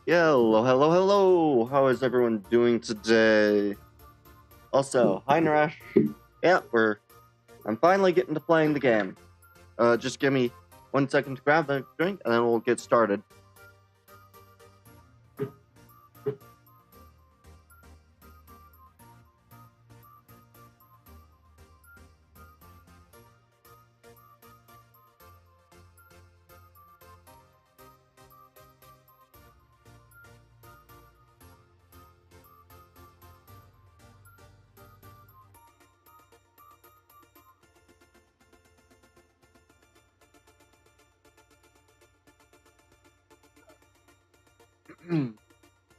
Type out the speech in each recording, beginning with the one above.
Hello, hello, hello! How is everyone doing today? Also, hi Naresh. Yeah, I'm finally getting to playing the game. Just give me 1 second to grab the drink, and then we'll get started.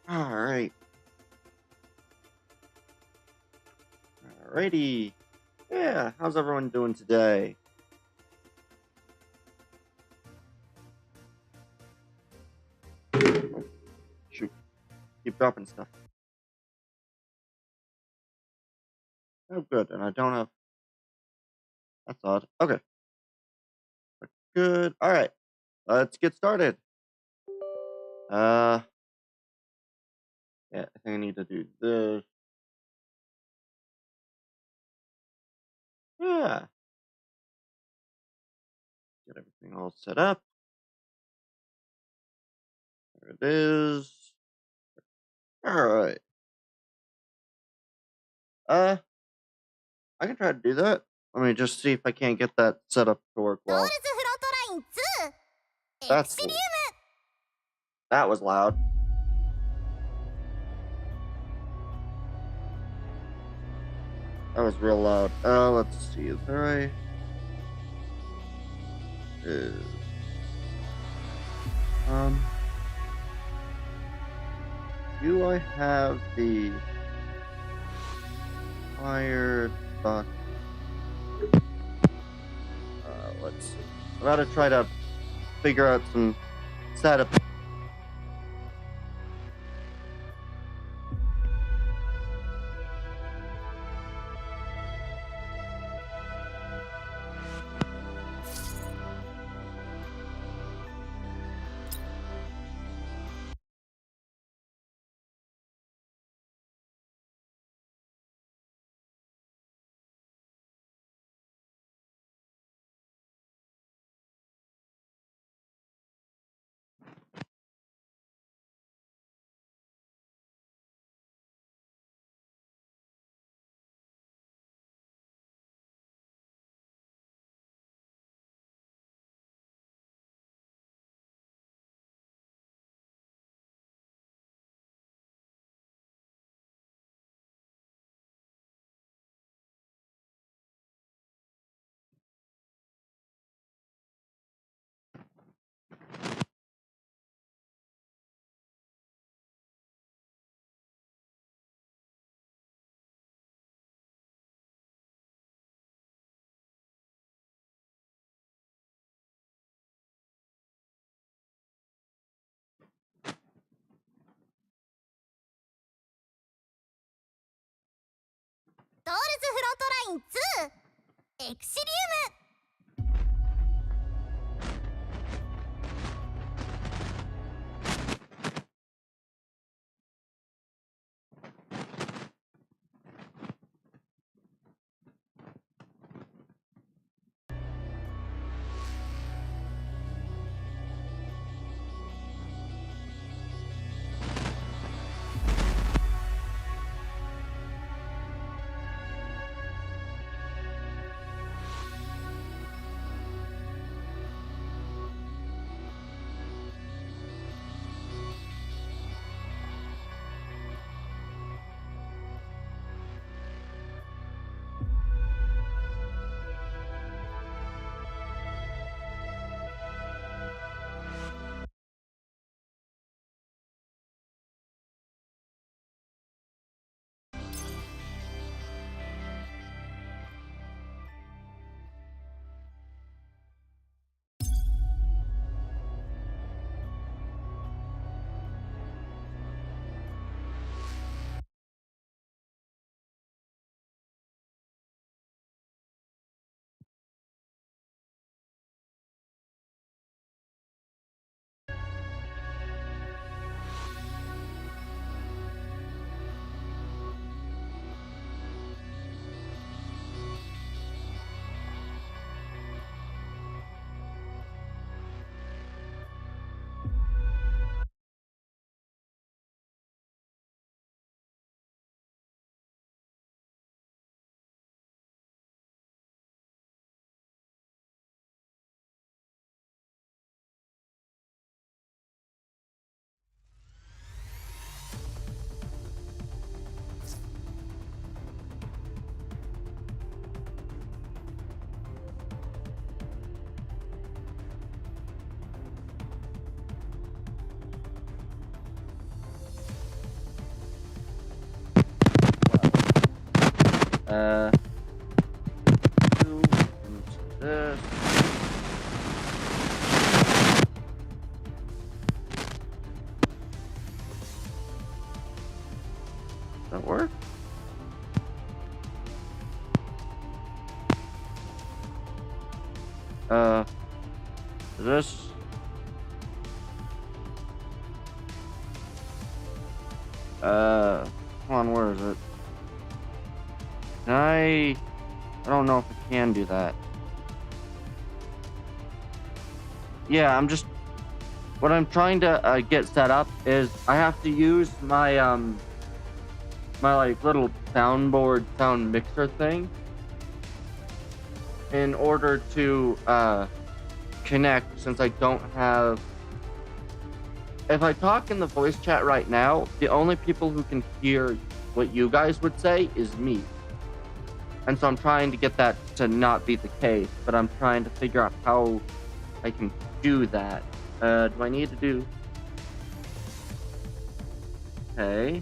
Alright. Alrighty. Yeah, how's everyone doing today? Oh, shoot. Keep dropping stuff. Oh, good, and I don't have... That's odd. Okay. Good. Alright. Let's get started. Yeah, I think I need to do this. Yeah. Get everything all set up. There it is. Alright. I can try to do that. Let me just see if I can't get that set up to work well. That's... That was loud. That was real loud. Let's see. Is there do I have the fired doc? Let's see. I gotta try to figure out some setup. Exilium! Two into this. Does that work? This. Come on, where is it? Can I don't know if I can do that. Yeah, what I'm trying to get set up is I have to use my like little soundboard sound mixer thing in order to connect, since I don't have. If I talk in the voice chat right now, the only people who can hear what you guys would say is me. And so I'm trying to get that to not be the case, but I'm trying to figure out how I can do that. Do I need to do? Okay.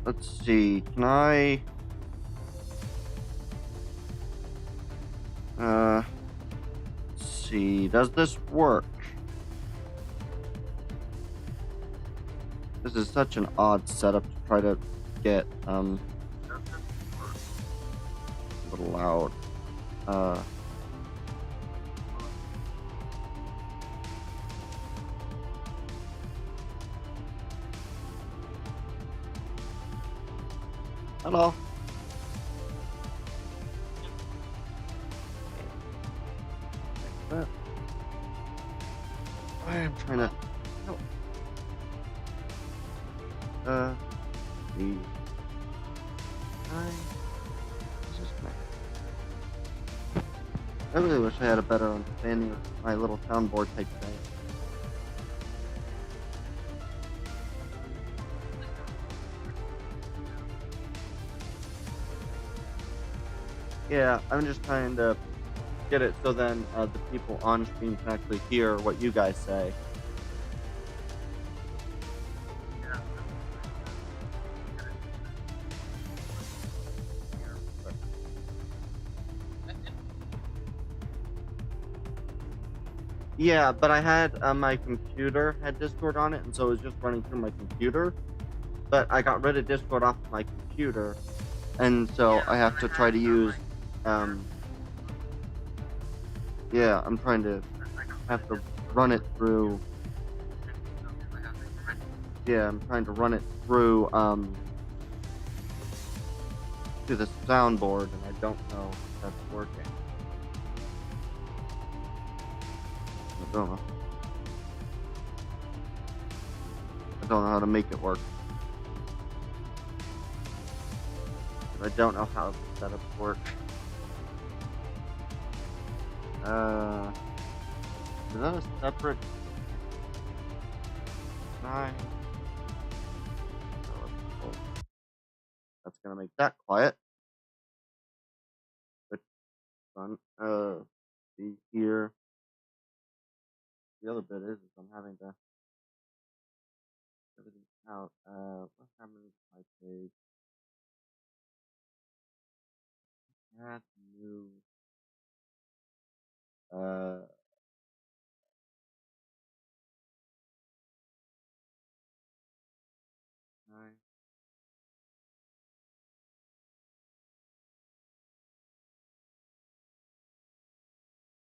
Let's see. Can I? Let's see. Does this work? This is such an odd setup to try to get. A little loud. Hello. I am trying to. No. The. I really wish I had a better understanding of my little soundboard type thing. Yeah, I'm just trying to get it so then the people on stream can actually hear what you guys say. Yeah, but I had my computer had Discord on it, and so it was just running through my computer. But I got rid of Discord off of my computer, and so I have to try to use. Yeah, I'm trying to have to run it through. Yeah, I'm trying to run it through to the soundboard, and I don't know if that's working. I don't know. I don't know how to make it work. I don't know how the setups work. Is that a separate? Nine. That's gonna make that quiet. But fun. See here. The other bit is I'm having to everything out. What happened to my page? Add new. Uh. Nine.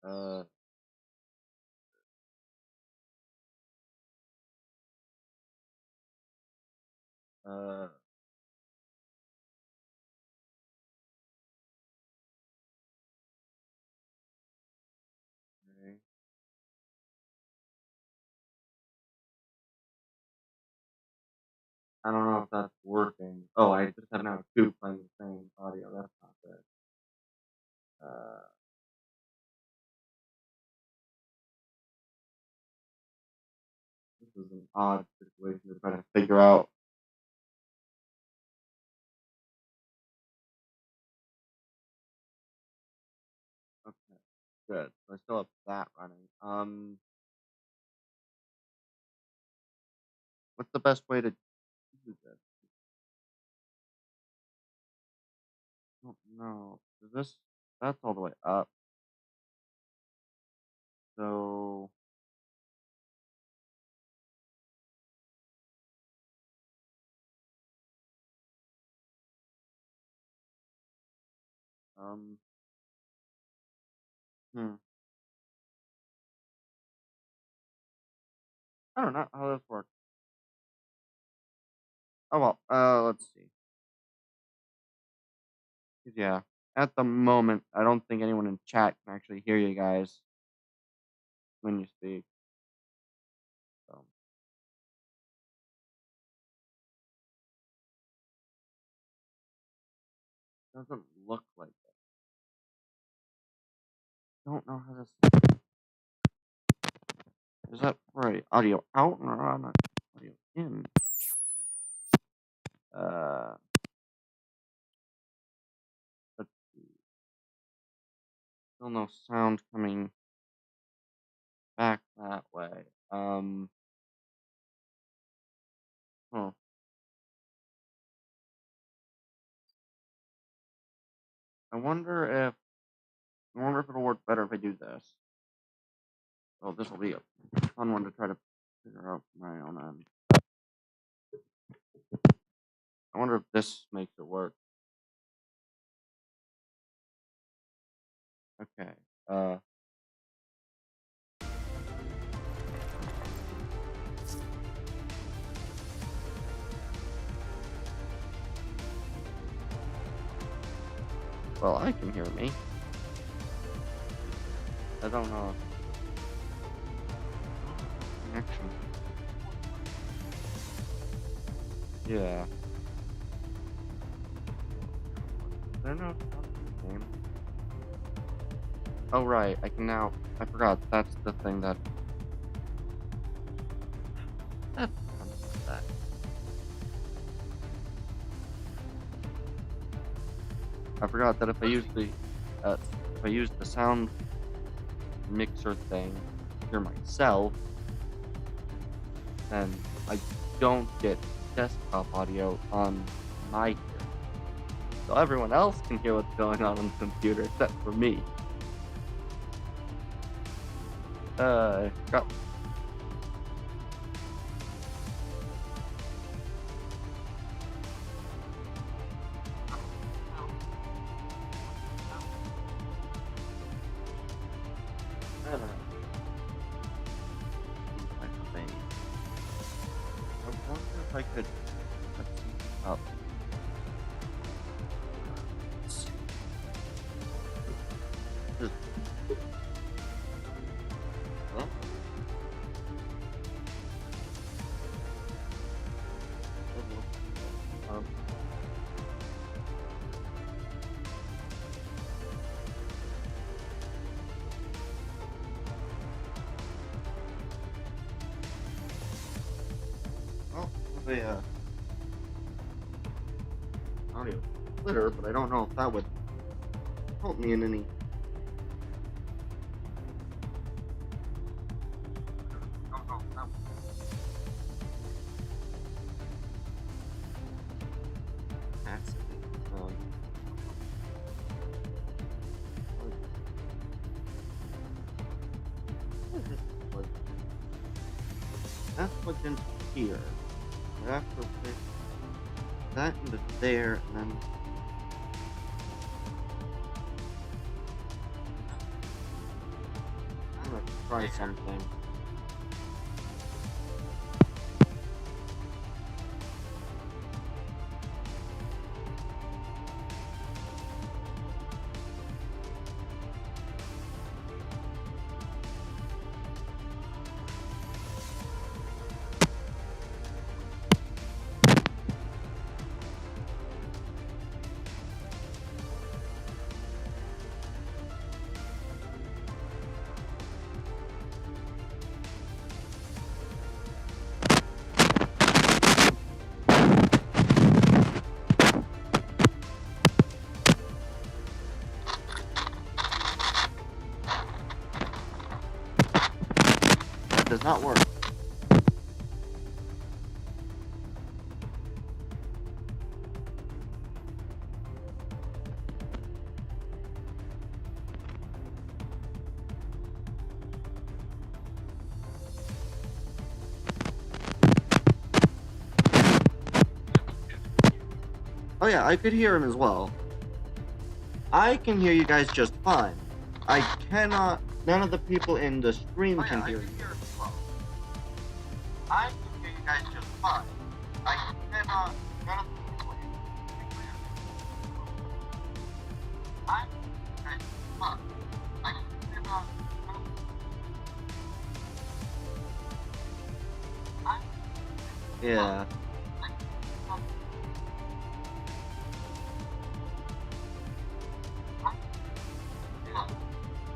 Uh. Uh. Okay. I don't know if that's working. Oh, I just have now two playing the same audio. That's not good. This is an odd situation to try to figure out. Okay. Good. So I still have that running. What's the best way to do this? I don't know. Is this that's all the way up. So um hmm. I don't know how this works. Oh well, let's see. 'Cause, yeah, at the moment, I don't think anyone in chat can actually hear you guys when you speak. So doesn't look like it. Don't know how this is that right. Audio out or on audio in? Uh, let's see. Still no sound coming back that way. Huh. I wonder if it'll work better if I do this. Oh, this will be a fun one to try to figure out my own end. I wonder if this makes it work. Okay. Well, I can hear me. I don't know. Connection. Yeah. Is there no sound in the game? Oh, right. I can now. I forgot. That's the thing that. That. that. I forgot that if I use the sound mixer thing to hear myself, then I don't get desktop audio on my ear. So everyone else can hear what's going on the computer except for me. Got I don't know. I think. I wonder if I could set something up. Just, huh? Um, well, the audio splitter, but I don't know if that would help me in any. I don't know if that would capacity. What is this plug? That's plugged into here. I have to put that into there, and then. I'm gonna try something. does not work. Oh yeah, I could hear him as well. I can hear you guys just fine. I cannot. None of the people in the stream can hear you. I can hear you guys just fine. I cannot. None of the people in the stream I can hear you guys just fine. I cannot. Yeah.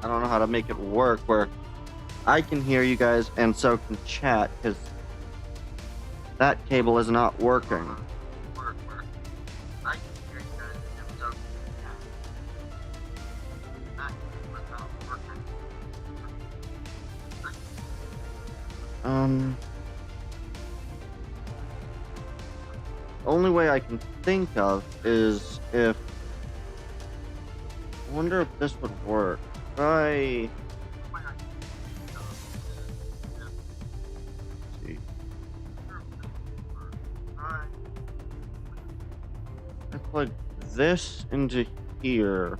I don't know how to make it work where I can hear you guys and so can chat, because that cable is not working. Only way I can think of is if I wonder if this would work. I see. I plug this into here,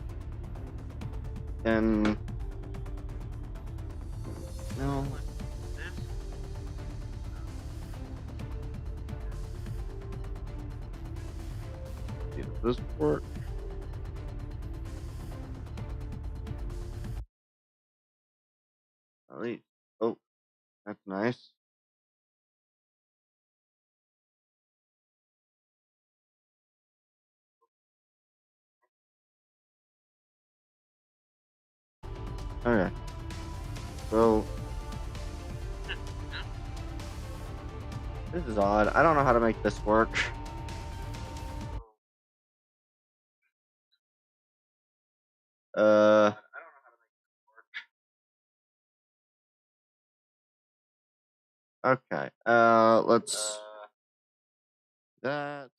and no. Does this work? At least. Oh, that's nice. Okay. So this is odd. I don't know how to make this work. Okay. Let's. That.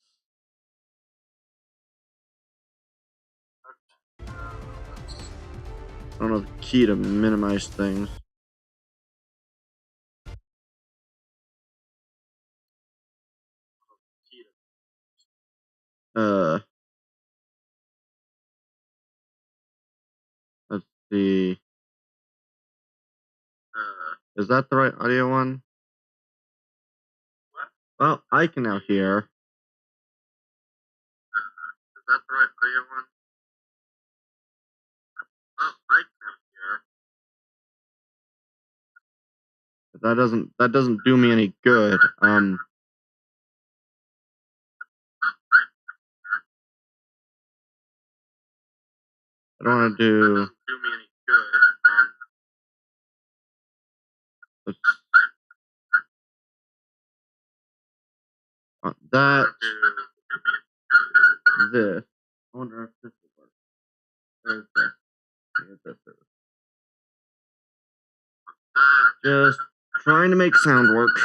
I don't know the key to minimize things. Let's see. Is that the right audio one? Well, I can now hear. Is that the right audio one? Well, I can now hear. That doesn't do me any good. I don't want to do. That doesn't do me any good. That. This. I wonder if this will work. Where's this? Here's this. Just trying to make sound work.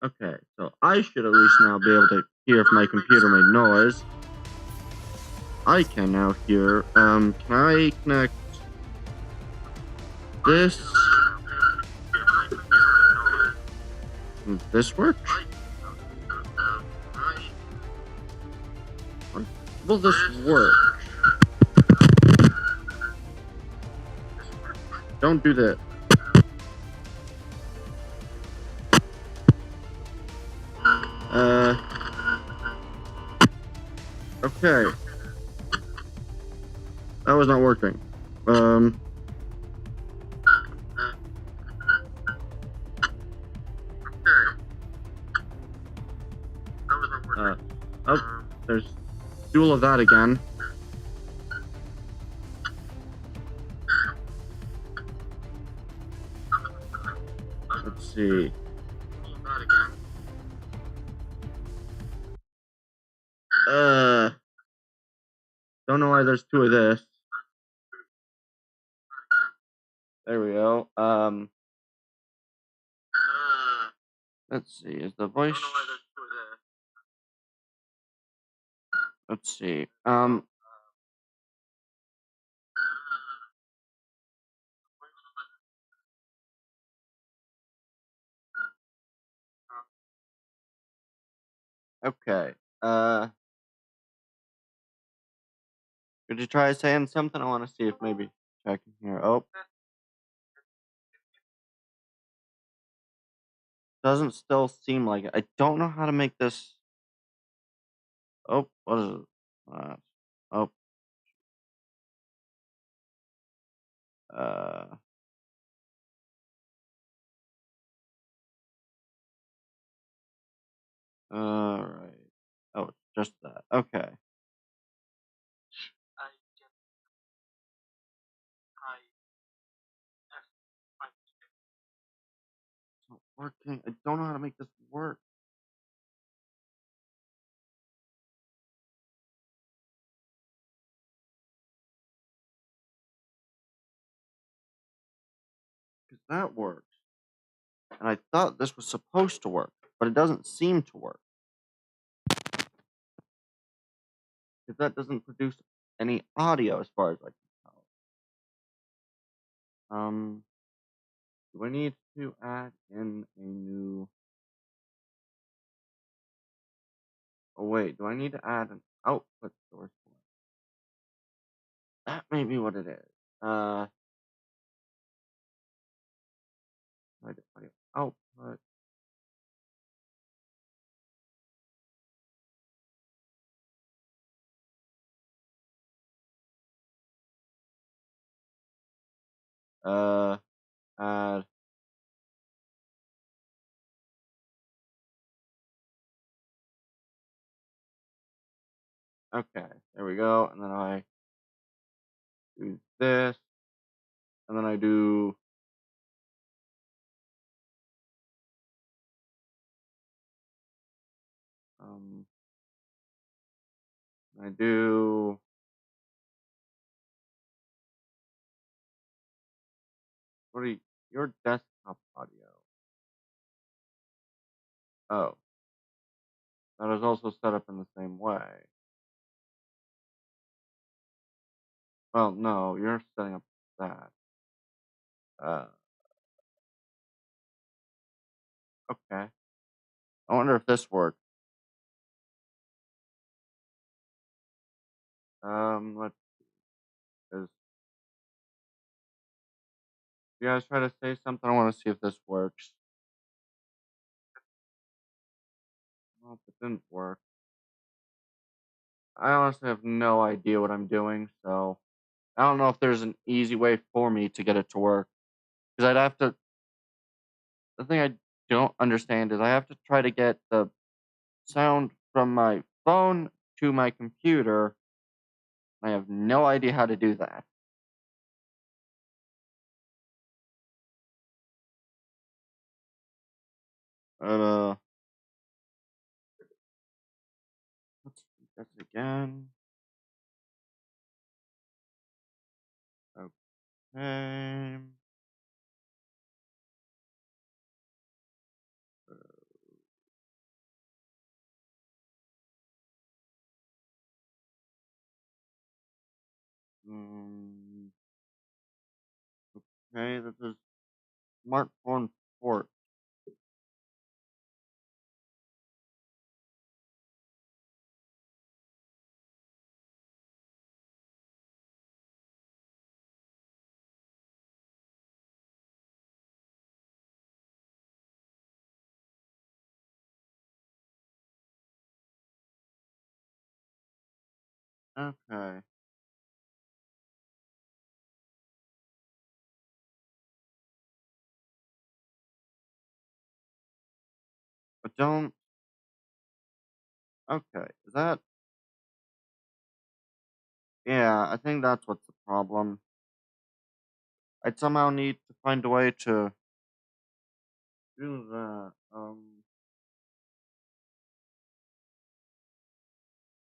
Okay, so I should at least now be able to hear if my computer made noise. I can now hear. Can I connect this? Does this work? Will this work? Don't do that. Okay. That was not working. Oh, there's dual of that again. Let's see. Don't know why there's two of this. There we go. Let's see. Is the voice? Let's see. Okay. Could you try saying something? I want to see if maybe checking here. Oh, doesn't still seem like it. I don't know how to make this. Oh, what is it? Oh, uh, all right. Oh, it's just that. Okay. It's not working. I don't know how to make this work. Because that works. And I thought this was supposed to work, but it doesn't seem to work. Because that doesn't produce any audio as far as I can tell. Do I need to add in a new... Oh, wait. Do I need to add an output source? That may be what it is. Audio output. Add. Okay, there we go. And then I do this. And then I do... I do... What are you... Your desktop audio. Oh. That is also set up in the same way. Well, no, you're setting up that. Okay. I wonder if this works. Let's see. You guys try to say something? I want to see if this works. Well, it didn't work. I honestly have no idea what I'm doing, so I don't know if there's an easy way for me to get it to work. Because I'd have to... The thing I don't understand is I have to try to get the sound from my phone to my computer. I have no idea how to do that. Let's do this again. Okay. Um, okay, this is smartphone port. Okay. But don't... Okay, is that... Yeah, I think that's what's the problem. I'd somehow need to find a way to do that.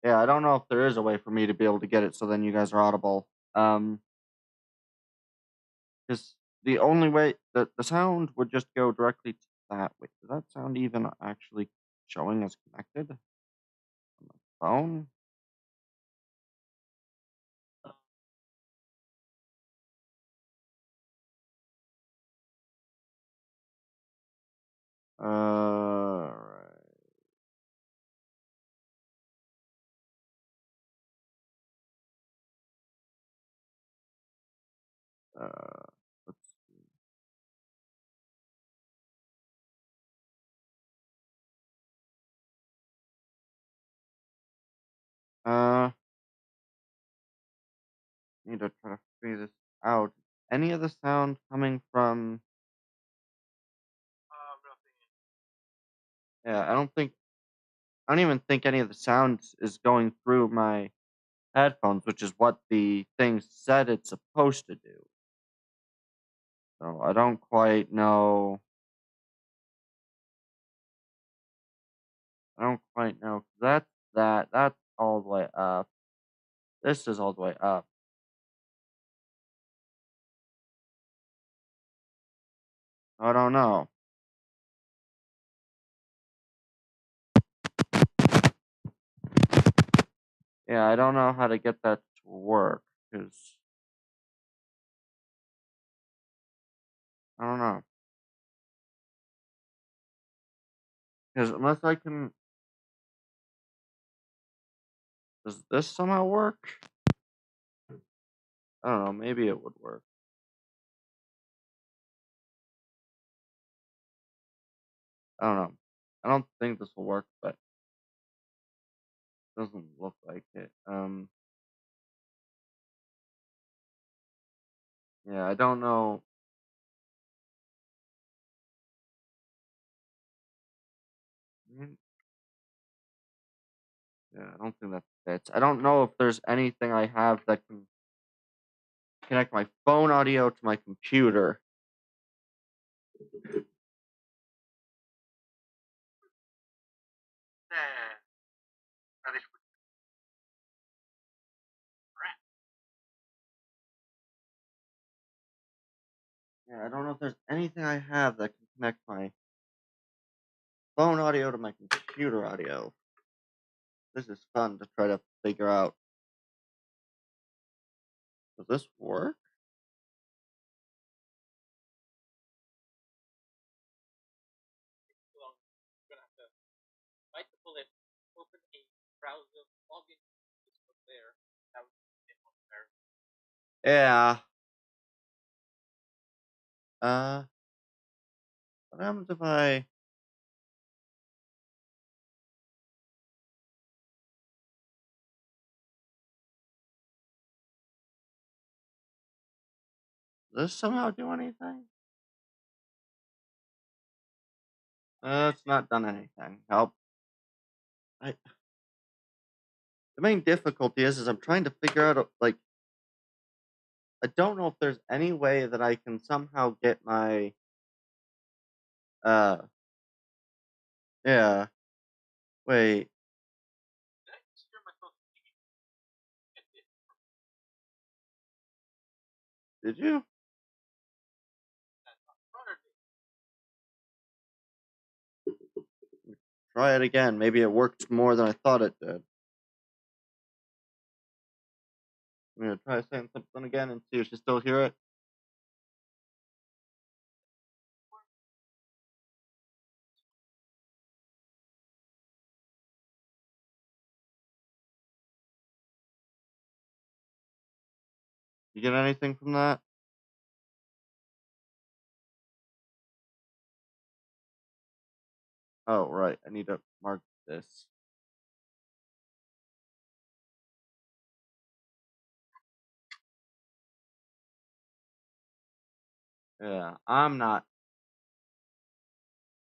Yeah, I don't know if there is a way for me to be able to get it so then you guys are audible. Just the only way that the sound would just go directly to that. Wait, does that sound even actually showing as connected on my phone? Right. Let's see. Uh, Need to try to figure this out. Any of the sound coming from? Yeah, I don't even think any of the sounds is going through my headphones, which is what the thing said it's supposed to do. So I don't quite know. I don't quite know. That's all the way up. This is all the way up. I don't know. Yeah, I don't know how to get that to work because I don't know. Because unless I can, does this somehow work? I don't know. Maybe it would work. I don't know. I don't think this will work, but it doesn't look like it. Yeah, I don't know. Mm, Yeah, I don't think that fits. I don't know if there's anything I have that can connect my phone audio to my computer. Yeah, I don't know if there's anything I have that can connect my phone audio to my computer audio. This is fun to try to figure out. Does this work? Yeah. Uh, what happens if I? Does this somehow do anything? It's not done anything. Help. I, the main difficulty is I'm trying to figure out like I don't know if there's any way that I can somehow get my uh yeah. Wait, did you? Try it again. Maybe it worked more than I thought it did. I'm gonna try saying something again and see if you still hear it. You get anything from that? Oh, right. I need to mark this. Yeah, I'm not.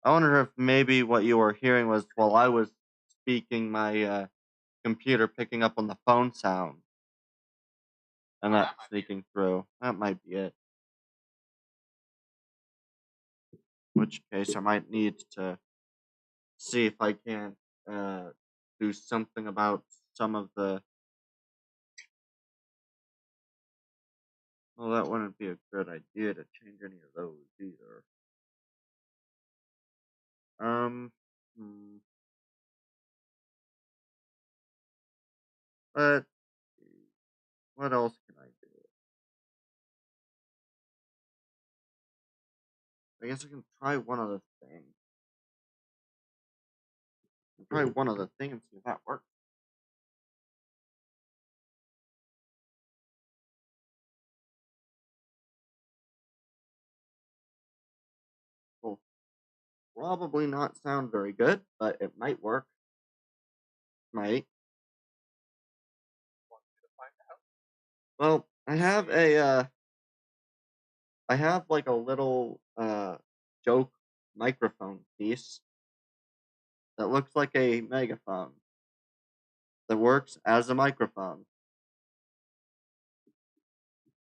I wonder if maybe what you were hearing was while I was speaking, my computer picking up on the phone sound and that sneaking through. That might be it. In which case, I might need to see if I can uh, do something about some of the. Well, that wouldn't be a good idea to change any of those either. Hmm. Let's see. What else can I do? I guess I can try one other thing. Try one other thing and see if that works. Will probably not sound very good, but it might work. Might. Well, I have like a little joke microphone piece that looks like a megaphone that works as a microphone.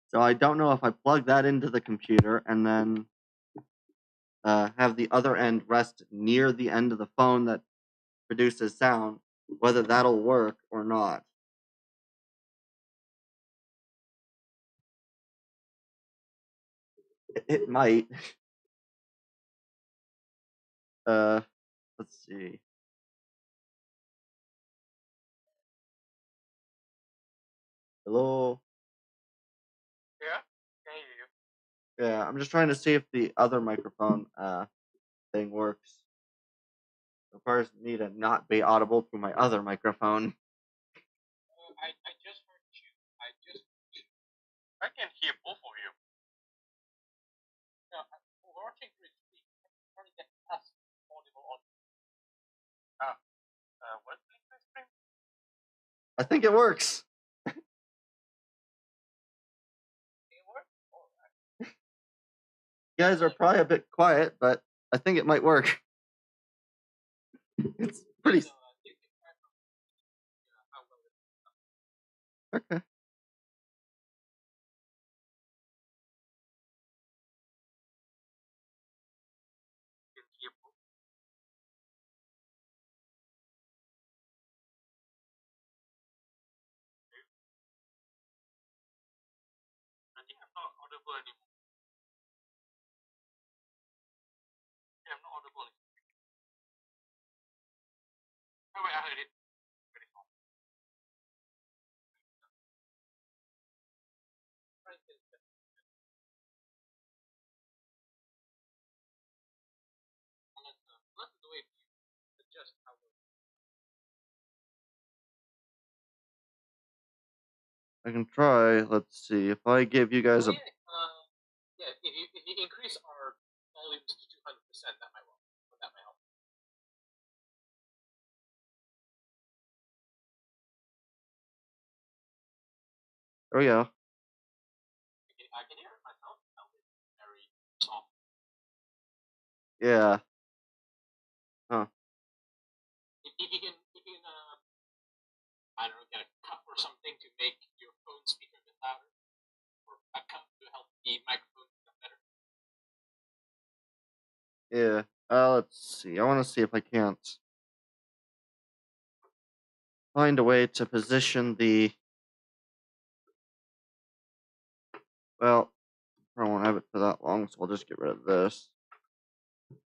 So I don't know if I plug that into the computer and then have the other end rest near the end of the phone that produces sound, whether that'll work or not. It might. Uh, let's see. Hello. Yeah, can hear you. Yeah, I'm just trying to see if the other microphone thing works. It requires me to not be audible through my other microphone. I just heard you. I can hear both of you. Yeah, watching you speak. I'm trying to get us audible on. What is this thing? I think it works. It work? Alright. You guys are probably a bit quiet, but I think it might work. It's pretty. You can try from how well it Okay. can hear both. I think I'm not audible anymore. Yeah, I'm not audible anymore. Oh wait, I heard it. Very small. Try to get it better. Unless the way you adjust how well. I can try. Let's see. If I give you guys a. Yeah, if you increase our volumes to 200%, that might help. That might help. Oh yeah. I can hear it myself. That was very soft. Yeah. Huh. If you can I don't know, get a cup or something to make your phone speaker a bit louder, or a cup to help the microphone become better. Yeah. Let's see. I want to see if I can't find a way to position the. Well, I won't have it for that long, so I'll just get rid of this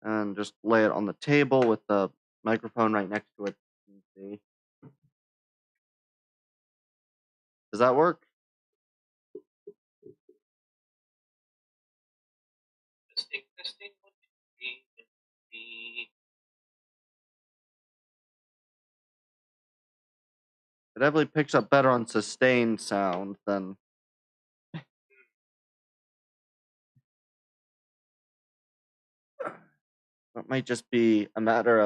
and just lay it on the table with the microphone right next to it. Let's see. Does that work? Testing, 1, 2, 3, It definitely picks up better on sustained sound than. It might just be a matter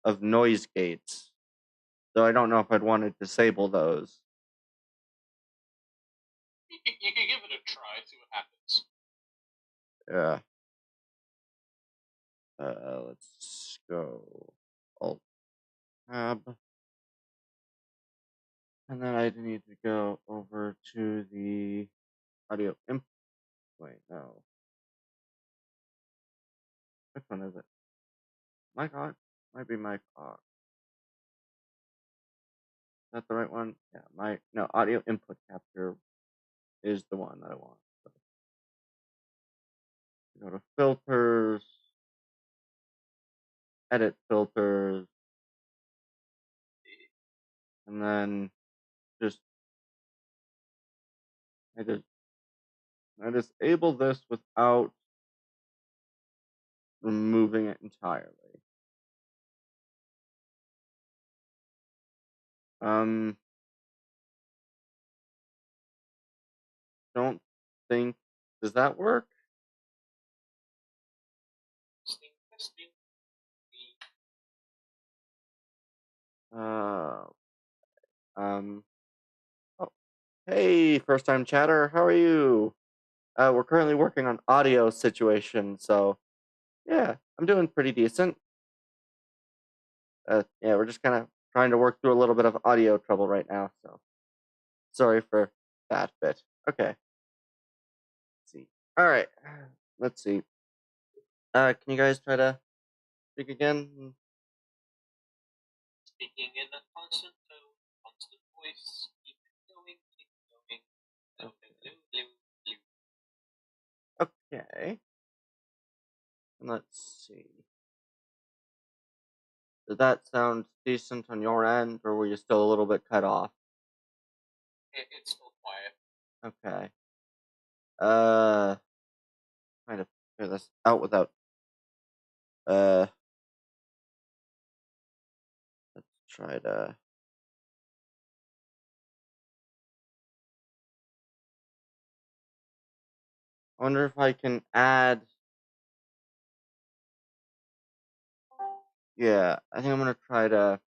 of noise gates. Though I don't know if I'd want to disable those. You can give it a try, see what happens. Yeah. Let's go Alt Tab. And then I need to go over to the audio input. Wait, no. Which one is it? Mic on? Might be mic off. Is that the right one? Yeah, no, audio input capture. is the one that I want. So, go to filters, edit filters, and then just I disable this without removing it entirely. Don't think, does that work? Testing. Oh, hey, first time chatter, how are you? We're currently working on audio situation, so yeah, I'm doing pretty decent. Yeah, we're just kind of trying to work through a little bit of audio trouble right now, so sorry for that bit. Okay. Let's see. All right. Let's see. Can you guys try to speak again? Speaking in a constant tone, constant voice. Keep it going, keep it going. Okay. Let's see. Did that sound decent on your end, or were you still a little bit cut off? It's still quiet. Okay. Trying to figure this out without. Let's try to. I wonder if I can add. Yeah, I think I'm gonna try to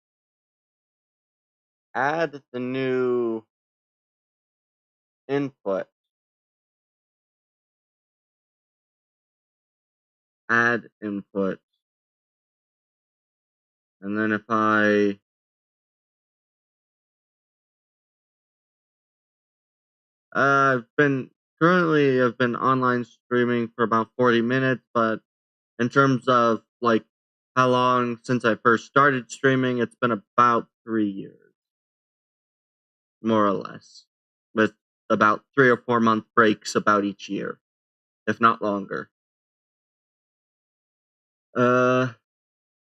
add the new input. Add input. And then if I've been online streaming for about 40 minutes, but in terms of like how long since I first started streaming, it's been about 3 years, more or less, with about 3 or 4 month breaks about each year, if not longer.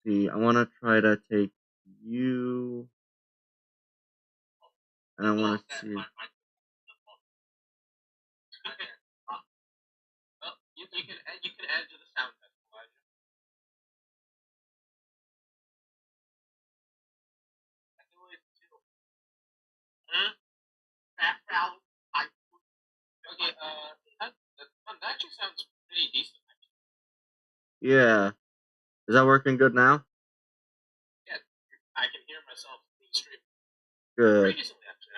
See, I want to try to take you, and I want to see. Well, you can add to the sound test, Elijah. I can always too. Okay, that actually sounds pretty decent. Yeah, is that working good now? Yeah, I can hear myself in the stream. Good. Pretty decently, actually.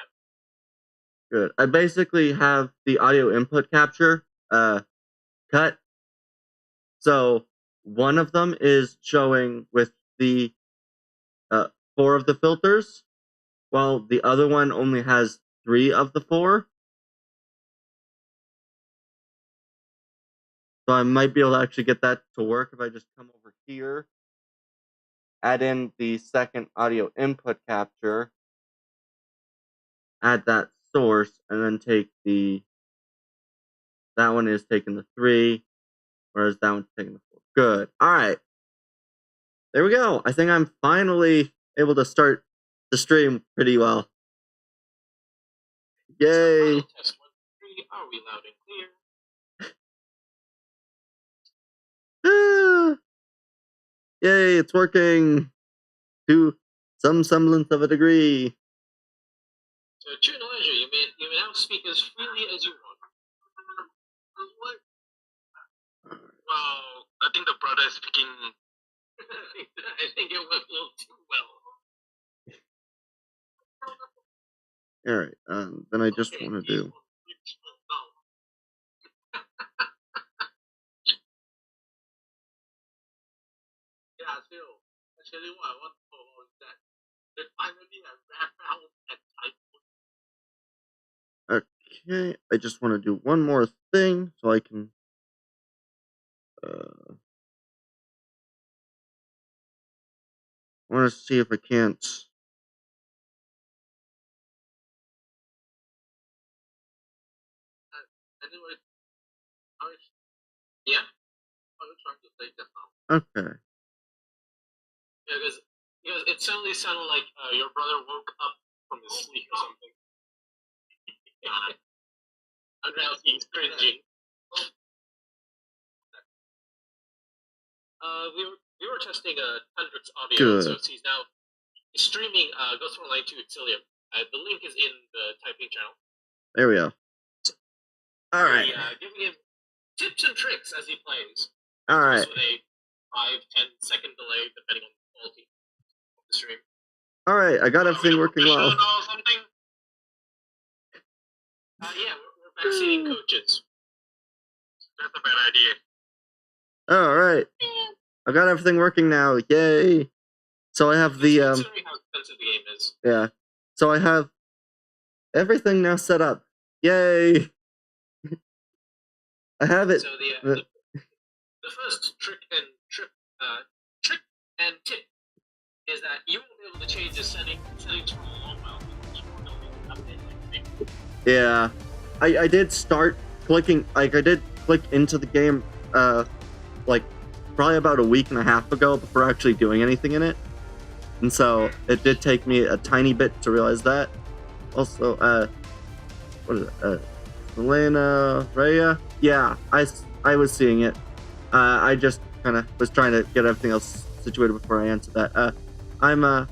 Good. I basically have the audio input capture cut. So one of them is showing with the 4 of the filters, while the other one only has 3 of the 4. So I might be able to actually get that to work if I just come over here, add in the second audio input capture, add that source, and then take that one is taking the 3, whereas that one's taking the 4. Good. All right. There we go. I think I'm finally able to start the stream pretty well. Yay. So, test 1, 3. Are we loud and clear? Yay, it's working to some semblance of a degree. So, True Elijah, you may now speak as freely as you want. Well, I think the brother is speaking. I think it went a little too well. All right, then I just want to do. Yeah, still. Actually, what I want to know is that they finally have rap out at type. Okay, I just want to do one more thing so I can. I want to see if I can't. like just now. Okay. Yeah, because it suddenly sounded like your brother woke up from his sleep or something. Andreas, he's cringing. We were testing Hendrix audio, Good. so he's now streaming Ghost Frontline to Exilium. The link is in the typing channel. There we go. All right. Giving him tips and tricks as he plays. All right. With a 5-10 second delay, depending on the quality of the stream. All right, I got everything working well. Something? Yeah, we're backseating coaches. That's a bad idea. All right, I got everything working now. Yay! So I have the Considering how expensive the game is. Yeah. So I have everything now set up. Yay! I have it. So the first trick and tip is that you won't be able to change the settings for a long while. Yeah, I did start clicking. Like I did click into the game, like probably about a week and a half ago before actually doing anything in it, and so it did take me a tiny bit to realize that. Also, what is it? Elena Rhea? Yeah, I was seeing it. I just kind of was trying to get everything else situated before I answered that. I'm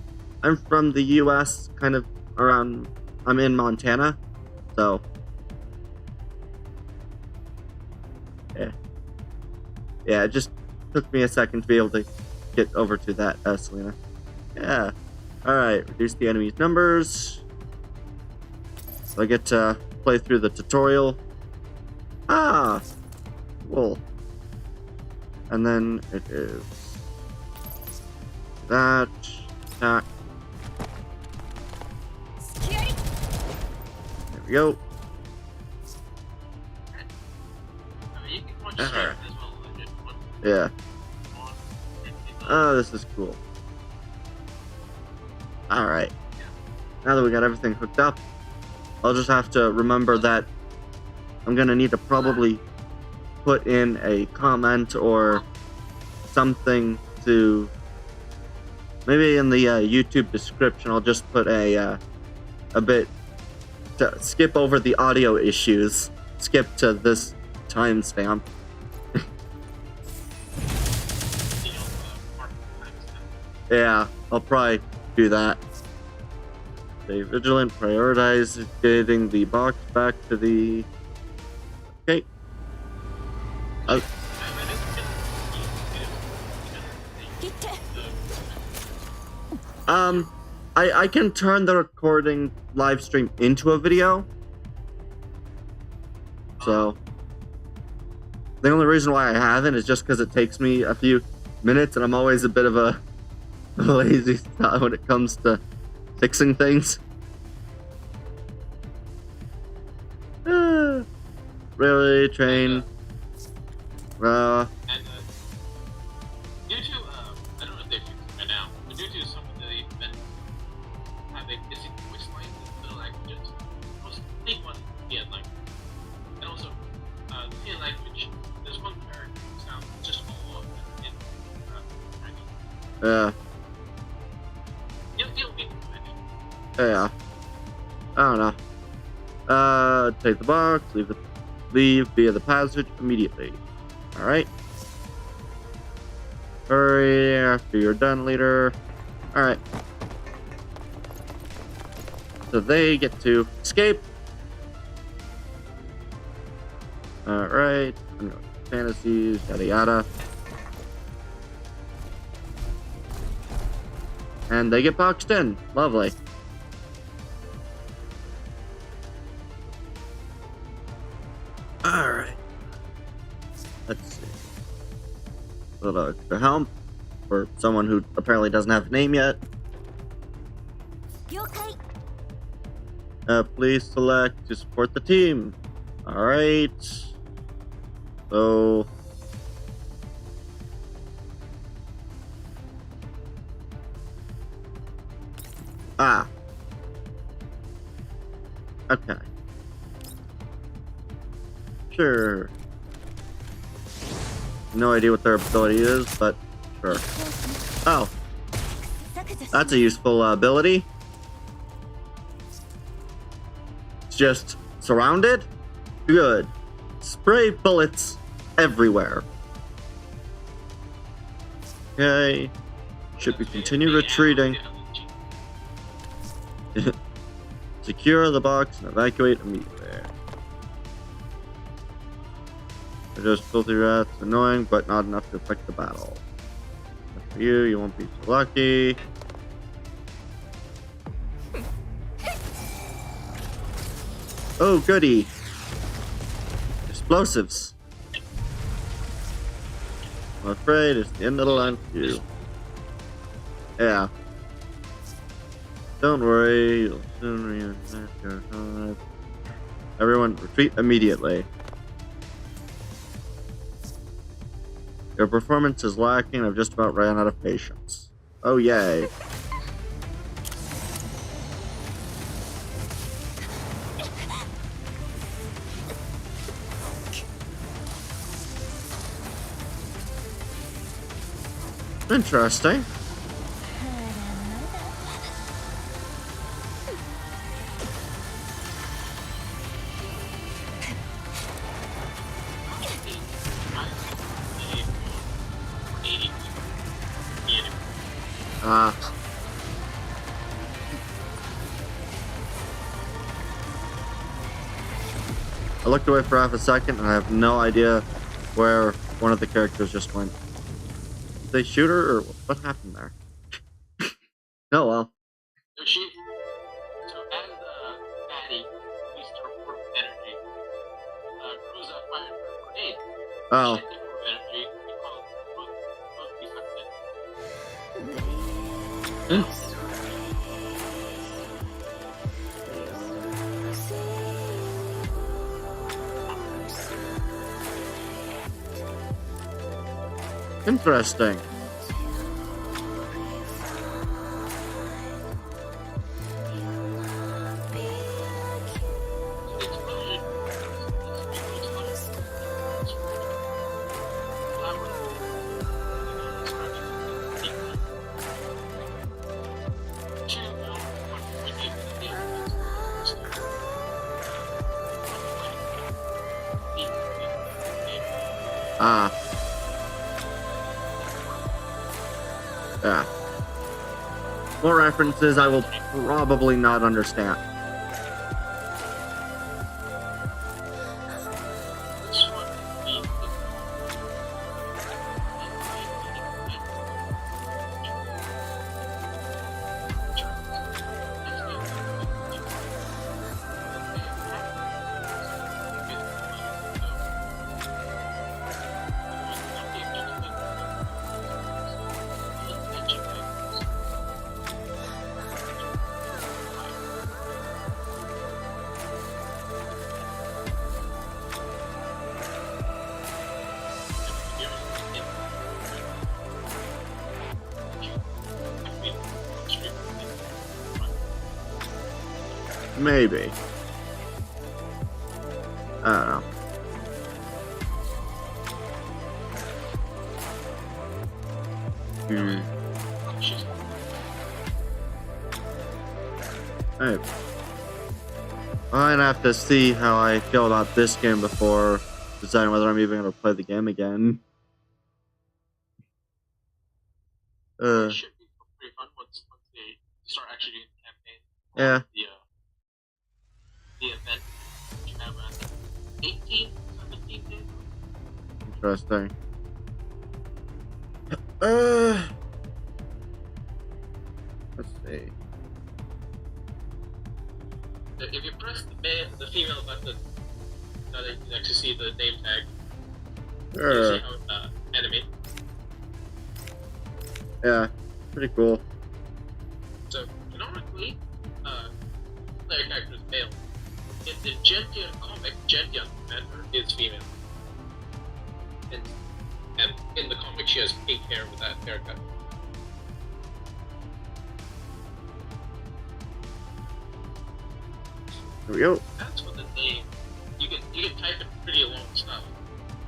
from the U.S. kind of around. I'm in Montana, so yeah. It just took me a second to be able to get over to that, Selena. Yeah. All right. Reduce the enemy's numbers. So I get to play through the tutorial. Ah, cool. And then it is that. There we go. Yeah. Oh, this is cool. Alright. Now that we got everything hooked up, I'll just have to remember that I'm gonna need to probably put in a comment or something to... Maybe in the YouTube description, I'll just put a bit to skip over the audio issues. Skip to this timestamp. Yeah, I'll probably do that. Stay vigilant, prioritize getting the box back to the... Okay. I can turn the recording live stream into a video. So the only reason why I haven't is just because it takes me a few minutes, and I'm always a bit of a lazy style when it comes to fixing things. Really, train. And due to, I don't know if they've fixed it by now, but due to some of the events having missing voice lines in the languages, most big one is the Fiat language. And also, the Fiat language, there's one character who sounds just all off in Chinese. Yeah. You'll be convention. Yeah. I don't know. Take the box, leave via the passage immediately. Alright. Hurry after you're done, leader. Alright. So they get to escape. Alright. Fantasies, yada yada. And they get boxed in. Lovely. Alright. Let's see. A little extra help for someone who apparently doesn't have a name yet. Please select to support the team. Alright. So... Ah. Okay. No idea what their ability is, but sure. Oh, that's a useful ability. It's just surrounded? Good. Spray bullets everywhere. Okay. Should we continue retreating? Secure the box and evacuate immediately. They're just filthy rats, annoying, but not enough to affect the battle. As for you, you won't be so lucky. Oh, goody. Explosives. I'm afraid it's the end of the line for you. Yeah. Don't worry, you'll soon reunite your hive. Everyone, retreat immediately. Your performance is lacking. I've just about ran out of patience. Oh, yay. Interesting. I looked away for half a second and I have no idea where one of the characters just went. Did they shoot her or what happened there? Oh well. So as Patty released her form of energy, Rosa fired her grenade. Oh. She took her energy and called both defected. Interesting. Ah. Yeah. More references I will probably not understand. Maybe. I don't know. Hey. I'd have to see how I feel about this game before deciding whether I'm even going to play the game again. It should be pretty fun once they start actually doing the campaign. Yeah. The event, you have 18, 17 days. Interesting. Let's see. If you press the female button, now that you can actually see the name tag. Sure. You see how it's animate. Yeah, pretty cool. So, canonically, player character is male. In the Gentian comic, Gentian commander is female. And in the comic, she has pink hair with that haircut. Here we go. That's what the name. You can type in pretty long stuff,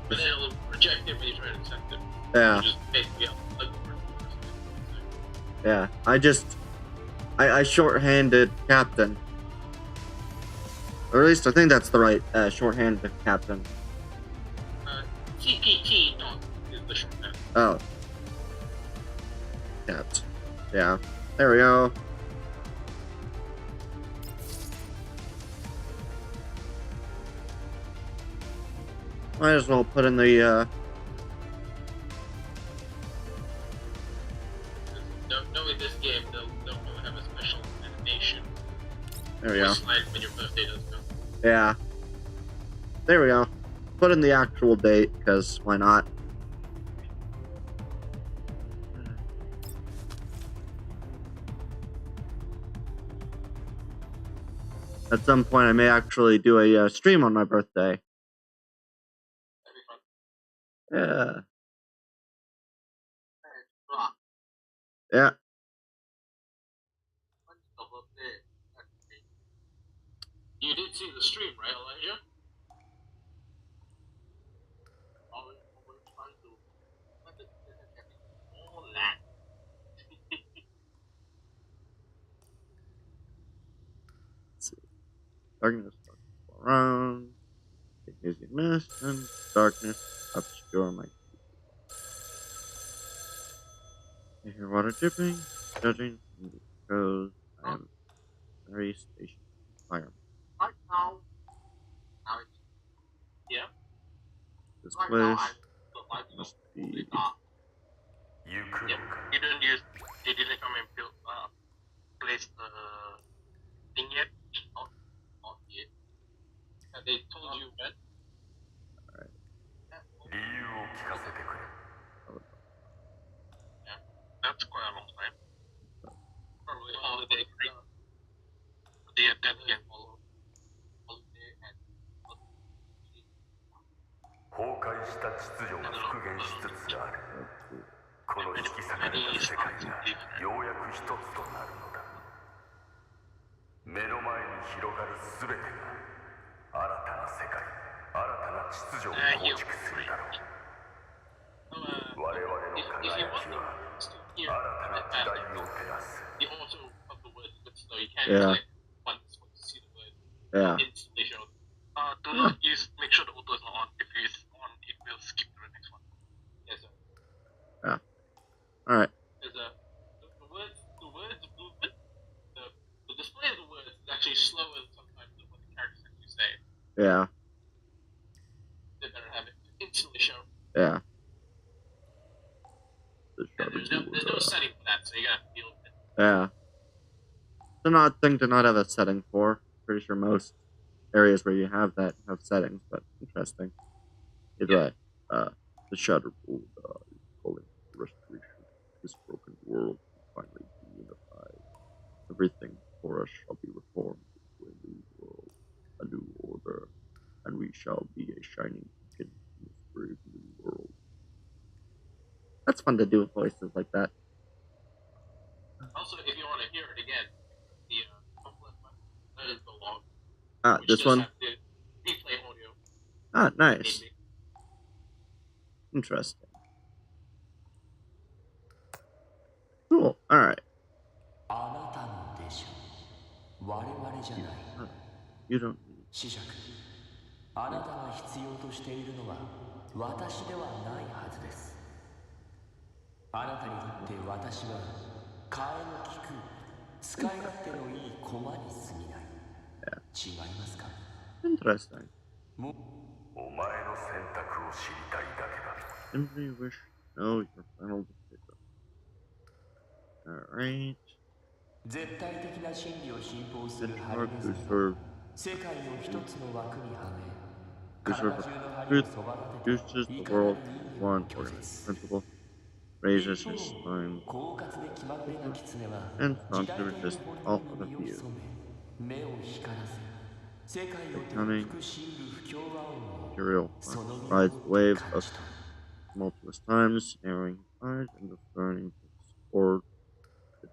but then it'll reject it when you try to accept it. Yeah. You just basically Yeah. I shorthanded captain. Or at least I think that's the right shorthand of captain. CPT is the shorthand. Oh. Capt. Yeah. There we go. Might as well put in the Knowing this game, they'll have a special animation. There we go. Slide when your birthday does come. Yeah. There we go. Put in the actual date, because why not? At some point, I may actually do a stream on my birthday. That'd be fun. Yeah. Yeah. You did see the stream, right, Elijah? Let's see. Darkness all around. Easy mist and darkness obscure my. I hear water dripping, judging from the echoes. I am very station fireman. Right now, it's, yeah. This Right place now, the lights must are be. fully dark. Yep. You didn't use. They didn't come and place the thing yet. Not yet. And they told you when. Alright. Yeah. That's quite a long time. Probably holiday break. The attention follow. Holiday and. 崩壊した秩序が復元しつつある。この引き裂かれた世界がようやく一つとなるのだ。目の前に広がるすべてが新たな世界、新たな秩序を構築するだろう。我々の輝きは新たな時代を照らす。Yeah. Yeah. Do not use. Make sure the auto is not on. If it's on, it will skip to the next one. Yes, sir. Yeah. All right. There's the words movement. The display of the words is actually slower sometimes than what the characters actually say. Yeah. They better have it to instantly show. Yeah. There's no setting for that, so you gotta deal with it. Yeah. It's an odd thing to not have a setting for. Pretty sure most areas where you have that have settings, but interesting. Either way, the Shadow Bull is calling for restoration. This broken world can finally be unified. Everything for us shall be reformed into a new world, a new order, and we shall be a shining beacon in this brave new world. That's fun to do with voices like that. Also, if you want to hear it again, the that is the log. This one? Replay audio. Ah, nice. Interesting. Cool. All right. You don't need. あなたが必要としているのは私ではないはずです。あなたにとって私は替えの利く使い勝手のいい駒に過ぎない。違いますか？ Interesting. お前の選択を知りたいだけだ。 Simply wish to know your final decision. Alright. 絶対的な真理を信奉するハリネズミは世界を一つの枠にはめ Truth uses the world one principle, raises his spine, and strongly resists all other views. Becoming material rides the waves of tumultuous times, narrowing his eyes and discerning the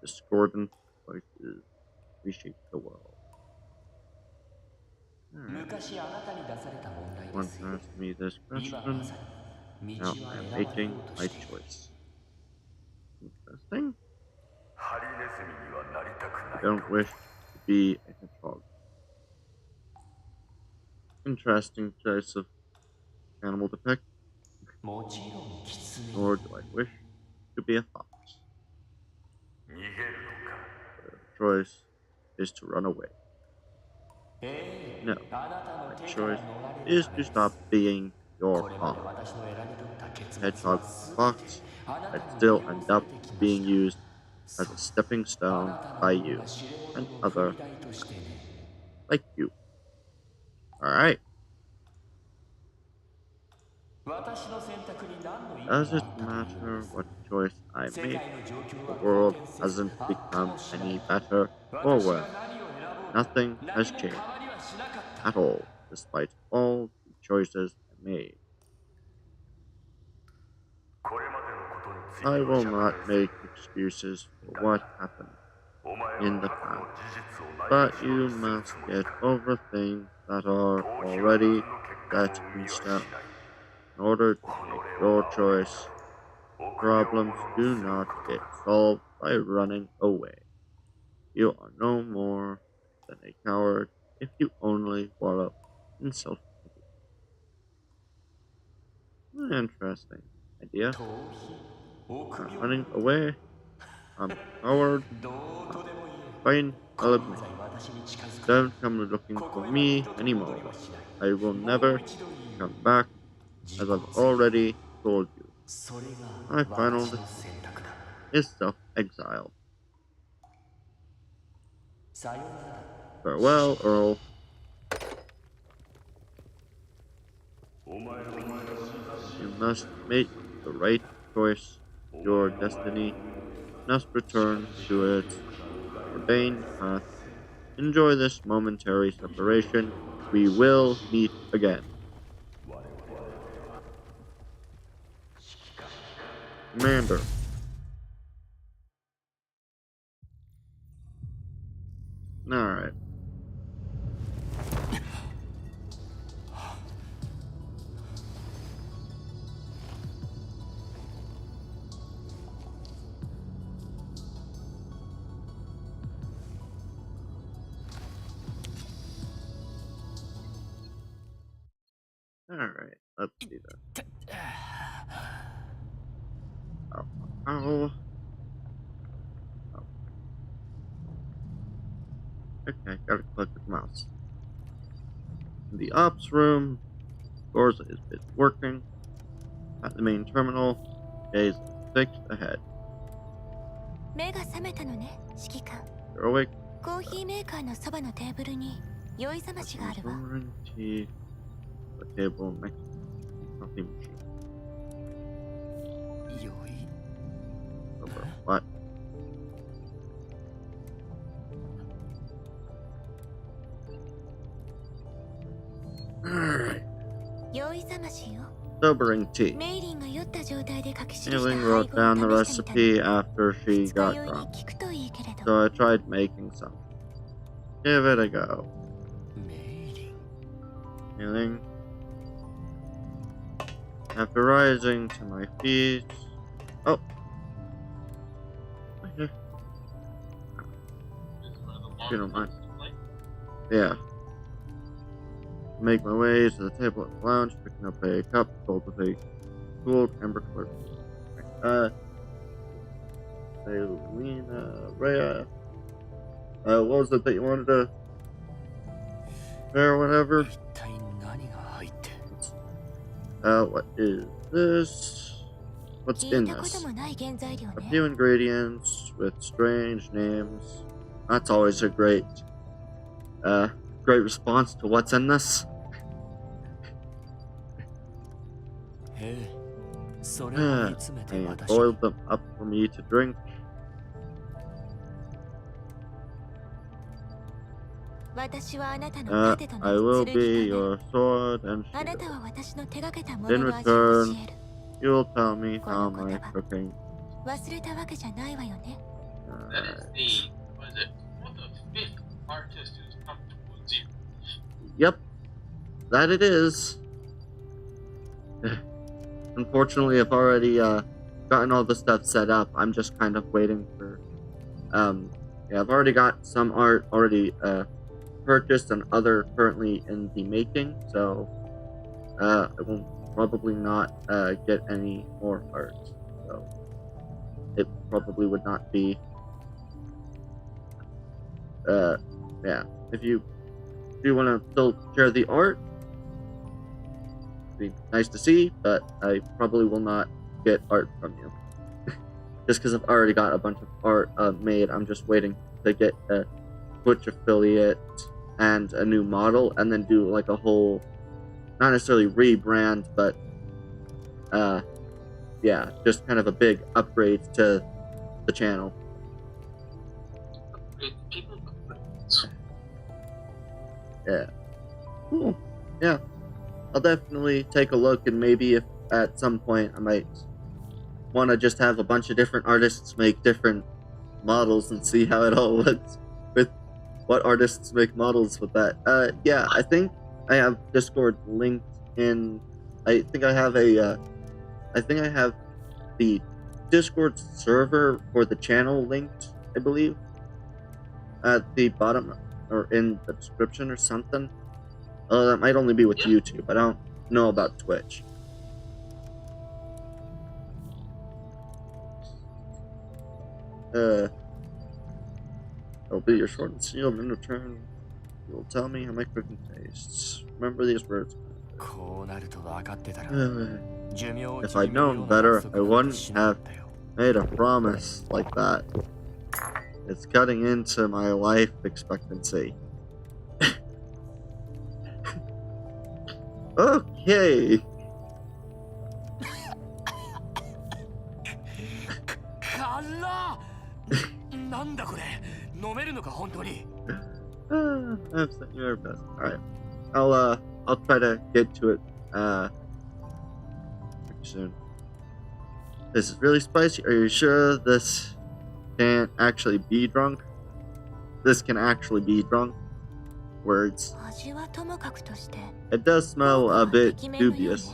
discordant voices reshape the world. Right. One asked me this question. Now I am making my choice. Interesting. ハリネズミにはなりたく I ない don't wish to be a hedgehog. Interesting choice of animal to pick. もちろんキツネ Or do I wish to be a fox? 逃げるのか The choice is to run away. ええ No, あなたの my 手から choice 逃れる is ため to です stop being こ your れまで pawn. 私の選び取った結末 Hedgehog は fox 全てあな I'd たに still 利用 end され up てきま being した used そ as う a stepping あ stone なた by の方 you が知れ and 者の踏 other み台としてね like you. Alright. 私の選択に何の意味 Does があ it ったというの matter です what choice I 世 make? 界の状況 The は好 world 転せず hasn't 悪化 become もしな any かった better or 私が worse. 何を選ぼうと Nothing 何 has も changed 変わりはしなかった at all, despite all the choices I made. これまでのことについて I の will 釈 not 明する make excuses for what happened お前は in the 過去の past, 事実を内 but 部 you しようとする must つもり get か over things that are 逃避は already 何の set 結果も生 in みはし stone. ない In order 己 to を make 煽 your る choice, こと臆病 problems 者 do のする not こと get だ solved by running away. You are no more than a coward if you only wallow in self-pity. Interesting idea. 逃避臆 Not 病 running away. I'm a coward. どうとでも言え Fine, こ I'll れ admit. 以在私に近づく Don't come looking こ for こへは二 me 度と戻 anymore. りはしない I will もう never 一度言 come う back, 自 as 己 I've 追放 already told you. それ My が final 私の decision 選択だ is self-exile. さようなら Farewell, Earl. お前の You must make the right choice. Your destiny must return to its ordained path. Enjoy this momentary separation. We will meet again. Commander. Alright. Alright, let's do that. Oh. Oh. Oh. Okay, gotta click the mouse. In the ops room, Gorza is busy working. At the main terminal, Gaze is fixed ahead. 目が覚めたのね、指揮官。 You're awake. コーヒーメーカーのそばのテーブルに酔い覚ましがあるわ。 Pouring tea. The table next to the coffee machine. よい Over what? Alright. 酔い覚ましよ。 Sobering tea. メイリンが酔った状態で書き記した Ailing 配 wrote 合 down the を試してみ recipe たの。 after she 二日 got 酔いに drunk, 効くといいけれど。 so I tried making some. Give it a go. メイリン Ailing. After rising to my feet. Oh. Okay. This is one of the You don't long mind. times to play. Yeah. Make my way to the table at the lounge, picking up a cup filled with a cooled amber colored. Selena Rhea. What was it that you wanted to or whatever? 一体何が入って What is this? What's 聞 in いたこと this? もない原材料 A ね。 few ingredients with strange names. That's always a great response to what's in this. へえそれを Ah, 煮詰めて and 私に boiled them up for me to drink. 私はあなたの盾と I なる will 剣 be とな your る。 sword and あなた shield. は私の手がけたも In のの味を教える。 You'll tell me how この my 言葉 cooking. 忘れたわけじゃないわよね。 That is Alright. the, what is it? What the fifth artist who's come towards you? Yep, that it is. unfortunately, I've already gotten all the stuff set up. I'm just kind of waiting for yeah, I've already got some art already purchased and other currently in the making, so I will probably not get any more art. So it probably would not be yeah. If you do want to still share the art, it'd be nice to see, but I probably will not get art from you. Just because I've already got a bunch of art made. I'm just waiting to get a Twitch affiliate and a new model, and then do like a whole, not necessarily rebrand, but yeah, just kind of a big upgrade to the channel. Yeah. Cool. Yeah. I'll definitely take a look, and maybe if at some point I might want to just have a bunch of different artists make different models and see how it all looks with what artists make models with that. Yeah, I think I have Discord linked in. I think I have the Discord server for the channel linked, I believe, at the bottom or in the description or something. That might only be with YouTube. I don't know about Twitch. It'll be your short and sealed in return. You will tell me how my cooking tastes. Remember these words. If I'd known better, I wouldn't have made a promise like that. It's cutting into my life expectancy. Okay. I've sent you our best. Alright. I'll try to get to it soon. This is really spicy. Are you sure this can't actually be drunk? This can actually be drunk? Words. It does smell a bit dubious,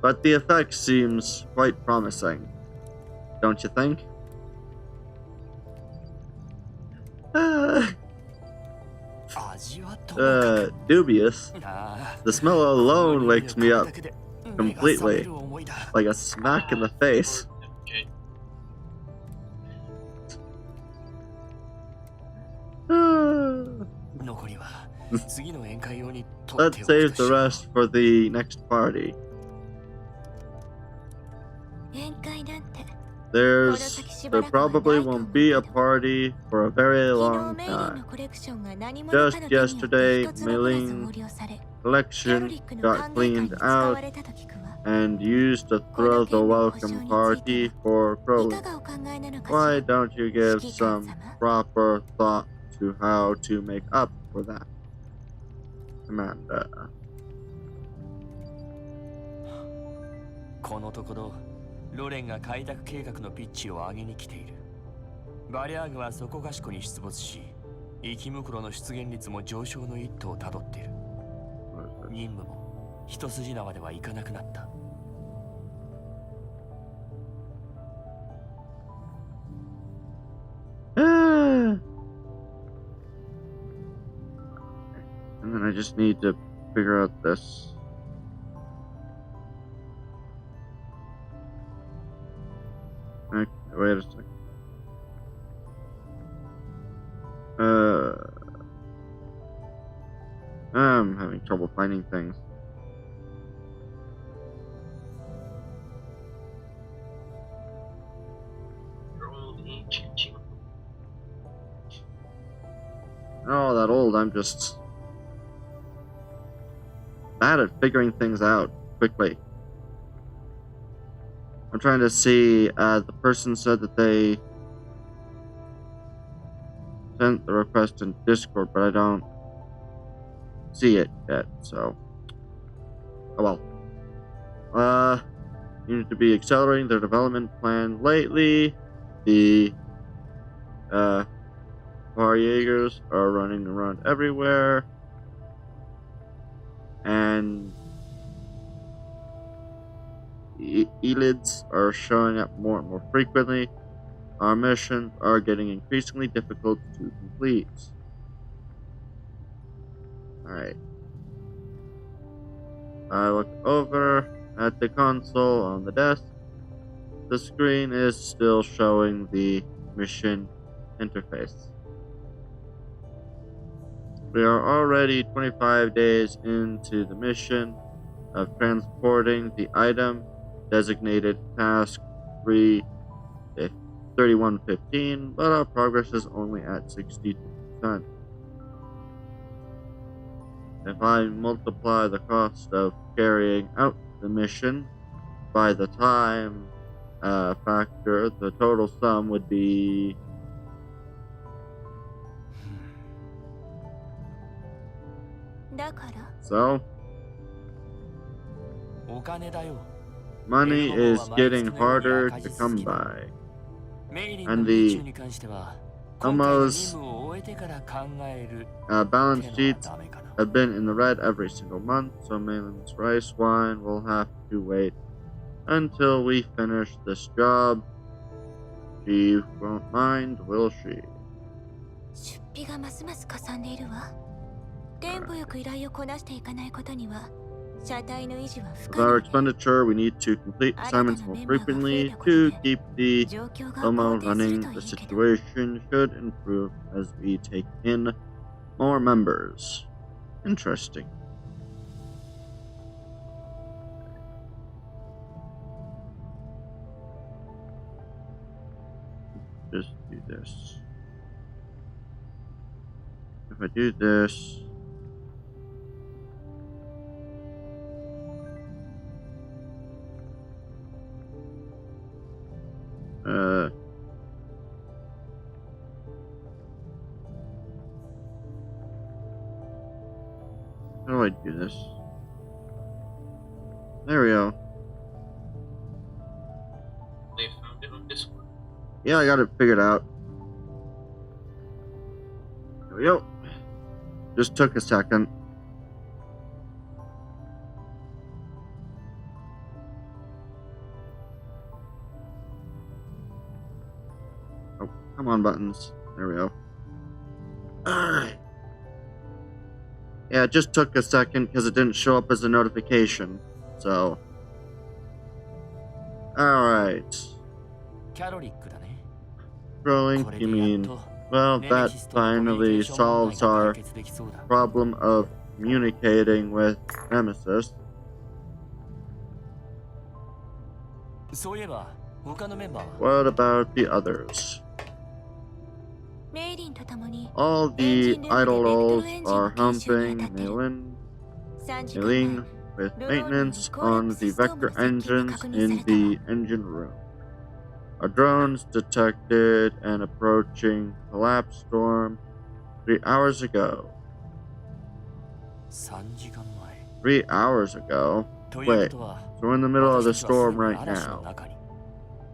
but the effect seems quite promising. Don't you think? Dubious? The smell alone wakes me up completely, like a smack in the face. Let's save the rest for the next party. There probably won't be a party for a very long time. Just yesterday, Meilin's collection got cleaned out and used to throw the welcome party for Crowley. Why don't you give some proper thought to how to make up for that, Amanda? このところロレンが開拓計画のピッチを上げに来ている。バリャーグはそこかしこに出没し、生き袋の出現率も上昇の一途をたどっている。任務も一筋縄ではいかなくなった。And then I just need to figure out this. Okay, wait a second. I'm having trouble finding things. Oh, that old. I'm just bad at figuring things out quickly. I'm trying to see, the person said that they sent the request in Discord, but I don't see it yet, so. Oh well. You need to be accelerating their development plan lately. The, Warriors are running around everywhere. And elids are showing up more and more frequently. Our missions are getting increasingly difficult to complete. Alright. I look over at the console on the desk. The screen is still showing the mission interface. We are already 25 days into the mission of transporting the item designated Task 3115, but our progress is only at 62%. If I multiply the cost of carrying out the mission by the time factor, the total sum would be so money is getting harder to come by, and the almost balance sheets have been in the red every single month, so Malin's rice wine will have to wait until we finish this job. She won't mind, will she? 出費がますますかさんでいるわ。テンポよく依頼をこなしていかないことには、車体の維持は不 With 可 our 能ね。 expenditure, we need to complete assignments more frequently to keep the 状況が Lomo 好転する running. とい The いけど。 situation should improve as we take in more members. Interesting. Just do this. If I do this, how do I do this? There we go. They found it on Discord. Yeah, I got it figured out. There we go. Just took a second. Oh, come on, buttons. There we go. Alright. Yeah, it just took a second because it didn't show up as a notification. So. Alright. キャロリックだね。 Scrolling, これ you でやっ mean? と Well, ネメ that シスとのコミュニケ finally ーション問 solves 題が our 解決できそうだ。 problem of communicating with Nemesis. そういえば他のメンバーは What about the others? メイリンと共に All the idle roles are humping Maylin 3時間 Maylin with maintenance on the vector engines in the engine room. Our drones detected an approaching collapse storm 3 hours ago. 3時間前。 3 hours ago? というこ Wait, とは so we're in the middle of the 私たちはす storm でに right 嵐の now. 中に。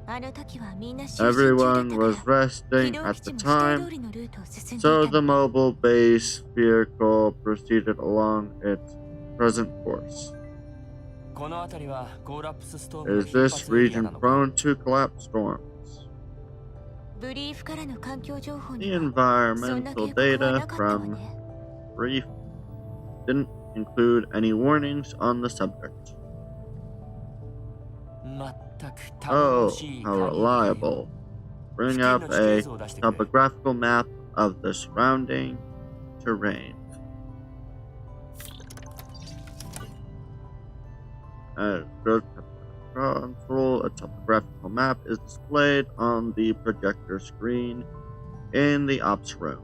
あの時はみんな就寝中だ Everyone ったか was ら resting 起動 at 基 the 地も指定 time, 通りのルートを進んでい so た the の。 mobile base vehicle proceeded along its present course. この辺りはコーラプスストームの Is 頻 this 発エリア region なのか。 prone to collapse storms? ブリーフからの環境情報 The にはそんな environmental 警告は data なかったわ from ね。 Brief didn't include any warnings on the subject. 全く頼 Oh, もしい how 限り reliable. Bring up a topographical map of the surrounding terrain. Good control, a topographical map is displayed on the projector screen in the ops room.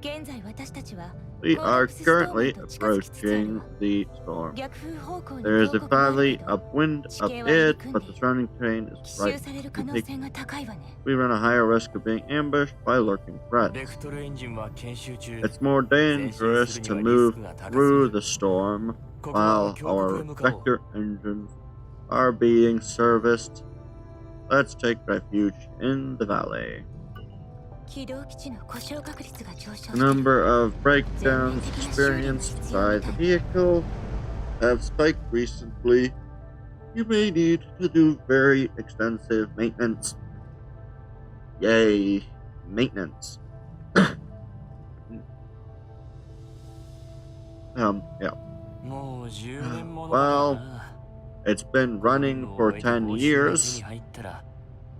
現在私たちは We are currently approaching the storm. 逆風方向に There is 報 a 告がある valley けど upwind 地 up 形は入り it, 組ん but で the いる。 surrounding terrain is 奇襲 right. される可能性が高いわね。 We run a higher risk of being ambushed by lurking ベ threats. クトルエンジンは研修中。 It's more dangerous to move through the storm ここは while 峡谷 our へ向かおう。 vector engines are being serviced. Let's take refuge in the valley. 起動基地の故障確率が上昇して The いる。 number of breakdowns experienced by the vehicle have spiked recently. you may need to do very extensive maintenance. Yay, maintenance. Yeah. Well, it's been running for 10 years.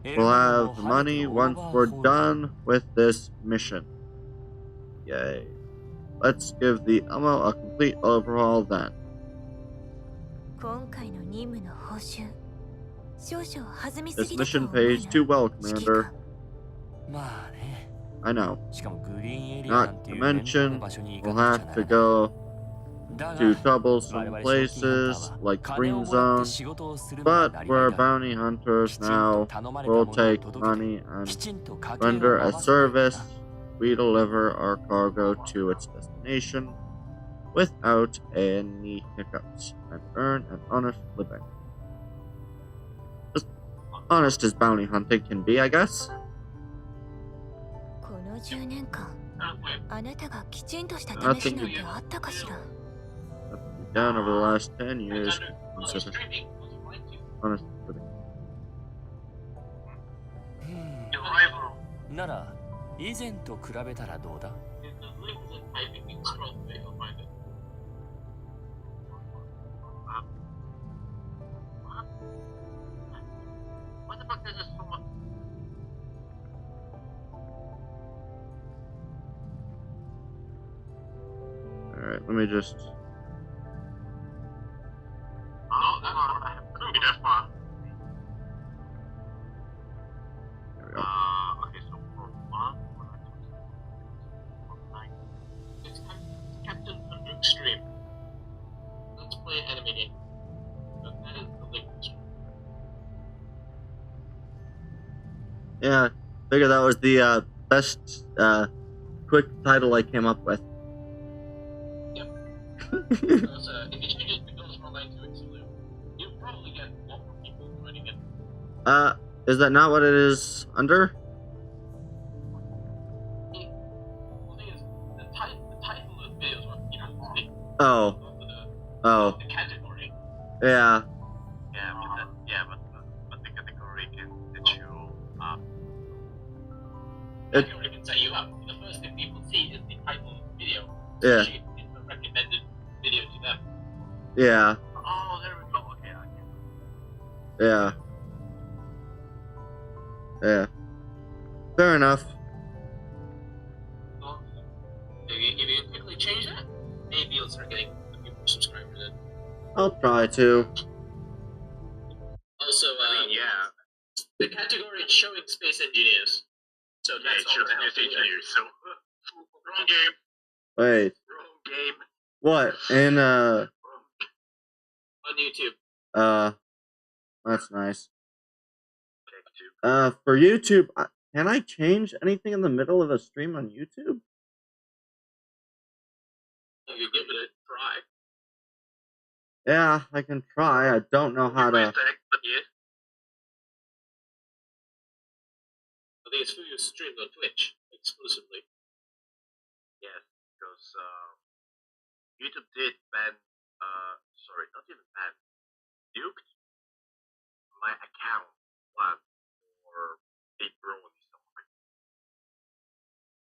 We'll have money once we're done with this mission. Yay. Let's give the ammo a complete overhaul then. This mission pays too well, Commander. I know. Not to mention, we'll have to go to troublesome places like Green Zone, but we're bounty hunters now. We'll take money and render a service. We deliver our cargo to its destination without any hiccups and earn an honest living. As honest as bounty hunting can be, I guess. Nothing down over the last 10 years. Consider honest living. なら以前と比べたらどうだ? Alright, let me just... Oh, that's not bad. It couldn't be that far. There we go. Okay, so for one, it's Captain Hundred Stream. Let's play anime game. That is the link. Yeah, figure that was the best quick title I came up with. Because if you change it because Frontline to Exilium, you'll probably get a lot more people joining it. Is that not what it is under? The thing is, the title of the video is what you have to see. Oh. The category. Yeah. But the category can set you up. It- Category can set you up. The first thing people see is the title of the video. Yeah. It's a recommended video to them. Yeah. Oh, there we go. Okay, I get it. Yeah. Yeah. Fair enough. Well, if you quickly change that, maybe you'll start getting a few more subscribers in. I'll try to. Also, the category is showing space engineers. So that's all the help engineers. So wrong game. Wait. Wrong game. What? In On YouTube. That's nice. For YouTube, can I change anything in the middle of a stream on YouTube? You could give it a try. Yeah, I can try. I don't know how to. I think it's for you streamed on Twitch exclusively. Yes, because YouTube did ban, sorry, not even ban, nuked my account once for a brony song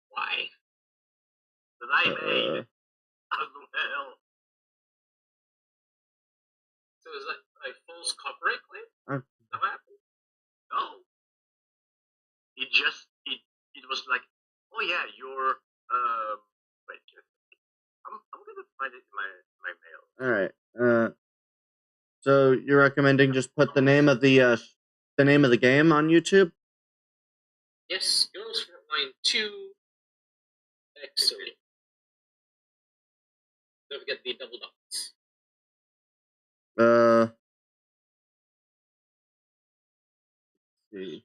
Why? that I made as well. So is that like false copyright claim? Uh. That happened? No. It was like, oh yeah, you're, wait, I'm gonna find it in my mail. All right. So you're recommending just put the name of the game on YouTube? Yes, yours Frontline 2 Exilium. Don't forget the double dots. Let's see.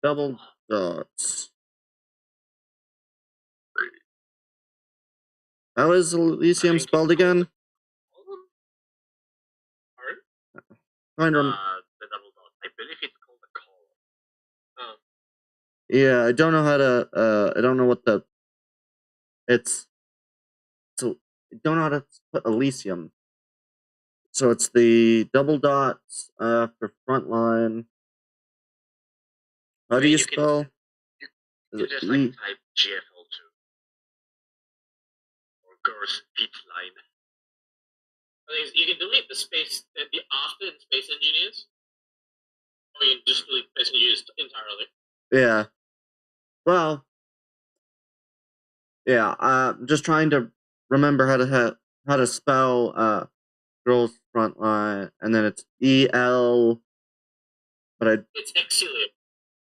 Double dots. How is Elysium spelled again? Pardon? The double dot. I believe it's called a column. Yeah, I don't know how to. I don't know what the. It's. So I don't know how to put Elysium. So it's the double dots for Frontline. How do you spell? You just like type GFL2 or Girls Pit Line. You can delete the space, the after in Space Engineers, or you can just delete Space Engineers entirely. Yeah. Well. Yeah. I'm just trying to remember how to spell Girls Frontline, and then it's EL. But it's Exilium.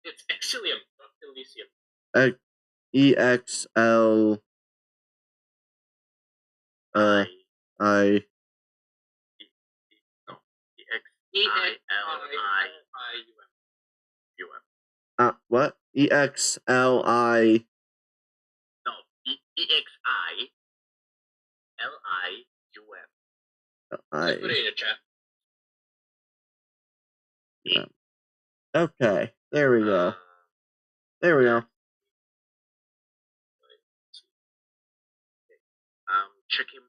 It's Exilium, not Elysium. EXL. I. No. EXILIUM. What? EXLI. No. EXILIUM. Just put it in your chat. Yeah. Okay. There we go. There we go. I'm checking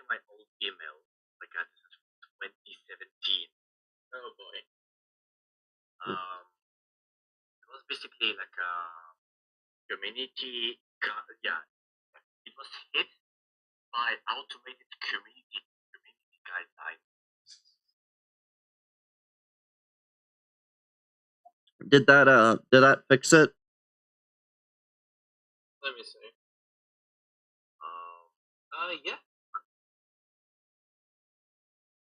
my old email. Like this is from 2017. Oh boy. It was basically like a community. Yeah, it was hit by automated community guidelines. Did that fix it? Let me see. Yeah.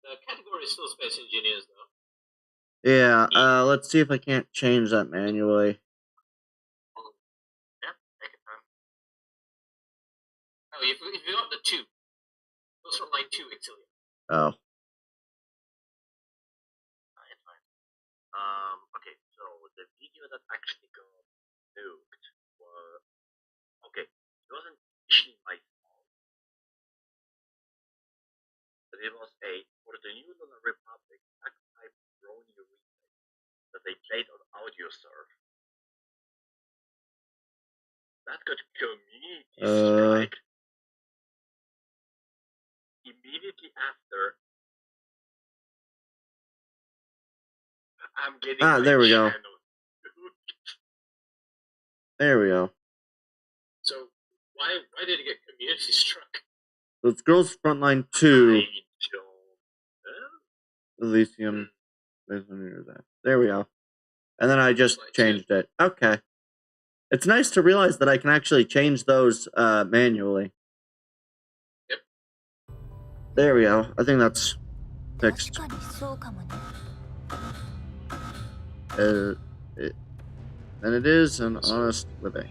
The category is still Space Engineers, though. Yeah. Let's see if I can't change that manually. Yeah, take it time. Oh, if you got the 2, those from line 2, Exilium. Oh. Fine. Okay, so the video that actually got nuked was it wasn't actually my fault, but it was for the New Lunar Republic backpipe Brony remake that they played on AudioServe. That got community strike. Immediately after, I'm getting there we go. channel. There we go. So why did it get community struck? It's Girls Frontline 2. I don't know. Elysium. There we go. And then I just changed it. Okay. It's nice to realize that I can actually change those manually. Yep. There we go. I think that's fixed. And it is an honest living.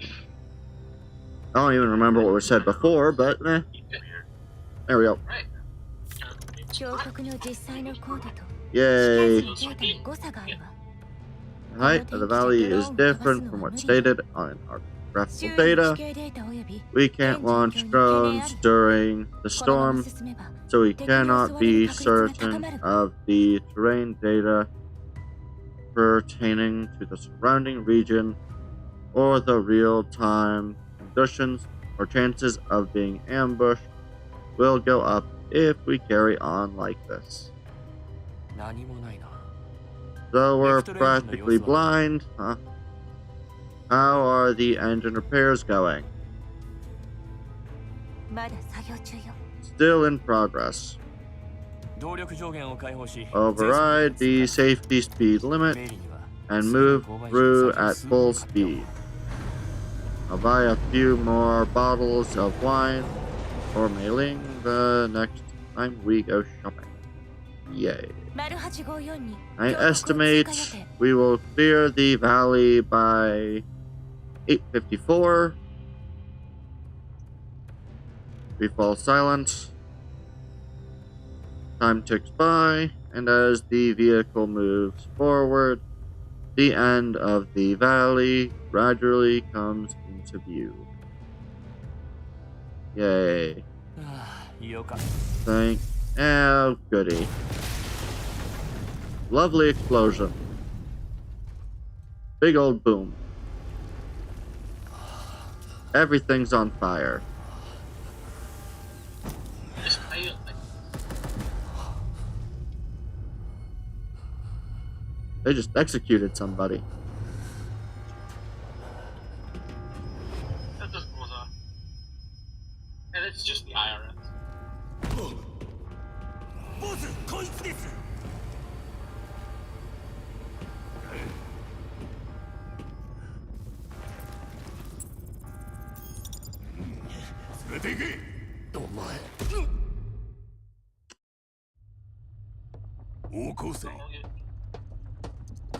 I don't even remember what was said before, but there we go. Right. Yay. The height of the valley is different from what's stated on our graphical data. We can't launch drones during the storm, so we cannot be certain of the terrain data pertaining to the surrounding region or the real-time conditions or chances of being ambushed will go up if we carry on like this. So we're practically blind, huh? How are the engine repairs going? Still in progress. Override the safety speed limit and move through at full speed. I'll buy a few more bottles of wine or mailing the next time we go shopping. Yay. I estimate we will clear the valley by 8:54. We fall silent. Time ticks by, and as the vehicle moves forward, the end of the valley gradually comes into view. Yay. Oh, goody. Lovely explosion. Big old boom. Everything's on fire. They just executed somebody. That just goes off. And it's just the IRS.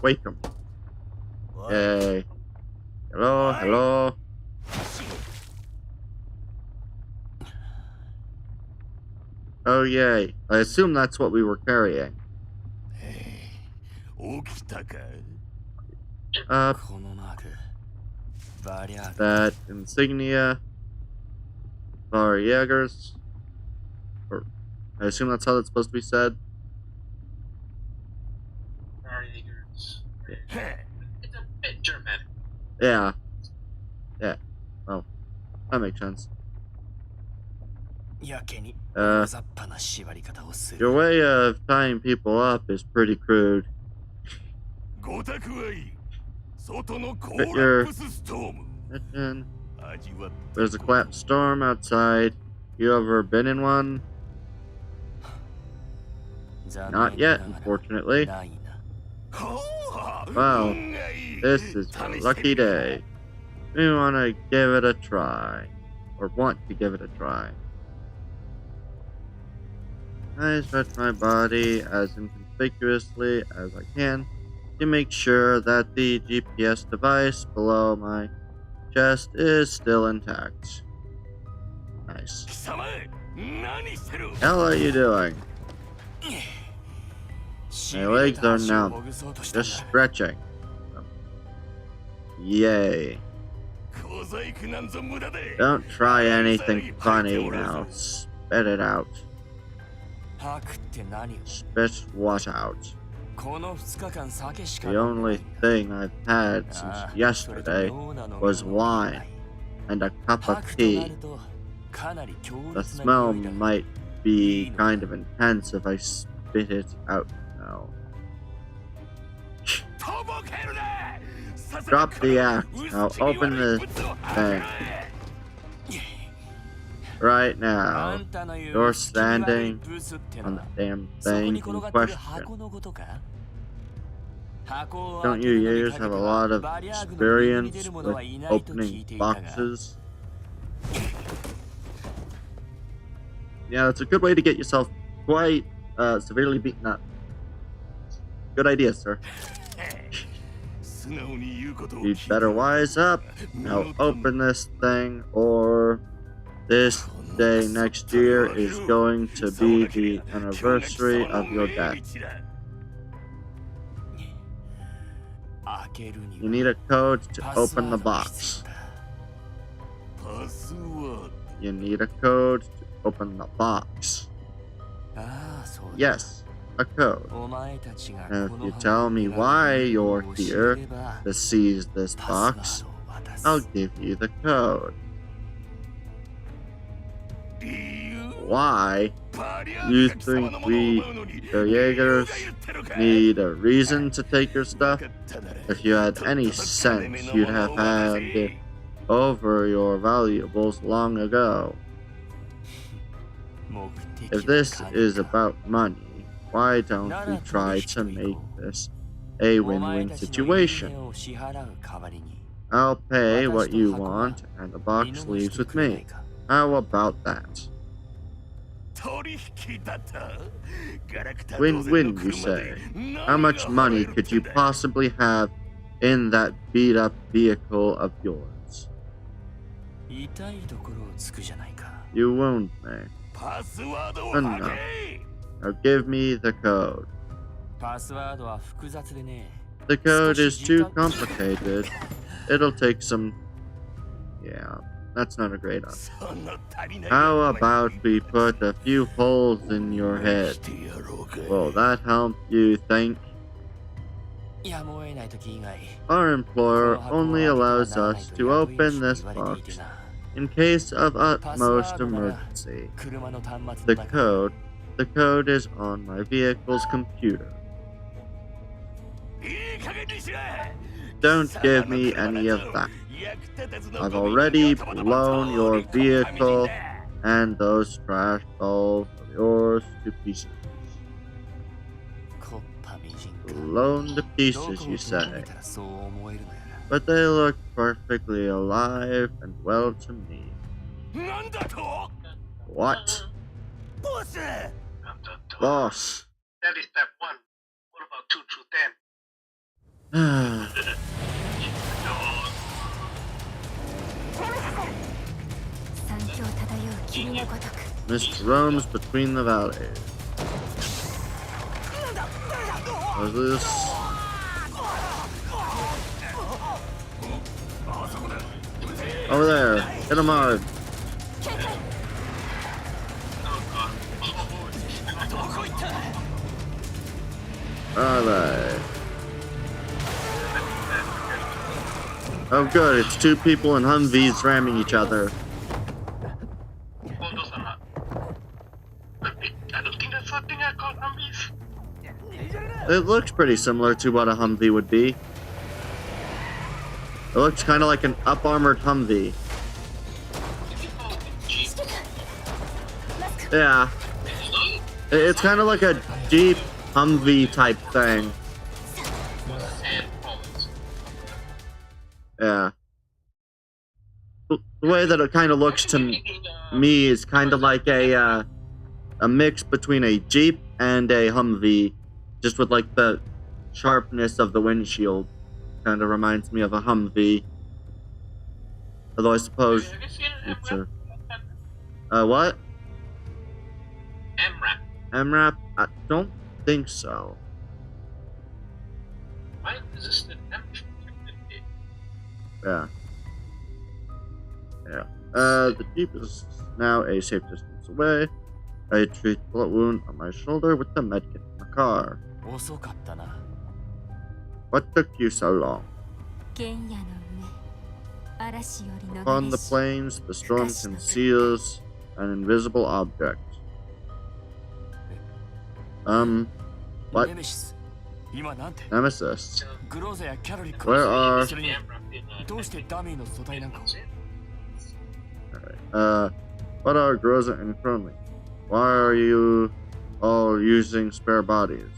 Wake them. Yay. Hello, hello. Oh, yay. I assume that's what we were carrying. That insignia. Our Jaegers. Or, I assume that's how that's supposed to be said. It's a bit German. Yeah. Yeah. Well, that makes sense. Your way of tying people up is pretty crude. There's a collapsed storm outside. You ever been in one? Not yet, unfortunately. Well, this is your lucky day. We want to give it a try. Or want to give it a try. I stretch my body as inconspicuously as I can to make sure that the GPS device below my chest is still intact. Nice. Hell are you doing? My legs are numb. Just stretching. Yay. Don't try anything funny now. Spit it out. Spit what out? The only thing I've had since yesterday was wine and a cup of tea. The smell might be kind of intense if I spit it out now. Drop the axe. Now open the thing. Right now, you're standing on the damn thing in question. Don't you Jaegers have a lot of experience with opening boxes? Yeah, it's a good way to get yourself quite severely beaten up. Good idea, sir. You'd better wise up. Now open this thing, or this day next year is going to be the anniversary of your death. You need a code to open the box. You need a code to open the box. Yes, a code. Now if you tell me why you're here to seize this box, I'll give you the code. Why? You think we, the Jaegers, need a reason to take your stuff? If you had any sense, you'd have handed over your valuables long ago. If this is about money, why don't we try to make this a win-win situation? I'll pay what you want, and the box leaves with me. How about that? Win-win, you say? How much money could you possibly have in that beat-up vehicle of yours? You wound me. Enough. Now give me the code. The code is too complicated. It'll take some... Yeah, that's not a great option. How about we put a few holes in your head? Will that help you think? Our employer only allows us to open this box in case of utmost emergency. The code is on my vehicle's computer. Don't give me any of that. I've already blown your vehicle and those trash balls of yours to pieces. Blown to pieces, you say? But they look perfectly alive and well to me. What? Boss. That is step 1. What about 2 through 10? Mist roams between the valleys. What's this? Over there. Hit him hard. Where are they? Oh good, it's 2 people in Humvees ramming each other. Oh, those are not. I don't think that's something I call Humvees. It looks pretty similar to what a Humvee would be. It looks kind of like an up-armored Humvee. Yeah. It's kind of like a Jeep Humvee type thing. Yeah. The way that it kind of looks to me is kind of like a mix between a Jeep and a Humvee, just with like the sharpness of the windshield. Kind of reminds me of a Humvee. Although I suppose it's a what? MRAP? I don't think so. Why is this the Yeah. Yeah. The Jeep is now a safe distance away. I treat the bullet wound on my shoulder with the medkit in the car. What took you so long? Upon the plains, the storm conceals an invisible object. What? Nemesis. Where are... Alright, what are Groza and Frontline? Why are you all using spare bodies?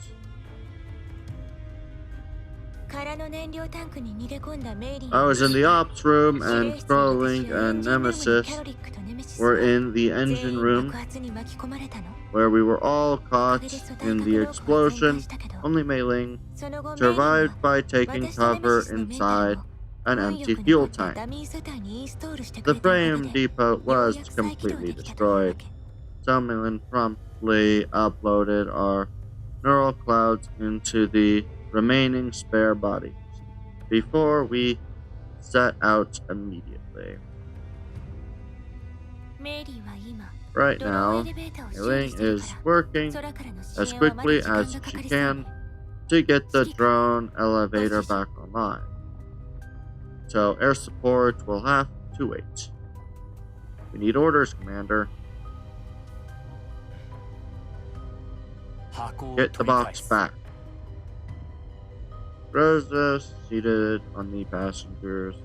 I was in the ops room and Frontline and Nemesis were in the engine room where we were all caught in the explosion. Only Mei Ling survived by taking cover inside an empty fuel tank. The frame depot was completely destroyed. So Mei Ling promptly uploaded our neural clouds into the remaining spare bodies before we set out immediately. Right now, Mei Ling is working as quickly as she can to get the drone elevator back online. So air support will have to wait. We need orders, Commander. Get the box back. Rosa, seated on the passenger's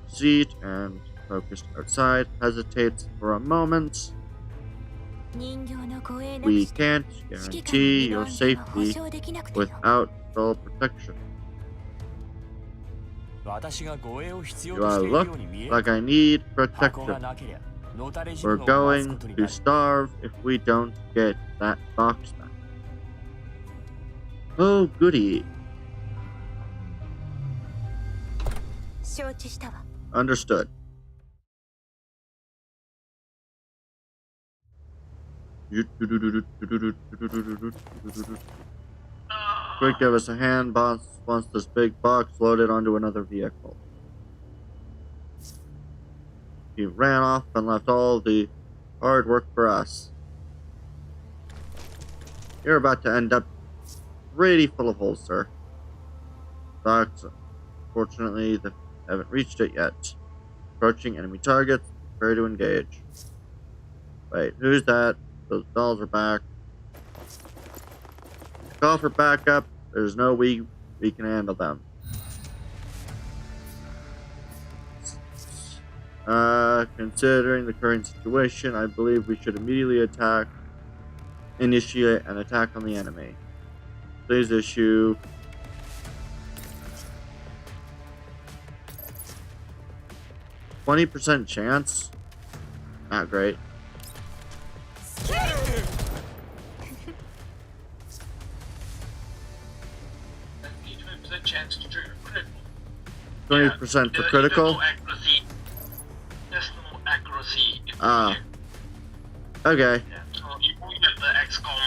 seat and focused outside, hesitates for a moment. We can't guarantee your safety without full protection. Do I look like I need protection? We're going to starve if we don't get that box back. Oh, goody. Understood. Quick, give us a hand, boss. Once this big box loaded onto another vehicle. He ran off and left all the hard work for us. You're about to end up pretty full of holes, sir. But fortunately, they haven't reached it yet. Approaching enemy targets, prepare to engage. Wait, who's that? Those dolls are back. Call for backup. There's no We can handle them. Considering the current situation, I believe we should immediately initiate an attack on the enemy. Please issue 20% chance. Not great. 20% chance to trigger critical. 20% for critical. There's no accuracy. There's no accuracy. Okay. Yeah. So you get the XCOM.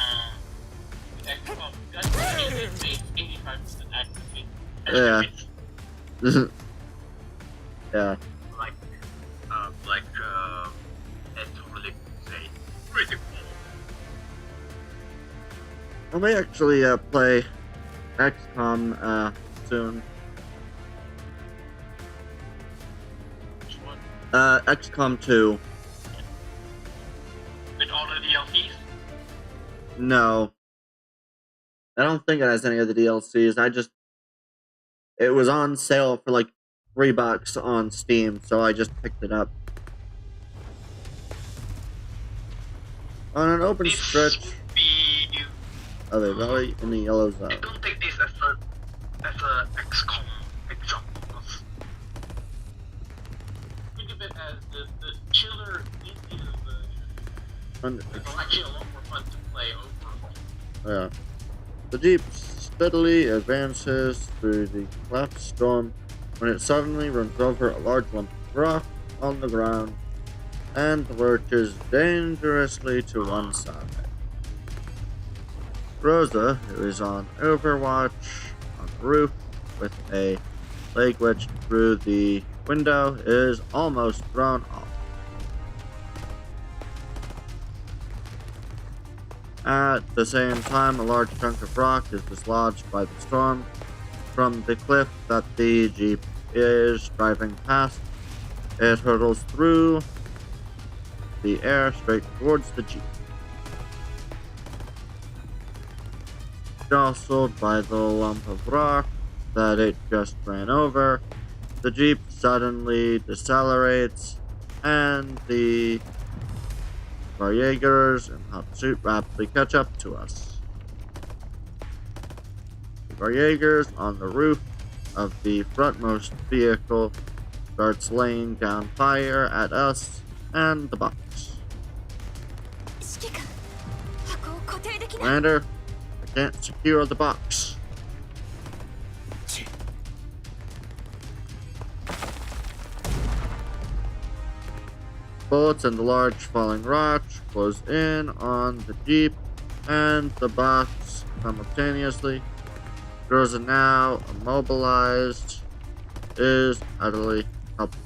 That's 85% accuracy. Yeah. Yeah. It's really say pretty cool. I may actually play XCOM soon. Which one? XCOM 2. With all the DLCs? No. I don't think it has any of the DLCs. It was on sale for like $3 on Steam, so I just picked it up. On an open This stretch. would be... Oh, they're really in the yellow zone. I don't take this as a XCOM example, because think of it as the chiller Indian version. It's actually a lot more fun to play overall. Yeah. The Jeep steadily advances through the collapsed storm when it suddenly runs over a large lump of rock on the ground and lurches dangerously to one side. Rosa, who is on overwatch on the roof with a leg wedged through the window, is almost thrown off. At the same time, a large chunk of rock is dislodged by the storm from the cliff that the Jeep is driving past. It hurtles through the air straight towards the Jeep. Jostled by the lump of rock that it just ran over, the Jeep suddenly decelerates and the Jaegers in hot suit rapidly catch up to us. The Jaegers on the roof of the frontmost vehicle starts laying down fire at us and the box. Commander, I can't secure the box. Bullets and the large falling rock close in on the Jeep and the box simultaneously. Groza, now immobilized, is utterly helpless.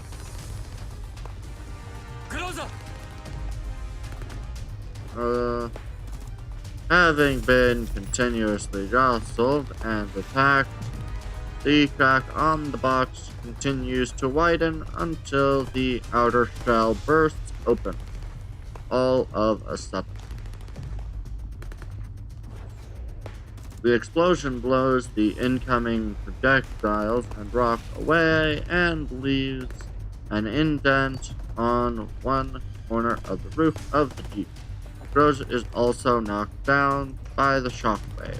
Having been continuously jostled and attacked, the crack on the box continues to widen until the outer shell bursts open, all of a sudden. The explosion blows the incoming projectiles and rock away and leaves an indent on one corner of the roof of the Jeep. Rose is also knocked down by the shockwave.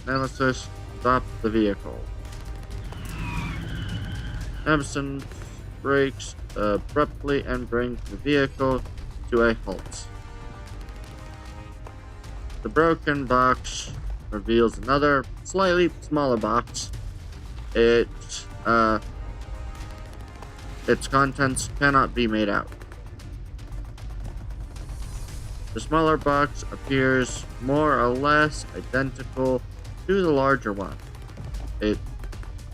Nemesis, stop the vehicle. Nemesis brakes abruptly and brings the vehicle to a halt. The broken box reveals another, slightly smaller box. Its contents cannot be made out. The smaller box appears more or less identical to the larger one. It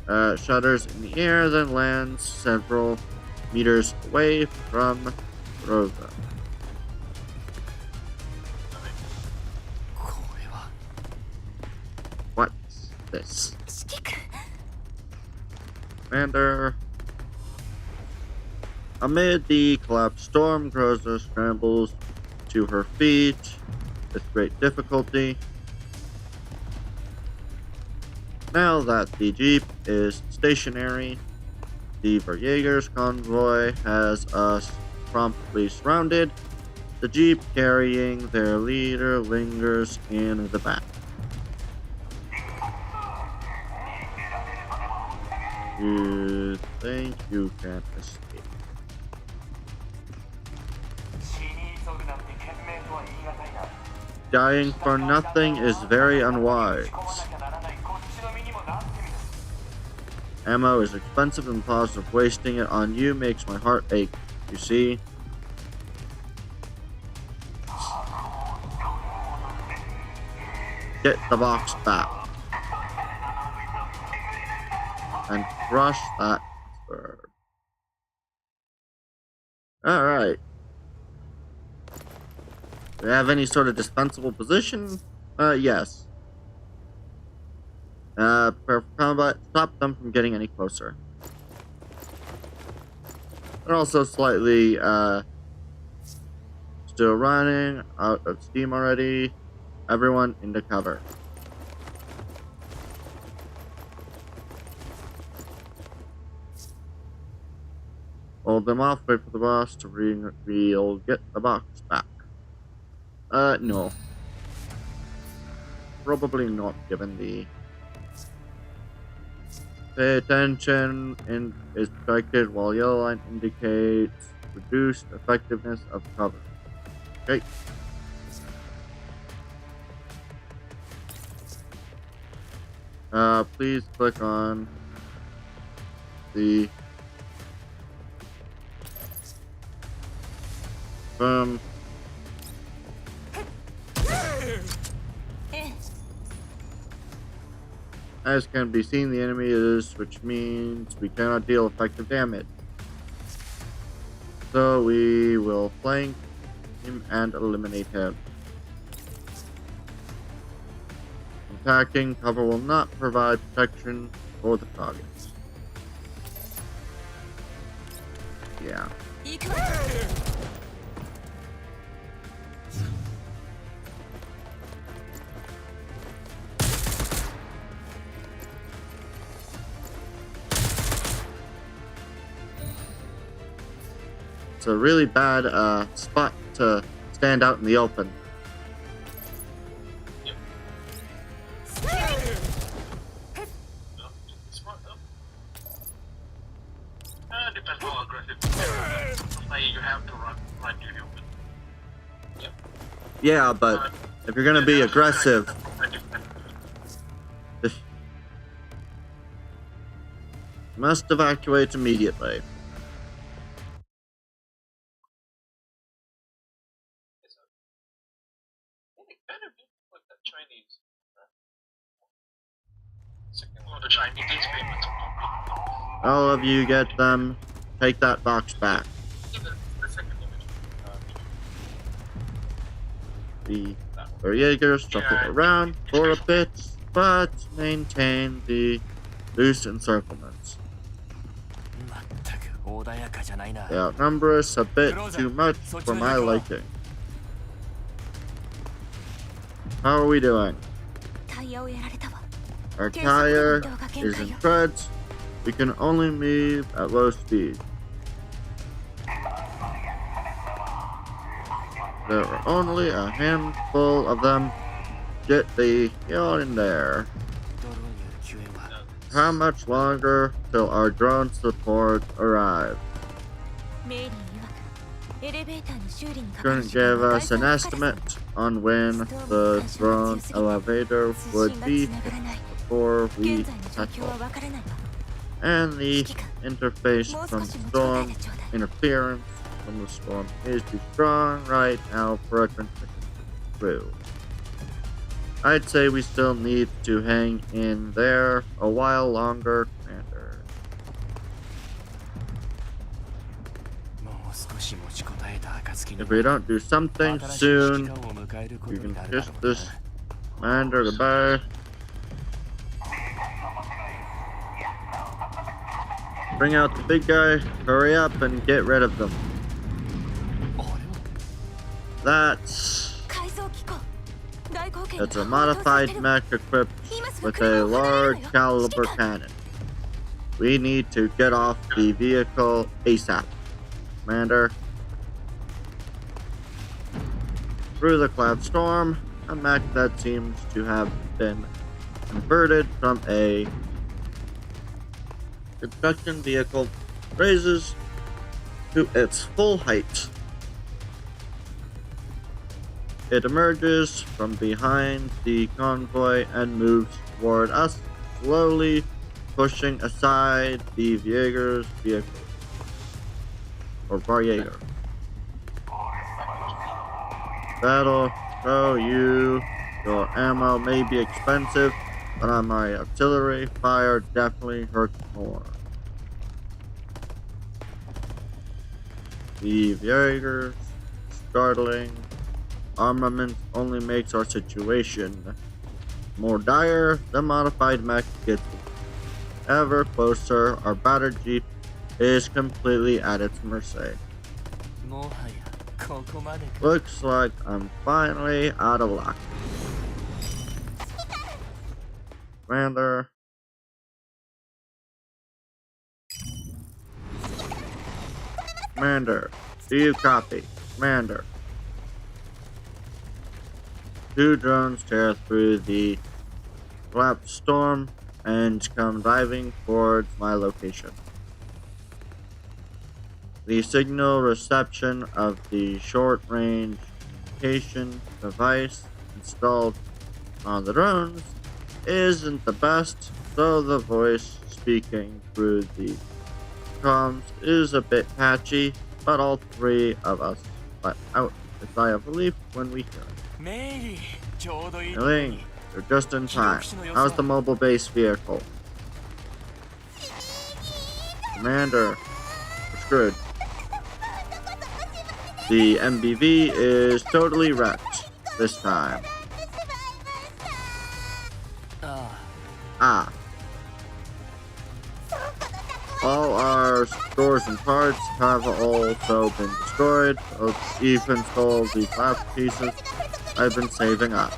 shudders in the air, then lands several meters away from Rosa. What's this? Commander. Amid the collapsed storm, Rosa scrambles to her feet with great difficulty. Now that the Jeep is stationary, the Verjaeger's convoy has us promptly surrounded. The Jeep carrying their leader lingers in the back. You think you can escape? Dying for nothing is very unwise. Ammo is expensive and the thought of wasting it on you makes my heart ache, you see? Get the box back. And crush that bird. Alright. Do we have any sort of dispensable position? Yes. Prepare for combat. Stop them from getting any closer. They're also slightly, still running, out of steam already. Everyone into cover. Hold them off, wait for the boss to reveal, get the box back. No. Probably not, given the... Pay attention and is protected while yellow line indicates reduced effectiveness of cover. Okay. Please click on the as can be seen, the enemy is, which means we cannot deal effective damage. So we will flank him and eliminate him. Attacking cover will not provide protection for the targets. Yeah. It's a really bad spot to stand out in the open. Yep. No, smart though. Depends how aggressive you have to run to the open. Yep. Yeah, but if you're gonna be aggressive, you must evacuate immediately. All of you get them. Take that box back. The Jaegers shuffle around for a bit, but maintain the loose encirclements. They outnumber us a bit too much for my liking. How are we doing? Our tire is in shreds. We can only move at low speed. There are only a handful of them. Get the hell in there. How much longer till our drone support arrives? Couldn't give us an estimate on when the drone elevator would be before we settle. And the interface from storm interference from the storm is too strong right now for a transmission through. I'd say we still need to hang in there a while longer, Commander. If we don't do something soon, you can kiss this Commander goodbye. Bring out the big guy, hurry up and get rid of them. That's a modified mech equipped with a large caliber cannon. We need to get off the vehicle ASAP. Commander. Through the cloud storm, a mech that seems to have been converted from a construction vehicle raises to its full height. It emerges from behind the convoy and moves toward us, slowly pushing aside the Jaeger's vehicle. Or Jaeger. That'll show you. Your ammo may be expensive, but on my artillery, fire definitely hurts more. The Jaeger's startling armament only makes our situation more dire. The modified mech gets ever closer. Our battered jeep is completely at its mercy. Looks like I'm finally out of luck. Commander. Commander, do you copy? Commander. 2 drones tear through the collapsed storm and come diving towards my location. The signal reception of the short-range communication device installed on the drones isn't the best, so the voice speaking through the comms is a bit patchy, but all 3 of us let out a sigh of relief when we hear it. Eileen, you're just in time. How's the mobile base vehicle? Commander, we're screwed. The MBV is totally wrecked this time. All our stores and parts have also been destroyed. Even stole the collapsed pieces I've been saving up.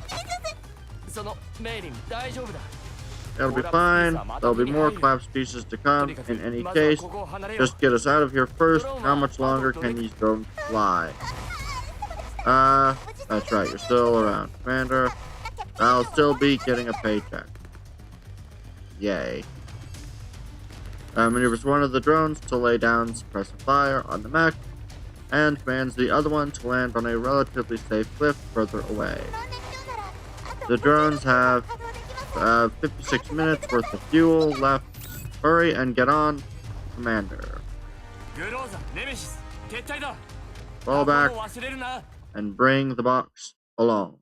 It'll be fine. There'll be more collapsed pieces to come. In any case, just get us out of here first. How much longer can these drones fly? That's right. You're still around, Commander. I'll still be getting a paycheck. Yay. Maneuvers one of the drones to lay down suppressive fire on the mech, and commands the other one to land on a relatively safe cliff further away. The drones have 56 minutes worth of fuel left. Hurry and get on, Commander. Fall back and bring the box along.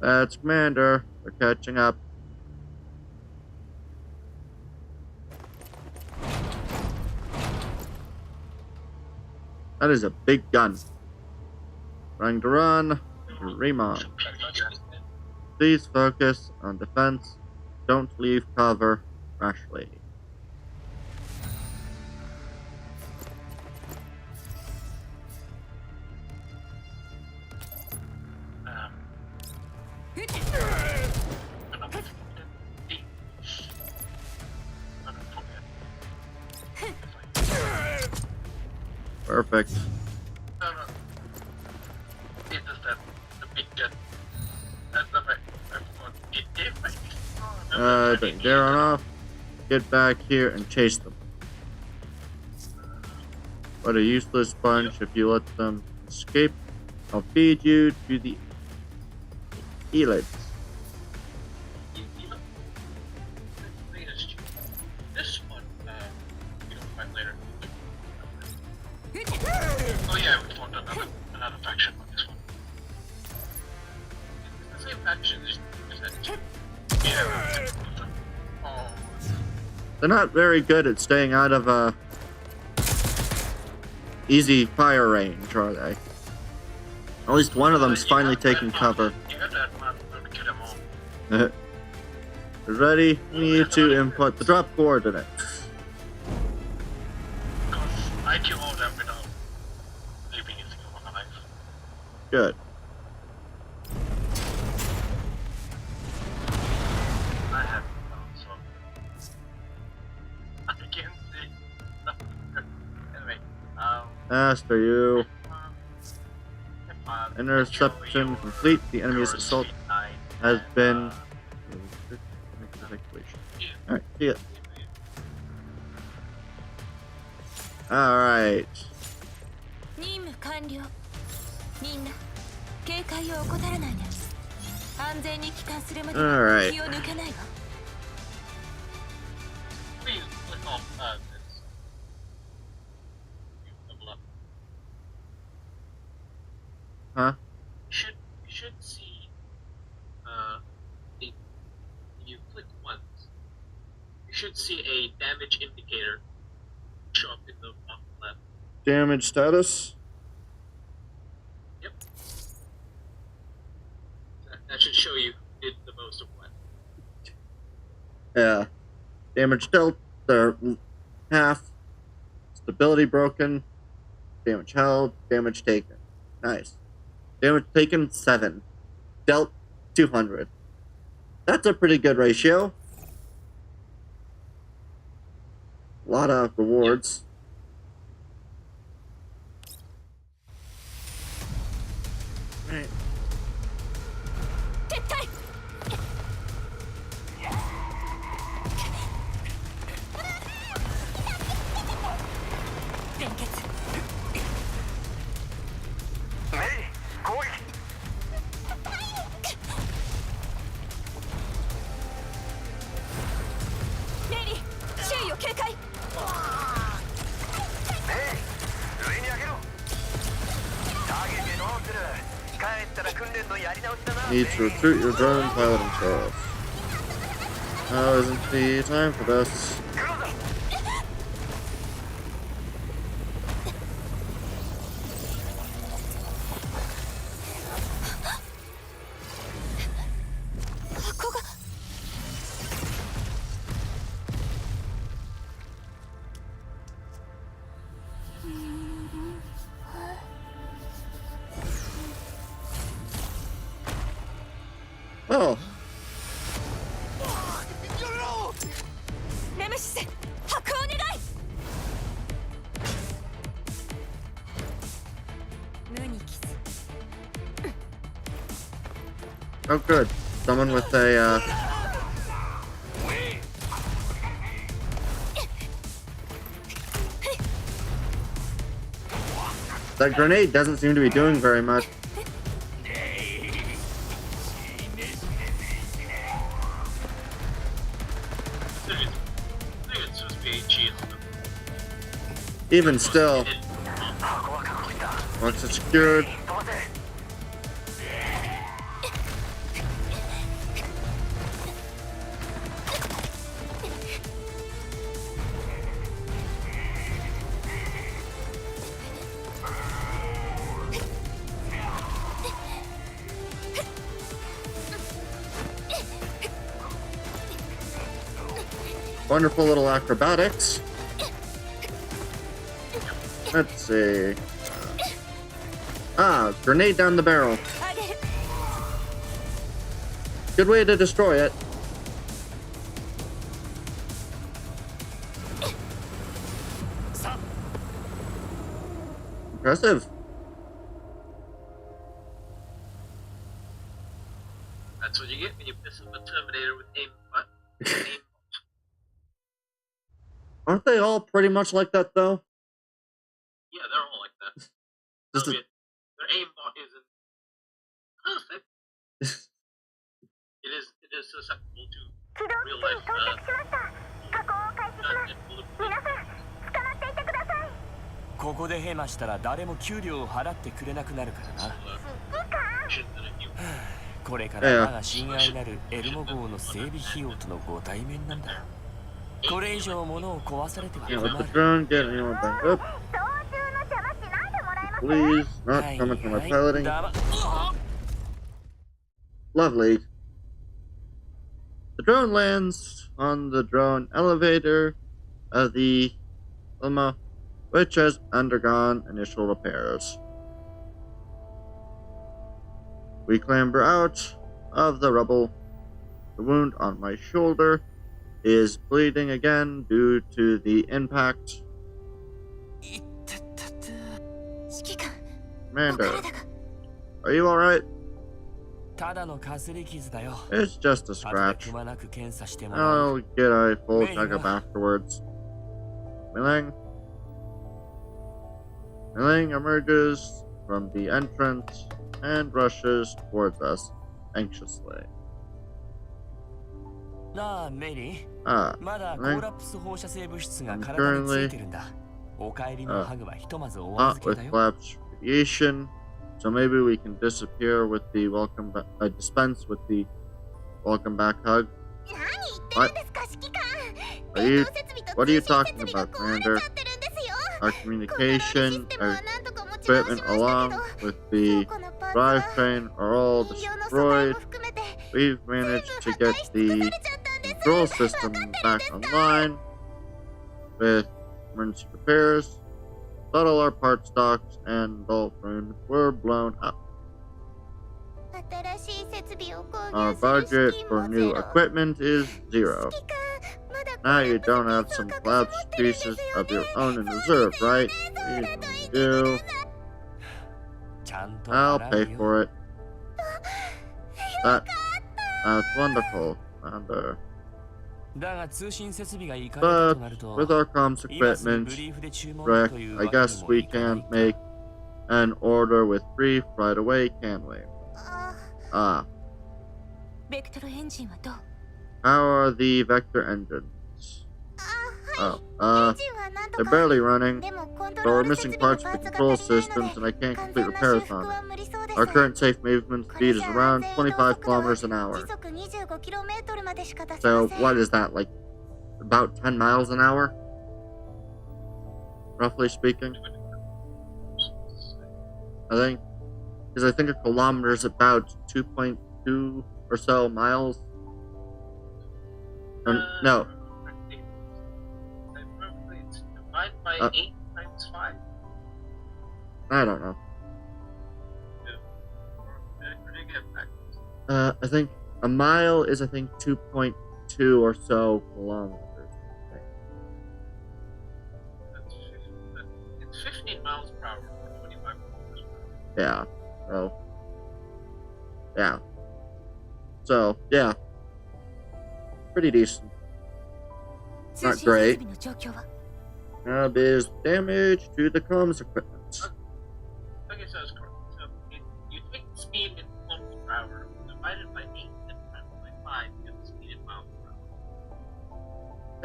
That's Commander. We're catching up. That is a big gun. Trying to run. Remon. Please focus on defense. Don't leave cover rashly. Perfect. It's just that the big gun. That's the fact. I forgot. It gave my They're on off. Get back here and chase them. What a useless bunch if you let them escape. I'll feed you to the elites. This one, we don't find later. Oh yeah, we found another faction on this one. It's the same faction, just that. Yeah. Oh. They're not very good at staying out of easy fire range, are they? At least one of them's finally taking cover. You got that map to kill them all. Ready? We need to input the drop coordinates. Good. I have so I can't see. Anyway, Master, you. if, Interception complete. The enemy's assault has been. Alright, see ya. Alright. 任務完了。みんな警戒を怠らないで。安全に帰還するまでは Alright. 気を抜かないわ。 please click off this. Level up. Huh? You should see if you click once, you should see a damage indicator show up in the bottom left. Damage status. Yep. That should show you who did the most of what. Yeah. Damage dealt. They're half. Stability broken. Damage held. Damage taken. Nice. Damage taken 7. Dealt 200. That's a pretty good ratio. A lot of rewards. Right. 撤退。連結。メリー、周囲を警戒。 Need to recruit your drone piloting staff. Now isn't the time for this. Oh. ネメシス、白をお願い。無にキス。 Oh, good. Someone with a, That grenade doesn't seem to be doing very much. Even still, once it's secured, wonderful little acrobatics. Let's see. Ah, grenade down the barrel. Good way to destroy it. Impressive. That's what you get when you piss up a Terminator with aim button. Aren't they all pretty much like that, though? Yeah, they're all like that. Just Their aimbot isn't perfect. It is susceptible to real life. ここでヘマしたら誰も給料を払ってくれなくなるからな。これから我が親愛なるエルモ号の整備費用とのご対面なんだ。これ以上物を壊されては Yeah, 困 let the る。 drone get anyone back up. Please, not coming from my piloting. Lovely. The drone lands on the drone elevator of the limo, which has undergone initial repairs. We clamber out of the rubble. The wound on my shoulder is bleeding again due to the impact. いったったった。指揮官、お Commander, 体が。 are you alright? ただのかすり傷だよ。 It's just a 後で scratch. くまなく検査してもらう。 I'll get a full Maybe checkup not. afterwards. Miling emerges from the entrance and rushes towards us anxiously. なあ、メイリー。 Ah, まだコ Miling, ーラプス放射性物質が I'm 体についてるんだ。お帰りのハグはひとまずお not 預け with だよ。 collapse radiation, so maybe we can disappear with the welcome back, dispense with the welcome back hug. 何言ってるんですか、指揮官。 Are you, 電動設備と what are you 通信 talking 設備が about, 壊れ Commander? ちゃってるんですよ。 Our コントロールシ communication, ステムは our 何とか持ち直しま equipment したけ along ど、 with 倉 the 庫のパーツは drivetrain are all 飲料の素材 destroyed. も含めて We've 全部 managed 破 to 壊 get し尽くさ the れちゃったんです。 control system back online with emergency repairs, but all our part stocks and dolphins were blown up. 新しい設備を購 Our 入する資 budget 金 for もゼ new ロ。 equipment is 指 zero. 揮官、まだ Now you コー don't ラ have プス some ピースを collapsed 隠し持ってるんです pieces よ of ね。 your own in そう reserve, ですよ right? ね。そう You だと言って do. ちゃんと I'll 払 pay うよ。 for it. That's wonderful, Commander. だが通信設備がいかれた But となると、 with our comms 今すぐ equipment, ブリーフで注文 Rick, という I わけ guess にも we いかない can't か。 make an order with brief right away, can we? あ Ah, ベクトルエンジンはどう？ how are the vector engines? は Oh, い。エンジンはなんと they're か。 barely running, でもコント but ロ we're ール設 missing 備の parts パ of ー the ツが control 足りない systems, の and で、 I can't 完 complete 全な修 repairs 復 on は it. 無理そうです。 Our current safe movement これ speed じ is ゃ around 安全移動 25速度は kilometers an hour. 時速 25km までしか出せ So ません。 what is that, like about 10 miles an hour? Roughly speaking, I think, because I think a kilometer is about 2.2 or so miles. No, It's divided by 8 times 5. I don't know. Where do you get back? I think a mile is 2.2 or so kilometers. It's 15 miles per hour or 25 kilometers per hour. Yeah. So. Yeah. So yeah. Pretty decent. 通 Not 信設 great. 備の状況は？ There's damage to the comms equipment. Okay, so it's correct. So you take the speed in kilometers per hour, divided by 8, and divided by 5, you get the speed in miles per hour.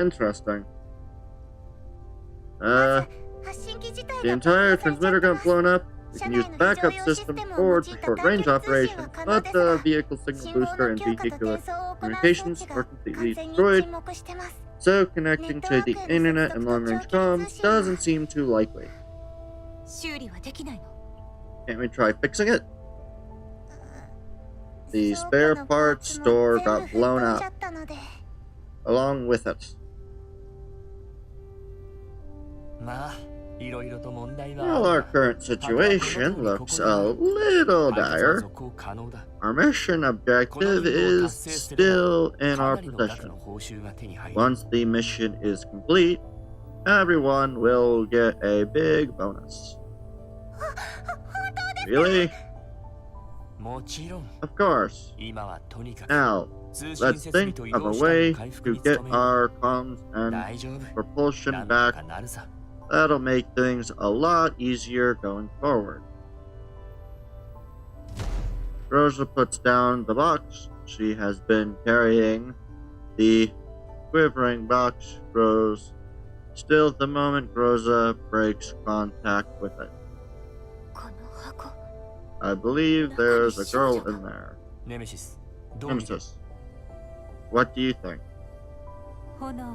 Interesting. まず発信機自体 The が entire 爆破されちゃ transmitter ってま got す。 blown up. We 車 can 内 use の backup 非常用シス system テムを for 用いた short 短 range 距離通信 operations, は可能 but です the が、 vehicle signal 信号 booster の and 強化と vehicular 転送を行う装 communications 置 were が completely 完全に destroyed, 沈黙してます。 so connecting to the internet and long-range comms doesn't seem too likely. 修理はできないの？ Can't we try fixing it? The 倉庫 spare のパー parts ツも store 全部 got 吹っ blown 飛んじ up ゃったので。 along with it. まあ、いろいろと問題は Well, あ our るが current situation looks a little 配達は dire. 続行可能だ。 Our mission この objective 任務を is 達成すれば still in か our なりの額 possession. の報酬が手に入る。 Once the mission is complete, everyone will get a big bonus. Really? もちろん、 Of course. 今はとにかく Now, 通信 let's 設備 think と移 of 動 a 手段 way の回復 to に get 努める。 our comms and 大丈夫。 propulsion なんと back. かなるさ。 That'll make things a lot easier going forward. Rosa puts down the box she has been carrying. The quivering box grows still the moment Rosa breaks contact with it. この箱。 I believe there's a girl in there. ネメシス、どう見て？ Nemesis, what do you think? 炎は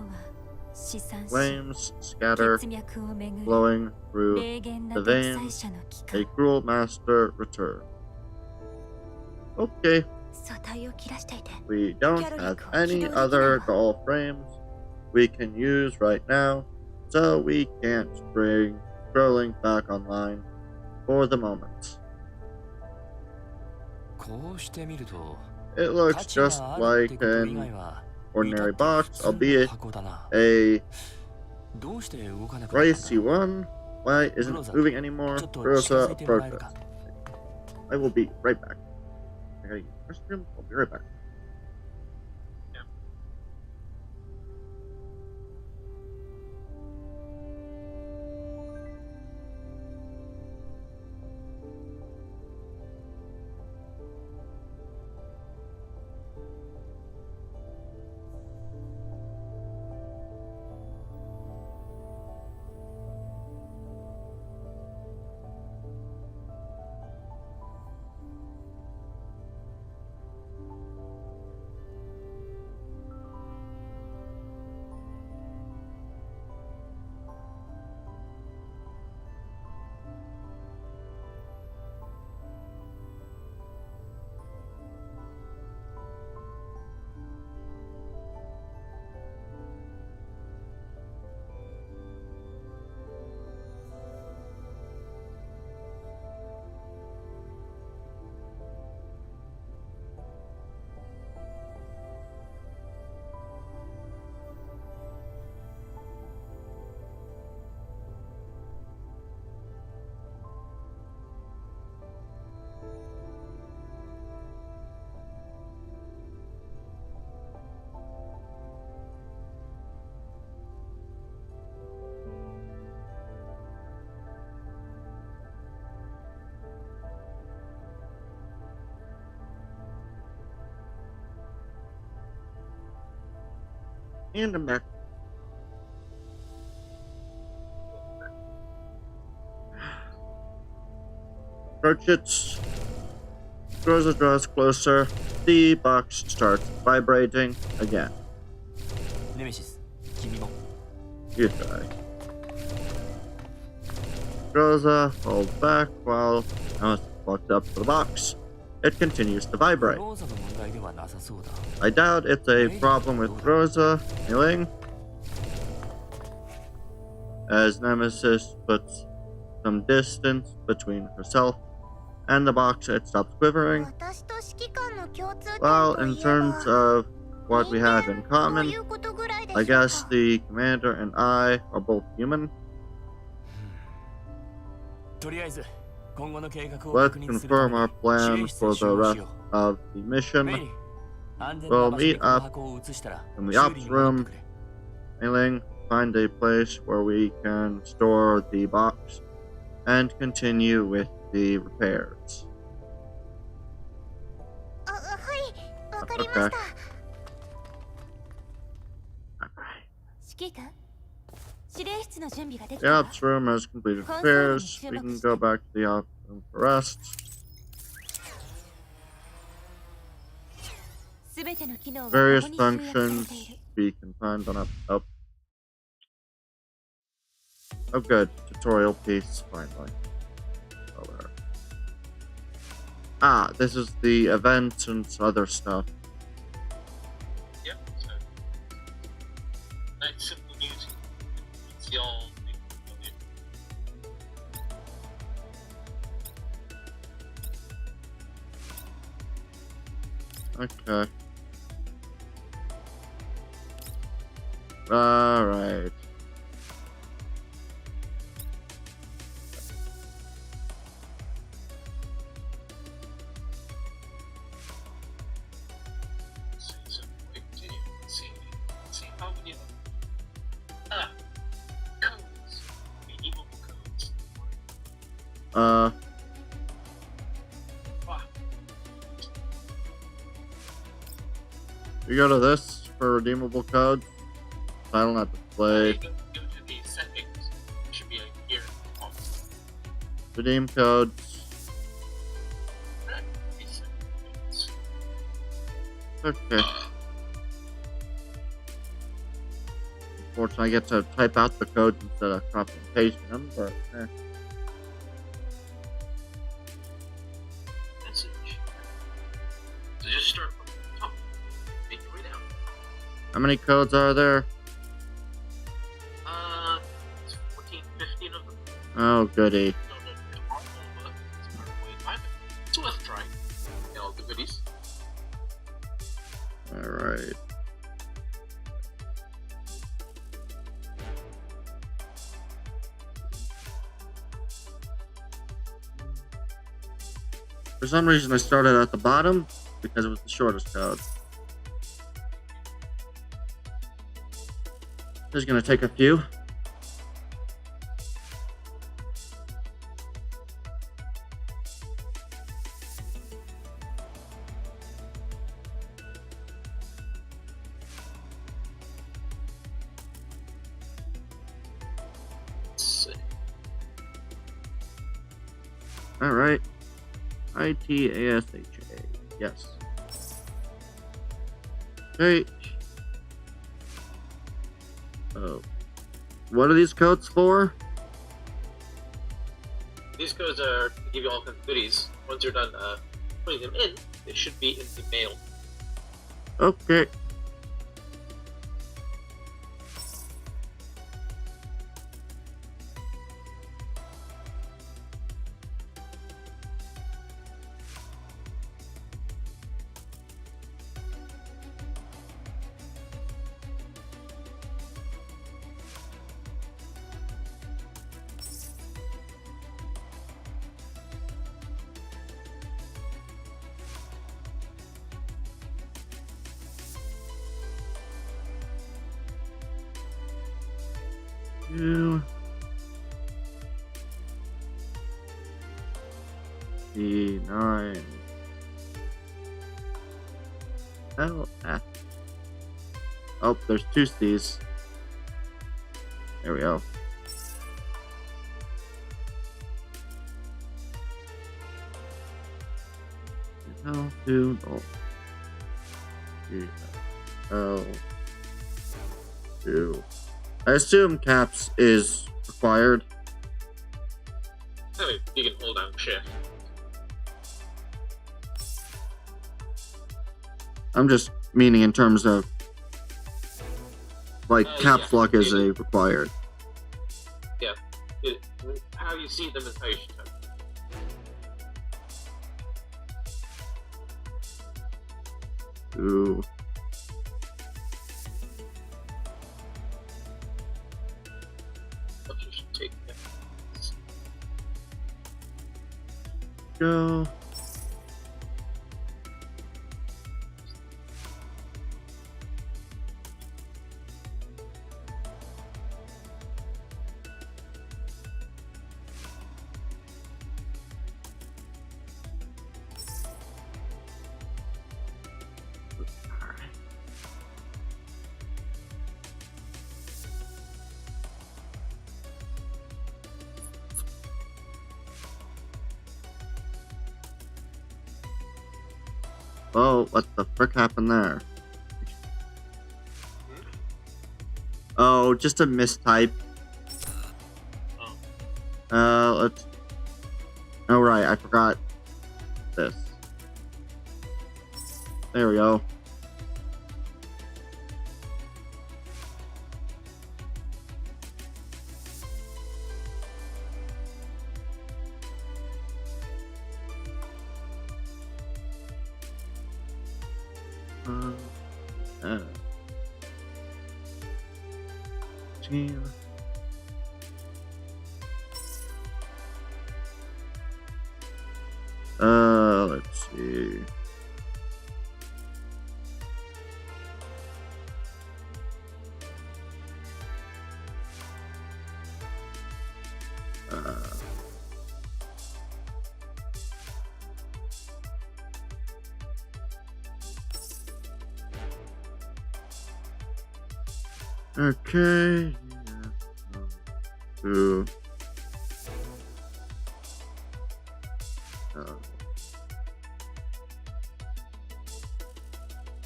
試算し、 Flames scatter, 血脈をめぐる flowing through 霊厳な the 独裁 veins. 者の機 A 関。 cruel master return. Okay, 素体を切らしていて。 we don't have any other doll frames we can use right now, so we can't bring scrolling back online for the moment. It looks just like an ordinary box, albeit a racy one. Why isn't it moving anymore? Rosa, approach us. I will be right back. I gotta use the restroom. I'll be right back. And I'm back. Approach it. Rosa draws closer. The box starts vibrating again. You die. Rosa falls back while Alice walks up to the box. It continues to vibrate. I doubt it's a problem with Rosa healing, as Nemesis puts some distance between herself and the box. It stops quivering. Well, in terms of what we have in common, I guess the commander and I are both human. Let's confirm our plan for the rest of the mission. We'll meet up in the ops room, find a place where we can store the box, and continue with the repairs. Okay. The ops room has completed repairs. We can go back to the ops room for rest. Various functions we can find on up. Oh good, tutorial piece, finally. Oh, there. Ah, this is the events and other stuff. Yep, so nice simple music. It's the all Okay. Alright. See how many codes, medieval codes. You go to this for redeemable codes. I don't have to play. Go to the settings. There should be a gear. Redeem codes. Okay. Unfortunately, I get to type out the codes instead of copy and pasting them, but Message. So just start from the top. Make your way down. how many codes are there? It's 14, 15 of them. Oh, goody. Don't know if they're all, but it's worth trying. They'll all the goodies. Alright. For some reason, I started at the bottom because it was the shortest code. This is going to take a few. Let's see. Alright. ITASHA. Yes. Okay. Oh. What are these codes for? These codes are to give you all kinds of goodies. Once you're done putting them in, they should be in the mail. Okay. C9 LF. Oh, there's two C's. There we go. L2 L2. I assume caps is required. I mean, you can hold down shift. I'm just meaning in terms of like caps yeah, lock is a required. Yeah. How you see them is how you should type. Ooh. What you should take. Go. Oh, what the frick happened there? Oh, just a mistype. Let's... Oh, right, I forgot this. There we go. Team. Let's see. Okay. Ooh.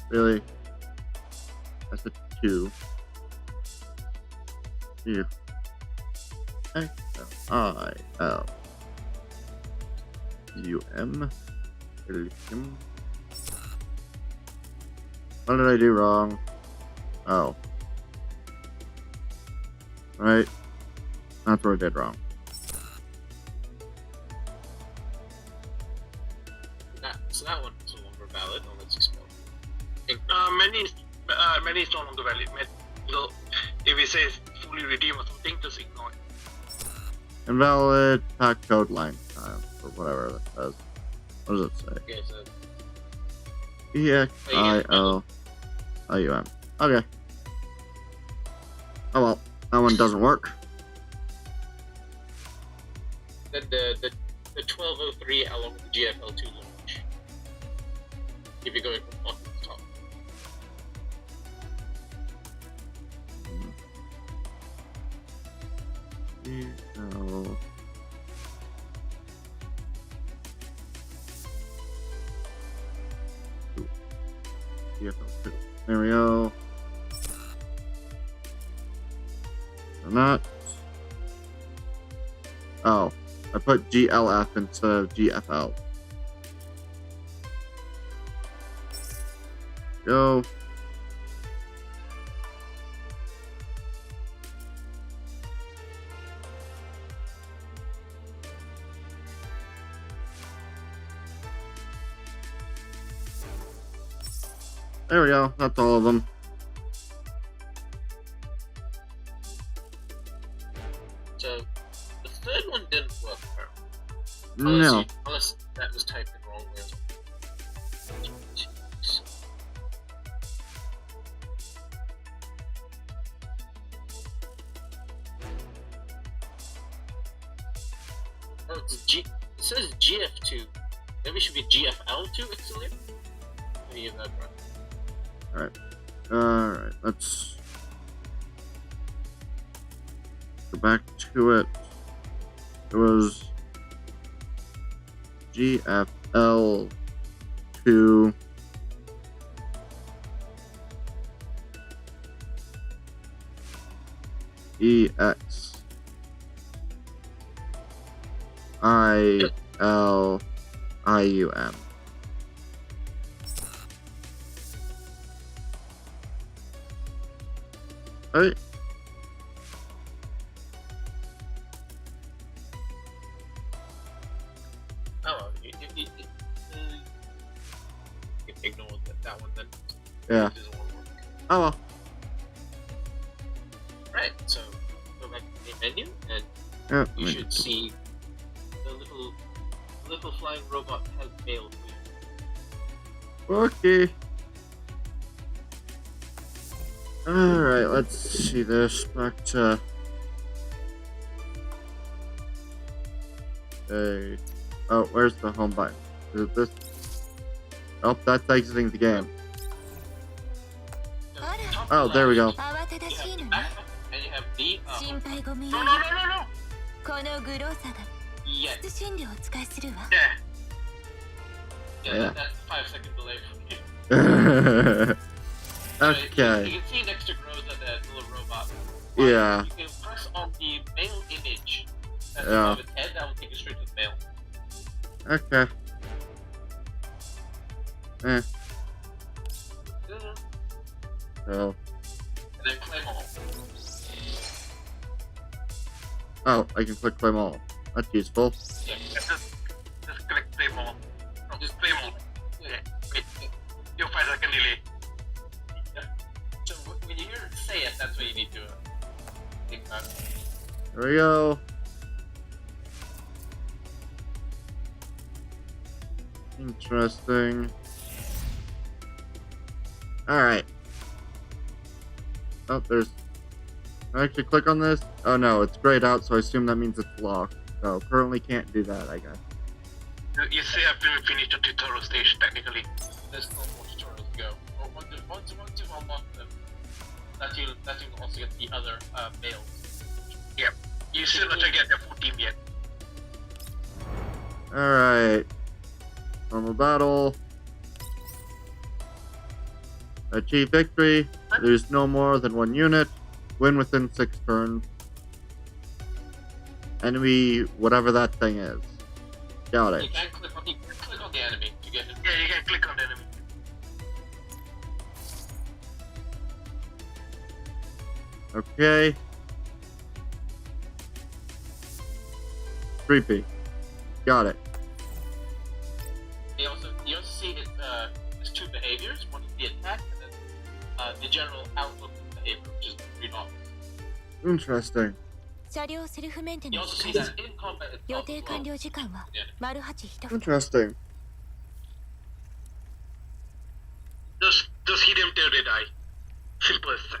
Really? That's a 2. Yeah. Exilium. What did I do wrong? Oh. Right. That's what I did wrong. So that one. So valid, or let's expel. Many is no longer valid. So if it says fully redeem or something, just ignore it. Invalid pack code line time, or whatever that says. What does it say? Okay, so EXIOIUM. Okay. Oh well, that one doesn't work. then the 1203 along with the GFL2 launch. If you're going from bottom to top. GL. GFL2. There we go. Or not. Oh, I put GLF instead of GFL. Go. There we go. That's all of them. So the third one didn't work. No. Unless that was typed the wrong way. Oh, it says GF2. Maybe it should be GFL2 Exilium? Maybe you have that right. Alright, let's go back to it. It was GFL2 EX ILIUM. Hey. Oh, you can ignore that one then. Yeah. Oh well. Right, so go back to the menu and Yeah, you should see the little flying robot has mail for you. Okay. Alright, let's see this. Back to... Hey. Oh, where's the home button? Is it this? Oh, that's exiting the game. Oh, there we go. 慌ただしいのね。 And you have the 心配ご無用 No, よ no, no, no, no. このグローサが yeah, 質診療をお使いするわ。 Yeah. yeah, that's the 5-second delay from you. So Okay. you can see next to Groza the little robot. Yeah. You can press on the mail image that's Yeah. above its head, that will take you straight to the mail. Okay. Eh. So. And then claim all. Oh, I can click claim all. That's useful. Yeah, Just click play more. No, just play more. Yeah. Wait. Your 5-second delay. yeah. So when you hear it say it, that's what you need to think about. There we go. Interesting. Alright. Oh, there's... I actually click on this? Oh no, it's grayed out, so I assume that means it's locked. So currently can't do that, I guess. You say I've been finished the tutorial stage technically. There's no more tutorials to go. Or once you unlock them, that you also get the other mails. Yep. You still not get the full team yet. Alright. Normal battle. Achieve victory. There's no more than one unit. Win within 6 turns. Enemy, whatever that thing is. Got it. You can click on the enemy to get it. Yeah, you can click on the enemy. Okay. Creepy. Got it. You also see it behaviors. One is the attack, and then the general outlook and behavior, which is the 3 dots. Interesting. 車両セルフメンテ You ナン also ス see 開始 that in combat itself 予 as 定 well. 完了時間は Yeah. 丸8一蓋 Interesting. Just hit him till they die. Simple as that.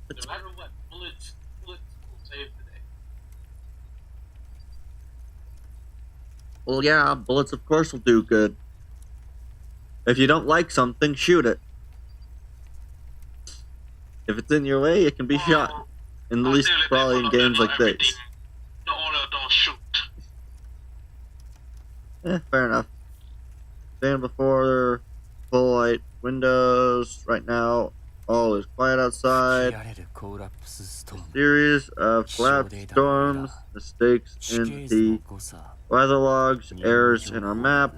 No matter what, bullets will save the day. Well, yeah, bullets of course will do good. If you don't like something, shoot it. If it's in your way, it can be shot. In the least probably in games like this. The order don't shoot. Fair enough. Stand before full light windows. Right now, all is quiet outside. A series of collapsed storms, mistakes in the weather logs, errors in our map,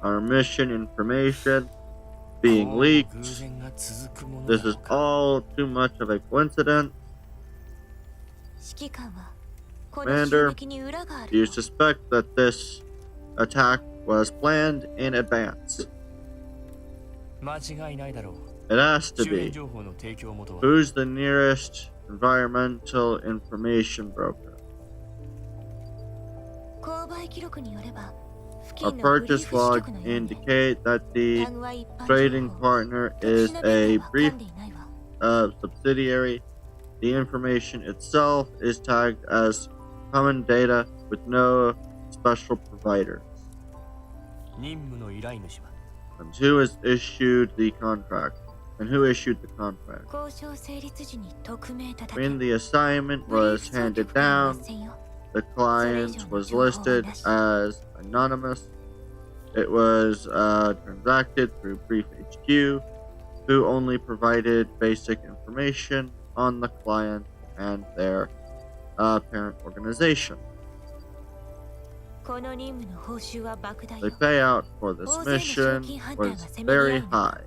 our mission information being leaked. This is all too much of a coincidence. 指揮官はこの襲撃に裏があ Do る you と suspect that this attack was planned in advance? 間違いないだろう。 It has to 周辺 be. 情報の提供元は Who's the nearest environmental information broker? 購買記録によれば付 A 近のブリー purchase フ支 log 局のように indicate that the 単は一般 trading 情報 partner 特 is 殊な a データは brief 噛んでいないわ subsidiary. The information itself is tagged as common data with no special provider. 任務の依頼主は And who has issued the contract? And who issued the contract? 交渉成立時に匿名ただけ When the assignment ブリー was フ総 handed 局官は down, せんよ the client was listed as anonymous. It was transacted through Brief HQ, who only provided basic information on the client and their parent organization. この任務の報酬は莫大 The よ payout for this mission was very high.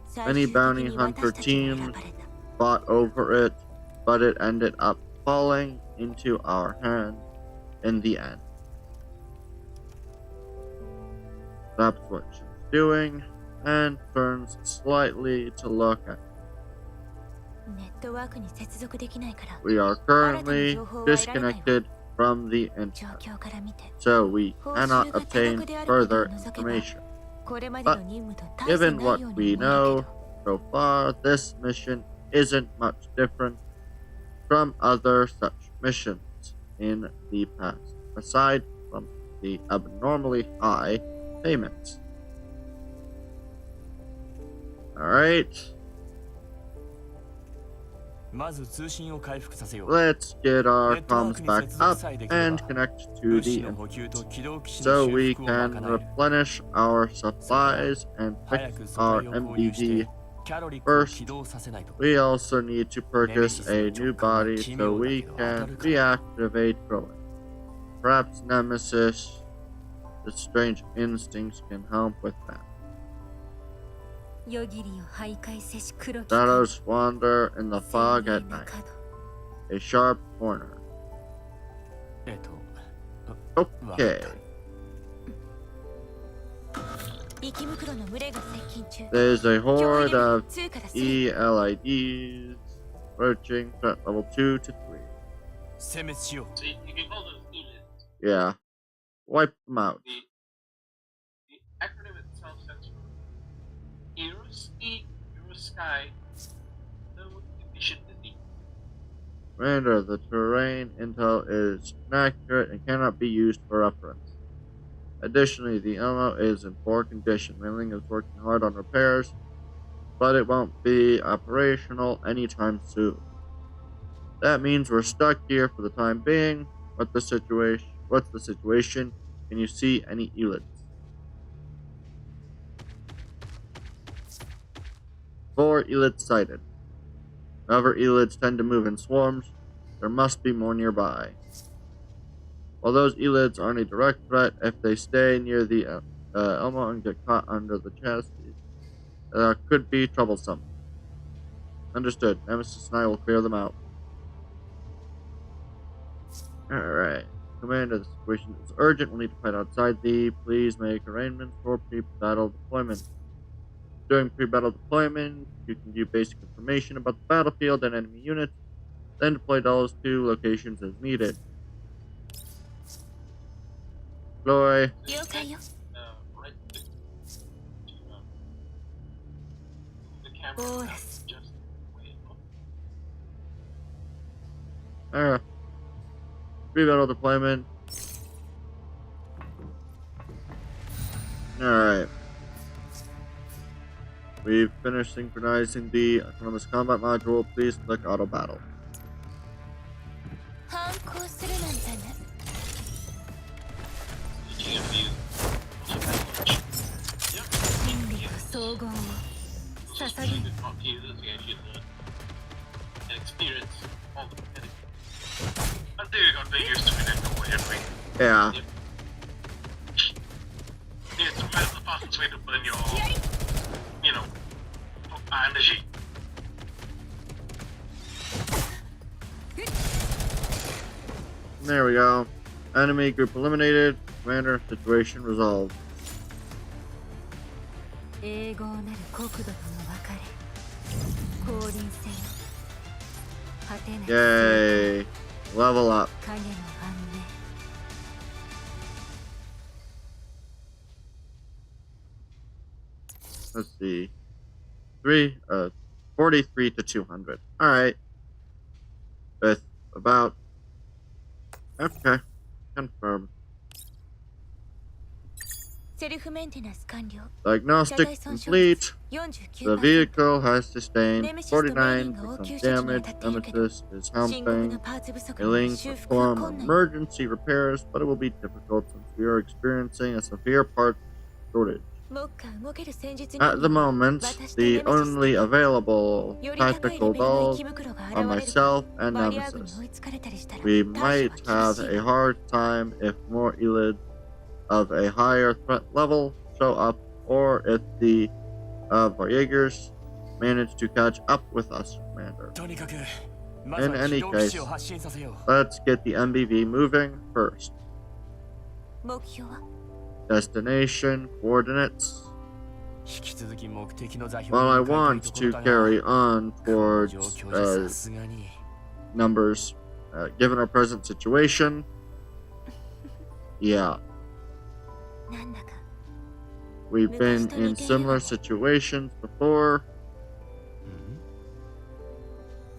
最 Many 終的 bounty に hunter 私たちが選 teams ばれた fought over it, but it ended up falling into our hands in the end. That's what she's doing, and turns slightly to look at. ネットワークに接続できないから We are currently disconnected from the 状 internet, 況から見て so we 報 cannot 酬が多 obtain 額であることを further 除けば information. これまでの任務と大差 Given ない what ように we 思えるけ know ど so far, this mission isn't much different from other such missions in the past, aside from the abnormally high payments. Alright, まず通信を回復させよう。 let's get our ネットワー comms クに back 接続 up さえできれ and ば connect to 物 the 資の internet 補給と起動機種 so の we 修復を賄 can える。 replenish our supplies and 早 fix く素 our 材を購入して MBD. キャロリックを First, 起動させないと。 We also need to purchase a new body so we can reactivate growing. Perhaps Nemesis, the strange instincts can help with that. 夜霧を徘徊せし黒き Shadows wander in the fog at 鮮明な night. 角 A sharp corner. わかっ Okay, た。息袋の群れが接近中 there's a 強 horde 入れ of 2から3 ELIDs approaching threat level 2 to 3. 殲滅しよう。 So you can call those elites. Yeah, wipe them out. The acronym itself stands for Eruski, Eruskai, no emission disease. Commander, the terrain intel is inaccurate and cannot be used for reference. Additionally, the ammo is in poor condition. Mailing is working hard on repairs, but it won't be operational anytime soon. That means we're stuck here for the time being. What's the situation? Can you see any elites? 4 elites sighted. However, elites tend to move in swarms. There must be more nearby. While those elites aren't a direct threat, if they stay near the Elmo and get caught under the chest, could be troublesome. Understood. Nemesis and I will clear them out. Alright. Commander, the situation is urgent. We'll need to fight outside please make arrangements for pre-battle deployment. During pre-battle deployment, you can view basic information about the battlefield and enemy units, then deploy dolls to locations as needed. Deploy. 了解よ。 Right click to move the camera Oh, and yes. adjust the way it looks. Pre-battle deployment. Alright. We've finished synchronizing the autonomous combat module. Please click auto battle. 反抗するなんてね。 Speaking of these, also language. Yep. 権力総合を Those are 捧げ the computers we actually learn and experience all the mechanics. Until you got very used to it and know what you're doing. Yeah. Yep. Yeah, it's the fastest way to burn your, you know, energy. There we go. Enemy group eliminated. Commander, situation resolved. 永劫なる国土との別れ。降臨せよ。果てない Yay. Level up. 影の反面。 Let's see. 43 to 200. Alright. With about... Okay. Confirm. セルフメンテナンス完了。 Diagnostic complete. 49% The vehicle has sustained 49% damage. Nemesis is 深刻 helping. なパーツ不足 Ailing に修復が perform 困難。 emergency repairs, but it will be difficult since we are experiencing a severe part shortage. 目下動ける戦術 At the moment, the only available より高いレ tactical ベルの dolls 生き袋が are 現れる myself and バリア軍に Nemesis. 追いつかれたりしたら We 対 might 処は have 厳しい a hard time if more elids of a higher threat level show up, or if the Voyagers manage to catch up with us, Commander. とにかく In any case, 発信させよ let's get the MBV moving first. 目標は Destination coordinates. 引き続き目的の座標 While I に向かいた want いところ to だが carry on この towards 状況じゃさすがに numbers, given our present situation, yeah, なんだか we've been in similar situations before.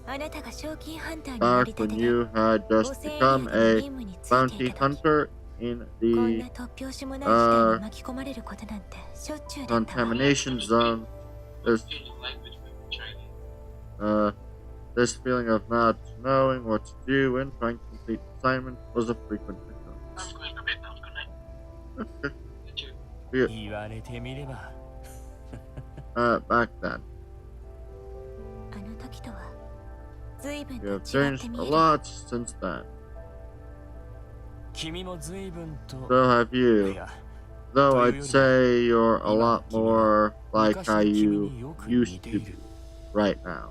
あなたが賞金ハンターになり Back た when てで you had 汚 just 染エリア become での a 任務について bounty いた時 hunter in こんな the 突拍子もない事態に巻き込まれることなんてしょっちゅうだったわ contamination zone. This, Changing language with Chinese. this feeling of not knowing what to do when trying to complete assignments was a frequent I'm going to bed now. Good night. occurrence. You too. 言われてみれば Back then, あの時とは随分 you と have 違って changed 見 a える lot since then. 君も随分と So have い you. や Though I'd say you're a lot more like how 昔の君 you によく似 used て to い be る right now.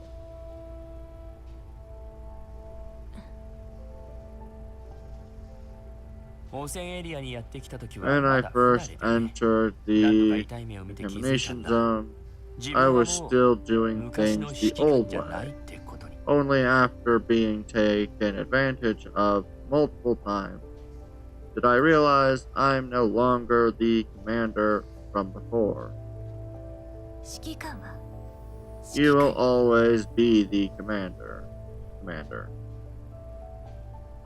汚染エリアにやってきた時は When ま I だ不慣れ first で entered 何度か the 痛い目を見て気づいたん contamination だ zone, 自 I 分は was もう still doing 昔の things 指 the 揮官 old じゃない way, ってことに only after being taken advantage of multiple times did I realize I'm no longer the commander from before. 指揮官は You will always be the commander.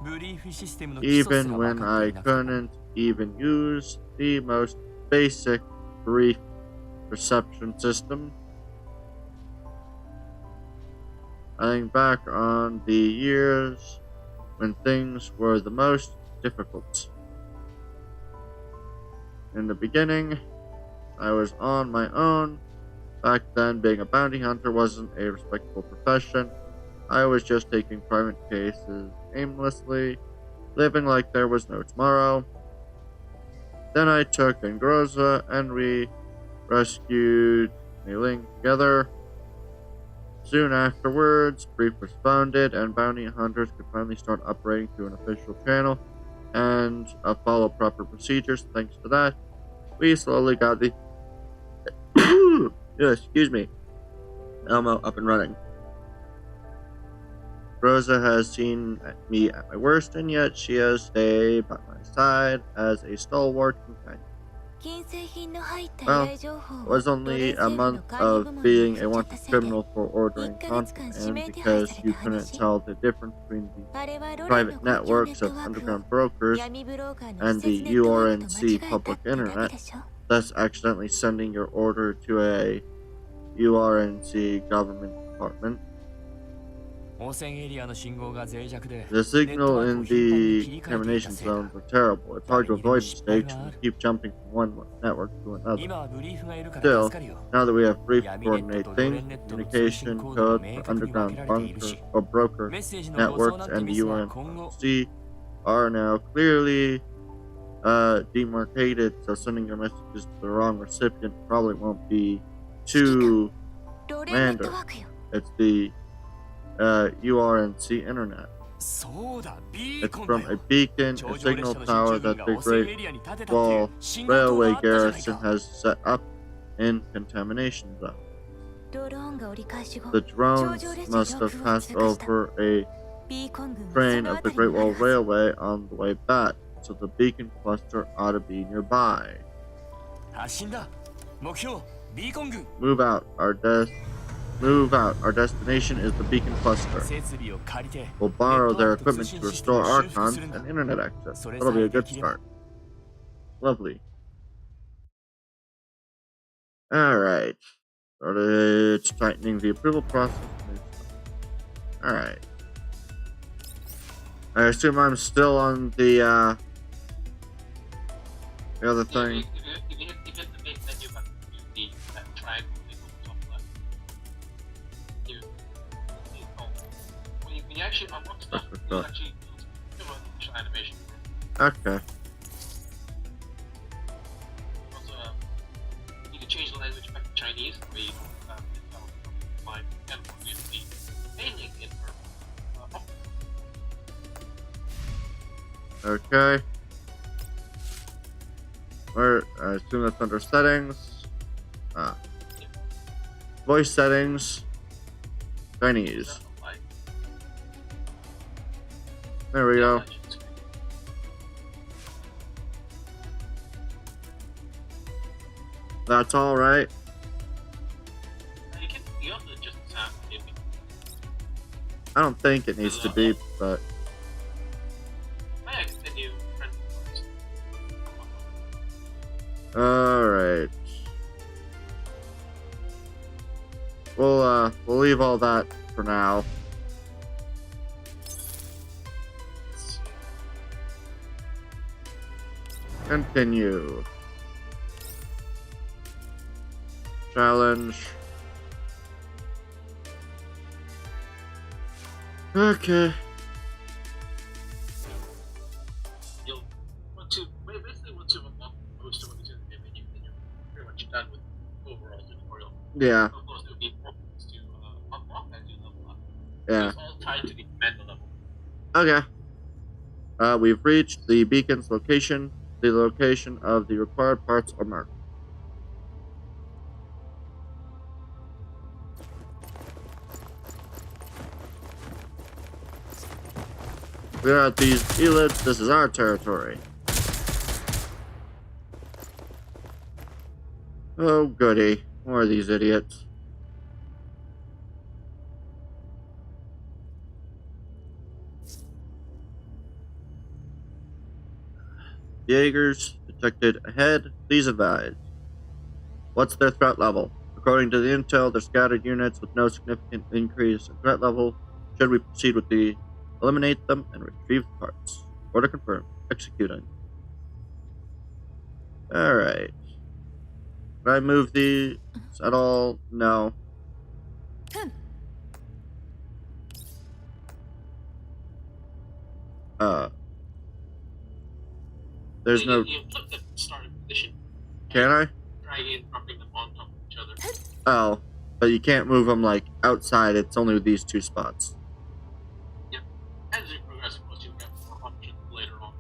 ブリーフシステムの基礎す Even ら分 when かって I いなくても couldn't even use the most basic brief perception system. I think back on the years when things were the most difficult. In the beginning, I was on my own. Back then, being a bounty hunter wasn't a respectable profession. I was just taking private cases aimlessly, living like there was no tomorrow. Then I took Engrosa and we rescued Mei-Ling together. Soon afterwards, Brief was founded and bounty hunters could finally start operating through an official channel and follow proper procedures. Thanks to that, we slowly got the Excuse me. Elmo up and running. Rosa has seen me at my worst, and yet she has stayed by my side as a stalwart companion. Well, it was only a month of being a wanted criminal for ordering contraband because you couldn't tell the difference between the private networks of underground brokers and the URNC public internet, thus accidentally sending your order to a URNC government department. The signal in the contamination zones are terrible. It's hard to avoid mistakes and you keep jumping from one network to another. Still, now that we have briefs to coordinate things, communication codes for underground bunker or broker networks and the UNC are now clearly demarcated, so sending your messages to the wrong recipient probably won't be too random. It's the URNC internet. It's from a beacon, a signal tower that the Great Wall Railway garrison has set up in contamination zone. The drones must have passed over a train of the Great Wall Railway on the way back, so the beacon cluster ought to be nearby. Move out. Our destination is the beacon cluster. We'll borrow their equipment to restore archons and internet access. That'll be a good start. Lovely. Alright. It's tightening the approval process. Alright. I assume I'm still on the other thing. If you hit the main menu button, you see that triangle thing on the top left. When you actually unlock stuff, you actually do an initial animation. Okay. Also, you can change the language back to Chinese, where you mind and use the mainly in for Okay. Where I assume that's under settings. Voice settings. Chinese. There we go. That's all right. You also adjust the sound, maybe. I don't think it needs to be, but I continue. all right. We'll leave all that for now. Continue. Challenge. Okay. You'll want to basically once you've unlocked most of what is in the game, then you're pretty much done with the overall tutorial. Yeah. Of course, there will be more things to unlock as you level up. Yeah. It's all tied to the commander level. Okay. We've reached the beacon's location. The location of the required parts are marked. We're at these elites. This is our territory. Oh, goody. More of these idiots. Jaegers detected ahead. Please advise. What's their threat level? According to the intel, they're scattered units with no significant increase in threat level. Should we proceed with the eliminate them and retrieve the parts? Order confirmed. Executing. Alright. Did I move these at all? No. There's no... You flip the starting position. Can I? Dragging and dropping them on top of each other. Oh. But you can't move them, like, outside. It's only these two spots. Yep. As you progress, of course, you'll get more options later on.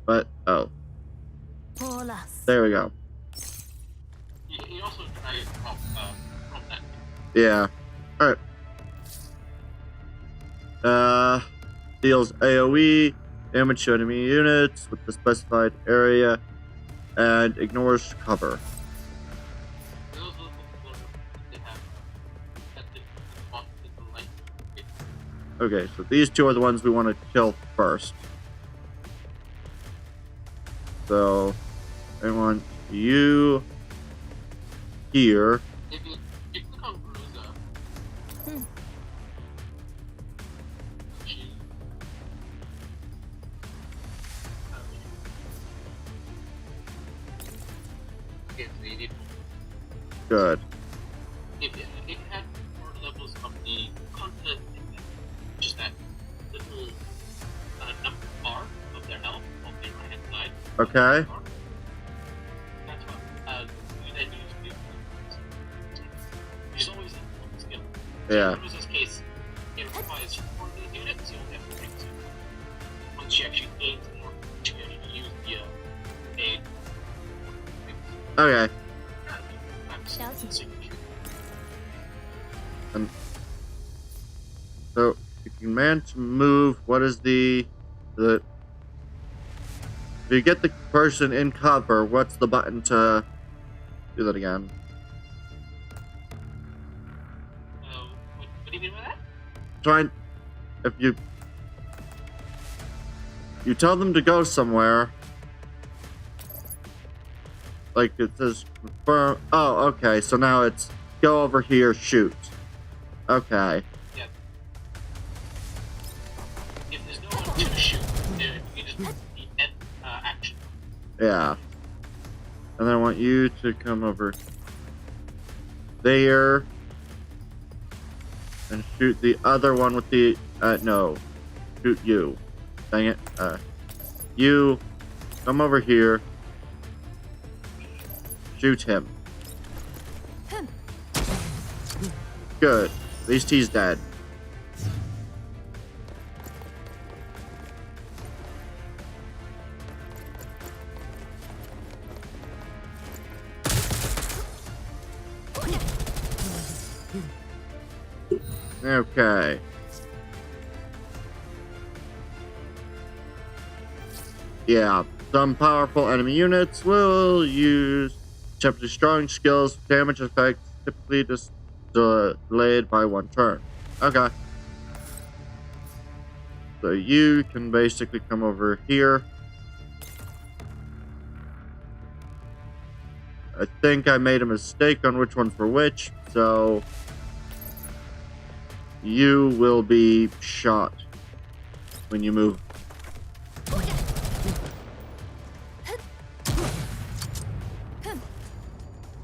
But, oh. ポーラス There we go. You also try it from that. Yeah. Alright. Deals AoE damage to enemy units with the specified area and ignores cover. Those are the ones they have at the spot in the light. Okay, so these two are the ones we want to kill first. So, I want you here. If you click on Bruiser, she okay, so you need Good. if you had more levels of the content in there, just that little number bar of their health on the right hand side. Okay. That's what you then use to there's always a one skill. Yeah. In Bruiser's case, it requires 4 of the units, you'll have to take 2. Once she actually gains more, she can use the aid. Okay. So, if you manage to move, what is the... If you get the person in cover, what's the button to do that again? What do you mean by that? Try, if you tell them to go somewhere, like it says confirm. Oh, okay. So now it's go over here, shoot. Okay. Yeah. If there's no one to shoot, you can just the end action. Yeah. And then I want you to come over there and shoot the other one with the no. Shoot you. Dang it. You come over here. Shoot him. Good. At least he's dead. Okay. Yeah, some powerful enemy units will use exceptionally strong skills, damage effects, typically just delayed by 1 turn. Okay. So you can basically come over here. I think I made a mistake on which ones were which, so you will be shot when you move.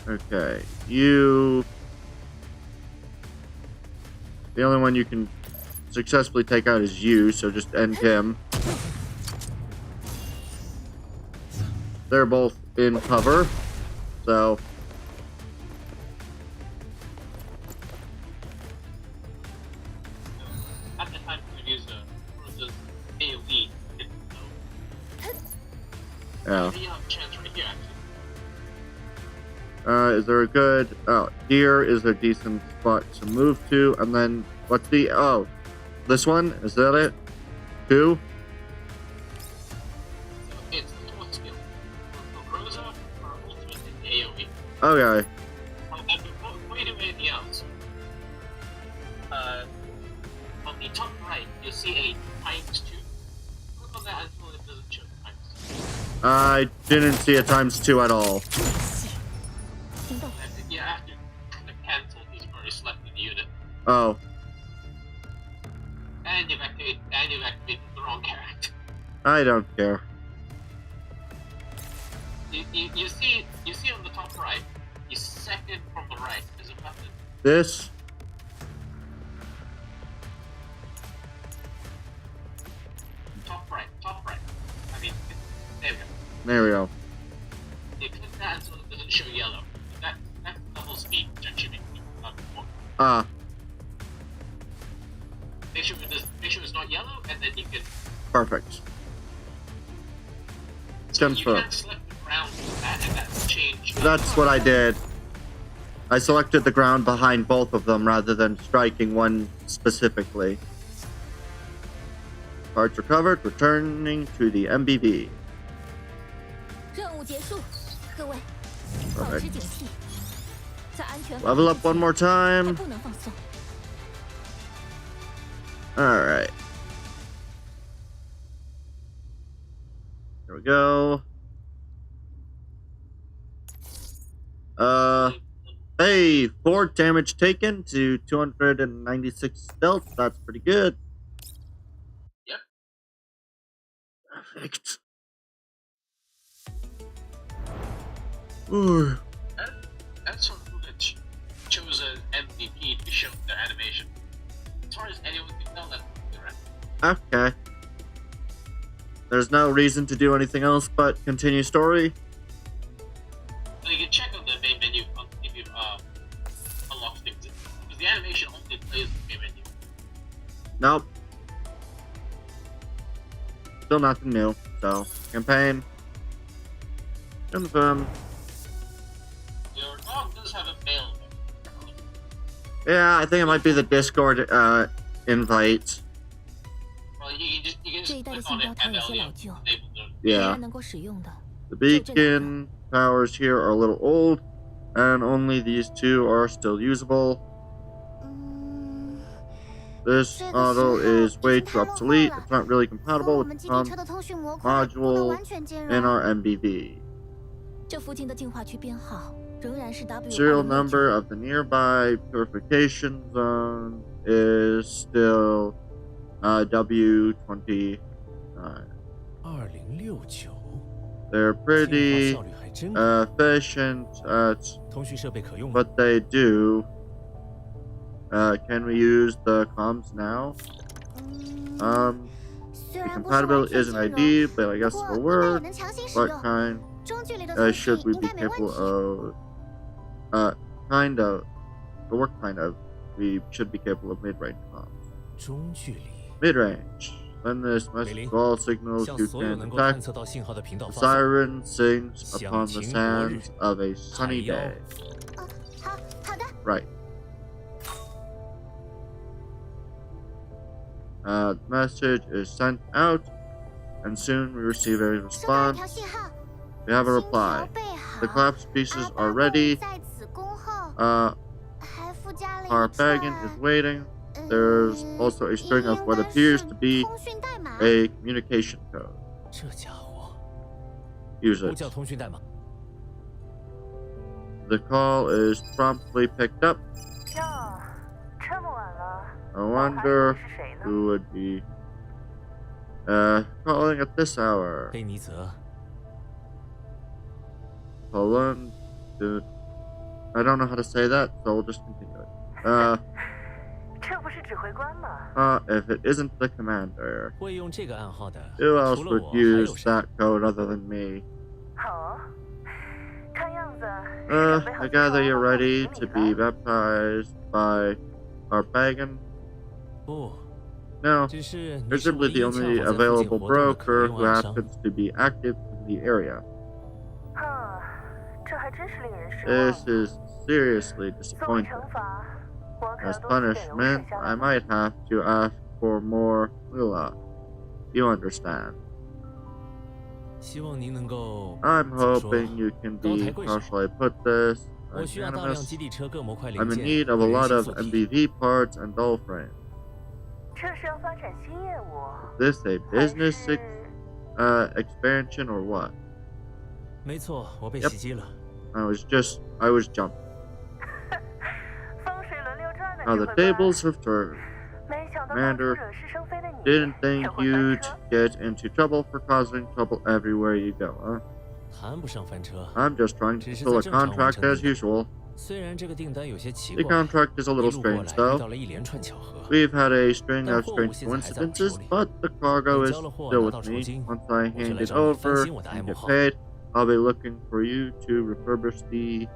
Okay, you... The only one you can successfully take out is you, so just end him. They're both in cover, so... At the time you use Bruiser's AoE, Yeah. you have a chance right here actually. Is there a good... Oh, here is a decent spot to move to, and then... What's the... Oh, this one? Is that it? 2? So it's the 4th skill. For Bruiser, or ultimate in AoE. Okay. And before you do anything else, on the top right, you'll see a ×2. Click on that until it doesn't show ×2. I didn't see a ×2 at all. You have to cancel this very selected unit. Oh. And you've activated the wrong character. I don't care. You see on the top right, the second from the right is a button. This? Top right. I mean, there we go. There we go. You click that until it doesn't show yellow. That's double speed, actually. Ah. Make sure it's not yellow, and then you can. Perfect. confirm. You can't select the ground and that change. That's what I did. I selected the ground behind both of them rather than striking one specifically. Parts recovered, returning to the MBV. 任务结束，各位，保持警惕，在安全 Level up one more time. 不能放松。 Alright. Here we go. Hey, 4 damage taken to 296 stealth. That's pretty good. Yep. Perfect. Ooh. That's from who had chosen MVP to show their animation. As far as anyone can tell, that's correct. Okay. There's no reason to do anything else but continue story. So you can check on the main menu if you unlock things. Because the animation only plays the main menu. Nope. Still nothing new. So, campaign. Confirm. Your dog does have a mail. Yeah, I think it might be the Discord invite. Well, you can 这一 just 代的 click 信 on 标 it 它 and 有些 they'll 老旧， enable the 仍 Yeah. 然能够使用的。 The beacon powers here are a little old, and only these 2 are still usable. 嗯， This model is way too obsolete. It's not really 和 compatible 我 with 们 the 基地车的通讯模块不能 module 完全兼 in 容。 our MBV. 这附近的净化区编号仍然是 W Serial number of the nearby purification zone is still W29. 2069， They're 进化 pretty 效率还真高。 efficient at 通讯设备可用吗？ what they do. Can we use the comms now? 虽 The 然不是完 compatibility 全 isn't 兼容， ID, but I 不 guess 过 it'll 应该也 work. 能强行使 What 用。 kind 中距离的通讯 should we 应 be 该没问 capable 题。 of? Kind of. But what kind of? We should be capable of mid-range comms. 中距离。 Mid-range. Send this 梅 message 林 to all signals 向 you 所有 can 能够 detect. 探测到信号的频道 The 发送。 siren sings 响 upon the 晴博日 sands of a 海 sunny 妖 day. 好的。 Right. The message is sent out, and soon we receive a 收到一 response. 条信号， We have a 信条 reply. 备好。 The collapsed pieces 阿 are 巴 ready. 在此恭候， Uh, 还附加了 our 一串 baggage is waiting. There's also a string of what appears to be 通讯代码。 a communication code. 这家伙， Use 呼 it. 叫通讯代码。 The call is promptly picked up. 哟，这么晚了， I 我还以为 wonder 是谁呢？ who would be calling at this hour. 贝尼泽， Poland. I don't know how to say that, so we'll just continue it. 这不是指挥官吗？ If it isn't the commander, 会用这个暗号的， who else 除了 would 我还有 use 谁？ that code other than me? 好，看样子 I gather you're ready to be baptized by our pagan? 不， No, 只是你 you're 是 simply 唯一 the 恰 only 好在附近 available 活动的可 broker 用 who 暗商。 happens to be active in the area. 这还真是令人失 This 望。 is seriously 作为 disappointing. 惩罚，我可 As 多次给了我 punishment, 省下 I 的 might have to ask for more moolah. You understand. 希望您能够 I'm 怎么说 hoping you can 高 be, 抬贵 how 手。 shall I put this? 我需要大量 Magnanimous. 基地车各模块零 I'm in 件 need of 和 a 人 lot 形 of 附体。 MBV parts and doll frames. 这是要发展新业务， Is this a 还 business 是 expansion or what? 没错，我被 Yep. 袭击了。 I was jumped. 风水轮流转的 Now 指 the 挥官。 tables have turned. 没想到 Commander 当初惹是生非的你 Didn't 也 think 会翻 you'd 车。 get into trouble for causing trouble everywhere you go, huh? 谈不上翻车。 I'm just trying to 只是 fulfill a 在正常完 contract 成 as 任务。 usual. 虽然这个订单有些奇 The 怪， contract is a 一 little 路过 strange 来遇 though. 到了一连串巧合。 We've had a string 但 of 货物 strange 现在还在我们 coincidences, 手里。 but the cargo 等 is 交了货 still 拿到 with 酬 me. 金， Once I 我就 hand 来 it 找你翻 over 新我的 and 爱慕 get 号。 paid, I'll be looking for you to refurbish the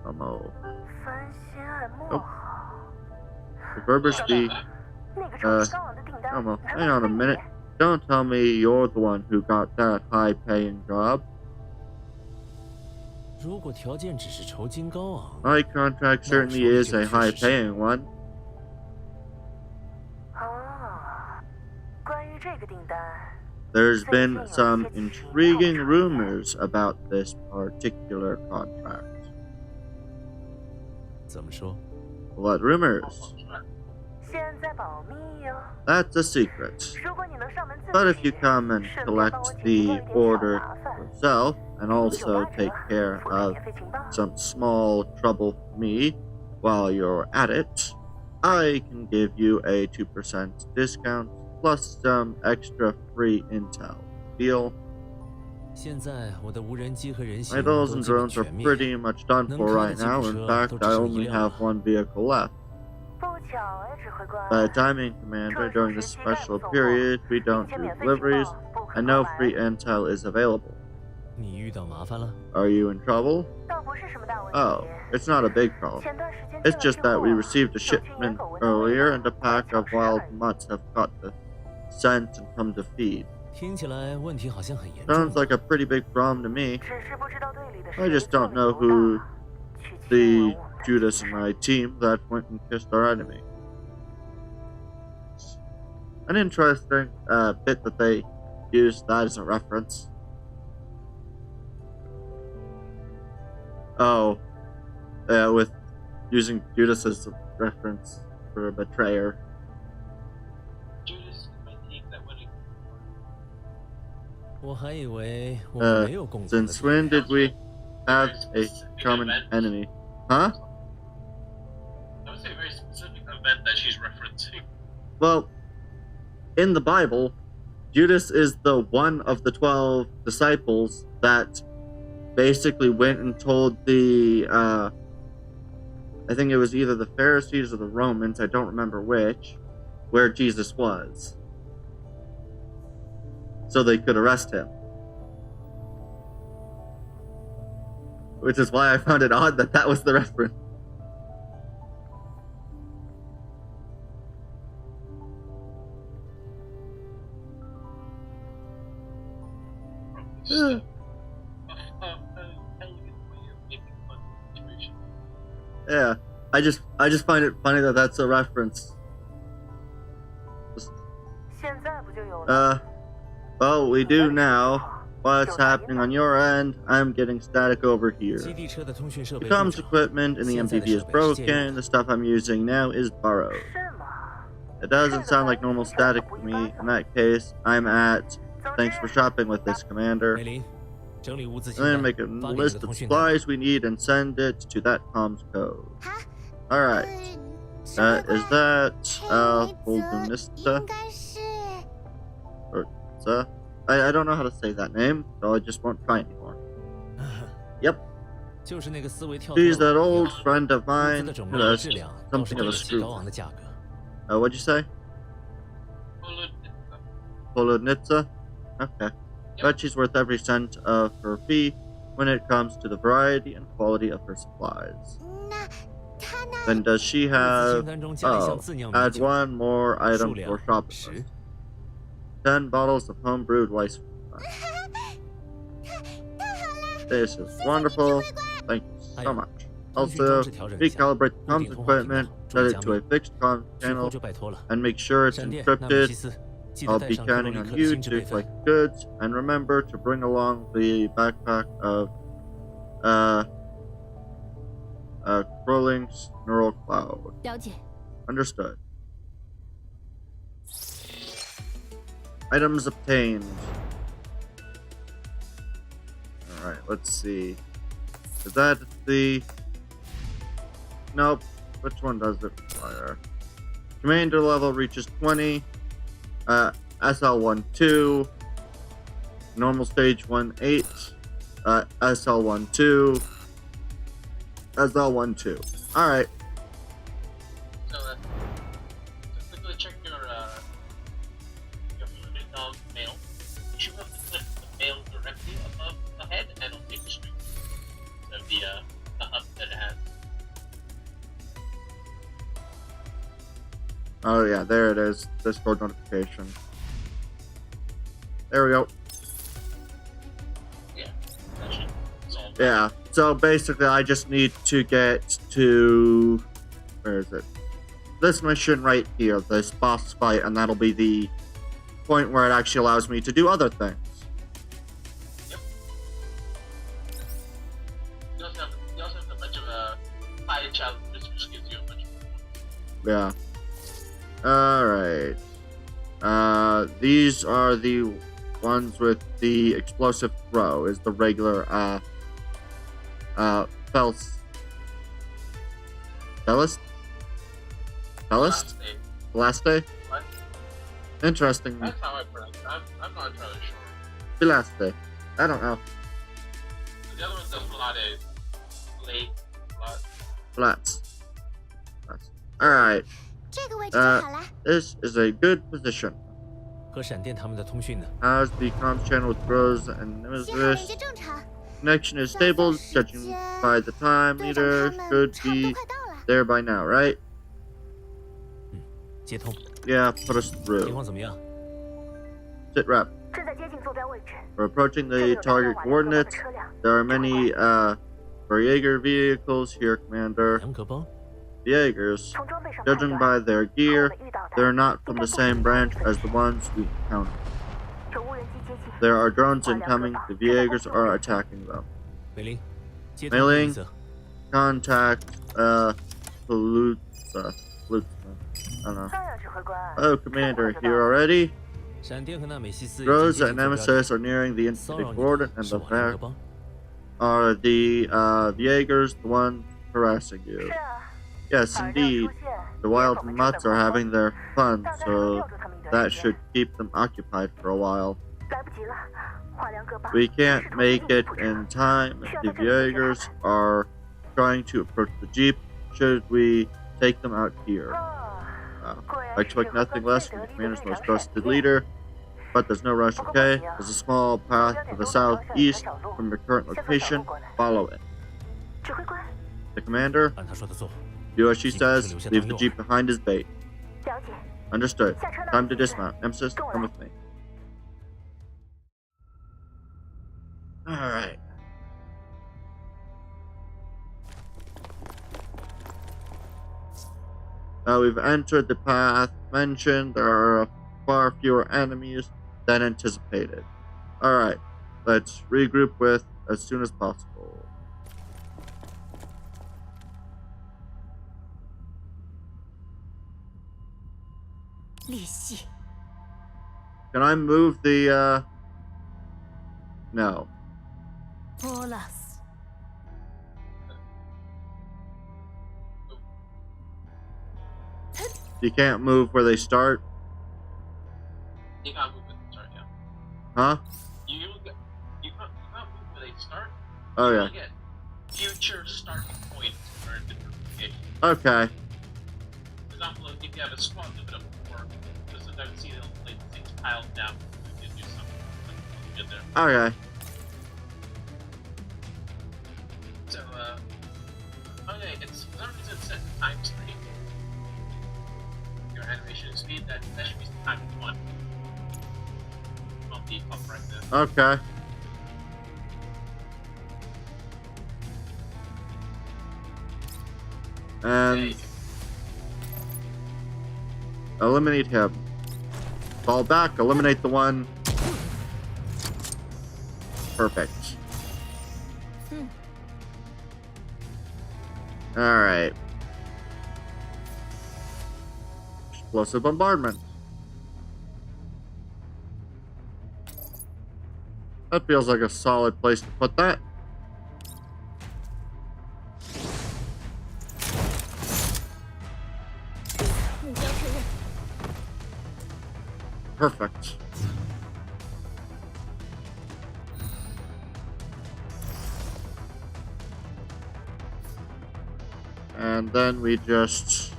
ammo. 翻新爱慕 Nope. 好， Refurbish the 那个臭名昭昂的订单 ammo. 难 Hang 道 on a 是 minute. 你 Don't tell me you're the one who got that high-paying job. 如果条件只是酬金高昂， My contract certainly is a high-paying one. 哦，关于这个订单， There's been some intriguing rumors about this particular contract. 怎么说？ What rumors? 现在保密哟。 That's a secret. 如果你能上门自 But 取， if you come and 顺便帮我 collect 解决掉 the 一点小 order 麻烦， yourself and 有 also 8 take 折， care 附带 of 免费情报。 some small trouble for me while you're at it, I can give you a 2% discount plus some extra free intel. Deal? 现在我的无人机和人形 My 都 dolls and 基本 drones are 全灭， pretty much done for right now. In fact, I only have one vehicle left. 不巧哎，指挥官。 Timing, Commander, during this special period, we don't do deliveries, and no free intel is available. 你遇到麻烦了？ Are you in trouble? 倒不是什么大问题。 Oh, it's not a big problem. 前段时间 It's 进 just 了 that we 之后 received a 有群野 shipment 狗闻到 earlier 味 and a 道， pack 来 of 抢食 wild 而已。 mutts have got the scent and come to feed. 听起来问题好像很严重。 Sounds like a pretty big problem to me. 只是不知道队里的 I 谁 just 做 don't 了 know 犹 who 大，去亲 the 吻我们的 Judas in my team that went and kissed our enemy. An interesting bit that they used that as a reference. Oh, with using Judas as a reference for a betrayer. Judas is my team that went and 我还以为我们没有共同的 Since when did we have a common enemy? Huh? That was a very specific event that she's referencing. Well, in the Bible, Judas is the one of the 12 disciples that basically went and told the, I think it was either the Pharisees or the Romans, I don't remember which, where Jesus was. So they could arrest him. Which is why I found it odd that that was the reference. Just a elegant way of making fun of the situation. Yeah, I just find it funny that that's a reference. 现在不就有了？ Well, we do now. What's happening on your end? I'm getting static over here. 基地车的通讯设备 The 故 comms 障 equipment in the 现在的 MPV is 设备是借用 broken. 的 The stuff I'm using now is borrowed. 是吗？ It doesn't sound like normal static to me. In that case, I'm at. Thanks for shopping with this, Commander. 梅林，整理物资清 And 单 then，make a 发给你 list 的 of 通讯单。 supplies we need and send it to that comms code. 好， Alright. 指挥 Is 官 that 黑泽 Holdunista? 应该是 I don't know how to say that name, so I just won't try anymore. Yep. 就是那个思维跳 She's 脱 that 了 old friend of 物资 mine 的种 who 类和 does 质量都是 something of 极 a 其 screw. 高昂的价格。 What'd you say? Polonitsa? Okay. Bet she's worth every cent of her fee when it comes to the variety and quality of her supplies. 那他那 Then does she 物资 have... 清单中加一项 Oh, 自酿米 add 酒， one more item 数 for 量 shopping 10 list. 10 bottles of homebrewed rice. This is wonderful. Thank you so much. 通讯装 Also, 置调整一下， recalibrate the 固 comms 定通话频 equipment, 道，注 set 意 it 加 to a 密。 fixed comm 之后 channel, 就拜托了。 and make sure it's 闪电，纳米 encrypted. 西斯，记 I'll 得带 be 上克罗 counting 里 on 克的 you 心智 to 备份。 collect goods, and remember to bring along the backpack of, Crowling's Neural Cloud. 了解。 Understood. Items obtained. Alright, let's see. Is that the... Nope. Which one does it require? Commander level reaches 20. SL12. Normal stage 1-8. SL12. SL12. Alright. So, just quickly check your fluid dog mail. You should have to click the mail directly above the head, and it'll take the string of the hub that it has. Oh yeah, there it is. Discord notification. There we go. Yeah, that should solve Yeah. So basically, I just need to get to, where is it? This mission right here, this boss fight, and that'll be the point where it actually allows me to do other things. Yep. You also have a bunch of high challenges, which gives you a bunch of Yeah. Alright. These are the ones with the explosive throw, is the regular, Felist? Last day? What? Interesting. That's how I pronounce it. I'm not entirely sure. Philaste. I don't know. The other one's the Flate. Flats. Alright. 这个位置就好了。 This is a good position. 和闪电他们的通讯呢？ How's the comms channel with Rose and 信号连 Nemesis? 接正常， Connection is stable, judging by the time 队长 meter 他们 should 差不多 be 快到了。 there by now, right? 接通， Yeah, put us 情 through. 况怎么样？ Sit rep. 正在接近坐标位置， We're approaching 这里 the 有大量 target 瓦列格邦的 coordinates. 车辆。 There are many, Jaeger vehicles here, Commander. 杨格邦， Jaegers. 从装备上判 Judging 断， by their 和我 gear, 们遇到的 they're not from the same branch as the ones we encountered. 有无人机接近。 There are drones incoming. The Jaegers are attacking them. 美玲，接美玲通伊泽， Contact, Palutza. I don't know. 当然，指挥官。 Oh, Commander, here already? 闪电和纳美西斯已经 Rose 接 and 近坐标 Nemesis are nearing the 骚 infinite 扰你 coordinate 的 and 是 the 我杨格 back 邦。 are the, Jaegers, the ones harassing you. 是啊， Yes, 反正 indeed. 出现 The 也 wild 我们 mutts 这 are 本 having their fun, 大概能 so 溜住他们一段 that 时 should 间。 keep them occupied for a while. 来不及了，华良格邦 We 试 can't 图 make 进一 it 步撤 in time. The Jaegers are trying to approach the jeep. Should we take them out here? 啊， Wow. 果然 I 是 expect 指挥 nothing 官 less 最 from 得 the 力的 commander's 队 most 长 trusted 闪电。 leader, but there's no rush, okay? There's a small path to the southeast from your current location. Follow it. 指挥官， The commander, 按他说的做， do as she says, leave the jeep behind as bait. 了解。 Understood. 下车吧 Time to 女士 dismount. Nemesis, come with me. Alright. Now we've entered the path mentioned. There are far fewer enemies than anticipated. Alright, let's regroup with as soon as possible. 裂隙， Can I move the, No. 波拉斯， You can't move where they start? You can't move at the start, yeah. Huh? You can't move where they start. Oh, You yeah. only get future start points for different locations. Okay. For example, if you have a squad limit of 4, you'll sometimes see like things piled down. You can do something to get there. Okay. So, okay, it's for some reason set to times 3. Your animation speed, that should be times 1. On the top right there. Okay. There you And go. eliminate him. Fall back, eliminate the one. Perfect. Alright. Explosive bombardment. That feels like a solid place to put that. Perfect. And then we just...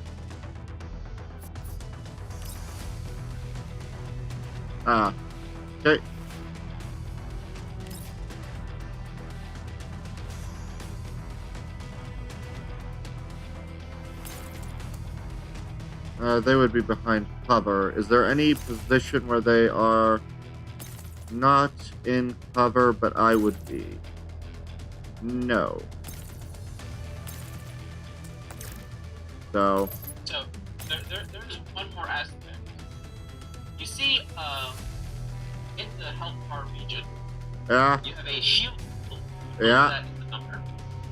Okay. They would be behind cover. Is there any position where they are not in cover, but I would be. No. So there's one more aspect. You see, in the health bar region, yeah, you have a shield. Yeah. That is the number.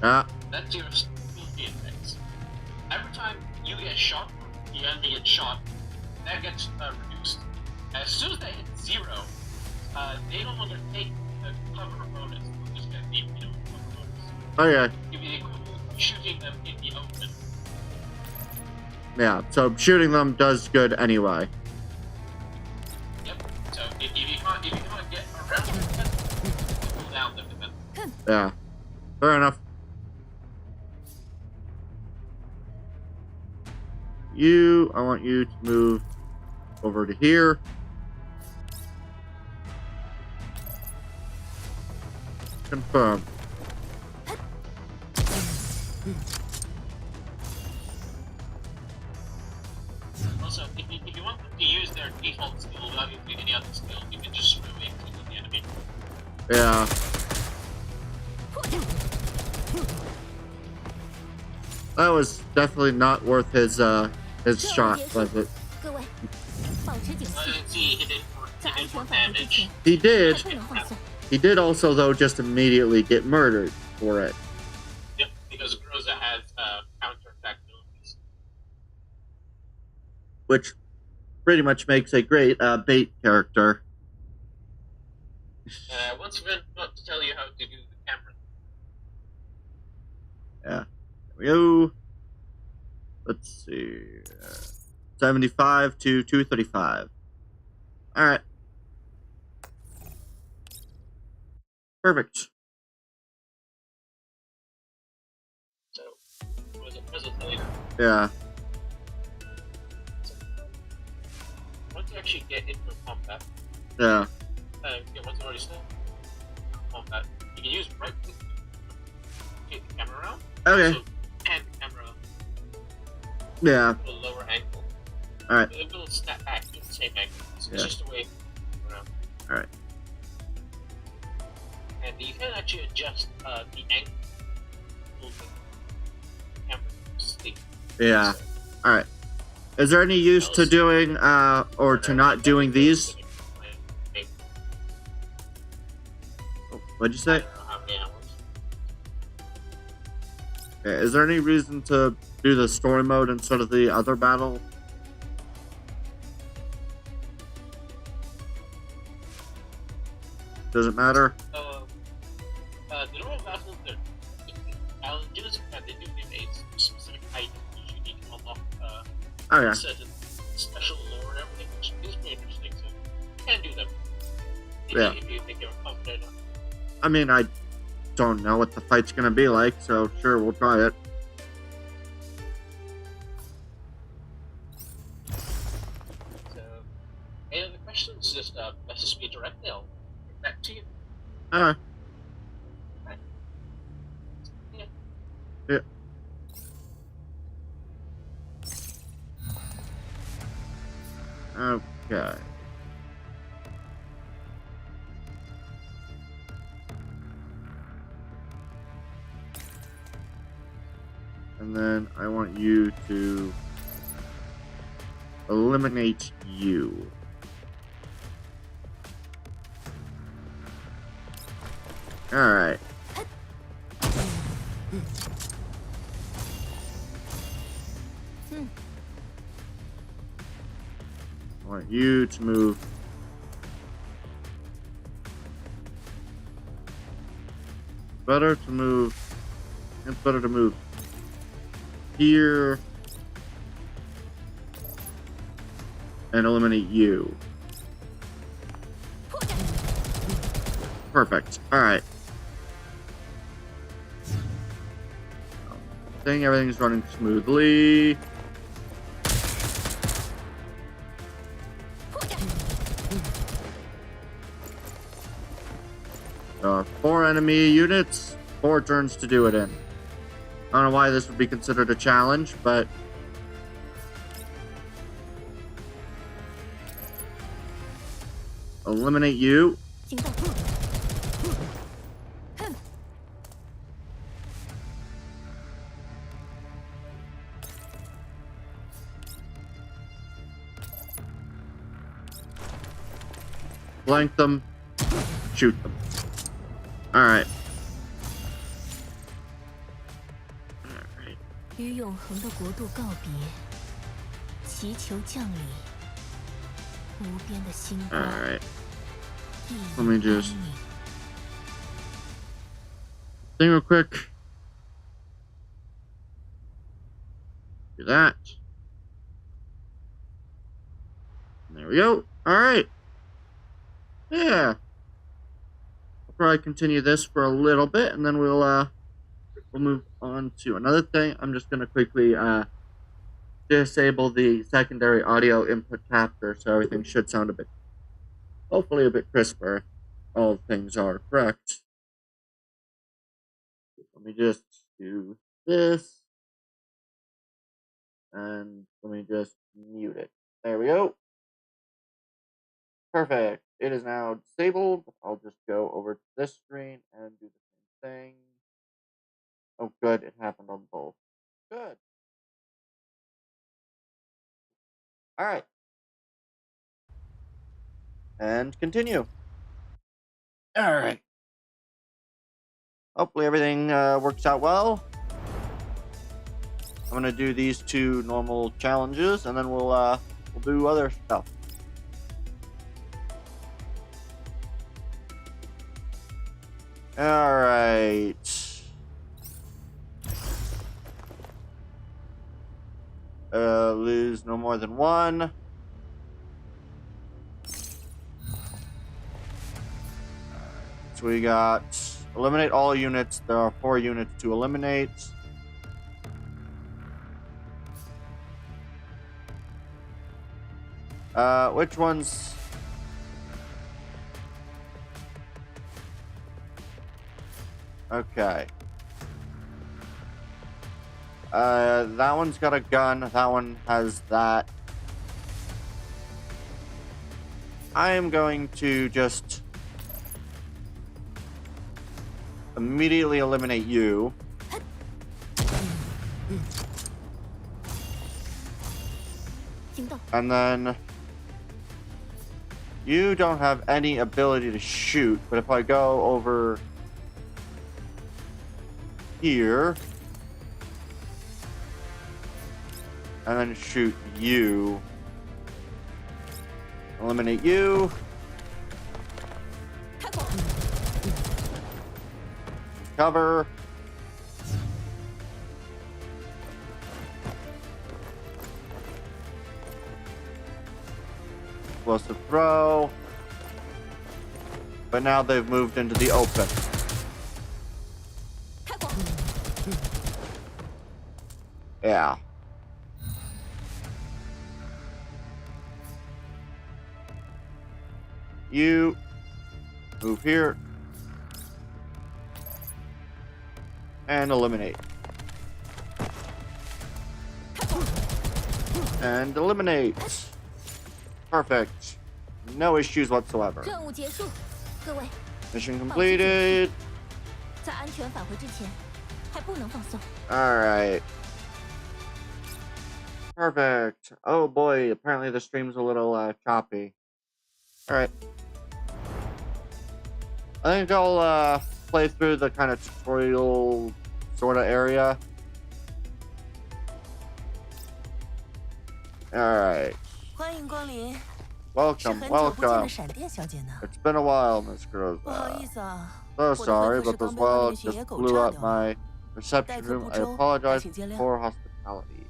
yeah, That's your ability index. Every time you get shot, or the enemy gets shot, that gets reduced. As soon as that hits 0, they no longer take the cover bonus. They'll just get the cover bonus. oh yeah, Give you the equivalent of shooting them in the open. yeah. So shooting them does good anyway. Yep. So if you can't get around them, pull down them. Yeah, fair enough. I want you to move over to here. Confirm. Also, if you want them to use their default skill without using any other skill, you can just remove the enemy. Yeah. That was definitely not worth his shot, was it? 各位，保持警惕， Let's see, he did 在安 more 全范围之 damage. 前， He did. 不能放松。 He did also, though, just immediately get murdered for it. Yep, because Groza has counterattack abilities. Which pretty much makes a great bait character. Once again, not to tell you how to do the camera. Yeah. There we go. Let's see. 75 to 235. Alright. Perfect. So, Groza tell you. Yeah. Once you actually get into combat, Yeah. once you already started combat, you can use right click to take the camera around. Okay. Also, pan the camera Yeah. to a lower angle. Alright. It will snap back to the same angle. So Yeah. it's just a way around. Alright. And you can actually adjust the angle of the camera to sleep. Yeah. So, Alright. Is there any use to doing, or to not doing these? Oh, what'd you I say? don't know how many hours. Yeah, is there any reason to do the story mode instead of the other battle? Does it matter? The normal battles, they're challenges, and they do give a specific item which you need to unlock Oh yeah. certain special lore and everything, which is pretty interesting. So you can do them Yeah. if you think you're confident enough. I mean, I don't know what the fight's gonna be like, so sure, we'll try it. So, any other questions? Just message me directly. I'll get back to you. Alright. Yeah. Yeah. Okay. And then I want you to eliminate you. Alright. I want you to move. Better to move. It's better to move here and eliminate you. Perfect. Alright. I think everything's running smoothly. There are 4 enemy units, 4 turns to do it in. I don't know why this would be considered a challenge, but eliminate you. 惊动。哼。 Flank them. Shoot them. Alright. 与永恒的国度告别，祈求降临，无边的星光。Alright. 一 Let me 眼 just 安宁。 thing real quick. Do that. There we go. Alright. Yeah. I'll probably continue this for a little bit and then we'll move on to another thing. I'm just gonna quickly disable the secondary audio input capture so everything should sound a bit, hopefully a bit crisper. All things are correct. Let me just do this. And let me just mute it. There we go. Perfect. It is now disabled. I'll just go over to this screen and do the same thing. Oh, good. It happened on both. Good. All right. And continue. All right. Hopefully everything works out well. I'm gonna do these 2 normal challenges, and then we'll do other stuff. All right. Lose no more than 1. So we got eliminate all units. There are 4 units to eliminate. Which ones? Okay. That one's got a gun. That one has that. I am going to just immediately eliminate you. And then you don't have any ability to shoot, but if I go over here and then shoot you, eliminate you. Cover. Explosive throw. But now they've moved into the open. Yeah. You move here and eliminate. And eliminate. Perfect. No issues whatsoever. 任务结束，各位。 Mission completed. 在安全返回之前，还不能放松。 Alright. Perfect. Oh boy, apparently the stream's a little choppy. Alright. I think I'll play through the kind of tutorial sort of area. Alright. 欢迎光临，是 Welcome, 很久不见的 welcome. 闪电小姐呢。 It's been a while, Miss 不好 Groza. 意思啊， So sorry, 我的 but 办 this 公室刚被外 well 面的血 just 野狗 blew 炸 up 掉了， my reception 待客 room. 不 I 周， apologize 请见谅。 for hospitality.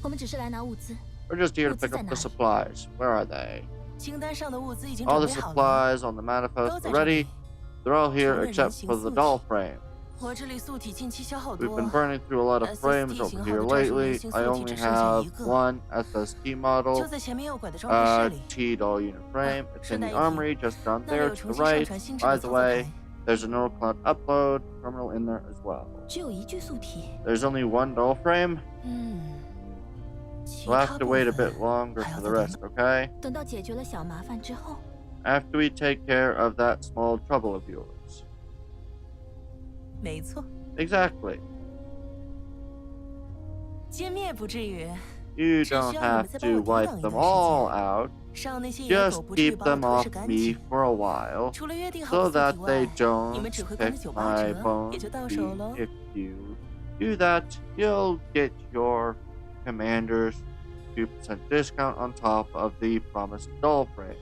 我们只是来拿物资， We're just here to 物资 pick 在 up 哪 the 里？ supplies. Where are they? 清单上的物资已经 All 准 the 备好了， supplies on the manifest 都 are 在这 ready. 里。 They're all here 除了 except 人形 for the 素 doll 体， frame. 我这里素体近期消耗 We've 多 been，burning through a lot of frames SST over 型号 here 的战士人 lately. 形 I 素体 only 只剩下 have 一个， one SST model. 就在前面右拐的装备室里。 T doll unit frame. It's 顺 in 带 the 一提， armory just down 那里 there 有 to 重 the 新上 right. 传新制 By 的 the 操作 way, 台， there's a neural cloud upload terminal in there as well. 只有一具素体。 There's only one doll frame. 其 We'll 他 have to 部 wait a 分 bit longer 还要 for 再 the 等 rest, okay? 等到解决了小麻烦之后， after we take care of that small trouble of yours. 没错， Exactly. 歼灭不至于， You 只 don't 需要你们 have 再帮我 to 抵 wipe 挡一 them 段时 all 间， out. 让那些野 Just 狗不至于 keep 把我 them 偷 off 食干 me 净。 for a while, 除了约定好 so 的 that 宿敌 they 外， don't 你们只会关 pick 的酒吧 my 折 bones. 也就到手喽。 If you do that, you'll get your commander's 2% discount on top of the promised doll frame.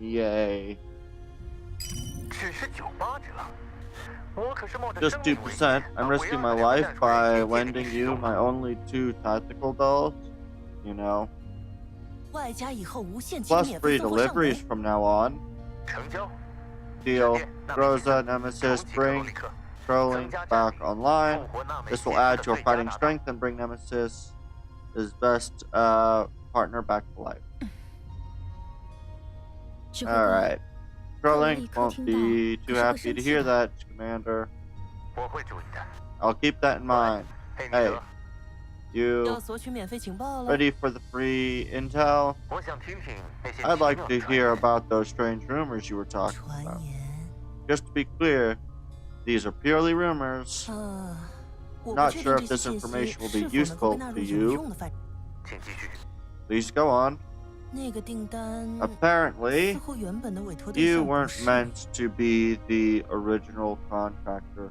Yay. 只是98折，我可是冒着 Just 生命危险 2%. I'm 把 risking 围 my 绕 life 的两 by 个战 lending 术给 you 使 my 用 only 2 tactical dolls. You know. 外加以后无限期 Plus 免 free 费送货上 deliveries 门。 from now on. 成交。 Deal. 那枚 Rosa 信 Nemesis 重启克罗 bring 利克 trolling 增加 back 战力 online. 复活那枚 This will 解 add 释 to 的 your 最佳 fighting 搭档 strength and bring Nemesis, his best partner, back to life. 指挥 All 官， right. 克罗 Trolling 利克 won't 听到 be 可 too 是会 happy 生 to 气 hear 的。 that, Commander. 我会注意的。 I'll keep that in mind. 嘿，米 Hey, 德， you 要索取免费情报了。 ready for the free intel? 我想听听那些 I'd 奇 like 妙 to 的传 hear 言。 about those strange rumors you were talking 传 about. 言 Just to be clear, these are purely rumors. 啊，我不 Not 确 sure 定 if 这 this 些信息 information will 是 be 否能够被 useful 纳 to 入有 you. 用的范。请继续。 Please go on. 那个订单似 Apparently, 乎原本的委托对 you 象不 weren't 是。 meant to be the original contractor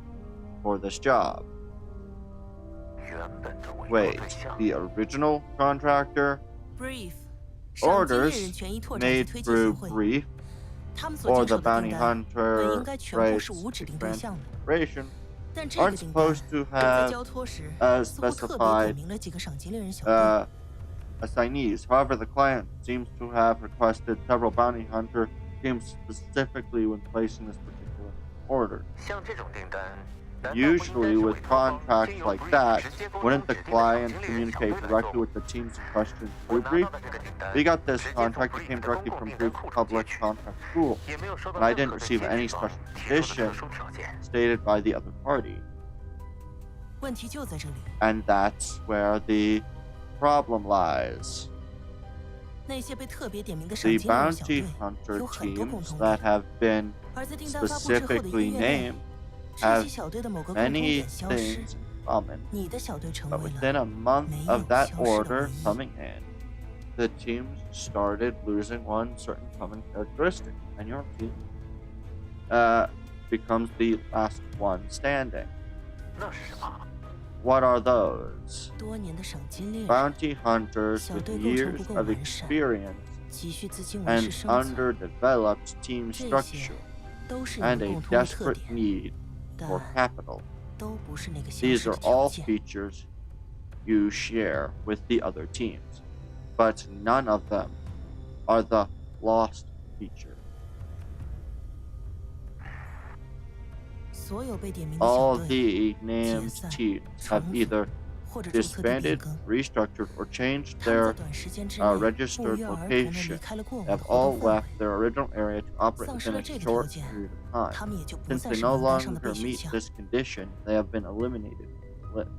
for this job. 原本的委托 Wait, 对象。 the original contractor? Brief，上级猎人 Orders 权益拓展及 made 推介协 through 会， Brief 他们所 or 经 the 手的订 bounty 单本 hunter 应该全部 rates 是无指定对象的， Corporation 但这个 aren't 订单 supposed to 在 have 交托时 uh, 似乎特别 specified 点名了几个赏金猎人小队。 assignees. However, the client seems to have requested several bounty hunter teams specifically when placing this particular order. 像这种订单，难道不应该 Usually 是 with 委托方 contracts 经由 like Brief that, 直接沟通 wouldn't the 指定的赏 client 金猎人小 communicate 队来 directly 做？ with the teams in question 我 through 拿 Brief? 到的这个订单 We got this 直接从 contract that Brief came 的公 directly 共 from 订单 Brief's 库中 public 截取， contract pool, 也没有收到 and I 任 didn't 何对 receive 截 any 取方 special 提出的特 condition 殊条件。 stated by the other party. 问题就在这里， And that's where the problem lies. 那些被特别点名的赏 The 金猎人小 bounty 队 hunter 有很多共 teams 同 that 点， have been 而在订单发布之后的一个 specifically 月内， named 这 have 些小队的某个共同 many 点消失， things in common. 你的小队成 But 为 within 了 a month 没有 of that 消失的 order 唯一。 coming in, the teams started losing one certain common characteristic, and your team becomes the last one standing. 那是什么？ What are those? 多年的赏金猎人 Bounty hunters 小 with 队构成 years 不够 of 完善， experience 急需资金维 and 持生存， underdeveloped team 这些 structure 都是 and 你 a 们共同的特 desperate 点， need for 但 capital. 都不是那个消 These 失 are 的条 all 件。 features you share with the other teams, but none of them are the lost feature. 所有被点名的小 All 队 the named 散 teams have 重组 either 或者注册地变 disbanded, 更， restructured, or changed 他们在 their 短时间之内 registered 不约而同地 location, 离开了过往 have 的 all 活动范 left 围， their original area to operate 丧失 within 了 a 这个条 short 件， period of 他 time. 们也就不 Since 再 they 是 no 名单上的 longer 备选 meet 项。 this condition, they have been eliminated from the list.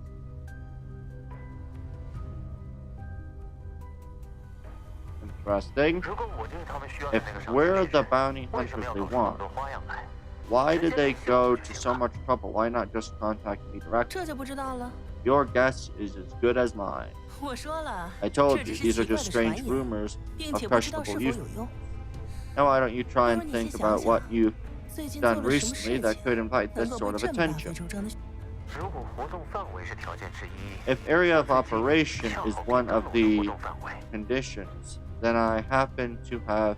Interesting. 如果我就是他们需要的 If 那个赏金 we're 猎 the 人， bounty 为什么 hunters 要 they 搞出那么 want, 多花样来？ why did they go to so much trouble? Why not just contact me directly? 这就不知道了。 Your guess is as good as mine. 我说了， I told 这 you 只是 these 奇 are 怪 just 的 strange 传言， rumors 并 of 且不知道 questionable 是否 use. 有用。 Now why don't you try 不 and 如你 think 先想 about what 想， you've 最近做 done 了什么 recently 事 that 情 could invite 能 this 够 sort 被 of 这么大 attention? 费周章的？如果活动范围是条件之一， If area of operation 恰 is 好 one 被 of 登录的 the 活动范围， conditions, then I happen to have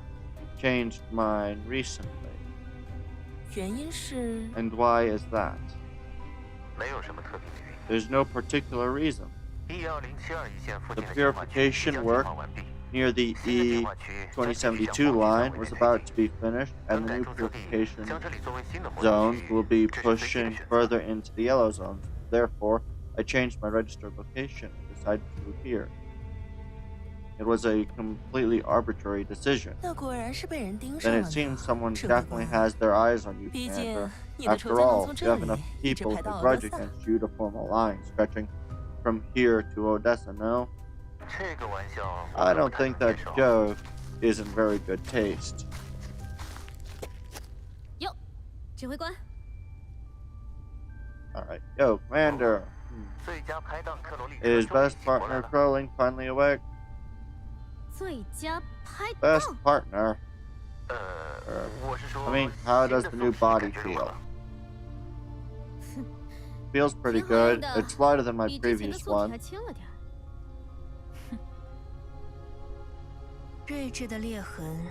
changed mine recently. 原因是 And why is that? 没有什么特别的原因。 There's no particular reason. E1072一线附 The 近的净化区已 purification 经 work 净化完毕， near the 新的净化区将继续向 E2072 荒地 line 范围 was 内 about 推 to 进。 be finished, 更 and the 改 new 注册地， purification 将这里作为新的活 zones 动区 will 域， be 这是最佳 pushing 选择。 further into the yellow zones. Therefore, I changed my registered location and decided to move here. It was a completely arbitrary decision. 那果然是被人盯上 Then 了 it 呢。 seems someone 指挥 definitely 官， has their eyes on you, 毕 Commander. 竟你的仇 After 家能 all, 从 you 这 have 里 enough 一直 people 排 to 到俄 grudge 罗斯。 against you to form a line stretching from here to Odessa, no? 这个玩笑，我 I 可不 don't 太 think 能 that 接受。 joke is in very good taste. 指挥官， Alright, yo, Commander. 最佳拍档克罗利 Is 终于 best 醒过来 partner 了。 Crowling finally awake? 最佳拍 Best 档。 partner. 我是说 I mean, how 新 does 的 the 宋 new 体 body 感觉如何 feel? 了？ Feels pretty 挺好用 good. 的 It's lighter than my 比之前的 previous 素体 one. 还轻了点儿。睿智的裂痕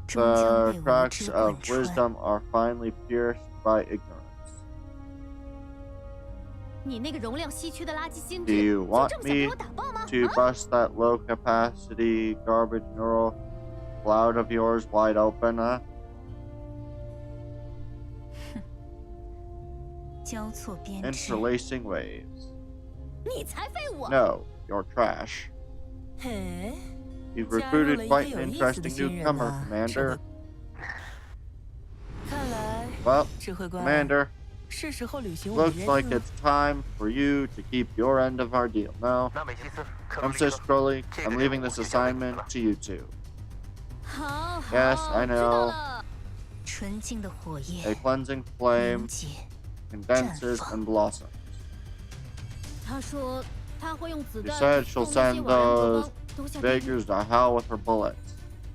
终 The 将被无 cracks 知 of 贯穿。 wisdom are finally pierced by ignorance. 你那个容量稀缺的垃圾心 Do 智， you 就 want 这么想被 me 我打爆吗？ to 啊？ bust that low capacity garbage neural cloud of yours wide open, huh? 交错编织。 Interlacing waves. 你才废物！ No, you're trash. 嘿， You've 加入 recruited 了一 quite 个 an 有意思的 interesting 新 newcomer, 人呐，指 Commander. 挥。看来， Well, 指挥官， Commander, 是时候履行我的 looks 约 like 定了。 it's time for you to keep your end of our deal. No, 那美西斯，克罗 I'm 利 Sis 克， Crowley. 这个 I'm 任 leaving 务 this 就交给你 assignment 了。 to you two. 好好 Yes, I 知道 know. 了。纯净的火 A 焰 cleansing 凝 flame 结， condenses and blossoms. 他说他会用子 She 弹 said she'll 送那些 send 瓦然国 those 王都下地狱。 beggars to hell with her bullets.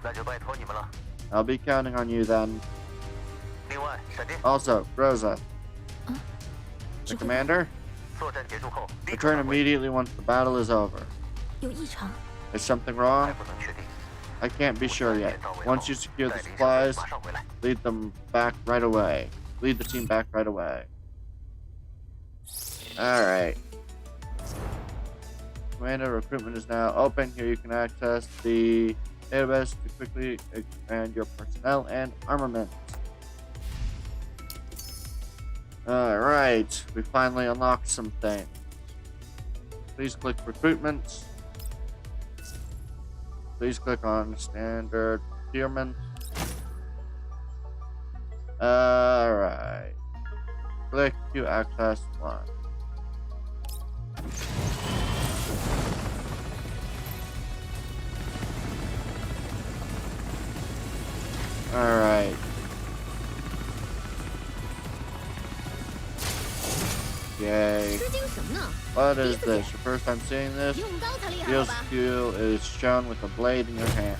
那就拜托你们了。 I'll be counting on you then. 另外，闪电， Also, Rosa, 指 the 挥官 commander, 作战结束后立刻 return 返回， immediately once the battle is over. 有异常， Is something 还 wrong? 不能确定。 I can't be sure yet. 到位后 Once you secure the 带领小队 supplies, 马上回来。 lead them back right away. Lead the team back right away. Alright. Commander recruitment is now open. Here you can access the database to quickly expand your personnel and armament. Alright, we finally unlocked some things. Please click recruitment. Please click on standard procurement. Alright. Click to access one. Alright. Yay. 吃惊什么呢？ What is this? Your first time seeing this? 用刀才厉害 Your 好吧？ skill is shown with a blade in your hand.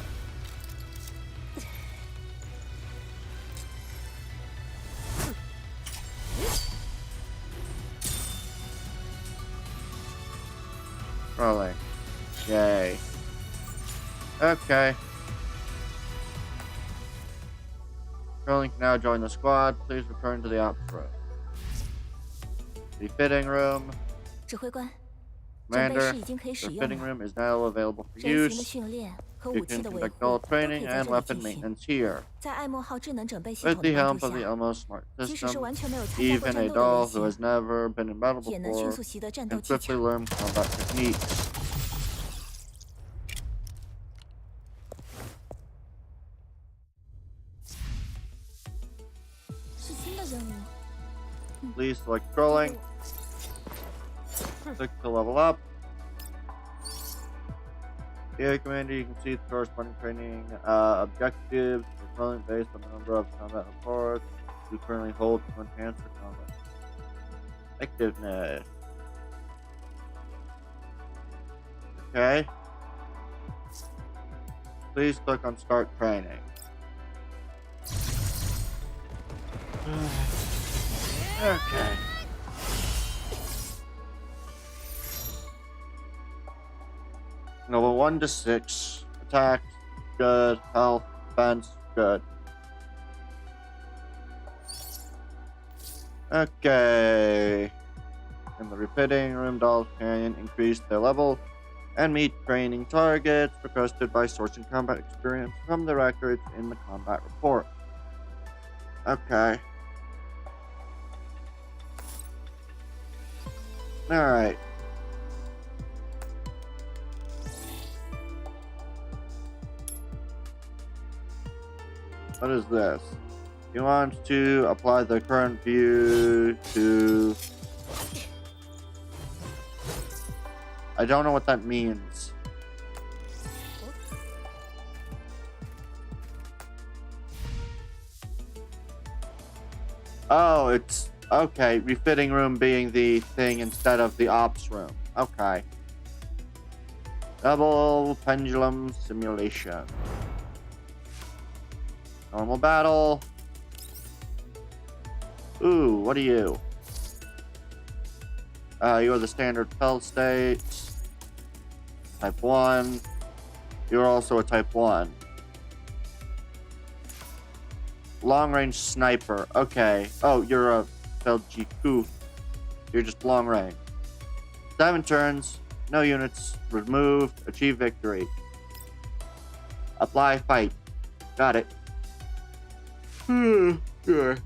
Rolling. Yay. Okay. Rolling can now join the squad. Please return to the ops room. The fitting room. 指挥官，准备 Commander, 室已经可以使 the 用 fitting 了。 room is now available for 人形的 use. 训练和 You 武器 can 的维 conduct 护 all 都可以 training 在 and 这里 weapon 进行。 maintenance here. 在爱莫号智能准备系 With 统 the 的帮 help 助 of the 下， almost smart 即使是 system, 完全没有参加过 even 战 a 斗的 doll 人 who has 形， never been in battle 也能迅 before 速习得战斗 can 技 swiftly 巧。 learn combat techniques. 是新的任务。 Please select scrolling. Click to level up. Here, Commander, you can see the corresponding training objectives for scrolling based on the number of combat reports you currently hold to enhance your combat effectiveness. Okay. Please click on Start Training. Okay. Level 1 to 6. Attack, good. Health, defense, good. Okay. In the refitting room, dolls can increase their level and meet training targets requested by sourcing combat experience from the records in the combat report. Okay. Alright. What is this? You want to apply the current view to... I don't know what that means. Oh, it's okay. Refitting room being the thing instead of the ops room. Okay. Double pendulum simulation. Normal battle. Ooh, what are you? You're the standard fell state. Type 1. You're also a type 1. Long range sniper. Okay. Oh, you're a Feljiku. You're just long range. 7 turns. No units. Removed. Achieve victory. Apply fight. Got it. Sure.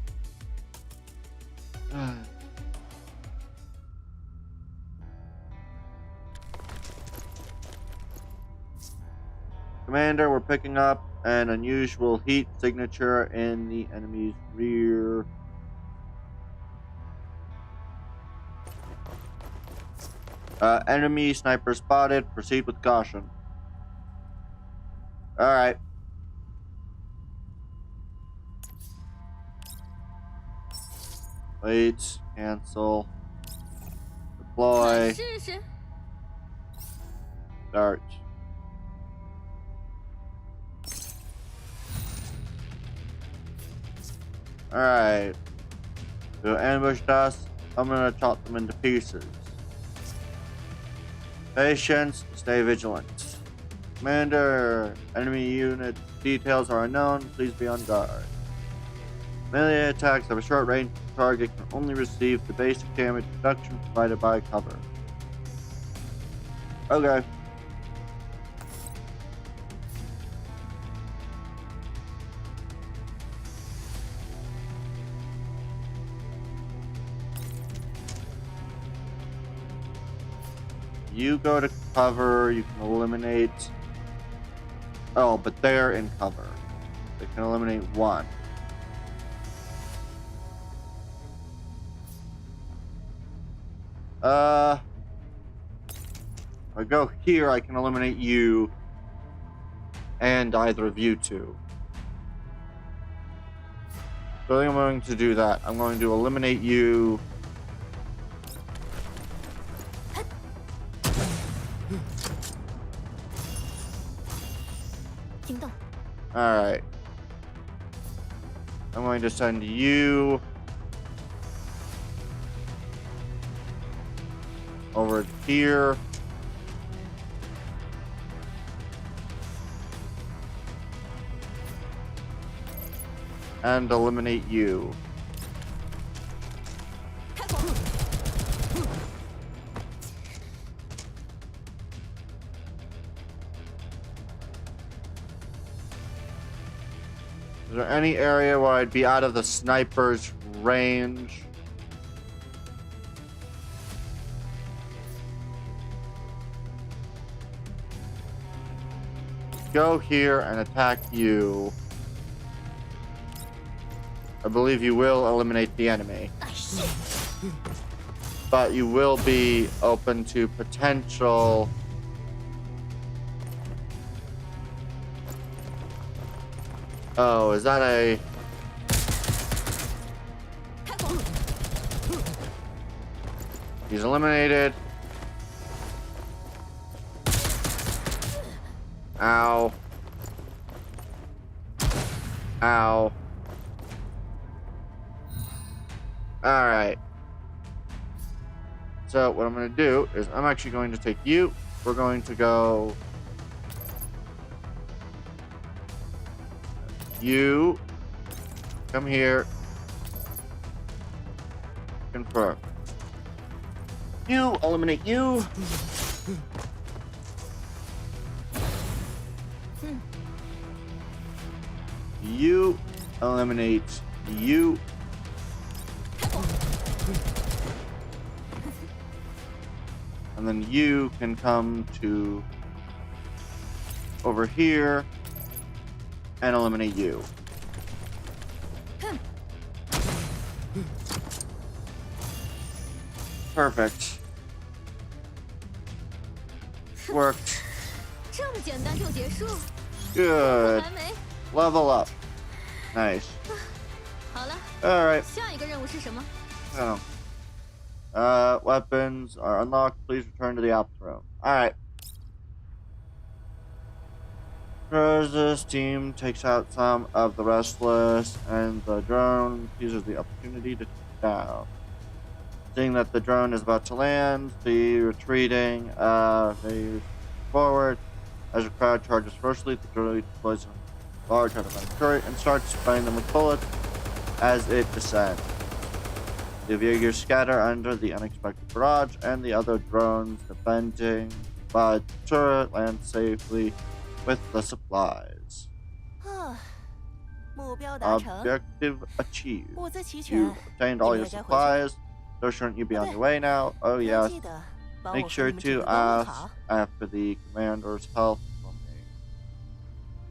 Commander, we're picking up an unusual heat signature in the enemy's rear. Enemy sniper spotted. Proceed with caution. Alright. Wait. Cancel. Deploy. Start. Alright. They ambushed us. I'm gonna chop them into pieces. Patience. Stay vigilant. Commander, enemy unit details are unknown. Please be on guard. Melee attacks have a short range. The target can only receive the basic damage reduction provided by cover. Okay. You go to cover, you can eliminate... Oh, but they're in cover. They can eliminate 1. If I go here, I can eliminate you and either of you two. So I think I'm going to do that. I'm going to eliminate you. Alright. I'm going to send you over here. And eliminate you. Is there any area where I'd be out of the sniper's range? Go here and attack you. I believe you will eliminate the enemy. But you will be open to potential... Oh, is that a... He's eliminated. Ow. Ow. Alright. So, what I'm going to do is I'm actually going to take you. We're going to go... You. Come here. Confirm. You. Eliminate you. You. Eliminate you. And then you can come to over here and eliminate you. Perfect. Worked. Good. Level up. Nice. All right. 下一个任务是什么？ Weapons are unlocked. Please return to the ops room. All right. Rose's team takes out some of the restless, and the drone uses the opportunity to shoot down. Seeing that the drone is about to land, the retreating, they forward. As the crowd charges ferociously, the drone deploys a large automatic turret and starts spraying them with bullets as it descends. The Vigors scatter under the unexpected barrage, and the other drones defending, but the turret lands safely with the supplies. 目标达成， Objective achieved. 物资齐 You 全， obtained all 你 your 们也该回去。 supplies, so shouldn't you be on your way now? Oh 还 yes. 记得帮 Make 我和 sure 你们整 to 个官问 ask 好。 after the commander's health from me.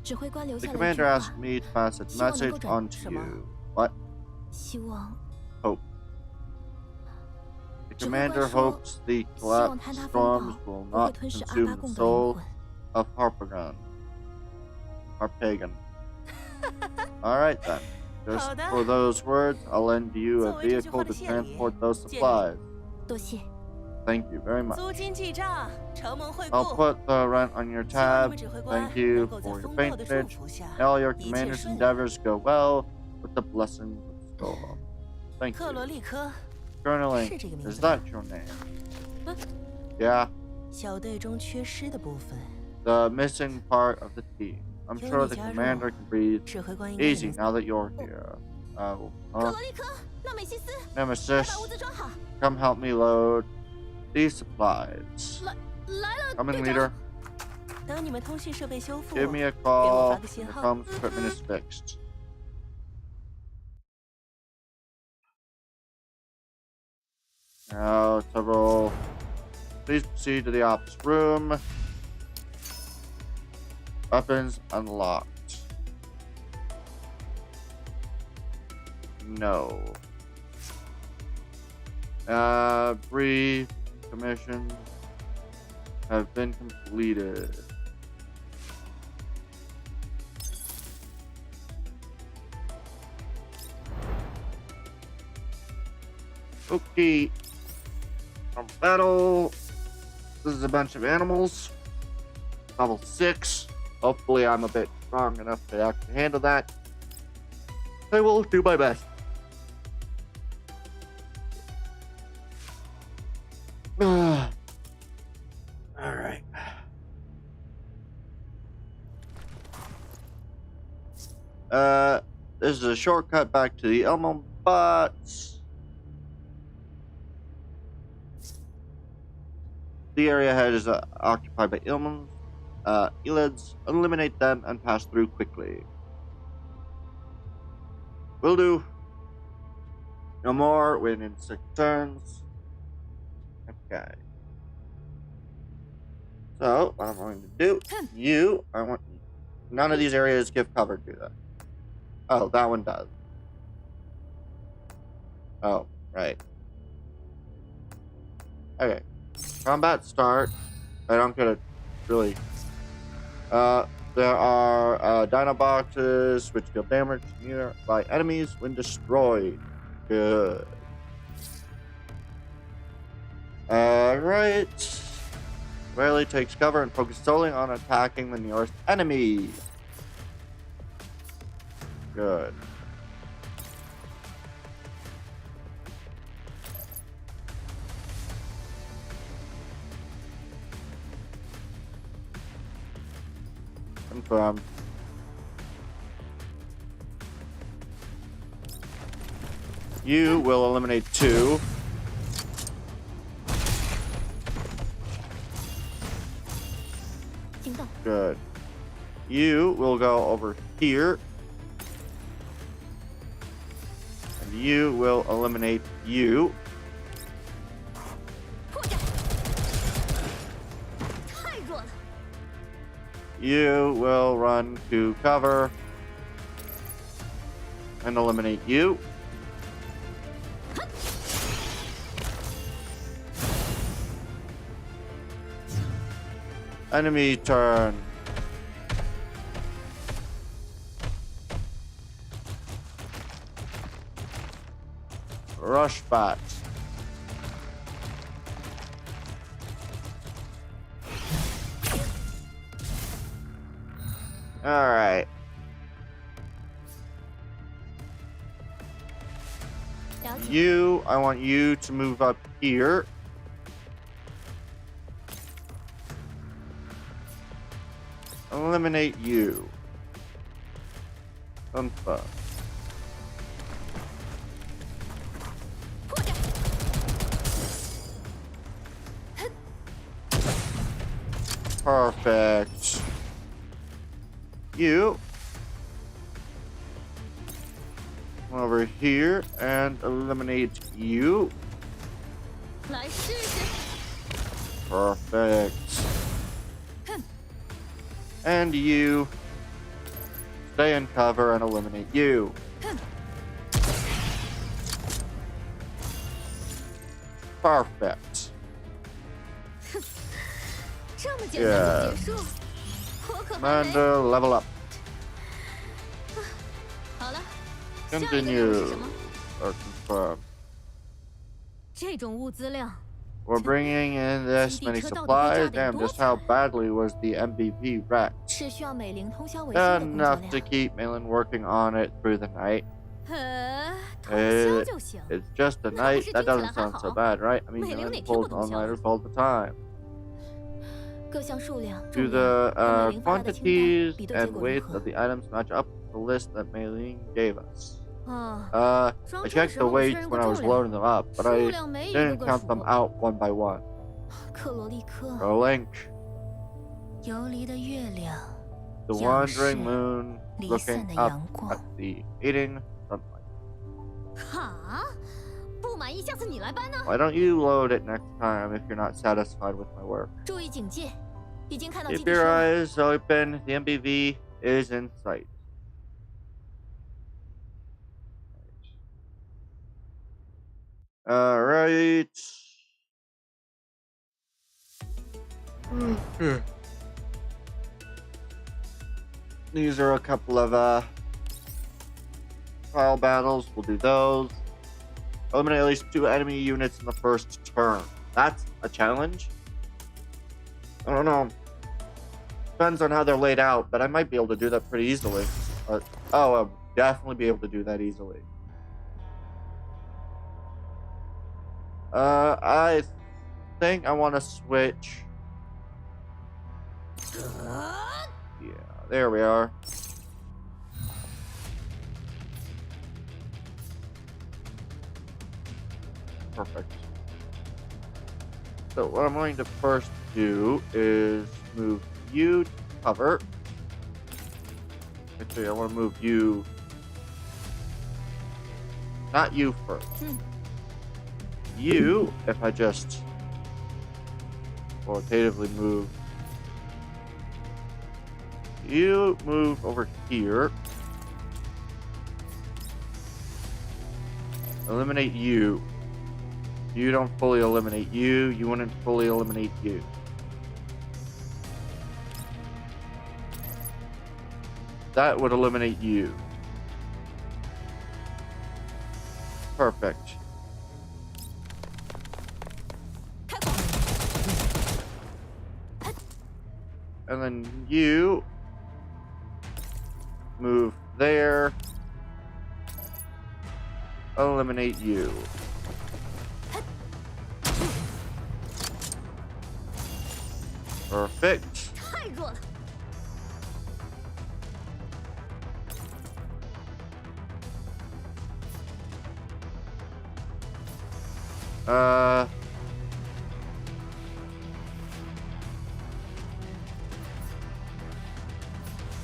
指挥官留 The 下了一句 commander 话 asked me to pass a 希望能 message 够转 on to 什么？ you. What? 希望 Hope. The 指挥 commander 官说 hopes the 希望 collapsed 坍塌风 storms 暴 will 不会 not 吞噬阿 consume 巴 the 贡的灵 soul 魂。 of Harpagon. Alright then. Just 好的。 for those words, I'll lend you a 作为这句话 vehicle 的 to 谢礼， transport those 借你。 supplies. 多谢。 Thank you very much. 租金记账，承蒙惠 I'll 顾。 put the rent on your 希望你 tab. 们指挥官 Thank you 能够在 for your 风暴的束 patronage. 缚下， May all your 一切 commander's 顺利。 endeavors go well with the blessings of Storm. Thank 克罗 you. 利科， Colonel 是这个名 Link, is 字吗？ that your name? 嗯 Yeah, 小队中缺失的部分， the missing part of the team. I'm 有 sure 你 the 加入， commander can breathe 指挥官应该 easy 能。 now that you're here. Oh, 克罗利科，纳美西斯， Nemesis, 把物资装好。 come help me load these supplies. 来了， Coming, 队 leader. 长。等你们通讯设备修复， Give me a 给我 call 发个 when 信 the 号。 comms equipment is fixed. Now, several. Please proceed to the ops room. Weapons unlocked. No. Brief commissions have been completed. Okay. From battle. This is a bunch of animals. Level 6. Hopefully I'm a bit strong enough to actually handle that. I will do my best. Alright. This is a shortcut back to the Elmo bots. The area ahead is occupied by Elids. Eliminate them and pass through quickly. Will do. No more. Win in 6 turns. Okay. So, what I'm going to do, I want none of these areas give cover to that. Oh, that one does. Oh, right. Okay. Combat start. I don't get it really. There are dino boxes which deal damage nearby enemies when destroyed. Good. Alright. Rarely takes cover and focuses solely on attacking the nearest enemy. Good. Confirmed. You will eliminate 2. Good. You will go over here. And you will eliminate you. You will run to cover and eliminate you. Enemy turn. Rush bot. Alright. You, I want you to move up here. Eliminate you. Umpa. Perfect. You come over here and eliminate you. Perfect. And you stay in cover and eliminate you. Perfect. Yeah. Commander, level up. Continue. Or confirm. We're bringing in this many supplies. Damn, just how badly was the MVP wrecked? Enough to keep Malin working on it through the night. It's just a night. That doesn't sound so bad, right? I mean, Malin pulls all-nighters all the time. Do the quantities and weights of the items match up with the list that Malin gave us? I checked the weights when I was loading them up, but I didn't count them out one by one. Link. The wandering moon looking up at the eating sunlight. Why don't you load it next time if you're not satisfied with my work? Keep your eyes open. The MBV is in sight. Alright. These are a couple of trial battles. We'll do those. Eliminate at least 2 enemy units in the first turn. That's a challenge. I don't know. Depends on how they're laid out, but I might be able to do that pretty easily. Oh, I'll definitely be able to do that easily. I think I want to switch. Yeah, there we are. Perfect. So what I'm going to first do is move you to cover. Actually, I want to move you. Not you first. You, if I just qualitatively move. You move over here. Eliminate you. You don't fully eliminate you. You wouldn't fully eliminate you. That would eliminate you. Perfect. And then you move there. Eliminate you. Perfect.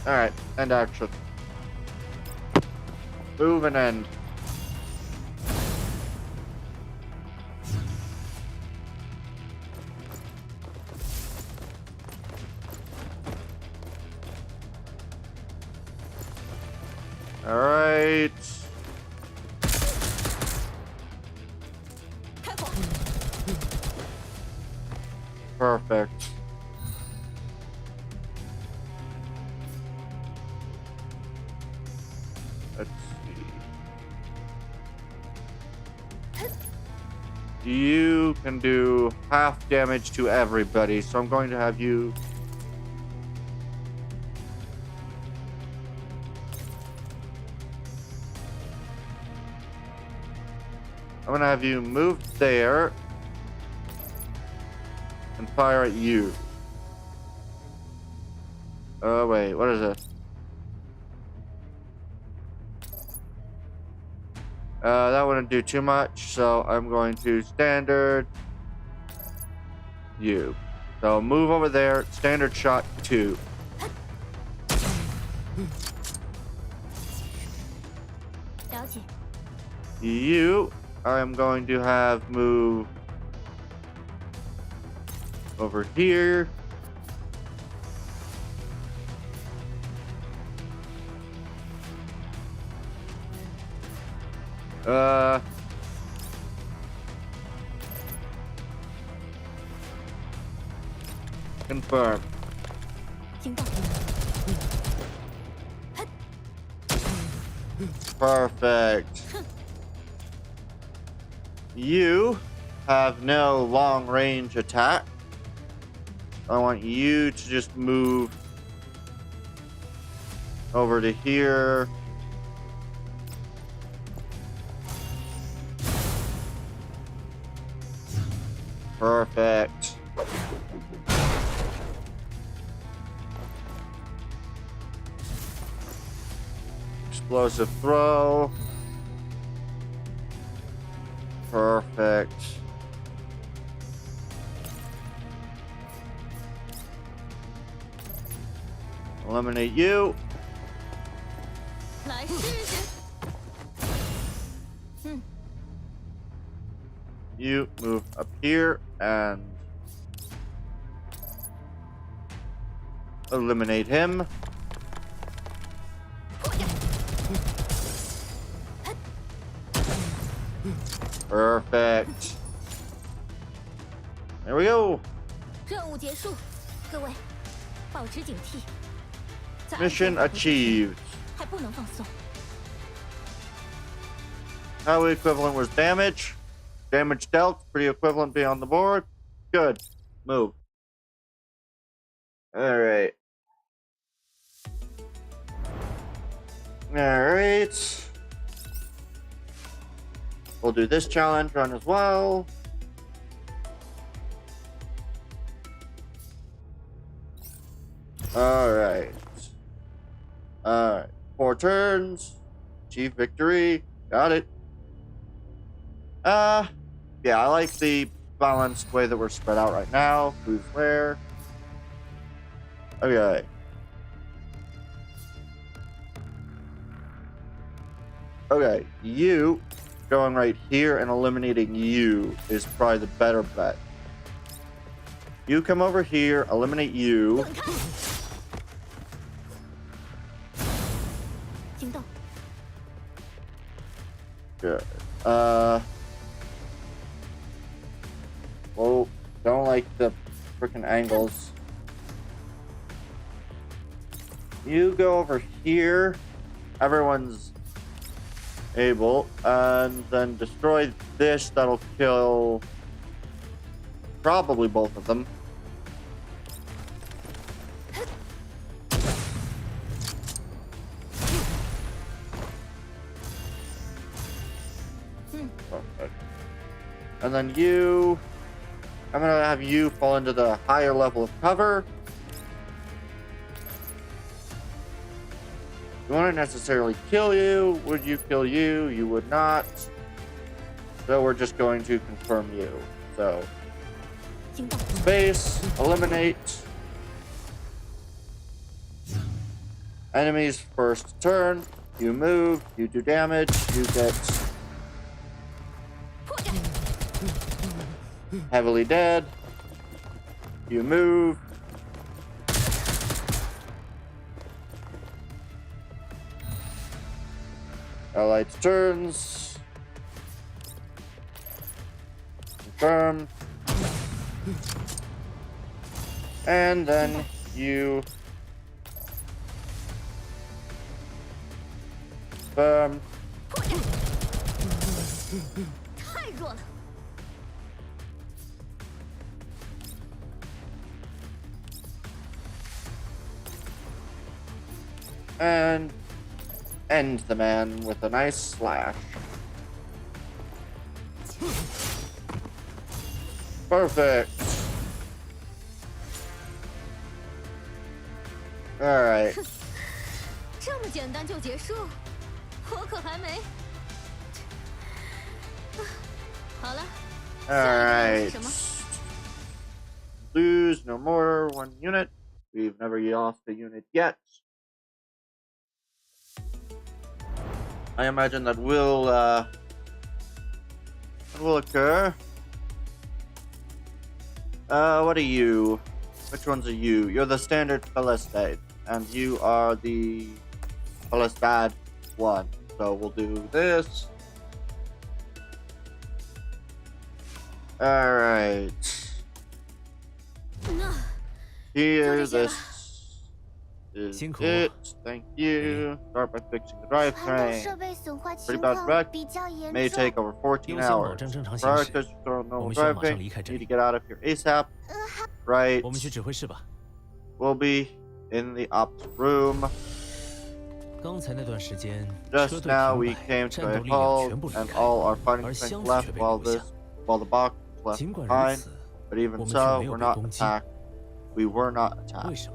Alright, end action. Move and end. Alright. Perfect. Let's see. you can do half damage to everybody, so I'm going to have you... I'm gonna have you move there and fire at you. Oh wait, what is it? That wouldn't do too much, so I'm going to standard you. So move over there, standard shot 2. You, I'm going to have move over here. Confirm. Perfect. You have no long range attack. I want you to just move over to here. Perfect. Explosive throw. Perfect. Eliminate you. You move up here and eliminate him. Perfect. There we go. Mission achieved. How equivalent was damage? Damage dealt, pretty equivalent being on the board. Good. Move. Alright. Alright. We'll do this challenge run as well. Alright. Alright. 4 turns. Achieve victory. Got it. Yeah, I like the balanced way that we're spread out right now. Who's where? Okay. Okay, you going right here and eliminating you is probably the better bet. You come over here, eliminate you. Good. Well, don't like the freaking angles. You go over here. Everyone's able, and then destroy this. That'll kill probably both of them. Perfect. And then you, I'm gonna have you fall into the higher level of cover. We wouldn't necessarily kill you. Would you kill you? You would not. So we're just going to confirm you. So, space, eliminate. Enemies first turn. You move, you do damage, you get heavily dead. You move. Allied turns. Confirm. And then you confirm. And end the man with a nice slash. Perfect. Alright. 这么简单就结束，我可还没。好了， Alright. Lose no more 1 unit. We've never lost a unit yet. I imagine that will occur. What are you? Which ones are you? You're the standard Philistine, and you are the Philistine one. So we'll do this. Alright. Here, this is it. Thank you. Start by fixing the drivetrain. Pretty bad wreck. May take over 14 hours. Prior to normal driving, need to get out of here ASAP. Right. We'll be in the ops room. Just now we came to a halt, and all our fighting strength left while the box was left behind. But even so, we're not attacked. We were not attacked.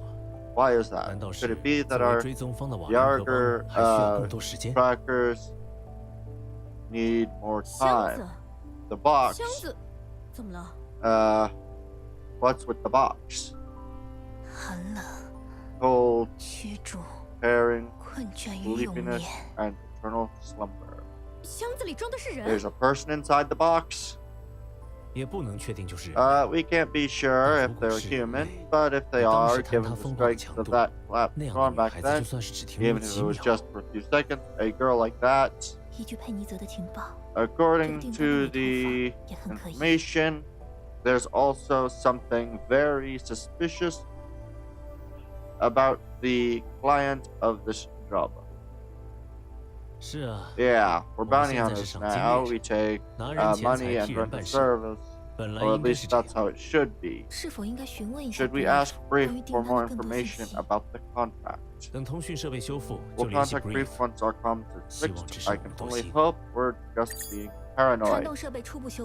Why is that? Could it be that our Yarger trackers need more time? The box. What's with the box? Cold, tearing, sleepiness, and eternal slumber. There's a person inside the box. We can't be sure if they're human, but if they are, given the strength of that platform back then, even if it was just for a few seconds, a girl like that, according to the information, there's also something very suspicious about the client of this job. Yeah, we're bounty hunters now. We take money and rent a service, or at least that's how it should be. Should we ask Brief for more information about the contract? We'll contact Brief once our comms is fixed. I can only hope we're just being paranoid.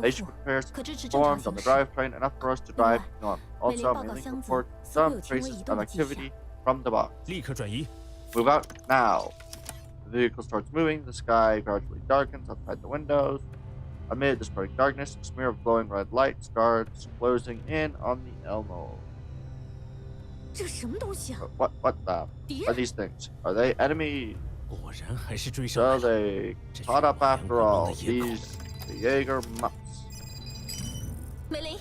They should prepare some forms on the drivetrain, enough for us to drive north. Also, mailing report some traces of activity from the box. Move out now. The vehicle starts moving, the sky gradually darkens outside the windows. Amid the spreading darkness, a smear of glowing red light starts closing in on the Elmo. What the? Are these things? Are they enemies? So they caught up after all. These Jaeger mutts. Mei-Ling,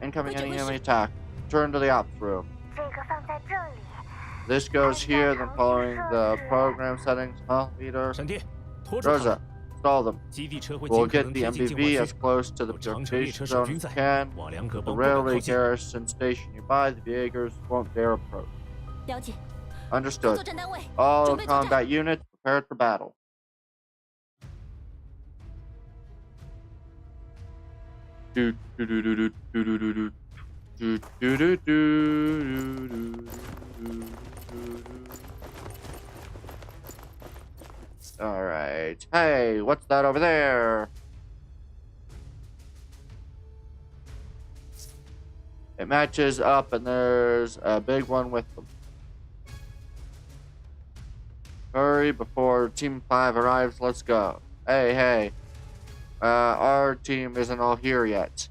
incoming enemy attack. Turn to the ops room. This goes here, then following the program settings, leader. Rosa, install them. We'll get the MBV as close to the purification zone as we can. The railway garrison station nearby, the Jaegers won't dare approach. Understood. All combat units prepared for battle. Alright. Hey, what's that over there? It matches up and there's a big one with them. Hurry before Team 5 arrives, let's go. Hey. Our team isn't all here yet.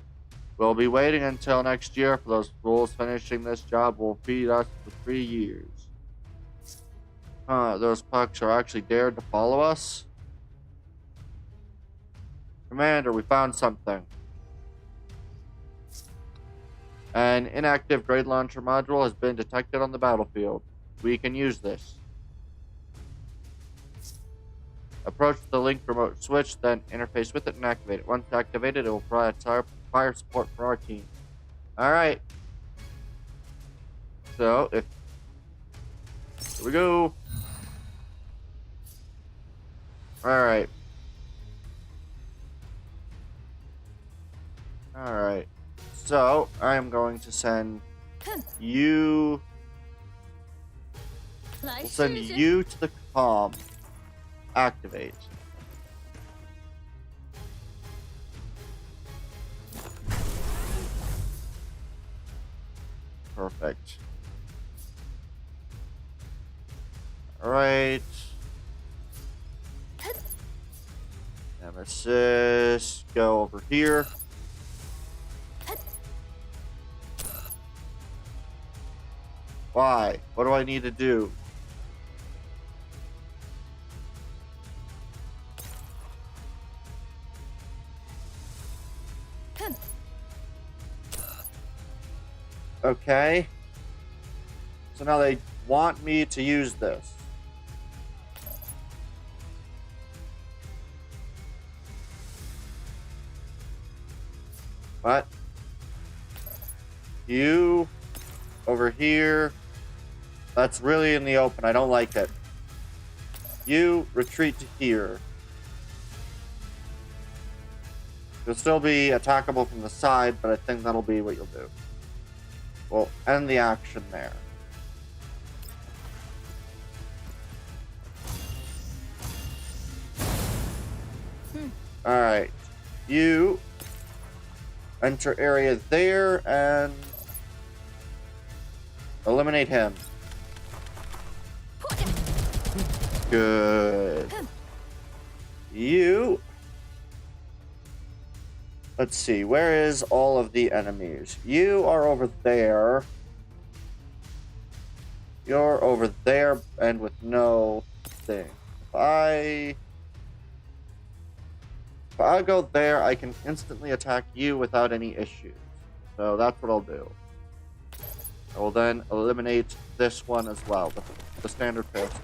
We'll be waiting until next year for those fools. Finishing this job will feed us for 3 years. Those pucks are actually dared to follow us? Commander, we found something. An inactive grade launcher module has been detected on the battlefield. We can use this. Approach the link remote switch, then interface with it and activate it. Once activated, it will provide fire support for our team. Alright. So, here we go. Alright. So, I am going to send you 来 We'll send 试试。 you to the comm. Activate. Perfect. Alright. Nemesis, go over here. Why? What do I need to do? Okay. So now they want me to use this. What? You over here. That's really in the open. I don't like it. You retreat to here. You'll still be attackable from the side, but I think that'll be what you'll do. We'll end the action there. Alright. You enter area there and eliminate him. Good. You. Let's see. Where is all of the enemies? You are over there. You're over there and with no thing. If I go there, I can instantly attack you without any issues. So that's what I'll do. I will then eliminate this one as well, the standard pair state.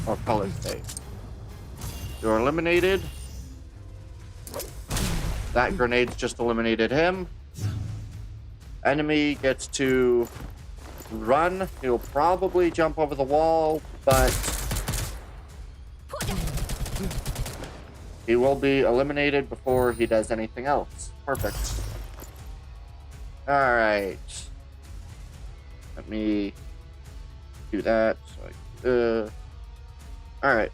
Or color state. You're eliminated. That grenade's just eliminated him. Enemy gets to run. He'll probably jump over the wall, but he will be eliminated before he does anything else. Perfect. Alright. Let me do that. Alright.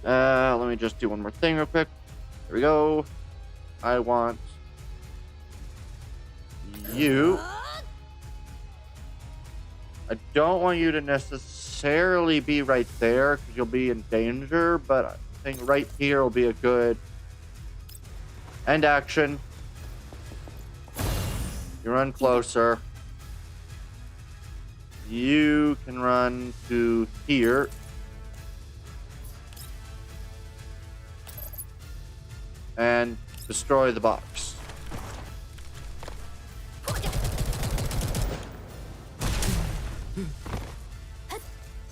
Let me just do one more thing real quick. There we go. I want you. I don't want you to necessarily be right there because you'll be in danger, but I think right here will be a good end action. You run closer. You can run to here. And destroy the box.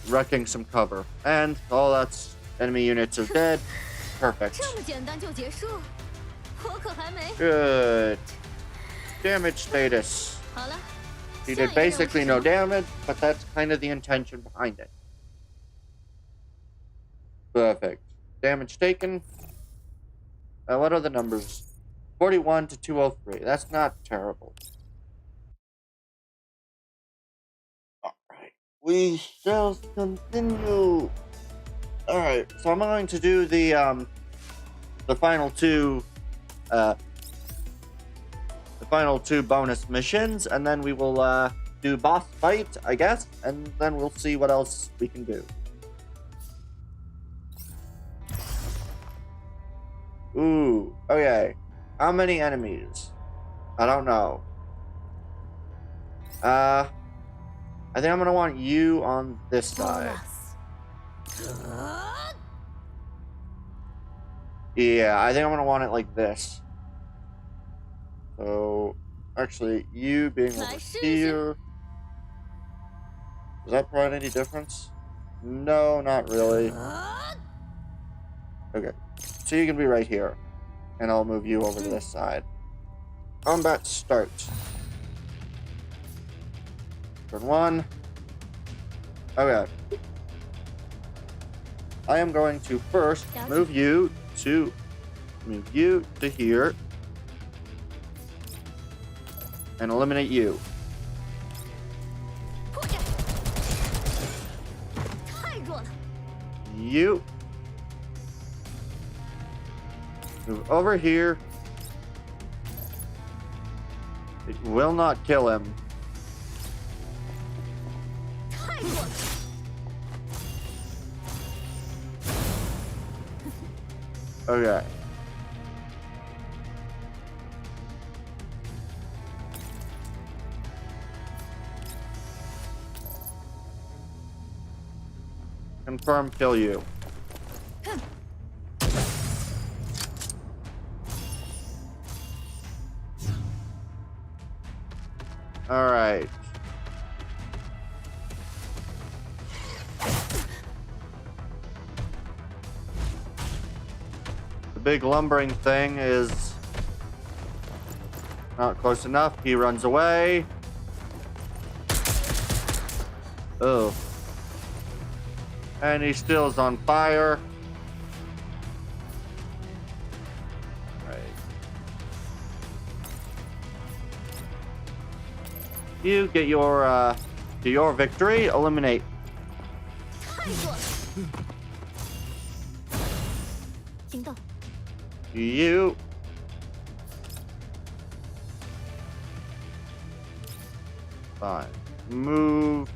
Wrecking some cover. And all that's enemy units are dead. Perfect. 这么简单就结束，我可还没。 Good. Damage status. 好了， He did basically no damage, but that's kind of the intention behind it. Perfect. Damage taken. What are the numbers? 41 to 203. That's not terrible. Alright. We shall continue. Alright, so I'm going to do the final two bonus missions, and then we will do boss fight, I guess, and then we'll see what else we can do. Ooh, okay. How many enemies? I don't know. I think I'm gonna want you on this side. Yeah, I think I'm gonna want it like this. So, actually, you being over here. Does that provide any difference? No, not really. Okay. So you can be right here. And I'll move you over to this side. Combat start. Turn 1. Okay. I am going to first move you to here. And eliminate you. You move over here. It will not kill him. Okay. Confirm kill you. All right. The big lumbering thing is not close enough. He runs away. Oh. And he still is on fire. Right. You get your victory. Eliminate. You. Fine. Move.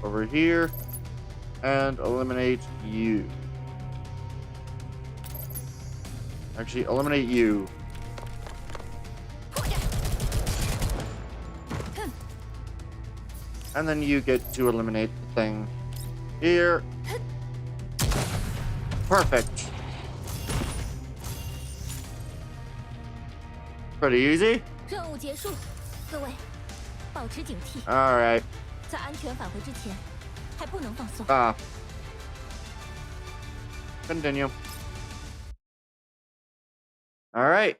Over here. And eliminate you. Actually, eliminate you. And then you get to eliminate the thing here. Perfect. Pretty easy. 任务结束，各位，保持警惕， All right. 在安全返回之前，还不能放松。 Continue. All right.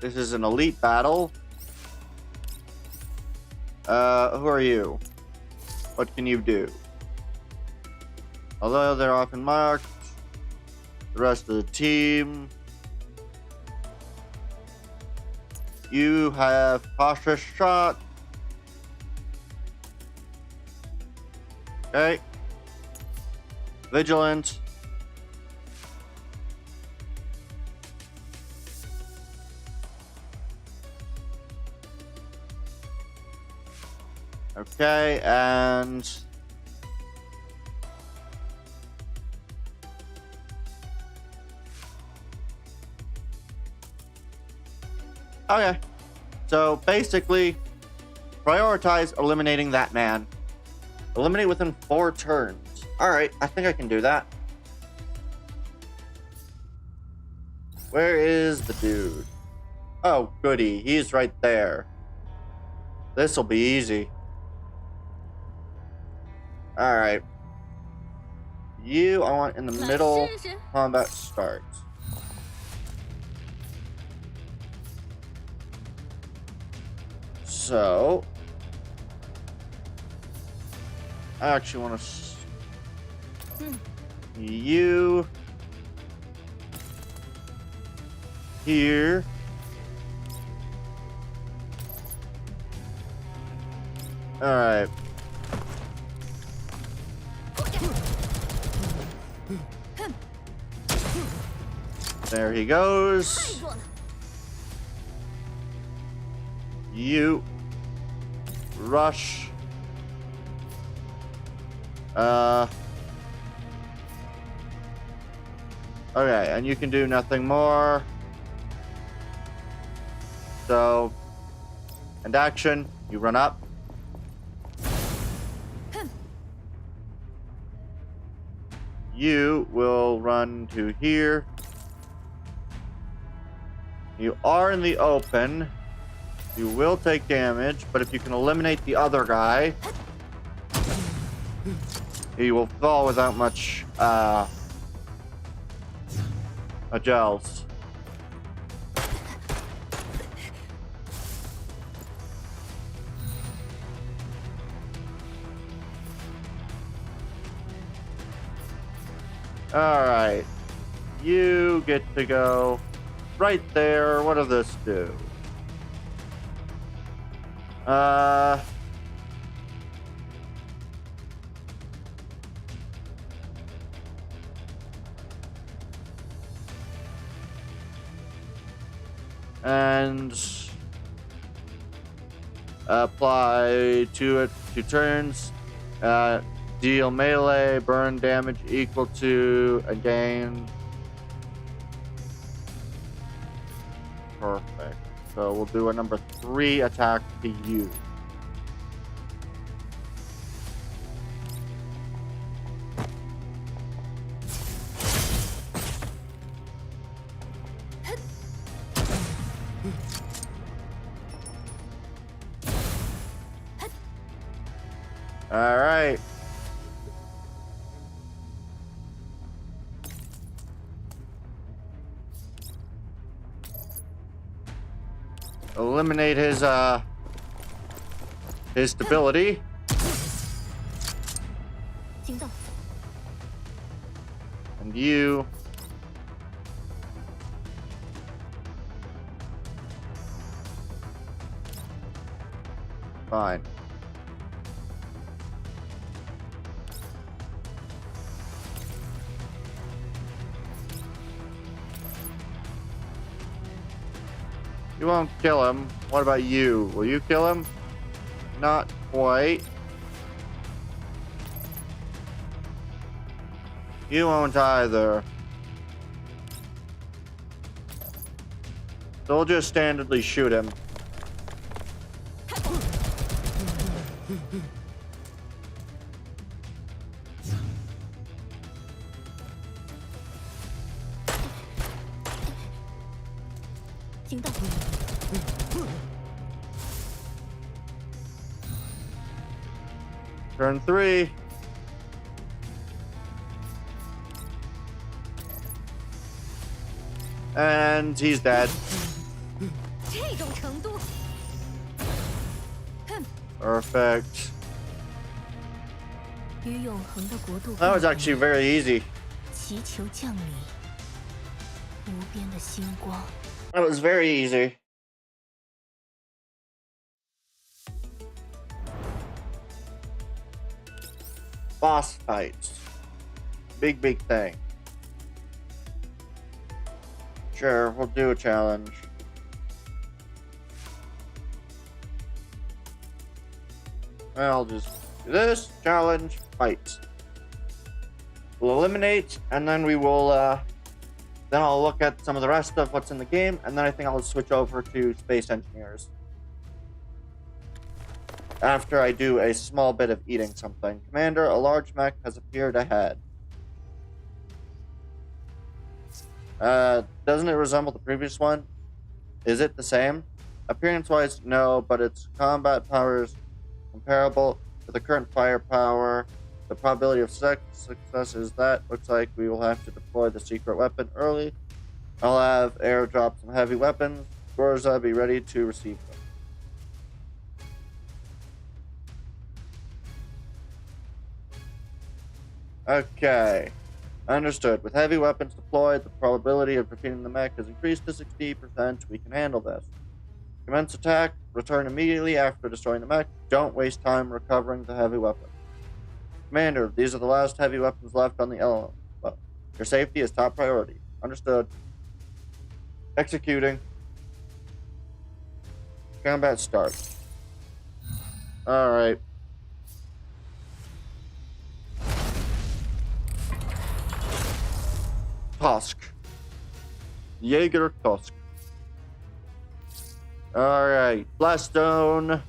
This is an elite battle. Who are you? What can you do? Although they're often marked, the rest of the team. You have cautious shot. Okay. Vigilant. Okay, and okay. So basically, prioritize eliminating that man. Eliminate within 4 turns. Alright, I think I can do that. Where is the dude? Oh, goody. He's right there. This'll be easy. Alright. You, I want in the middle. Combat starts. So, I actually want to. You here. All right. There he goes. You rush. Okay, and you can do nothing more. So, and action, you run up. You will run to here. You are in the open. You will take damage, but if you can eliminate the other guy, he will fall without much gels. Alright. You get to go right there. What does this do? Uh... And apply 2 turns. Deal melee burn damage equal to a gain. Perfect. So we'll do a number 3 attack to you. All right. Eliminate his stability. 行动。 And you. Fine. You won't kill him. What about you? Will you kill him? Not quite. You won't either. So we'll just standardly shoot him. Turn 3. And he's dead. 这种程度。 Perfect. 与永恒的国度。 That was actually very easy. 祈求降临。无边的星光。 That was very easy. Boss fights. Big thing. Sure, we'll do a challenge. I'll just do this. Challenge. Fight. We'll eliminate, and then we will, then I'll look at some of the rest of what's in the game, and then I think I'll switch over to Space Engineers. After I do a small bit of eating something. Commander, a large mech has appeared ahead. Doesn't it resemble the previous one? Is it the same? Appearance-wise, no, but its combat power is comparable to the current firepower. The probability of success is that. Looks like we will have to deploy the secret weapon early. I'll have airdrop some heavy weapons. Gorza, be ready to receive them. Okay. Understood. With heavy weapons deployed, the probability of defeating the mech has increased to 60%. We can handle this. Commence attack. Return immediately after destroying the mech. Don't waste time recovering the heavy weapon. Commander, these are the last heavy weapons left on the element. Your safety is top priority. Understood. Executing. Combat start. Alright. Tusk. Jaeger Tusk. Alright. Blast Stone.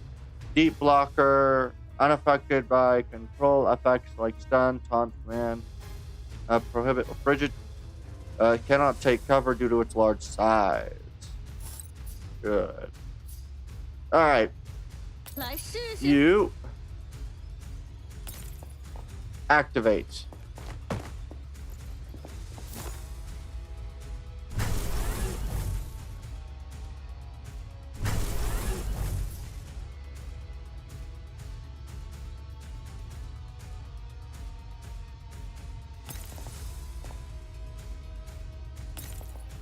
Deep Blocker. Unaffected by control effects like stun, taunt, command. Prohibit frigid. Cannot take cover due to its large size. Good. Alright. You. Activate.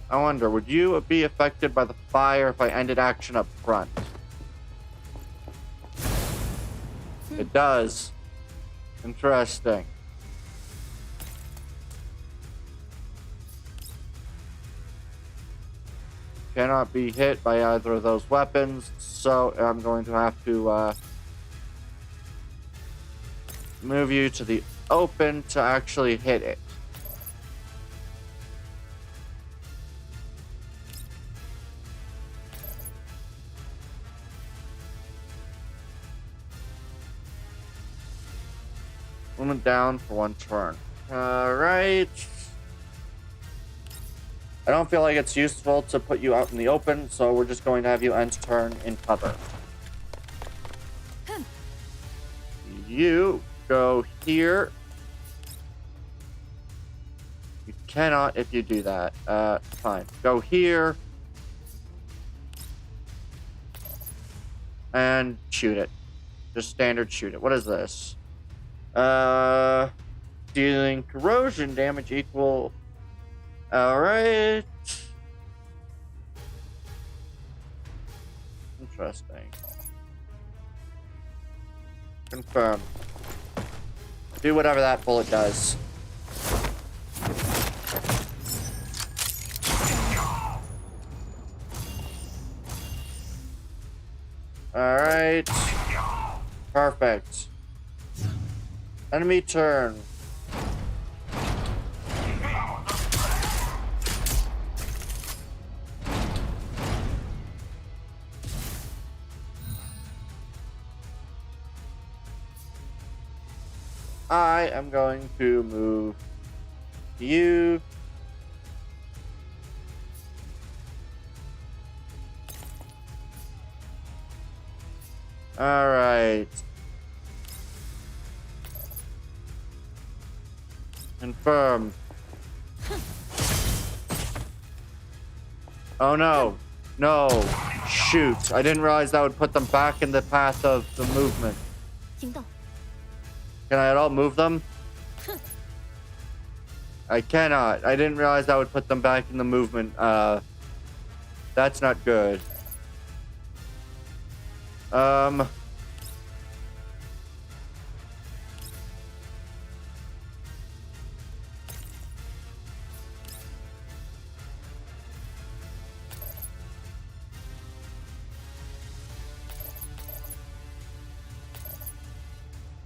I wonder, would you be affected by the fire if I ended action up front? It does. Interesting. Cannot be hit by either of those weapons, so I'm going to have to move you to the open to actually hit it. Movement down for 1 turn. Alright. I don't feel like it's useful to put you out in the open, so we're just going to have you end turn in cover. You go here. You cannot if you do that. Fine. Go here. And shoot it. Just standard shoot it. What is this? Dealing corrosion damage equal. Alright. Interesting. Confirm. Do whatever that bullet does. Alright. Perfect. Enemy turn. I am going to move you. All right. Confirm. Oh no. No. Shoot. I didn't realize that would put them back in the path of the movement. Can I at all move them? I cannot. I didn't realize that would put them back in the movement. That's not good.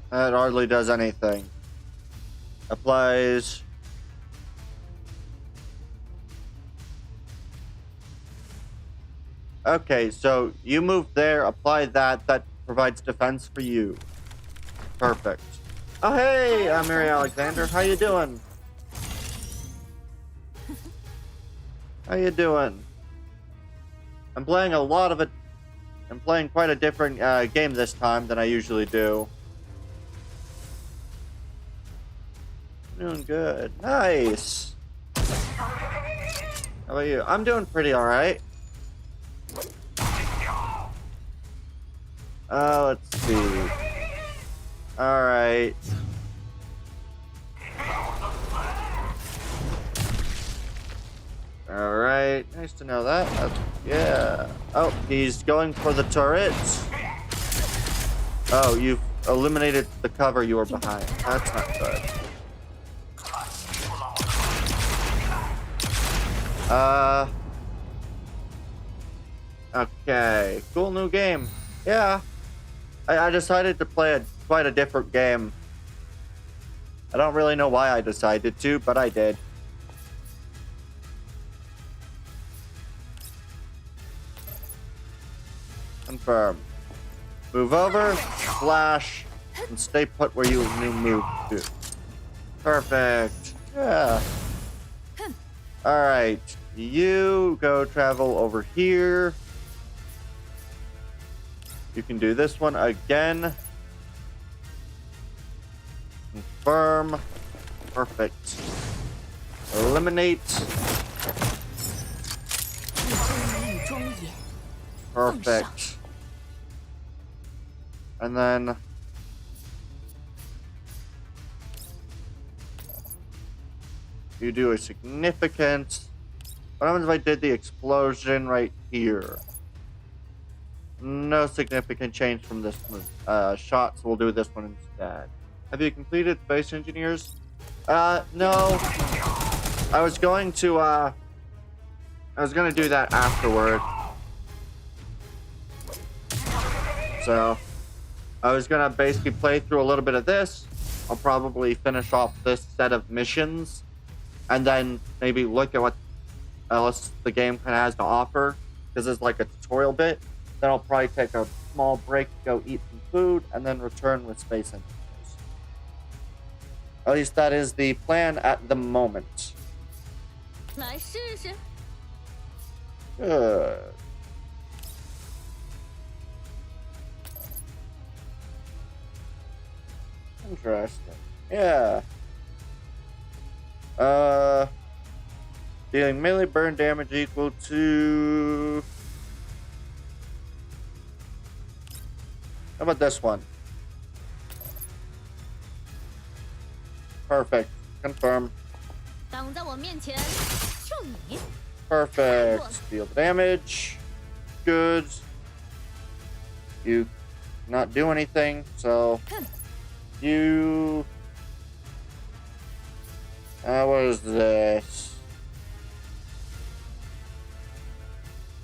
That hardly does anything. Applies. Okay, so you move there, apply that. That provides defense for you. Perfect. Oh, hey, I'm Mary Alexander. How you doing? How you doing? I'm playing a lot of it. I'm playing quite a different game this time than I usually do. Doing good. Nice. How about you? I'm doing pretty alright. Let's see. Alright. Alright. Nice to know that. Yeah. Oh, he's going for the turret. Oh, you've eliminated the cover you were behind. That's not good. Okay. Cool new game. Yeah. I decided to play quite a different game. I don't really know why I decided to, but I did. Confirm. Move over, flash, and stay put where you moved to. Perfect. Yeah. Alright. You go travel over here. You can do this one again. Confirm. Perfect. Eliminate. Perfect. And then you do a significant. What happens if I did the explosion right here? no significant change from this one. Shot, so we'll do this one instead. Have you completed Space Engineers? No. I was going to do that afterward. So, I was gonna basically play through a little bit of this. I'll probably finish off this set of missions, and then maybe look at what else the game kind of has to offer, because it's like a tutorial bit. Then I'll probably take a small break, go eat some food, and then return with Space Engineers. At least that is the plan at the moment. 来试试。 Good. Interesting. Yeah. Dealing melee burn damage equal to... How about this one? Perfect. Confirm. 挡在我面前，就你。 Perfect. Deal damage. Good. You not do anything, so you... what is this?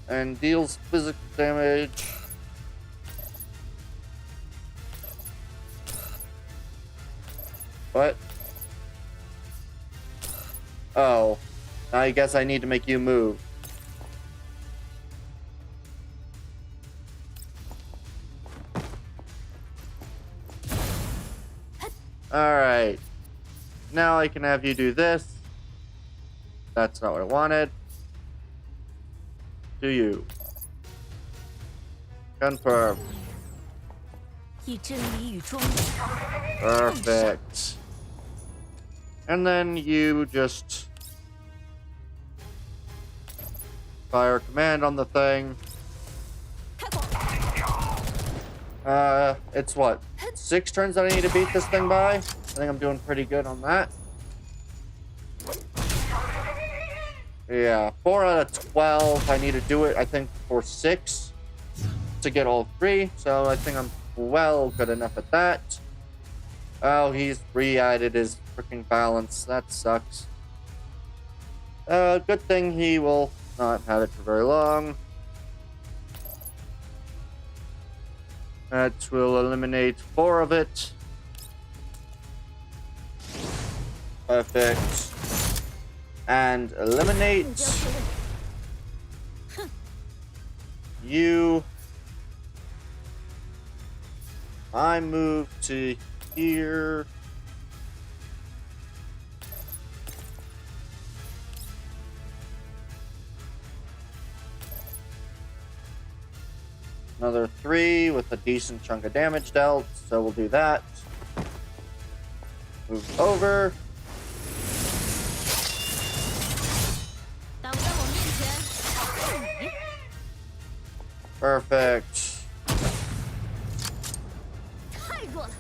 And deals physical damage. What? Oh. I guess I need to make you move. Alright. Now I can have you do this. That's not what I wanted. Do you? Confirm. 以真理与忠义。 Perfect. And then you just fire command on the thing. 开火！ It's what? 6 turns that I need to beat this thing by? I think I'm doing pretty good on that. Yeah, 4 out of 12. I need to do it, I think, for 6 to get all 3. So I think I'm well good enough at that. Oh, he's re-added his freaking balance. That sucks. Good thing he will not have it for very long. That will eliminate 4 of it. Perfect. And eliminate you. I move to here. Another 3 with a decent chunk of damage dealt, so we'll do that. Move over. 挡在我面前，就你。 Perfect. 太弱了。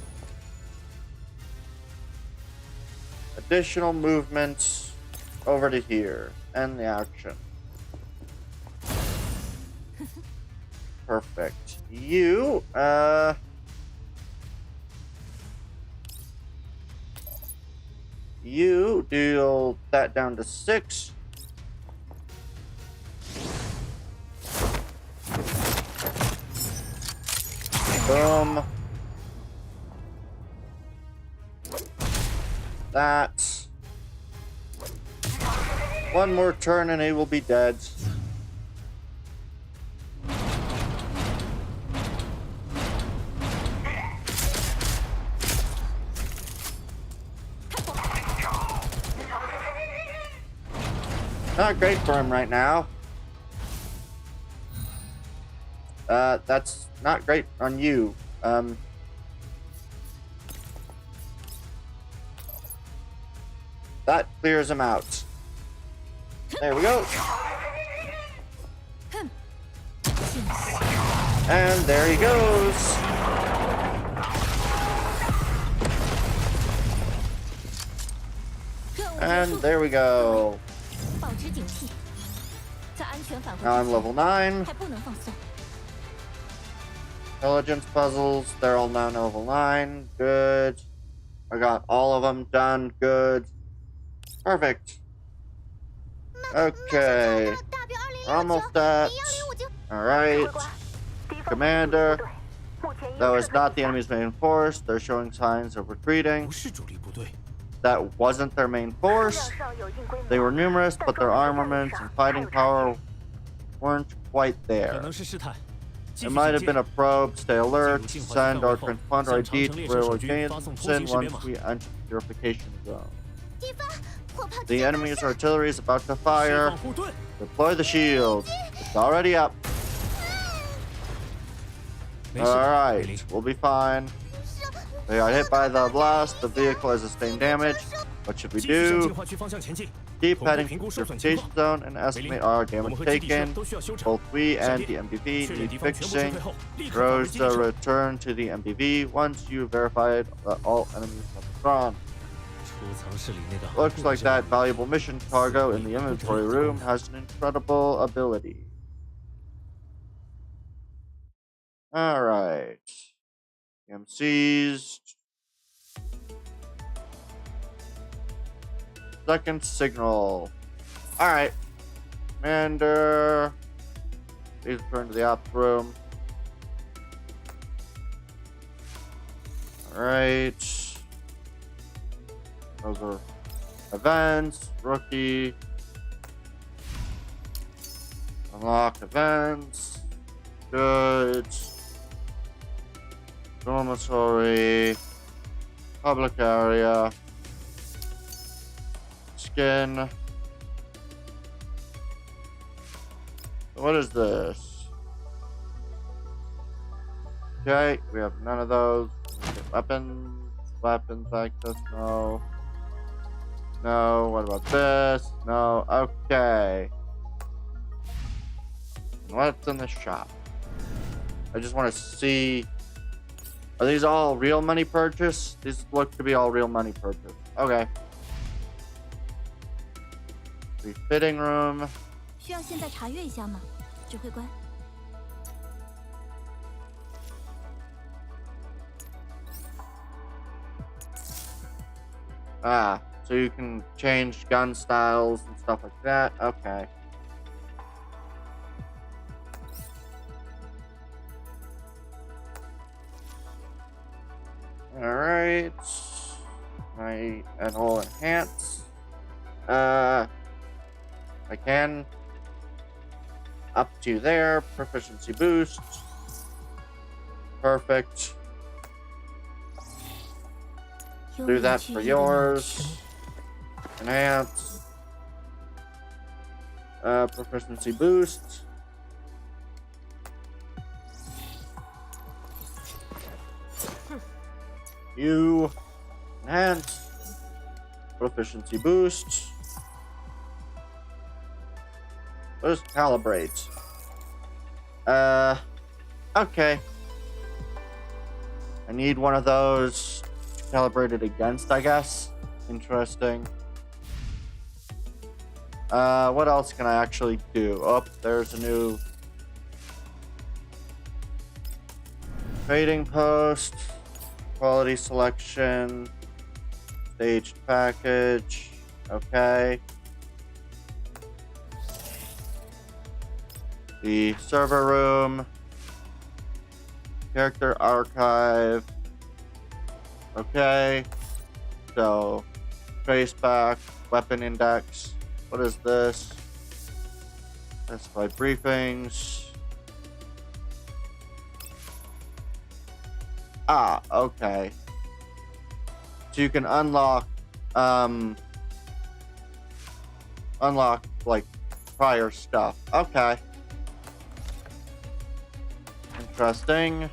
Additional movement over to here. End the action. Perfect. You, you deal that down to 6. Boom. That. 1 more turn and he will be dead. Not great for him right now. That's not great on you. That clears him out. There we go. And there he goes. And there we go. 保持警惕，在安全返回 Now I'm level 9. 还不能放松。Intelligence puzzles, they're all now level 9. Good. I got all of them done. Good. Perfect. Okay. We're almost at. Alright. Commander. That was not the enemy's main force. They're showing signs of retreating. That wasn't their main force. They were numerous, but their armaments and fighting power weren't quite there. It might have been a probe. Stay alert. Send our transponder ID to Railroad Jameson once we enter the purification zone. The enemy's artillery is about to fire. Deploy the shield. It's already up. Alright, we'll be fine. They got hit by the blast. The vehicle has sustained damage. What should we do? Keep heading to the purification zone and estimate our damage taken. Both we and the MBV need fixing. Rosa, return to the MBV once you verified that all enemies have withdrawn. Looks like that valuable mission cargo in the inventory room has an incredible ability. Alright. MCs. Second signal. Alright. Commander. Please return to the ops room. Alright. Those are events. Rookie. Unlock events. Good. Dormitory. Public area. Skin. What is this? Okay, we have none of those. Weapons. Weapons like this. No. No. What about this? No. Okay. What's in the shop? I just want to see. Are these all real money purchase? These look to be all real money purchase. Okay. Refitting room. 需要现在查阅一下吗，指挥官？ Ah, so you can change gun styles and stuff like that. Okay. Alright. And all enhance. I can. Up to there. Proficiency boost. Perfect. Do that for yours. Enhance. Proficiency boost. You. Enhance. Proficiency boost. What is calibrate? Okay. I need one of those calibrated against, I guess. Interesting. What else can I actually do? Oh, there's a new trading post, quality selection, staged package. Okay. The server room, character archive. Okay, so traceback, weapon index. What is this? Specify briefings. Ah, okay. So you can unlock like prior stuff. Okay. Interesting.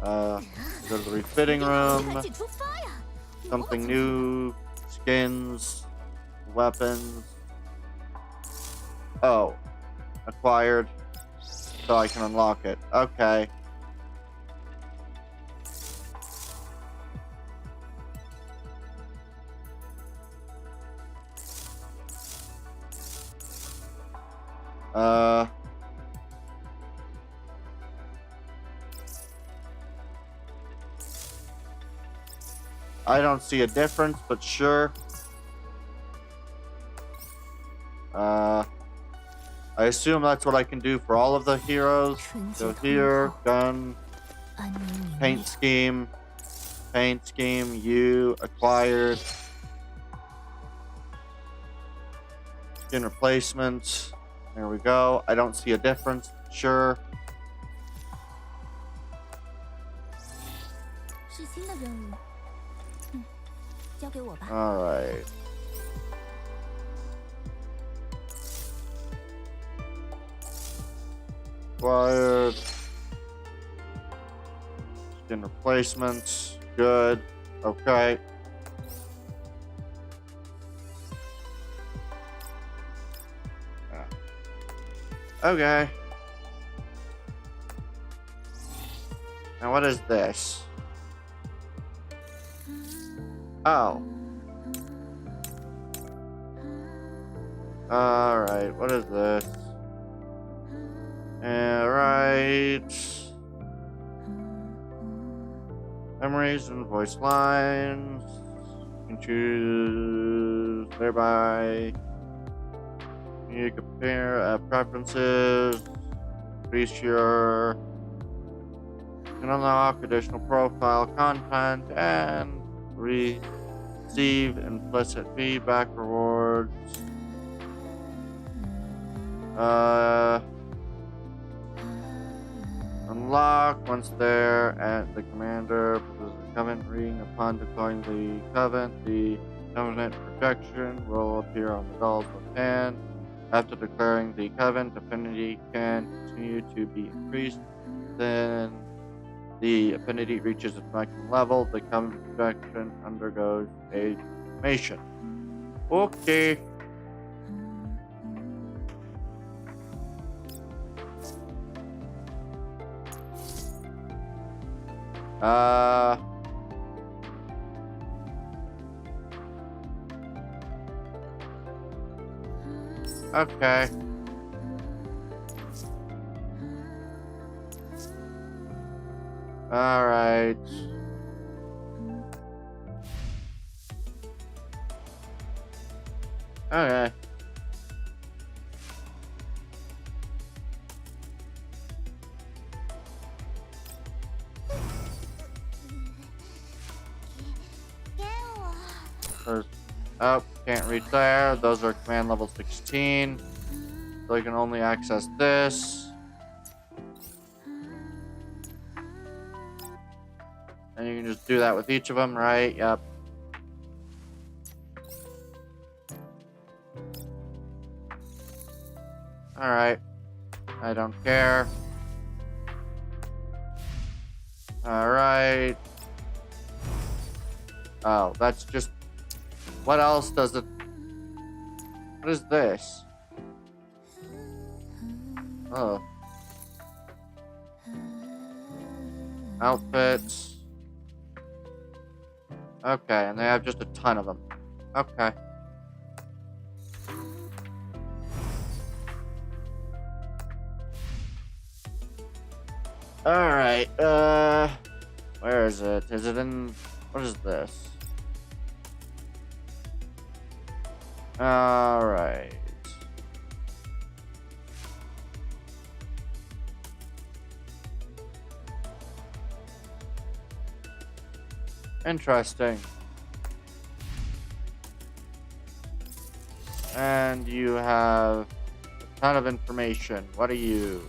Go to the refitting room. Something new. Skins. Weapons. Oh. Acquired. So I can unlock it. Okay. I don't see a difference, but sure. I assume that's what I can do for all of the heroes. So here, gun, paint scheme, you acquired, skin replacements. There we go. I don't see a difference. Sure. 是新的任务，交给我吧。 All right. Acquired. Skin replacements. Good. Okay. Okay. Now what is this? Oh. Alright, what is this? Alright. Memories and voice lines. You can choose thereby. You compare preferences. Increase your. You can unlock additional profile content and receive implicit feedback rewards. Unlock once there at the commander poses a covenant ring. Upon deploying the covenant protection will appear on the doll's left hand. After declaring the covenant, affinity can continue to be increased. Then the affinity reaches its maximum level. The covenant protection undergoes a transformation. Okay. Okay. All right. Okay. Oh, can't reach there. Those are command level 16. So you can only access this. And you can just do that with each of them, right? Yep. Alright. I don't care. Alright. Oh, that's just... What else does it... What is this? Oh. Outfits. Okay, and they have just a ton of them. Okay. Alright, where is it? Is it in... What is this? Alright. Interesting. And you have a ton of information. What are you?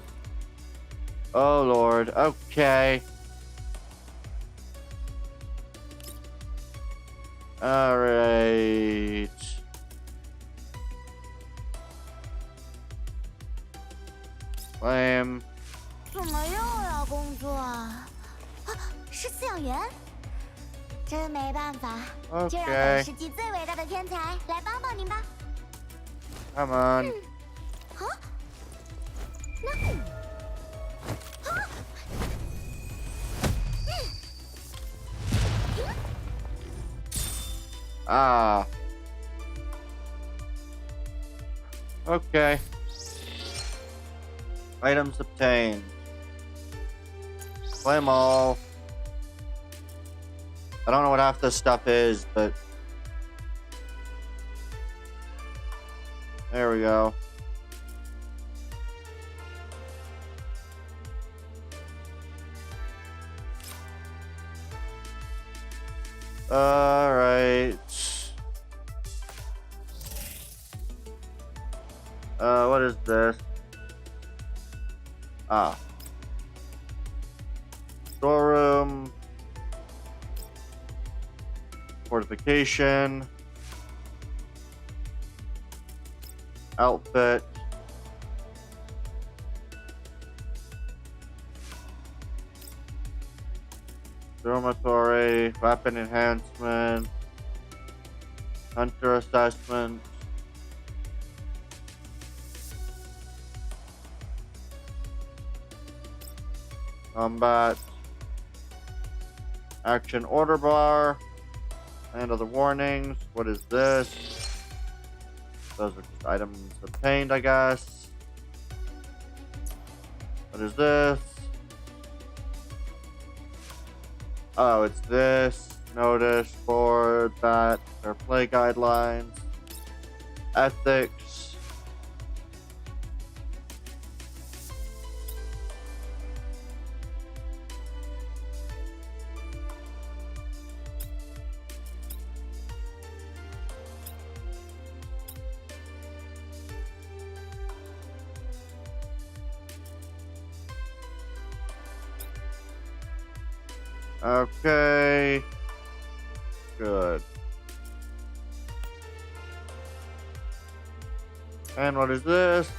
Oh Lord, okay. Alright. Lame. 怎么又要工作啊？是饲养员？真没办法，就让本世纪最伟大的天才来帮帮您吧。Come on. 啊？那？啊？ Ah. Okay. Items obtained. Play them all. I don't know what half this stuff is, but there we go. All right. What is this? Ah. Storeroom. Fortification. Outfit. Dormitory. Weapon enhancement. Hunter assessment. Combat. Action order bar. And other warnings. What is this? Those are just items obtained, I guess. What is this? Oh, it's this. Notice for that. Fair play guidelines. Ethics. Okay. Good. And what is this?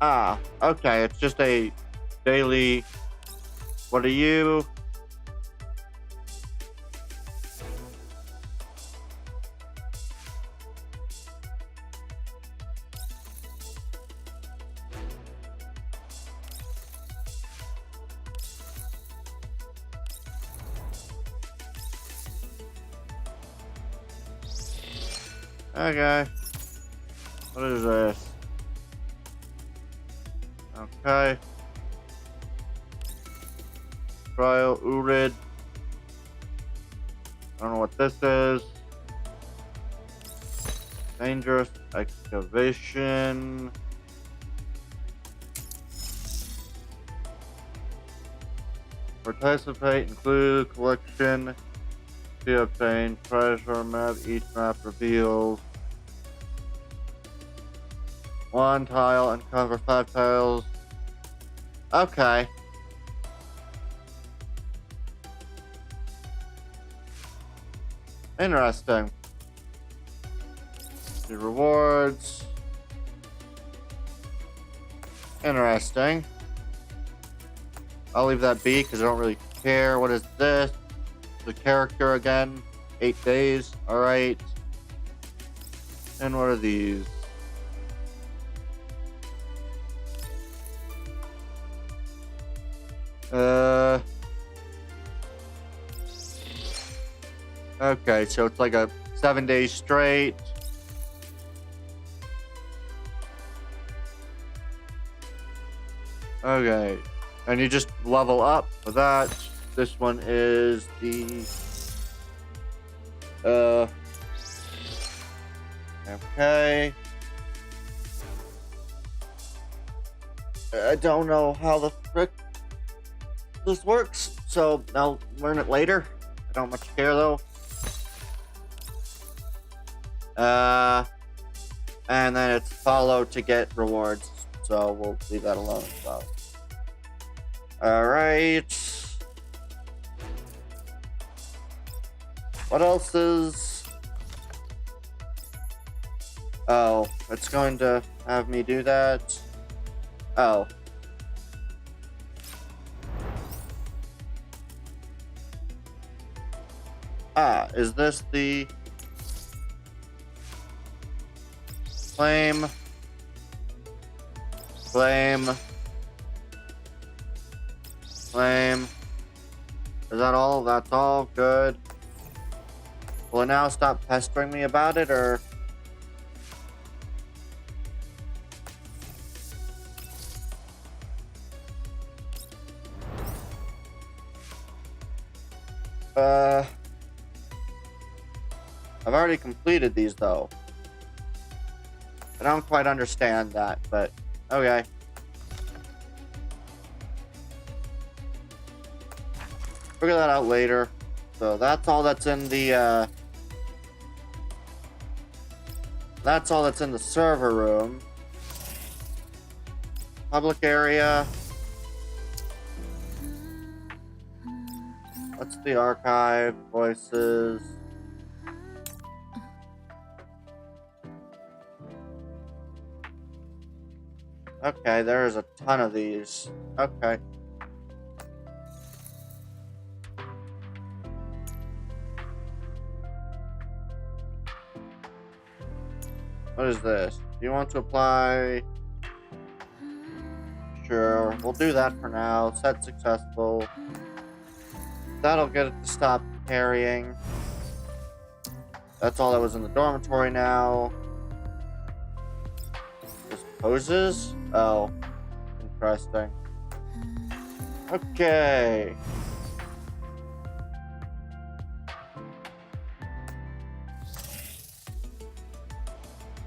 Ah, okay. It's just a daily. What are you? Okay. What is this? Okay. Trial Urid. I don't know what this is. Dangerous excavation. Participate include collection. To obtain treasure map. Each map reveals one tile and cover 5 tiles. Okay. Interesting. The rewards. Interesting. I'll leave that be because I don't really care. What is this? The character again. 8 days. Alright. And what are these? Okay, so it's like a 7 days straight. Okay. And you just level up for that. This one is the okay. I don't know how the frick this works, so I'll learn it later. I don't much care though. And then it's follow to get rewards, so we'll leave that alone as well. Alright. What else is... Oh, it's going to have me do that. Oh. Ah, is this the... Claim. Claim. Claim. Is that all? That's all? Good. Will it now stop pestering me about it, or... I've already completed these, though. I don't quite understand that, but okay. Figure that out later. So that's all that's in the, that's all that's in the server room. Public area. What's the archive? Voices. Okay, there's a ton of these. Okay. What is this? Do you want to apply? Sure, we'll do that for now. Set successful. That'll get it to stop carrying. That's all that was in the dormitory now. Just poses? Oh, interesting. Okay.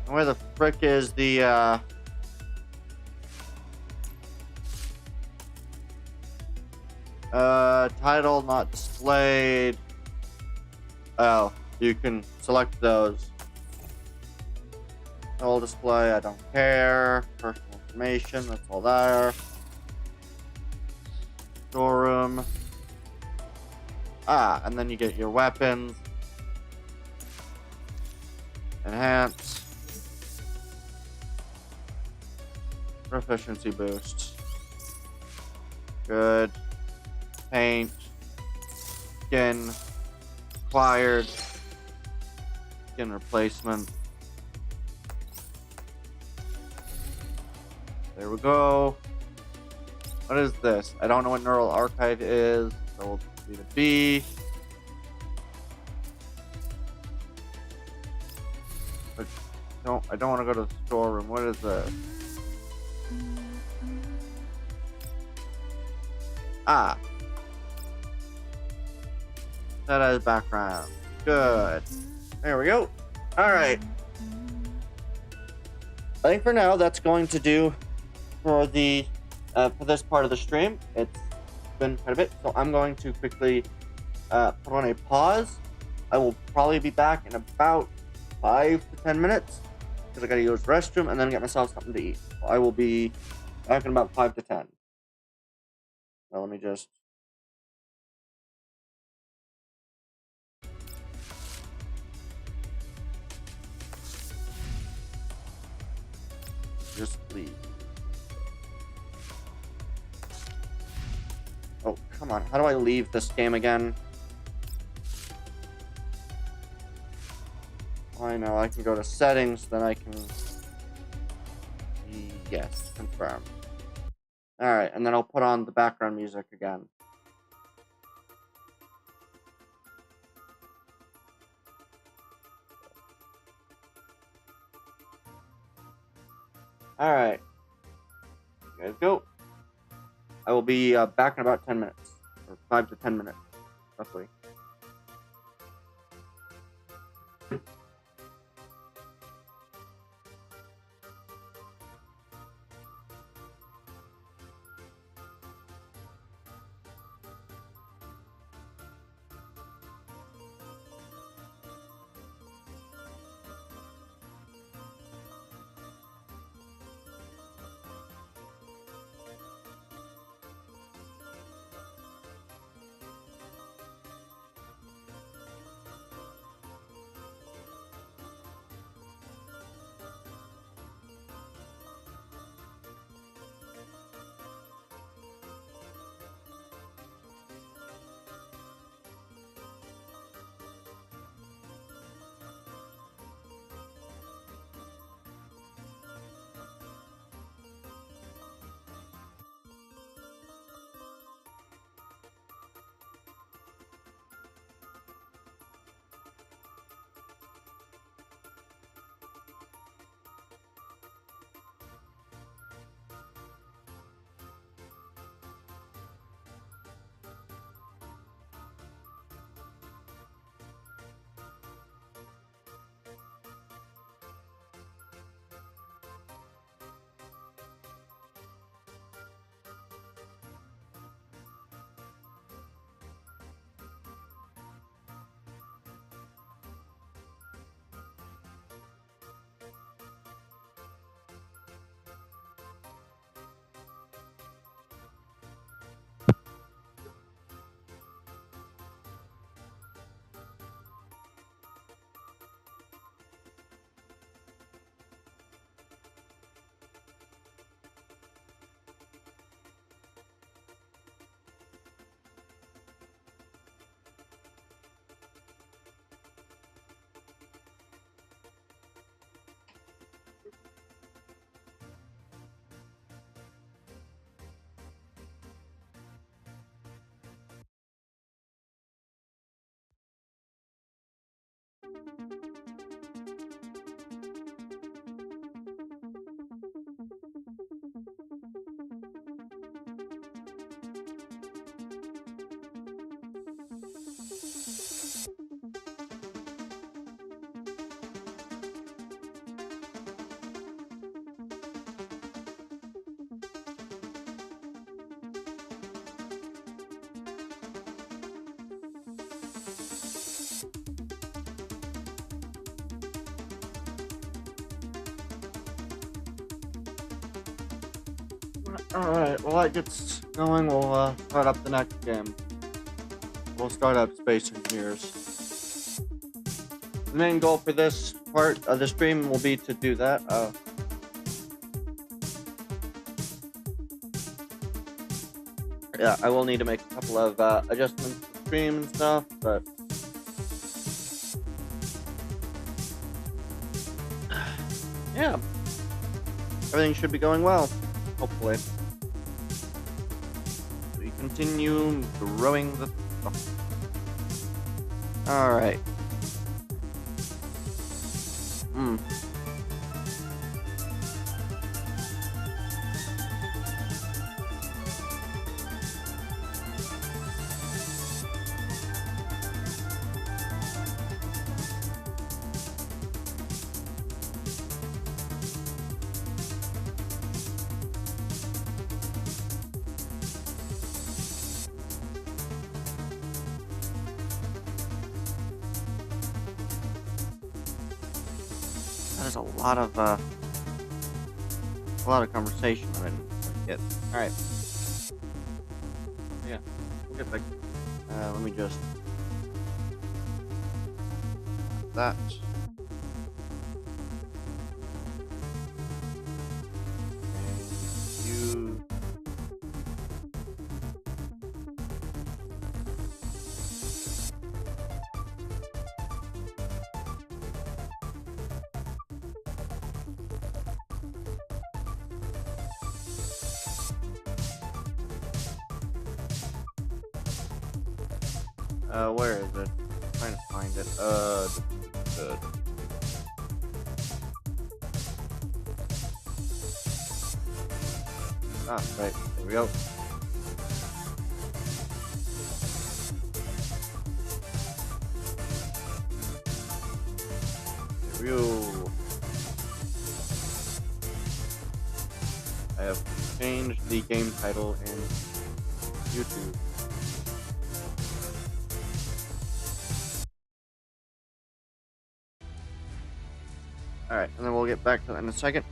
Where the frick is the, title not displayed. Oh, you can select those. All display, I don't care. Personal information, that's all there. Storeroom. Ah, and then you get your weapons. Enhance. Proficiency boost. Good. Paint. Skin. Acquired. Skin replacement. There we go. What is this? I don't know what neural archive is, so we'll do the B. But I don't want to go to the storeroom. What is this? Ah. That as background. Good. There we go. Alright. I think for now that's going to do for the for this part of the stream. It's been quite a bit, so I'm going to quickly put on a pause. I will probably be back in about 5 to 10 minutes because I gotta use the restroom and then get myself something to eat. So I will be back in about 5 to 10. So let me just leave. Oh, come on. How do I leave this game again? I know, I can go to settings, then I can... Yes, confirm. Alright, and then I'll put on the background music again. Alright. You guys go. I will be back in about 10 minutes. Or 5 to 10 minutes, roughly. Alright, well that gets going, we'll start up the next game. We'll start up Space Engineers. The main goal for this part of the stream will be to do that. Yeah, I will need to make a couple of adjustments to the stream and stuff, but yeah, everything should be going well, hopefully. We continue growing the stuff. Alright. There's a lot of conversation I didn't get. All right. Yeah, we'll get back. Let me just that. And you. Where is it? I'm trying to find it. Right. There we go. There we go. I have changed the game title in YouTube. Alright, and then we'll get back to that in a second.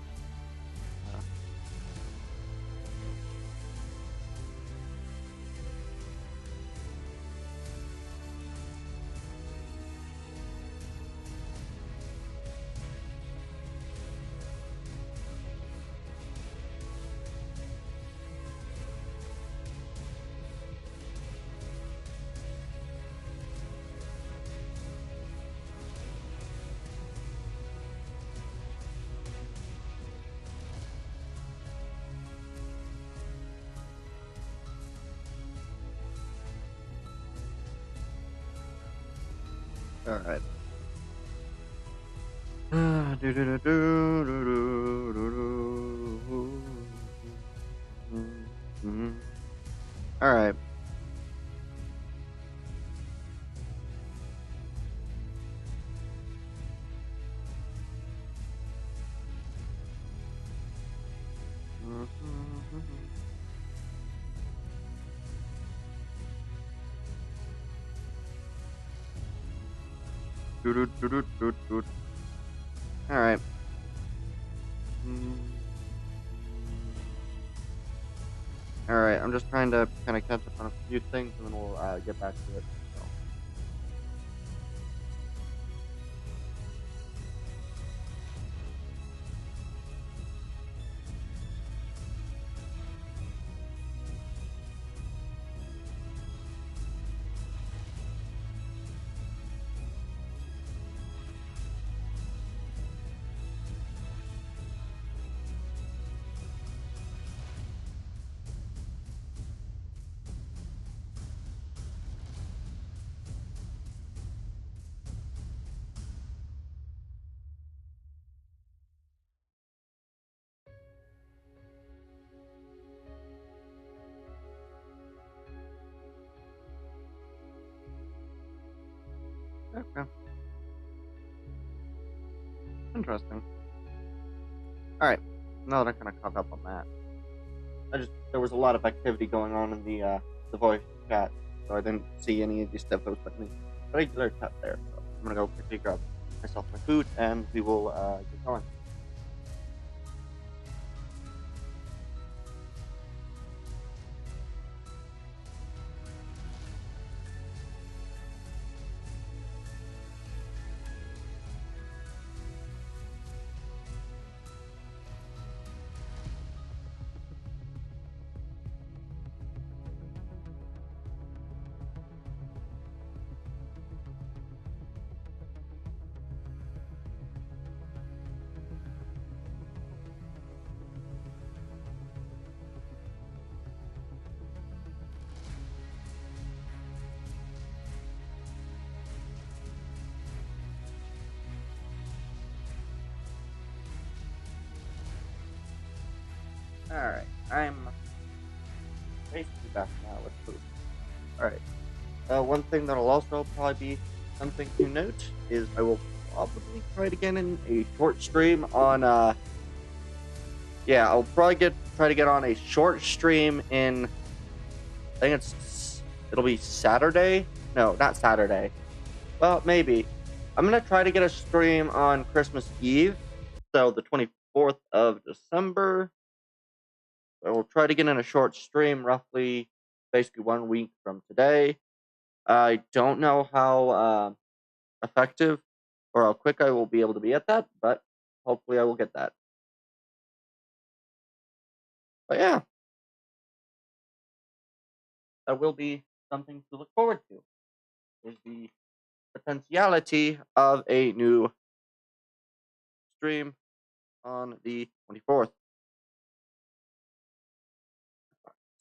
Alright. Alright. Alright. Alright, I'm just trying to kind of catch up on a few things and then we'll get back to it. So. Okay. Interesting. Alright, now that I kind of caught up on that. There was a lot of activity going on in the voice chat, so I didn't see any of the stuff that was put in the regular chat there. So I'm gonna go quickly grab myself my food and we will get going. Alright, I'm basically back now. Let's move. Alright. One thing that'll also probably be something to note is I will probably try to get in a short stream on, yeah, I'll probably try to get on a short stream in, I think it'll be Saturday? No, not Saturday. Well, maybe. I'm gonna try to get a stream on Christmas Eve, so the 24th of December. I will try to get in a short stream, roughly, basically 1 week from today. I don't know how effective or how quick I will be able to be at that, but hopefully I will get that. But yeah, that will be something to look forward to. Is the potentiality of a new stream on the 24th.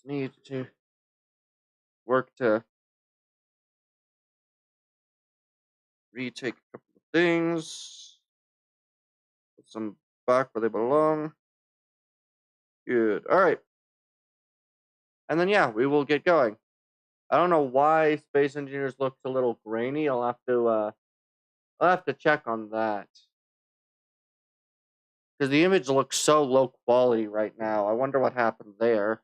Need to work to retake a couple of things. Put some back where they belong. Good. All right. And then, yeah, we will get going. I don't know why Space Engineers looks a little grainy. I'll have to check on that. Because the image looks so low quality right now. I wonder what happened there.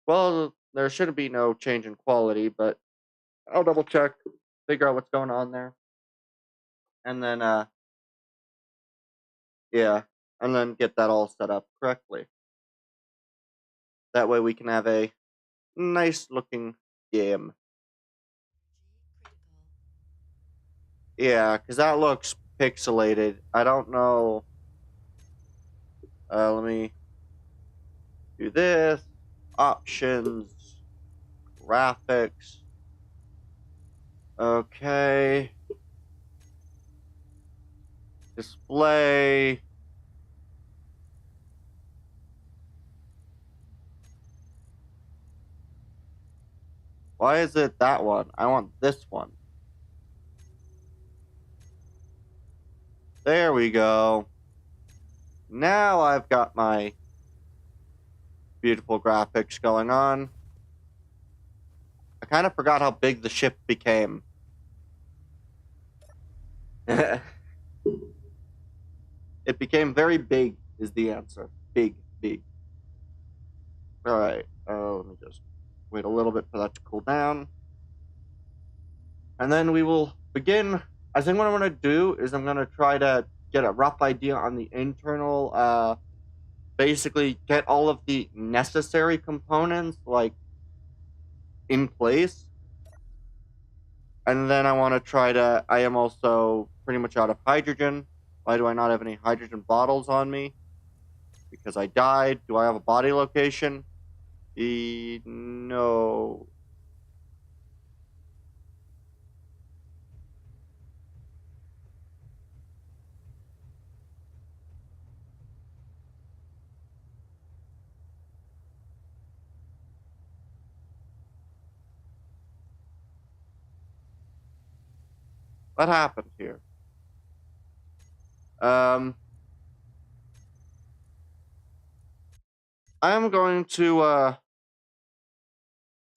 Well, there shouldn't be no change in quality, but I'll double check, figure out what's going on there. And then, yeah, and then get that all set up correctly. That way we can have a nice looking game. Yeah, because that looks pixelated. I don't know. Let me do this. Options. Graphics. Okay. Display. Why is it that one? I want this one. There we go. Now I've got my beautiful graphics going on. I kind of forgot how big the ship became. It became very big is the answer. Big, big. Alright, let me just wait a little bit for that to cool down. And then we will begin. I think what I'm going to do is I'm going to try to get a rough idea on the internal, basically get all of the necessary components, like, in place. And then I want to try to, I am also pretty much out of hydrogen. Why do I not have any hydrogen bottles on me? Because I died. Do I have a body location? No. What happened here? I am going to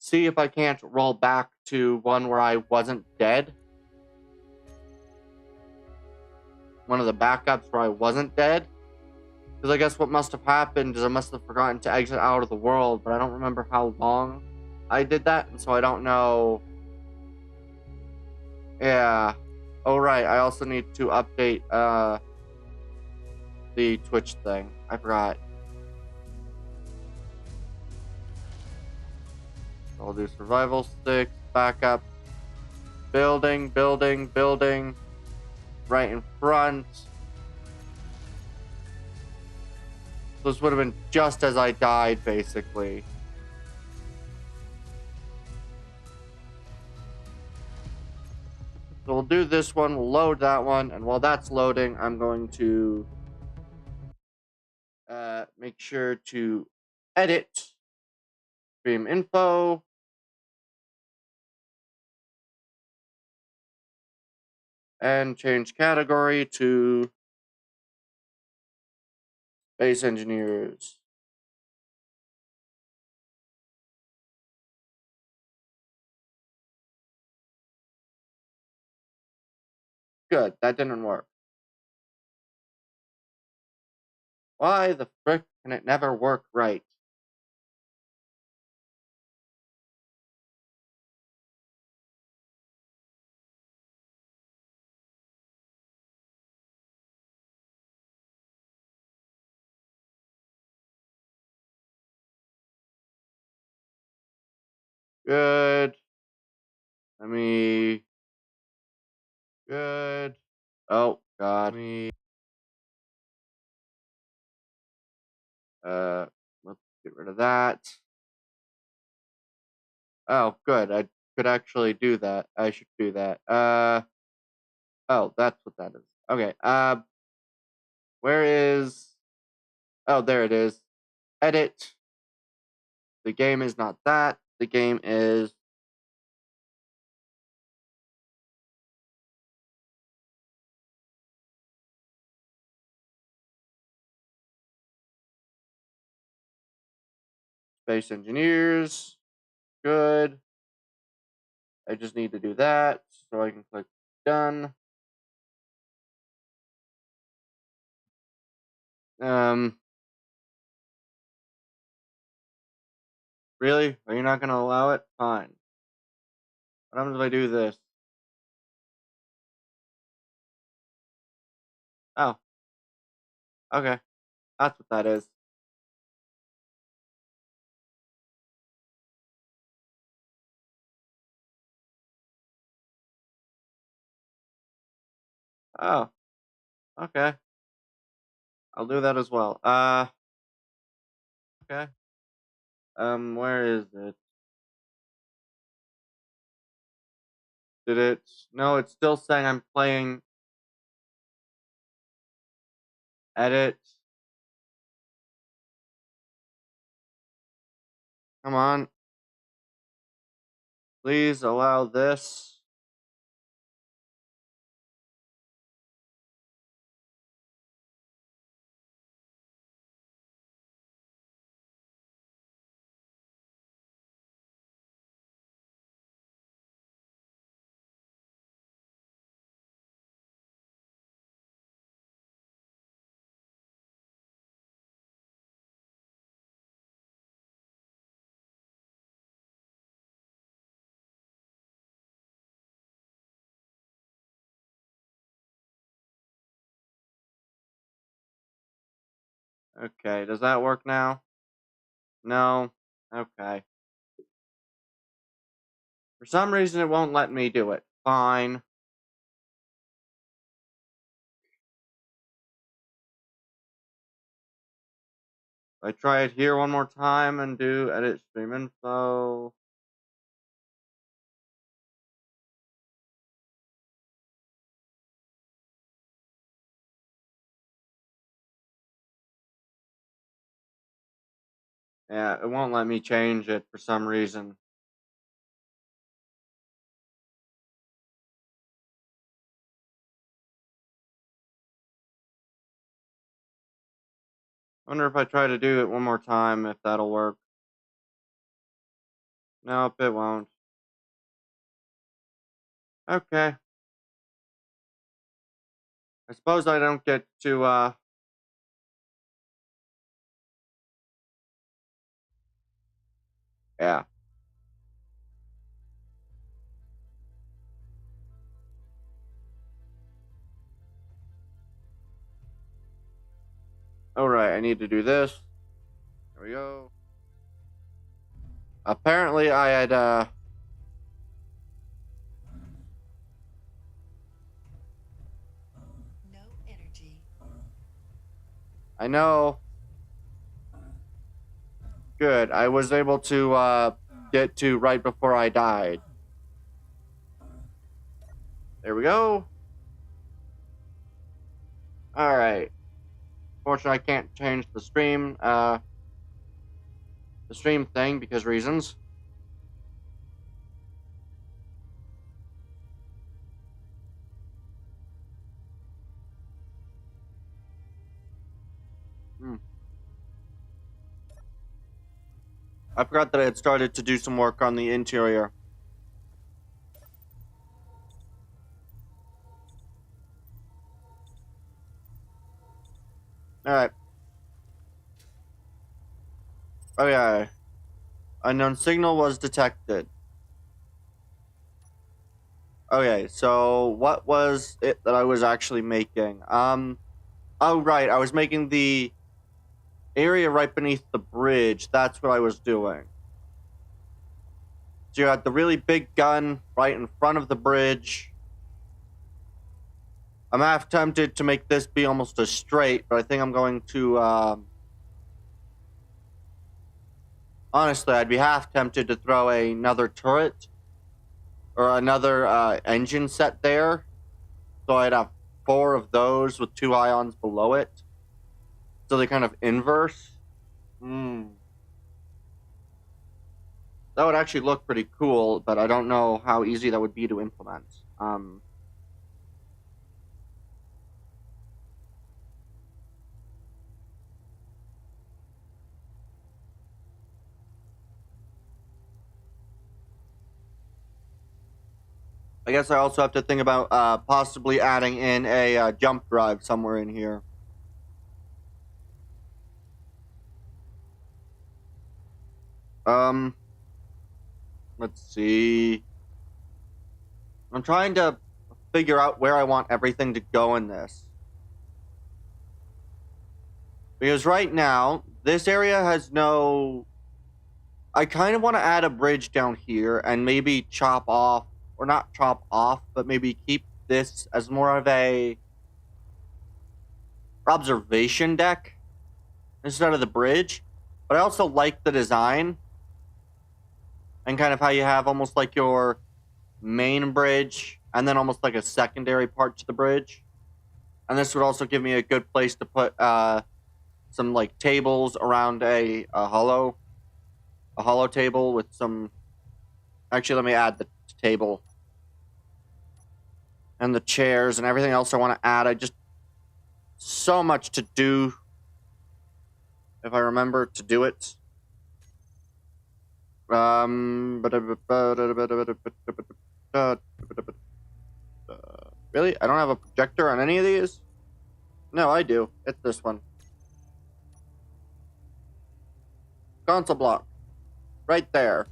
see if I can't roll back to one where I wasn't dead. One of the backups where I wasn't dead. Because I guess what must have happened is I must have forgotten to exit out of the world, but I don't remember how long I did that, and so I don't know. Yeah. Oh, right. I also need to update the Twitch thing. I forgot. I'll do survival sticks, backup, building, building, building, right in front. This would have been just as I died, basically. So we'll do this one, we'll load that one, and while that's loading, I'm going to make sure to edit stream info. And change category to Space engineers. Good, that didn't work. Why the frick can it never work right? Good. Good. Oh, God. Let's get rid of that. Oh, good. I could actually do that. I should do that. Oh, that's what that is. Okay. Where is... Oh, there it is. Edit. The game is not that. The game is... Space engineers. Good. I just need to do that, so I can click done. Really? Are you not going to allow it? Fine. What happens if I do this? Oh. Okay. That's what that is. Oh. Okay. I'll do that as well. Okay. Where is it? Did it? No, it's still saying I'm playing. Edit. Come on. Please allow this. Okay, does that work now? No. Okay. For some reason, it won't let me do it. Fine. I try it here one more time and do edit stream info. Yeah, it won't let me change it for some reason. I wonder if I try to do it one more time, if that'll work. Nope, it won't. Okay. I suppose I don't get to, yeah. Alright, I need to do this. There we go. Apparently I had, No energy. I know. Good. I was able to, get to right before I died. There we go. Alright. Fortunately, I can't change the stream thing because reasons. I forgot that I had started to do some work on the interior. Alright. Okay. Unknown signal was detected. Okay, so what was it that I was actually making? Oh right, I was making the area right beneath the bridge. That's what I was doing. So you had the really big gun right in front of the bridge. I'm half tempted to make this be almost a straight, but I think I'm going to, honestly, I'd be half tempted to throw another turret or another engine set there. So I'd have 4 of those with 2 ions below it. So they kind of inverse. That would actually look pretty cool, but I don't know how easy that would be to implement. I guess I also have to think about possibly adding in a jump drive somewhere in here. Let's see. I'm trying to figure out where I want everything to go in this. Because right now, this area has no... I kind of want to add a bridge down here and maybe chop off, or not chop off, but maybe keep this as more of a observation deck instead of the bridge. But I also like the design and kind of how you have almost like your main bridge and then almost like a secondary part to the bridge. And this would also give me a good place to put some like tables around a hollow table with some... Actually, let me add the table and the chairs and everything else I want to add. I just... So much to do if I remember to do it. Really? I don't have a projector on any of these? No, I do. It's this one. Console block. Right there.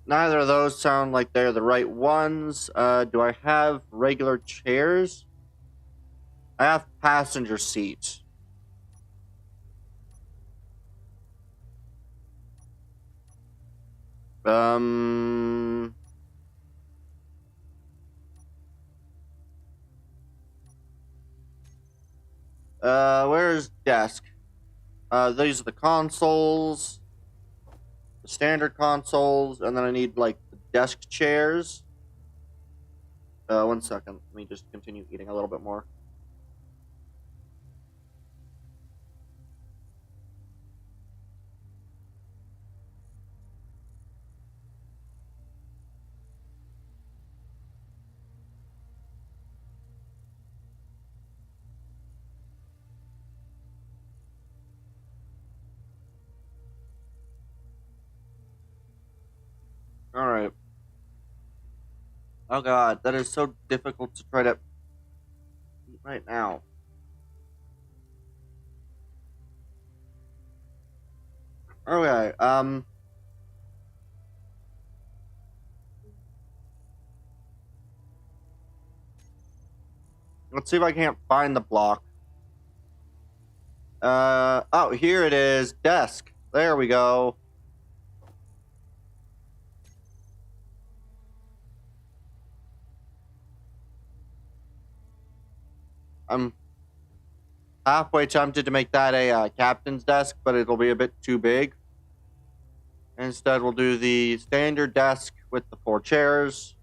Neither of those sound like they're the right ones. Do I have regular chairs? I have passenger seats. Where's desk? These are the consoles. The standard consoles, and then I need, like, the desk chairs. 1 second. Let me just continue eating a little bit more. Alright. Oh god, that is so difficult to try to eat right now. Okay, let's see if I can't find the block. Oh, here it is. Desk. There we go. I'm halfway tempted to make that a captain's desk, but it'll be a bit too big. Instead, we'll do the standard desk with the 4 chairs.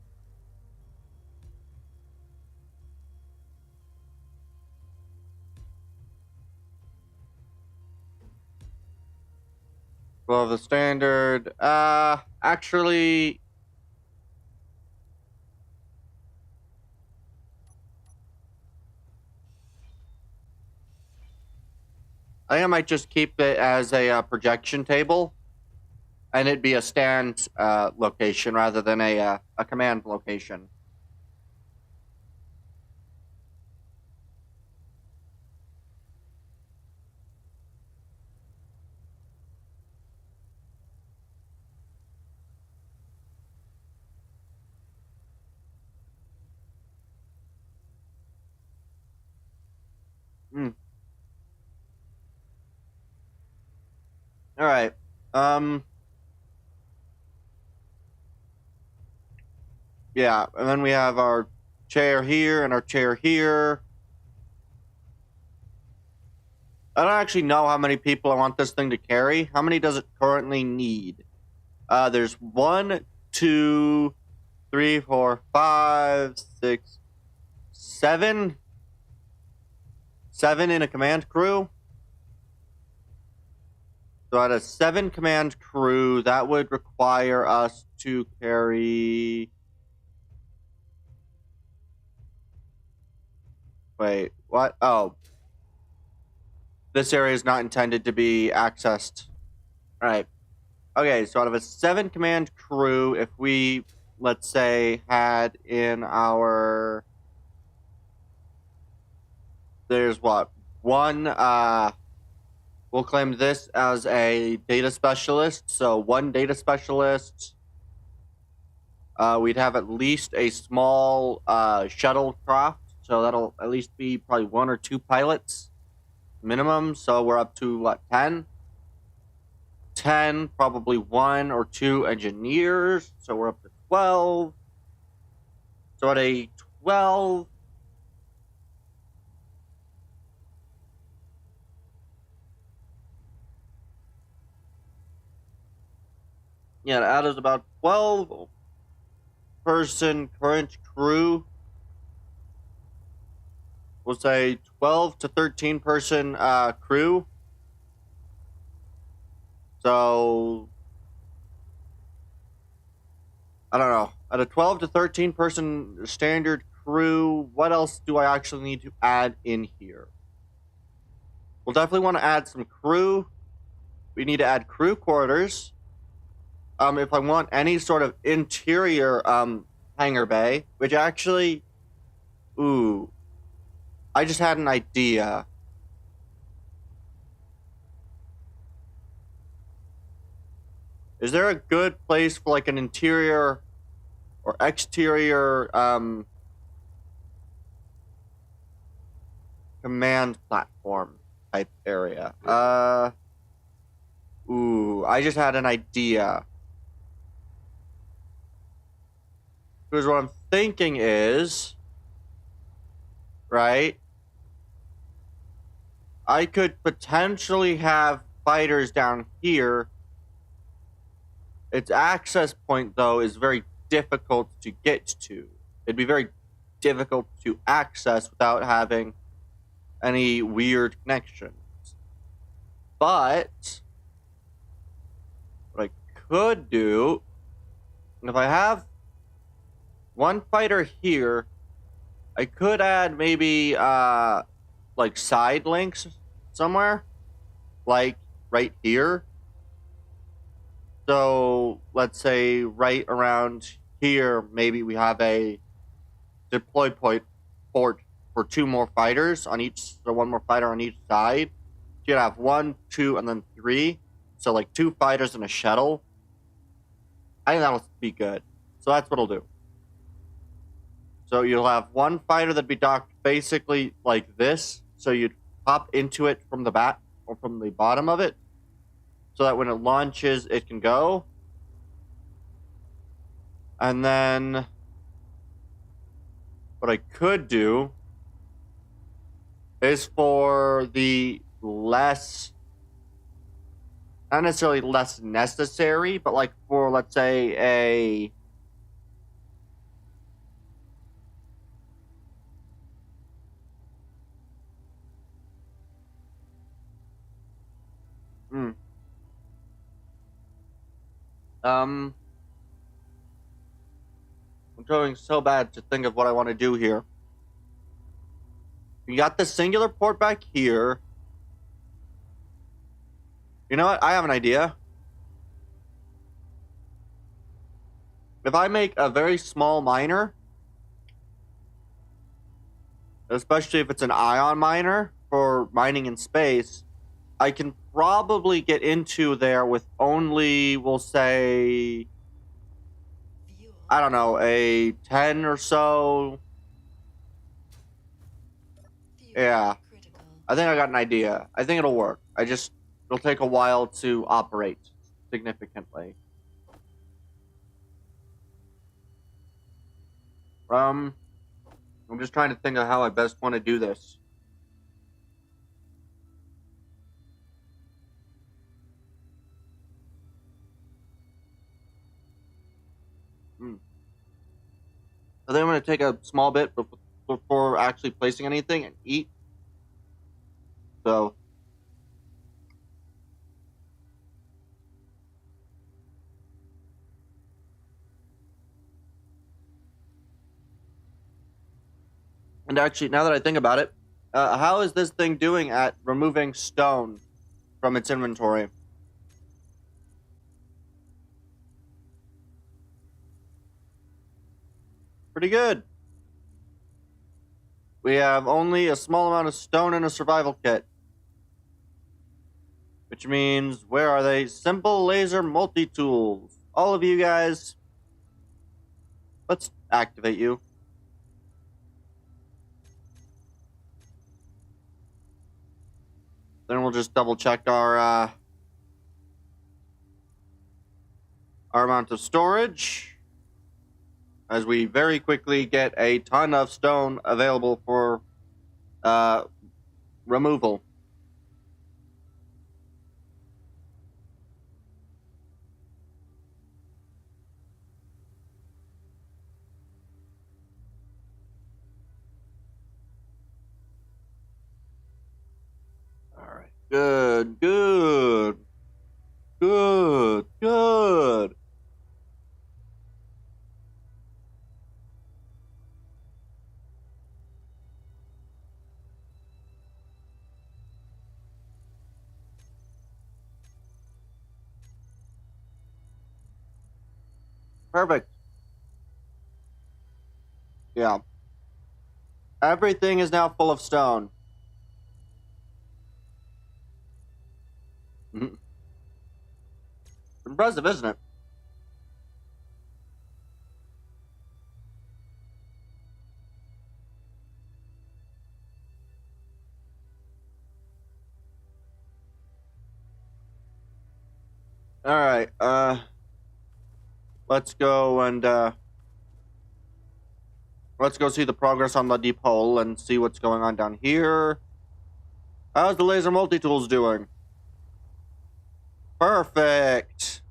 Well, the standard, actually, I think I might just keep it as a projection table, and it'd be a stand location rather than a command location. Hmm. All right. Yeah, and then we have our chair here and our chair here. I don't actually know how many people I want this thing to carry. How many does it currently need? There's 1, 2, 3, 4, 5, 6, 7. 7 in a command crew. So at a 7 command crew, that would require us to carry... Wait, what? Oh. This area is not intended to be accessed. Alright. Okay, so out of a 7 command crew, if we, let's say, had in our... There's what? 1, we'll claim this as a data specialist. So 1 data specialist. We'd have at least a small shuttlecraft. So that'll at least be probably 1 or 2 pilots minimum. So we're up to, what, 10? 10, probably 1 or 2 engineers. So we're up to 12. So at a 12... Yeah, that is about 12 person current crew. We'll say 12 to 13 person crew. So I don't know. At a 12 to 13 person standard crew, what else do I actually need to add in here? We'll definitely want to add some crew. We need to add crew quarters. If I want any sort of interior hangar bay, which actually, ooh, I just had an idea. Is there a good place for like an interior or exterior command platform type area? Ooh, I just had an idea. Because what I'm thinking is, right, I could potentially have fighters down here. Its access point, though, is very difficult to get to. It'd be very difficult to access without having any weird connections. But what I could do, if I have 1 fighter here, I could add maybe like side links somewhere, like right here. So let's say right around here, maybe we have a deploy point port for 2 more fighters on each, so 1 more fighter on each side. You'd have 1, 2, and then 3. So like 2 fighters and a shuttle. I think that'll be good. So that's what I'll do. So you'll have 1 fighter that'd be docked basically like this. So you'd pop into it from the back or from the bottom of it, so that when it launches, it can go. And then what I could do is for the less, not necessarily less necessary, but like for, let's say, a I'm trying so bad to think of what I want to do here. You got the singular port back here. You know what? I have an idea. If I make a very small miner, especially if it's an ion miner for mining in space, I can probably get into there with only, we'll say, I don't know, a 10 or so. Yeah. I think I got an idea. I think it'll work. It'll take a while to operate significantly. I'm just trying to think of how I best want to do this. I think I'm going to take a small bit before actually placing anything and eat. So, and actually, now that I think about it, how is this thing doing at removing stone from its inventory? Pretty good. We have only a small amount of stone in a survival kit. Which means, where are they? Simple laser multi-tools. All of you guys, let's activate you. Then we'll just double check our amount of storage, as we very quickly get a ton of stone available for removal. All right. Good, good. Good, good. Perfect. Yeah. Everything is now full of stone. Impressive, isn't it? All right. Let's go and let's go see the progress on the deep hole and see what's going on down here. How's the laser multi-tools doing? Perfect.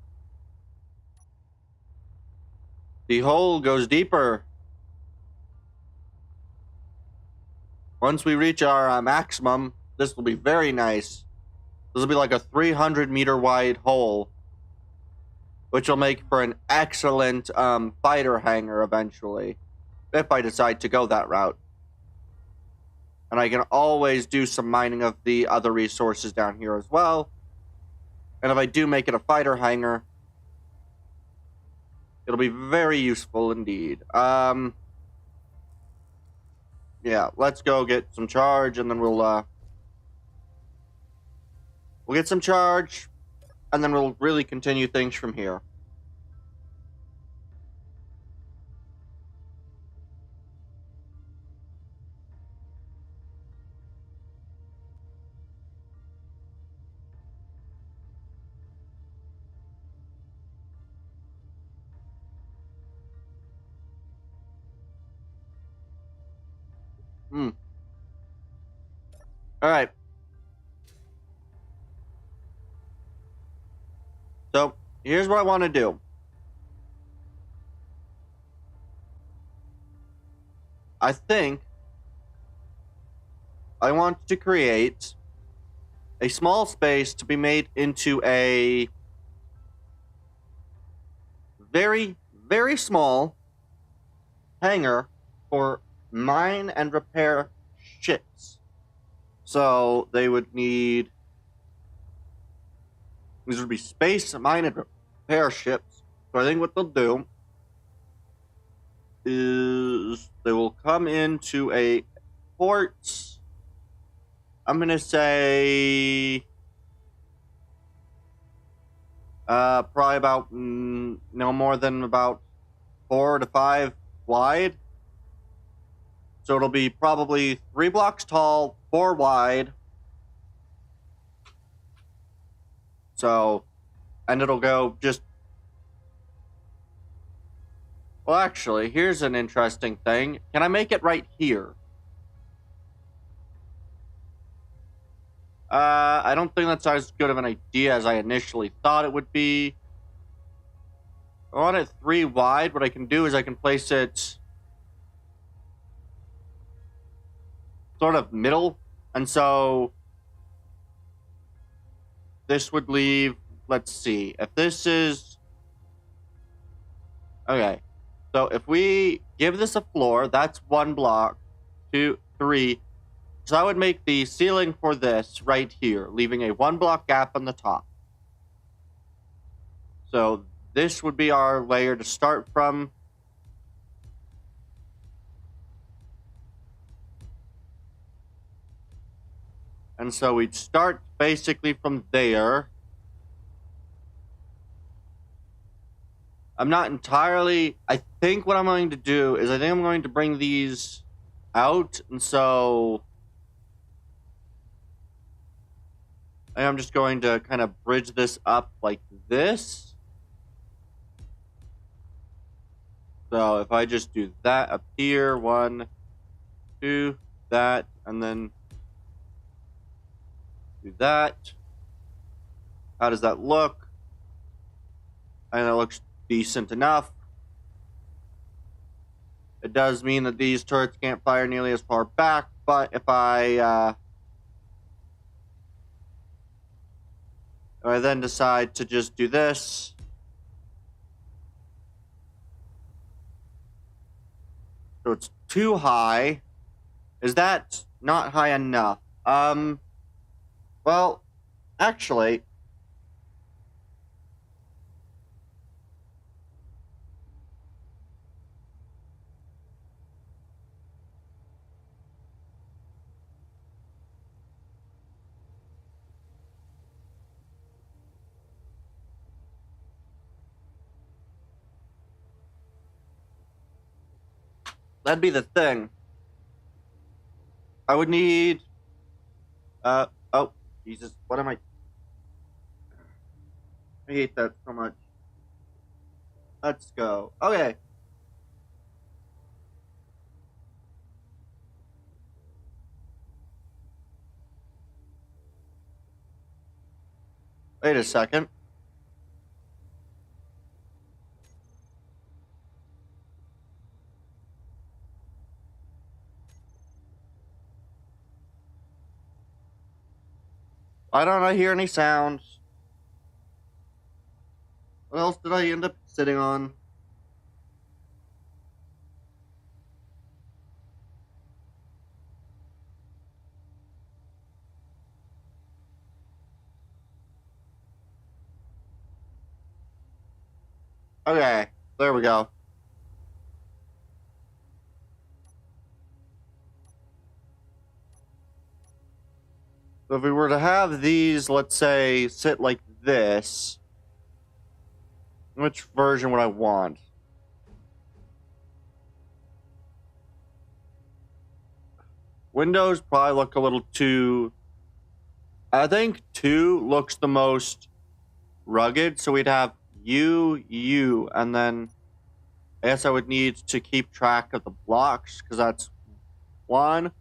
The hole goes deeper. Once we reach our maximum, this will be very nice. This will be like a 300-meter wide hole, which will make for an excellent fighter hangar eventually, if I decide to go that route. And I can always do some mining of the other resources down here as well. And if I do make it a fighter hangar, it'll be very useful indeed. Yeah, let's go get some charge, and then we'll get some charge, and then we'll really continue things from here. All right. So, here's what I want to do. I think I want to create a small space to be made into a very, very small hangar for mine and repair ships. So they would need These would be space mining repair ships. So I think what they'll do is they will come into a port. I'm gonna say probably about no more than about 4 to 5 wide. So it'll be probably 3 blocks tall, 4 wide. So, and it'll go just... Well, actually, here's an interesting thing. Can I make it right here? I don't think that's as good of an idea as I initially thought it would be. I want it 3 wide. What I can do is I can place it sort of middle. And so this would leave, let's see, if this is... Okay. So if we give this a floor, that's 1 block, 2, 3. So I would make the ceiling for this right here, leaving a 1 block gap on the top. So this would be our layer to start from. And so we'd start basically from there. I'm not entirely... I think what I'm going to do is I think I'm going to bring these out. And so I'm just going to kind of bridge this up like this. So if I just do that up here, 1, 2, that, and then do that. How does that look? And it looks decent enough. It does mean that these turrets can't fire nearly as far back, but if I then decide to just do this, so it's too high. Is that not high enough? Well, actually, that'd be the thing. I would need... oh, Jesus, what am I hate that so much. Let's go. Okay. Wait a second. Why don't I hear any sounds? What else did I end up sitting on? Okay, there we go. So if we were to have these, let's say, sit like this, which version would I want? Windows probably look a little too... I think 2 looks the most rugged, so we'd have U, and then I guess I would need to keep track of the blocks, because that's 1,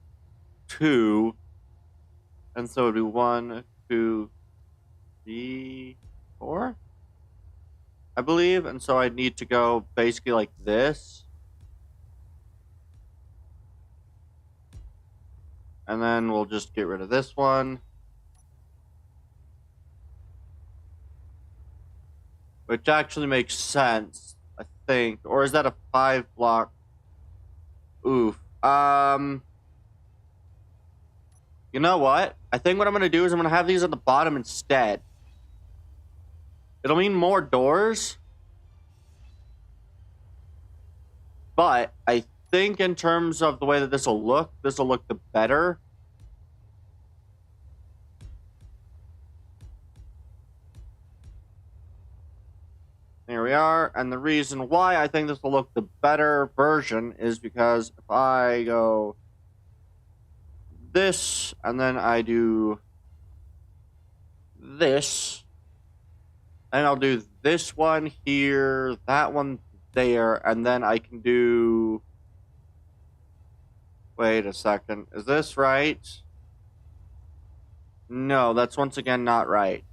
2, and so it would be 1, 2, 3, 4, I believe, and so I'd need to go basically like this. And then we'll just get rid of this one. Which actually makes sense, I think. Or is that a 5 block? Oof. You know what? I think what I'm going to do is I'm going to have these at the bottom instead. It'll mean more doors. But I think in terms of the way that this will look the better. There we are. And the reason why I think this will look the better version is because if I go this, and then I do this, and I'll do this one here, that one there, and then I can do... Wait a second. Is this right? No, that's once again not right.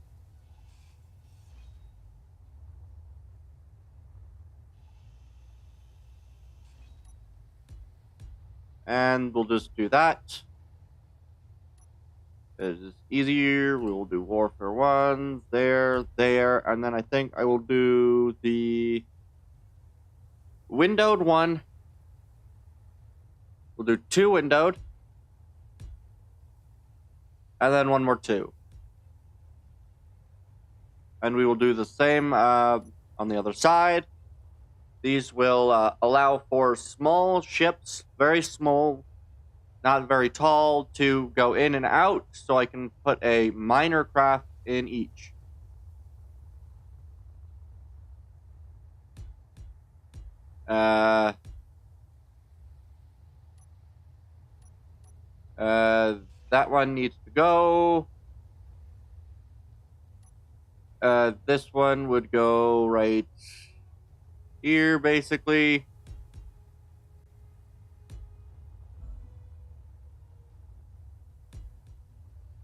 And we'll just do that. It is easier. We will do Warfare 1, there, and then I think I will do the windowed one. We'll do 2 windowed. And then 1 more 2. And we will do the same on the other side. These will allow for small ships, very small, not very tall, to go in and out, so I can put a minor craft in each. That one needs to go. This one would go right here, basically.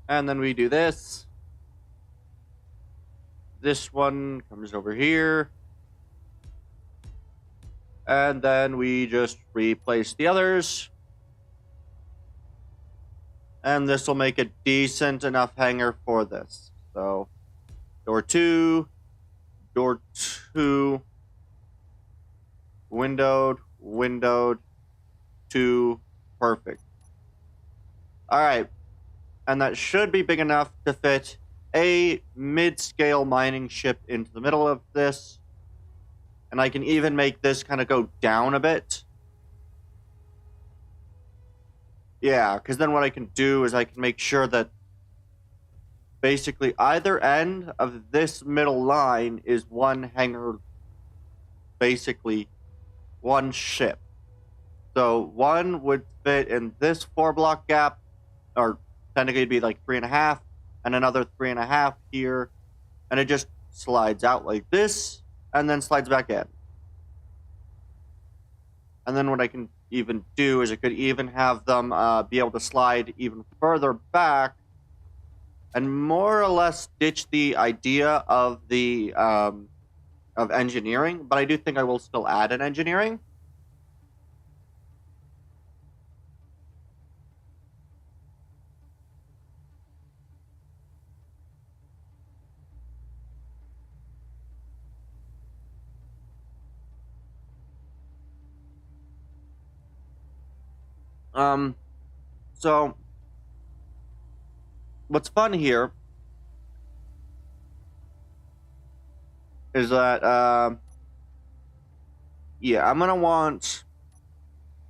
And then we do this. This one comes over here. And then we just replace the others. And this will make a decent enough hangar for this. So, door 2, door 2, windowed, 2, perfect. Alright. And that should be big enough to fit a mid-scale mining ship into the middle of this. And I can even make this kind of go down a bit. Yeah, because then what I can do is I can make sure that basically either end of this middle line is one hangar, basically one ship. So one would fit in this 4-block gap, or technically it'd be like 3.5, and another 3.5 here, and it just slides out like this, and then slides back in. And then what I can even do is I could even have them be able to slide even further back, and more or less ditch the idea of the of engineering. But I do think I will still add an engineering. So what's fun here is that, yeah, I'm gonna want,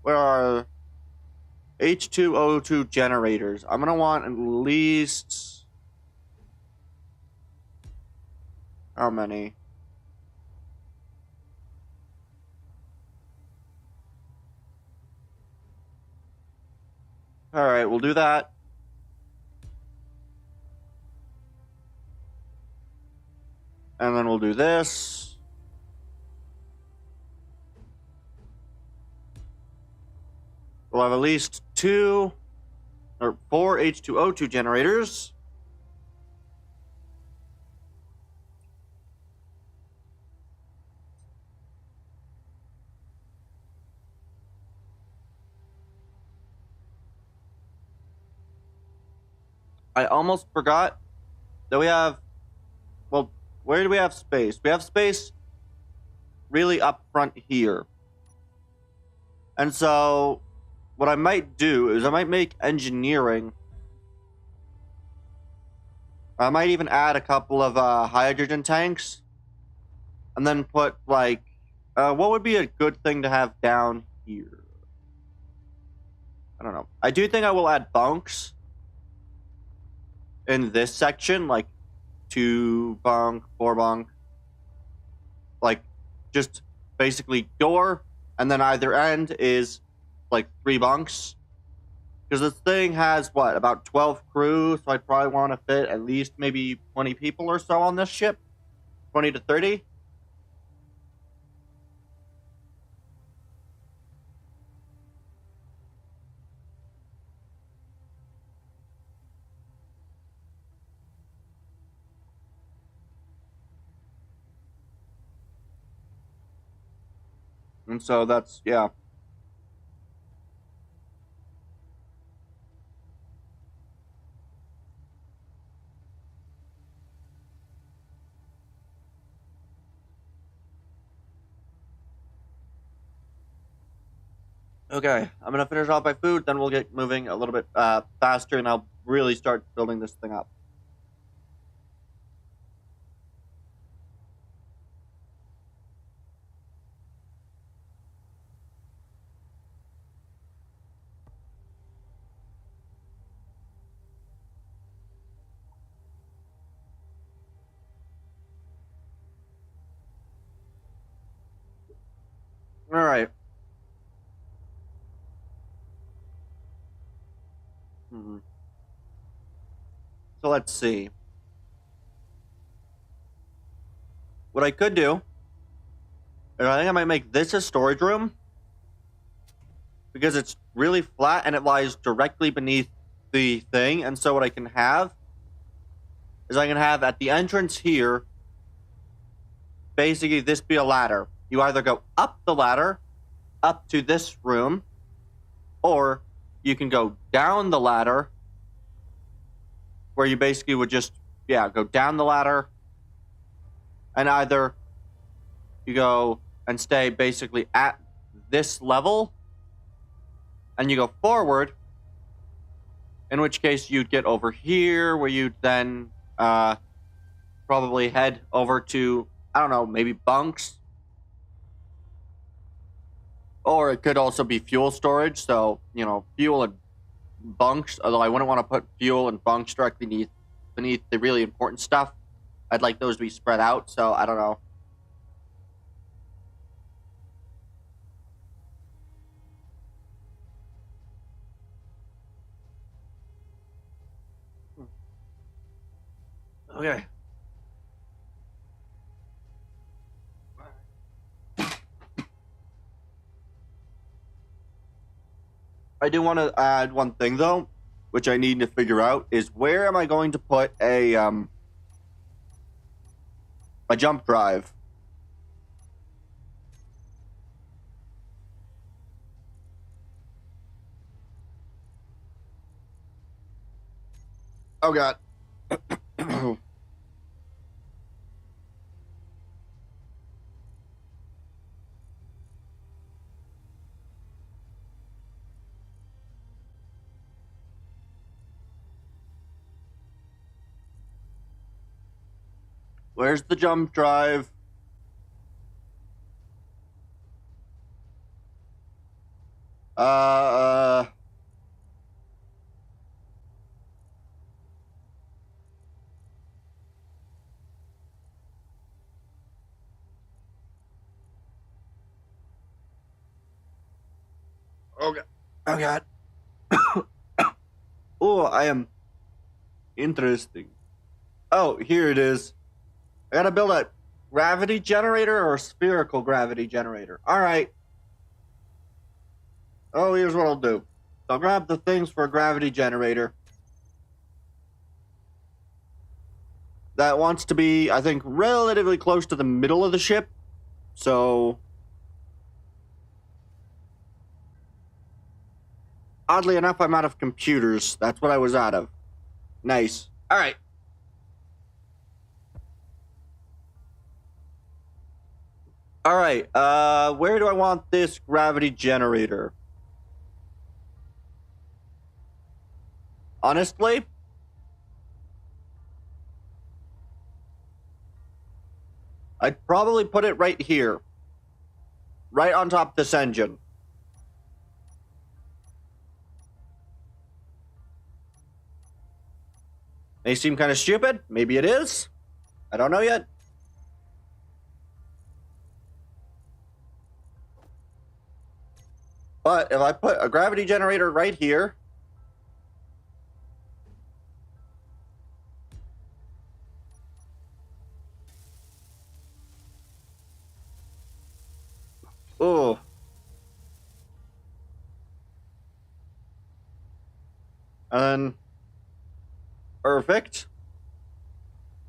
where are H2O2 generators? I'm gonna want at least, how many? All right, we'll do that. And then we'll do this. We'll have at least 2 or 4 H2O2 generators. I almost forgot that we have, well, where do we have space? We have space really up front here. And so what I might do is I might make engineering I might even add a couple of hydrogen tanks. And then put, like, what would be a good thing to have down here? I don't know. I do think I will add bunks in this section, like 2 bunk, 4 bunk. Like, just basically door, and then either end is, like, 3 bunks. Because this thing has, what, about 12 crew, so I probably want to fit at least maybe 20 people or so on this ship. 20 to 30. And so that's, yeah. Okay, I'm gonna finish off my food, then we'll get moving a little bit faster, and I'll really start building this thing up. All right. So let's see. What I could do, and I think I might make this a storage room, because it's really flat and it lies directly beneath the thing. And so what I can have is I can have at the entrance here, basically this be a ladder. You either go up the ladder, up to this room, or you can go down the ladder, where you basically would just, yeah, go down the ladder, and either you go and stay basically at this level, and you go forward, in which case you'd get over here, where you'd then probably head over to, I don't know, maybe bunks. Or it could also be fuel storage, so, you know, fuel and bunks, although I wouldn't want to put fuel and bunks directly beneath the really important stuff. I'd like those to be spread out, so I don't know. Okay. I do want to add one thing, though, which I need to figure out, is where am I going to put a jump drive? Oh, God. Where's the jump drive? Oh, God. Oh, God. Oh, I am interesting. Oh, here it is. I gotta build a gravity generator or a spherical gravity generator. All right. Oh, here's what I'll do. I'll grab the things for a gravity generator. That wants to be, I think, relatively close to the middle of the ship. So, oddly enough, I'm out of computers. That's what I was out of. Nice. All right. All right. Where do I want this gravity generator? Honestly, I'd probably put it right here. Right on top of this engine. May seem kind of stupid. Maybe it is. I don't know yet. But if I put a gravity generator right here, oh, and perfect.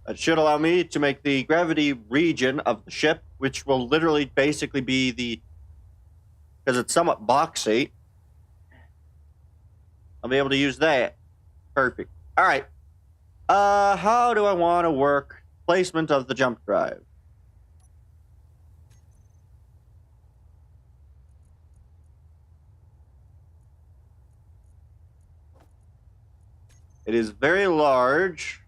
That should allow me to make the gravity region of the ship, which will literally basically be the, because it's somewhat boxy, I'll be able to use that. Perfect. All right. How do I want to work placement of the jump drive? It is very large.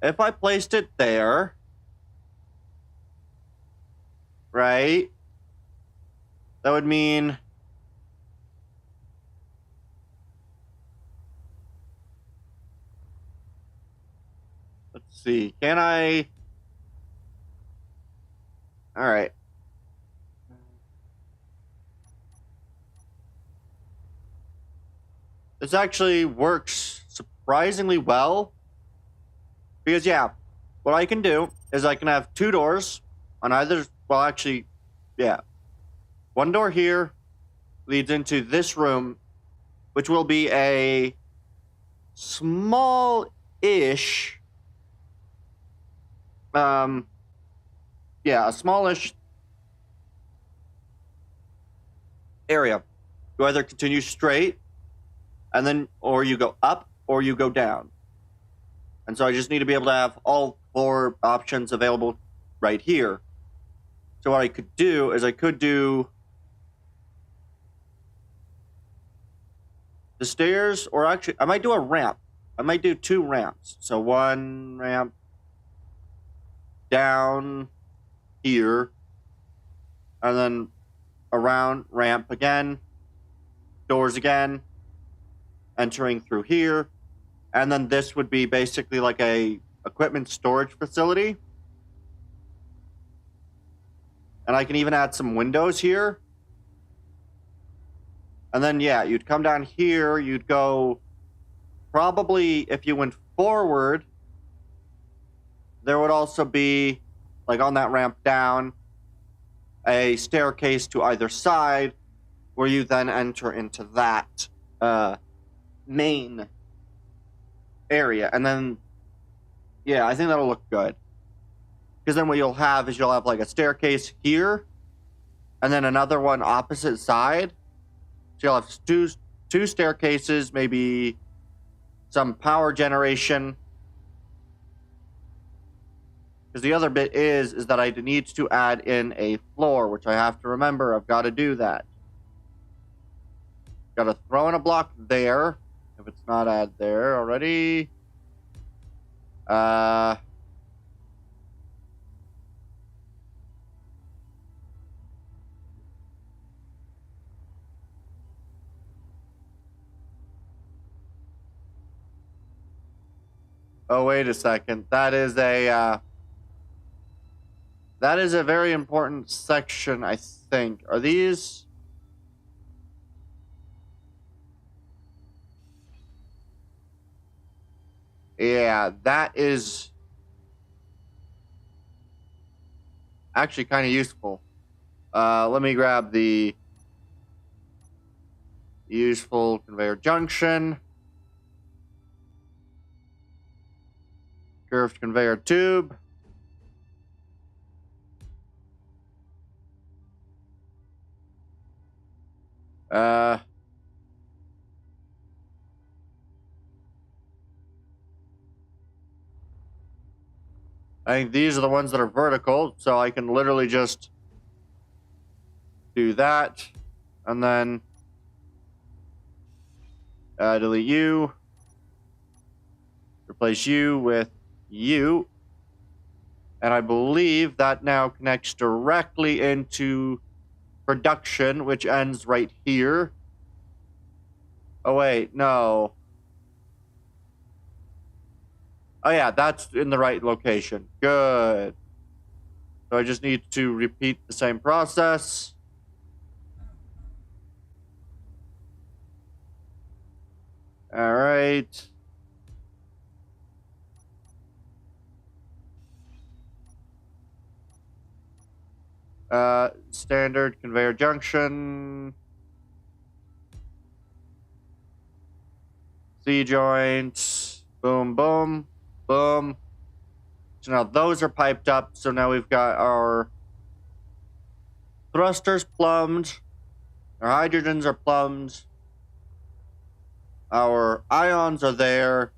If I placed it there, right, that would mean let's see, can I? All right. This actually works surprisingly well. Because, yeah, what I can do is I can have two doors on either, well, actually, yeah. One door here leads into this room, which will be a small-ish, yeah, a smallish area. You either continue straight, and then, or you go up, or you go down. And so I just need to be able to have all four options available right here. So what I could do is I could do the stairs, or actually, I might do a ramp. I might do two ramps. So one ramp down here, and then around ramp again, doors again, entering through here. And then this would be basically like a equipment storage facility. And I can even add some windows here. And then, yeah, you'd come down here. You'd go probably, if you went forward, there would also be, like on that ramp down, a staircase to either side where you then enter into that main area. And then, yeah, I think that'll look good. Because then what you'll have is you'll have like a staircase here, and then another one opposite side. So you'll have two staircases, maybe some power generation. Because the other bit is that I need to add in a floor, which I have to remember. I've got to do that. Got to throw in a block there. If it's not add there already. Oh, wait a second. That is a very important section, I think. Are these? Yeah, that is actually kind of useful. Let me grab the useful conveyor junction. Curved conveyor tube. I think these are the ones that are vertical, so I can literally just do that. And then delete you. Replace you with you. And I believe that now connects directly into production, which ends right here. Oh, wait, no. Oh, yeah, that's in the right location. Good. So I just need to repeat the same process. All right. Standard conveyor junction. C-joints. Boom, boom, boom. So now those are piped up. So now we've got our thrusters plumbed. Our hydrogens are plumbed. Our ions are there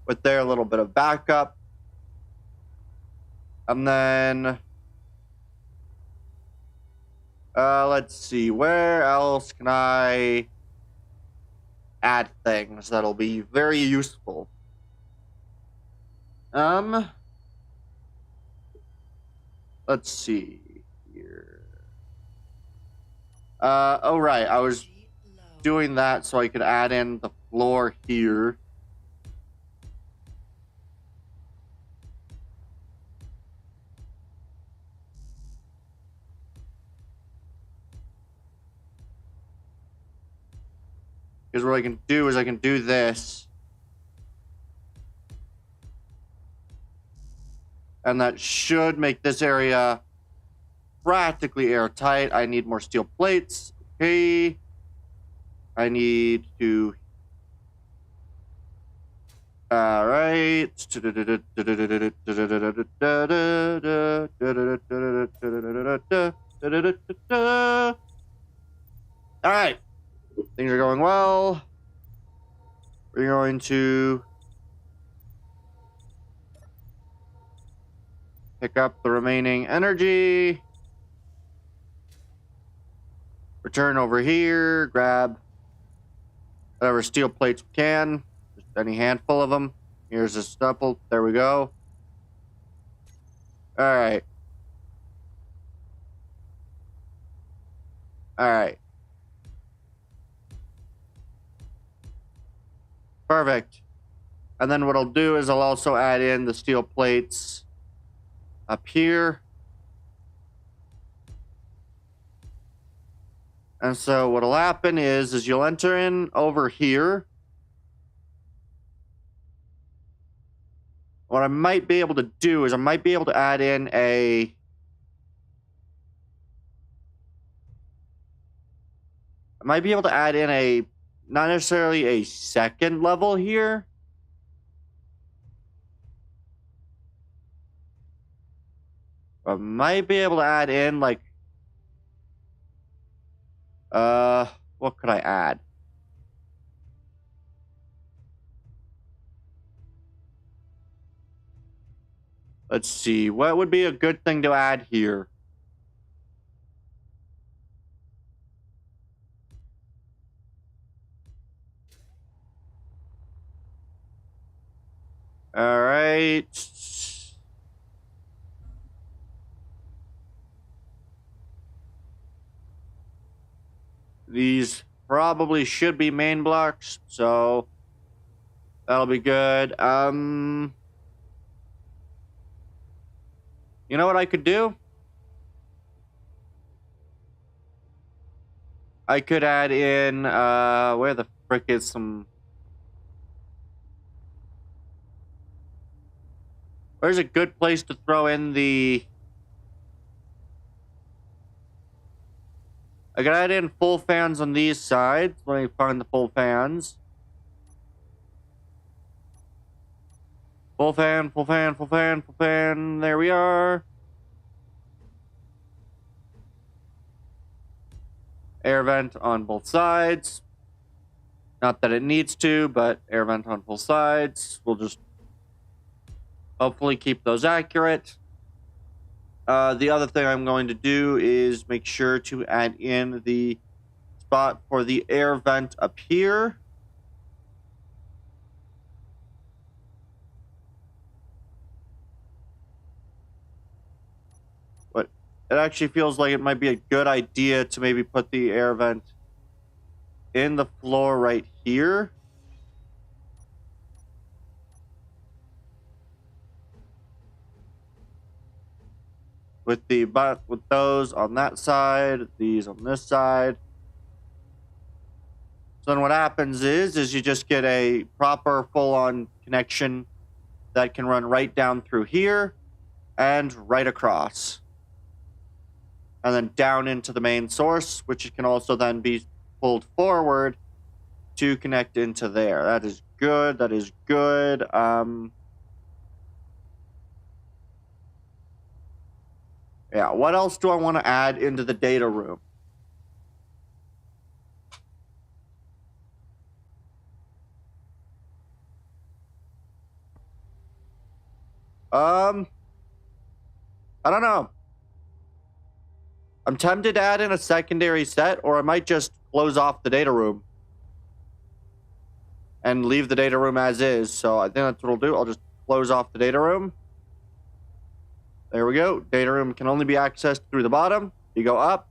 with their little bit of backup. And then, let's see, where else can I add things that'll be very useful? Let's see here. Oh, right, I was doing that so I could add in the floor here. Because what I can do is I can do this. And that should make this area practically airtight. I need more steel plates. Okay. I need to... Alright. Alright. Things are going well. We're going to pick up the remaining energy. Return over here. Grab whatever steel plates we can. Just any handful of them. Here's a stipple. There we go. Alright. Alright. Perfect. And then what I'll do is I'll also add in the steel plates up here. And so what'll happen is you'll enter in over here. What I might be able to do is I might be able to add in a... not necessarily a second level here. I might be able to add in, like... what could I add? Let's see. What would be a good thing to add here? All right. These probably should be main blocks, so that'll be good. You know what I could do? I could add in, where the frick is some... Where's a good place to throw in the... I could add in full fans on these sides. Let me find the full fans. Full fan, full fan, full fan, full fan. There we are. Air vent on both sides. Not that it needs to, but air vent on both sides. We'll just hopefully keep those accurate. The other thing I'm going to do is make sure to add in the spot for the air vent up here. But it actually feels like it might be a good idea to maybe put the air vent in the floor right here. With those on that side, these on this side. So then what happens is you just get a proper full-on connection that can run right down through here and right across. And then down into the main source, which can also then be pulled forward to connect into there. That is good. That is good. Yeah, what else do I want to add into the data room? I don't know. I'm tempted to add in a secondary set, or I might just close off the data room and leave the data room as is. So I think that's what I'll do. I'll just close off the data room. There we go. Data room can only be accessed through the bottom. You go up,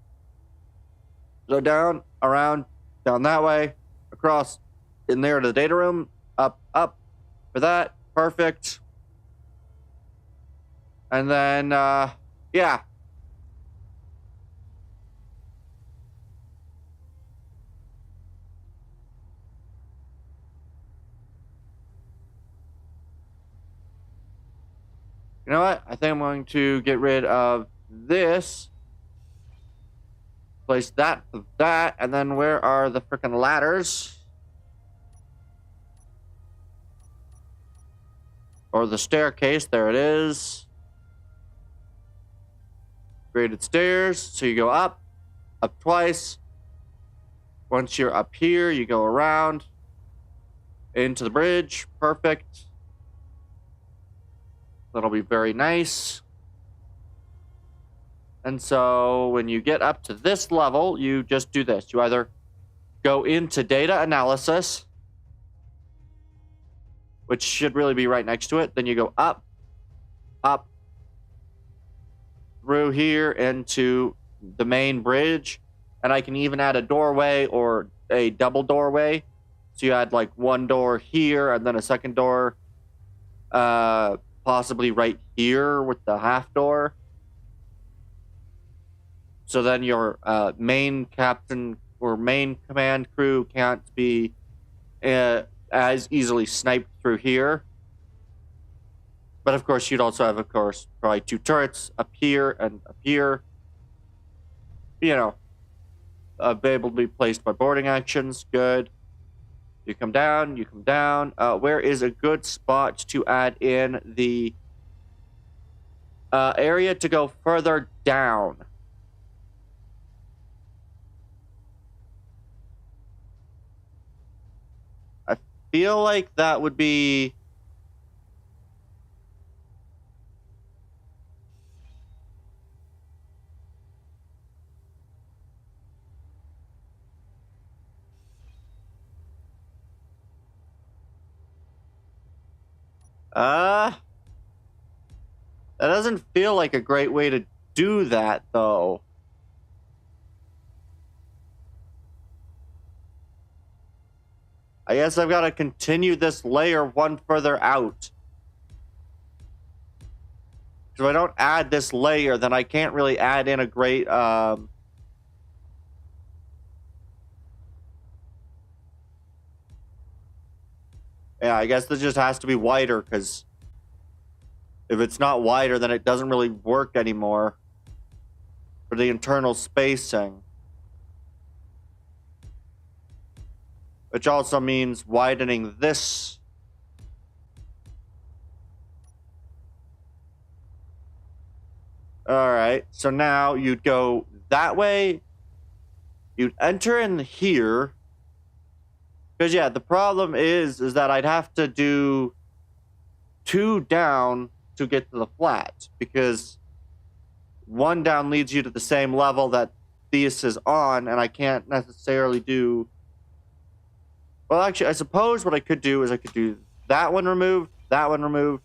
go down, around, down that way, across in there to the data room, up, up for that. Perfect. And then, yeah. You know what? I think I'm going to get rid of this. Place that with that. And then where are the freaking ladders? Or the staircase. There it is. Graded stairs. So you go up. Up twice. Once you're up here, you go around. Into the bridge. Perfect. That'll be very nice. And so when you get up to this level, you just do this. You either go into data analysis, which should really be right next to it. Then you go up, up, through here into the main bridge. And I can even add a doorway or a double doorway. So you add like one door here and then a second door, possibly right here with the half door. So then your main captain or main command crew can't be as easily sniped through here. But of course, you'd also have, of course, probably two turrets up here and up here. You know, be able to be placed by boarding actions. Good. You come down, you come down. Where is a good spot to add in the area to go further down? I feel like that would be... That doesn't feel like a great way to do that, though. I guess I've got to continue this layer one further out. Because if I don't add this layer, then I can't really add in a great... Yeah, I guess this just has to be wider, because if it's not wider, then it doesn't really work anymore for the internal spacing. Which also means widening this. Alright, so now you'd go that way. You'd enter in here. Because, yeah, the problem is that I'd have to do 2 down to get to the flat. Because 1 down leads you to the same level that this is on, and I can't necessarily do... Well, actually, I suppose what I could do is I could do that one removed, that one removed,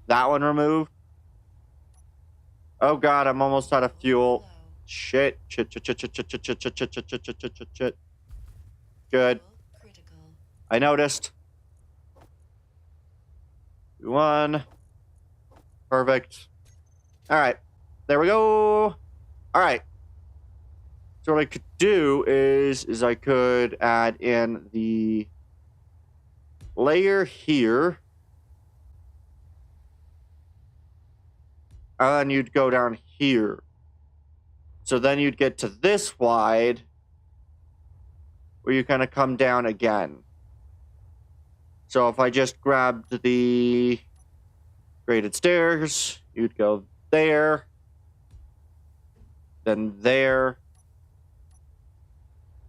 that one removed. Oh god, I'm almost out of fuel. Shit. Good. I noticed. One. Perfect. Alright. There we go. Alright. So what I could do is I could add in the layer here. And then you'd go down here. So then you'd get to this wide, where you kind of come down again. So if I just grabbed the graded stairs, you'd go there, then there,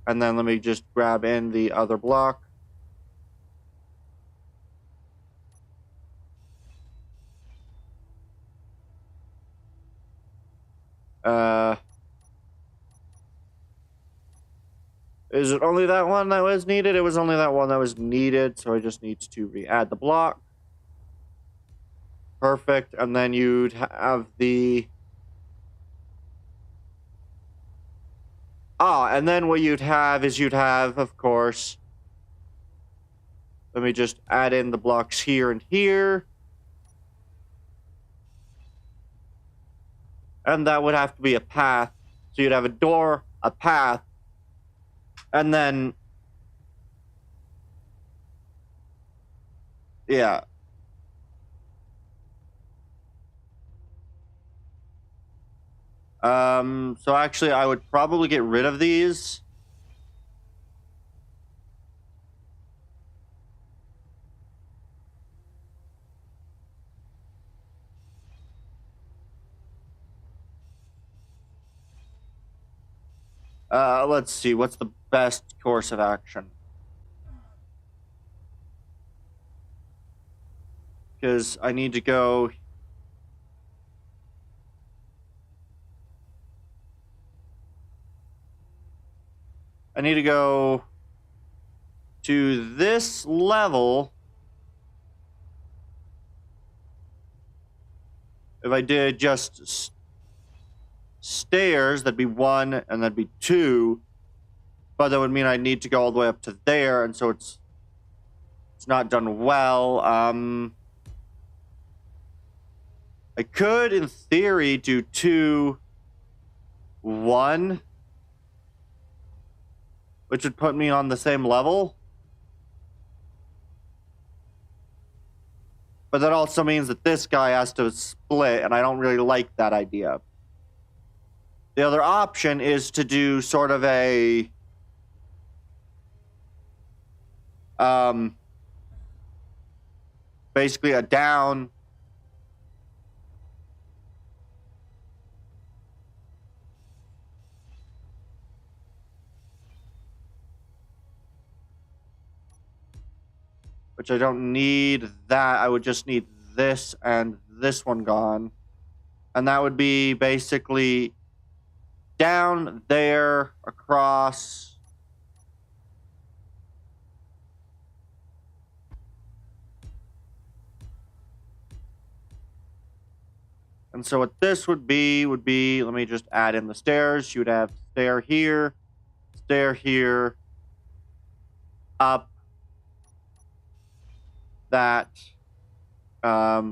and then let me just grab in the other block. Is it only that one that was needed? It was only that one that was needed, so I just need to re-add the block. Perfect, and then you'd have the... and then what you'd have is you'd have, of course... Let me just add in the blocks here and here. And that would have to be a path. So you'd have a door, a path, and then... Yeah. So actually I would probably get rid of these. Let's see, what's the best course of action? Because I need to go... I need to go to this level. If I did just stairs, that'd be 1 and that'd be 2. But that would mean I need to go all the way up to there, and so it's not done well. I could, in theory, do 2, 1, which would put me on the same level. But that also means that this guy has to split, and I don't really like that idea. The other option is to do sort of a... basically a down... Which I don't need that. I would just need this and this one gone. And that would be basically down there, across. And so what this would be, let me just add in the stairs. You would have stair here, up, that, a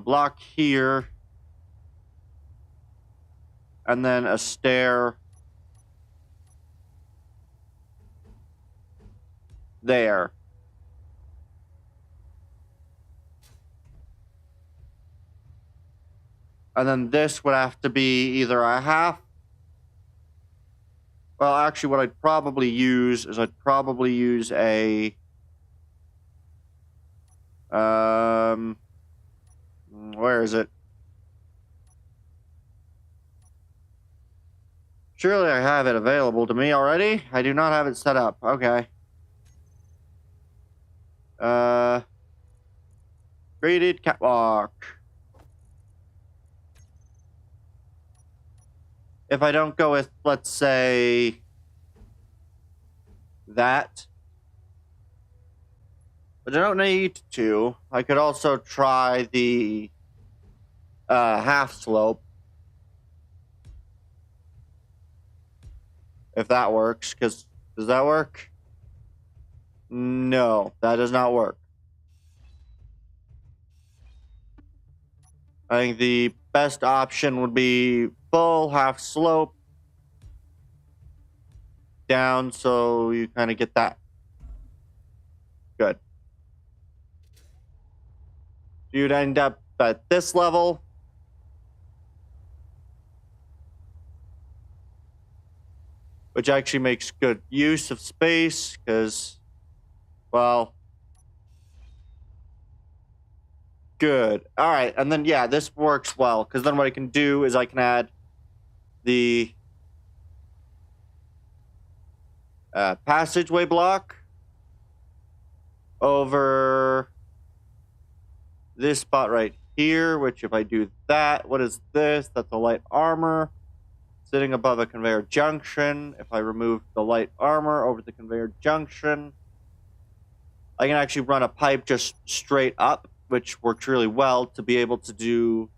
block here, and then a stair there. And then this would have to be either a half. Well, actually, what I'd probably use is a... where is it? Surely I have it available to me already. I do not have it set up. Okay. Graded catwalk. if I don't go with, let's say, that, but I don't need to. I could also try the half slope, if that works, because does that work? No, that does not work. I think the best option would be full half slope down, so you kind of get that. Good. You'd end up at this level. Which actually makes good use of space, because, well, good. All right, and then, yeah, this works well, because then what I can do is I can add the passageway block over this spot right here, which if I do that, what is this? That's a light armor sitting above a conveyor junction. If I remove the light armor over the conveyor junction, I can actually run a pipe just straight up, which works really well to be able to do,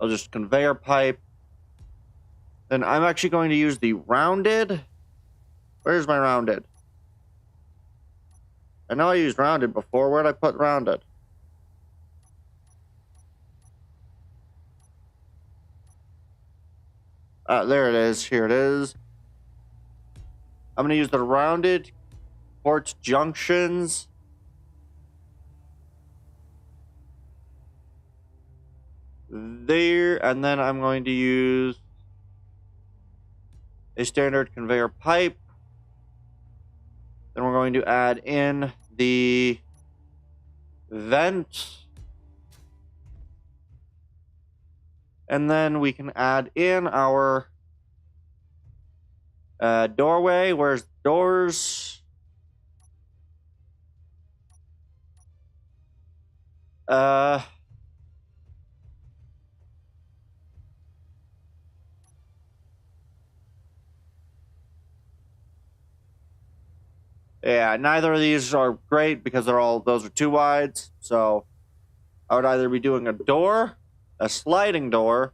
I'll just conveyor pipe. Then I'm actually going to use the rounded. Where's my rounded? I know I used rounded before. Where'd I put rounded? There it is. Here it is. I'm going to use the rounded port junctions. There, and then I'm going to use a standard conveyor pipe. Then we're going to add in the vent. And then we can add in our doorway. Where's doors? Yeah, neither of these are great because those are too wides. So I would either be doing a door, a sliding door,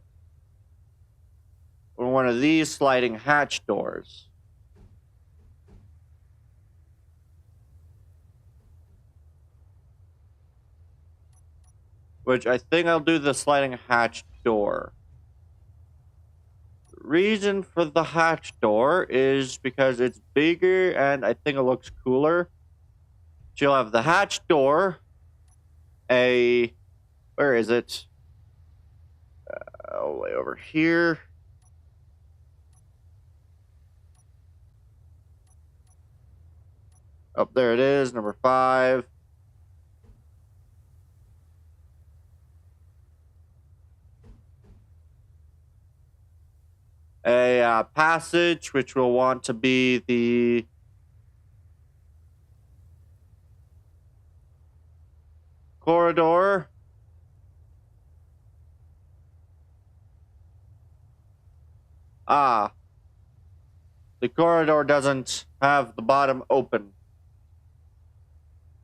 or one of these sliding hatch doors. Which I think I'll do the sliding hatch door. Reason for the hatch door is because it's bigger and I think it looks cooler. So you'll have the hatch door, where is it? Way over here. Oh, there it is, number 5. A passage, which will want to be the corridor. The corridor doesn't have the bottom open.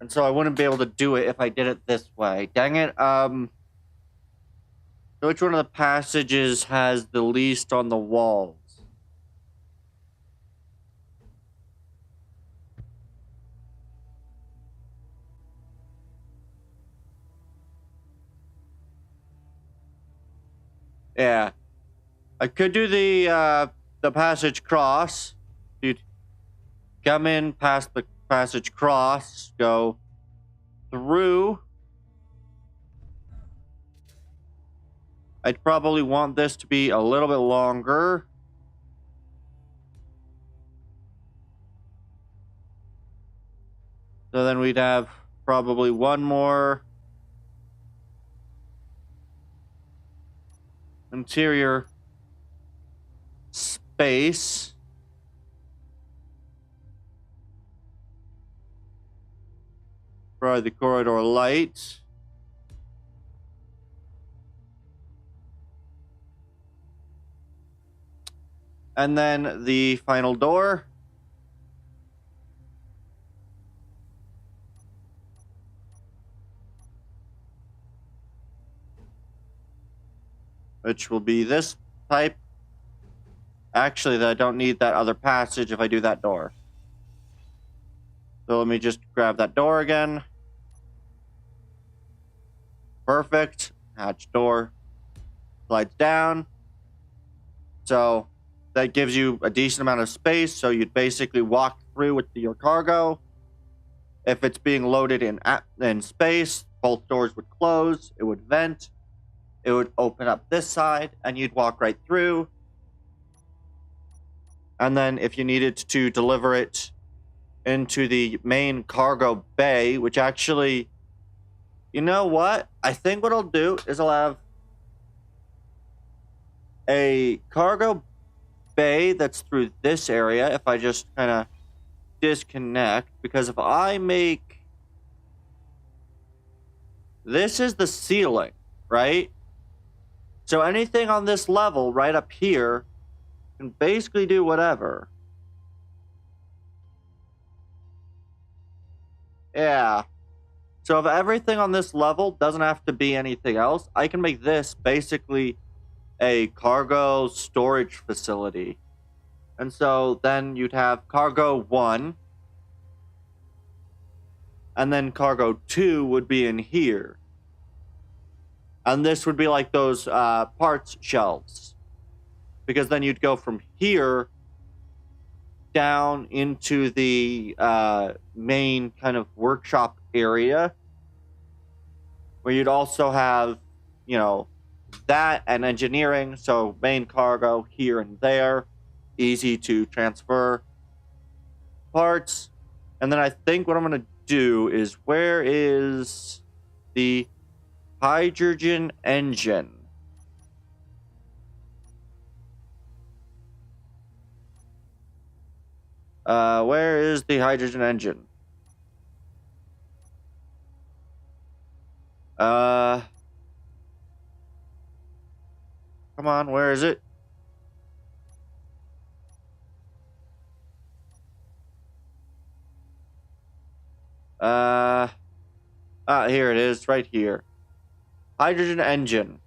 And so I wouldn't be able to do it if I did it this way. Dang it. Which one of the passages has the least on the walls? Yeah. I could do the passage cross. You'd come in past the passage cross, go through. I'd probably want this to be a little bit longer. So then we'd have probably one more interior space. Probably the corridor light. And then the final door. Which will be this type. Actually, I don't need that other passage if I do that door. So let me just grab that door again. Perfect. Hatch door. Slides down. So that gives you a decent amount of space. So you'd basically walk through with your cargo. If it's being loaded in space, both doors would close. It would vent. It would open up this side, and you'd walk right through. And then if you needed to deliver it into the main cargo bay, which actually, you know what? I think what I'll do is I'll have a cargo bay that's through this area if I just kind of disconnect. Because if I make... This is the ceiling, right? So anything on this level right up here can basically do whatever. Yeah. So if everything on this level doesn't have to be anything else, I can make this basically a cargo storage facility. And so then you'd have cargo 1. And then cargo 2 would be in here. And this would be like those parts shelves. Because then you'd go from here down into the main kind of workshop area. Where you'd also have, you know, that and engineering. So main cargo here and there. Easy to transfer parts. And then I think what I'm going to do is, where is the hydrogen engine? Where is the hydrogen engine? Come on, where is it? Here it is, right here. Hydrogen engine.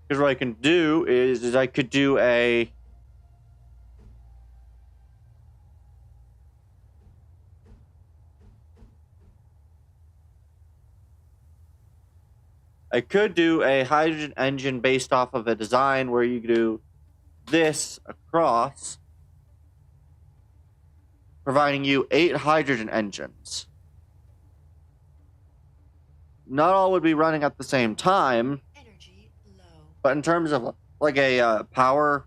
Because what I can do is I could do a... I could do a hydrogen engine based off of a design where you do this across, providing you 8 hydrogen engines. Not all would be running at the same time, but in terms of like a power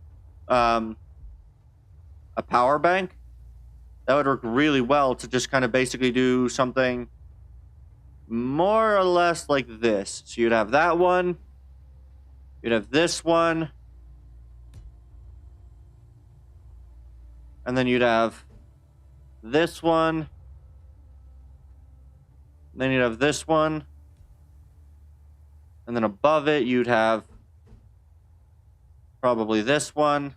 bank, that would work really well to just kind of basically do something more or less like this. So you'd have that one, you'd have this one, and then you'd have this one, then you'd have this one, and then above it you'd have probably this one,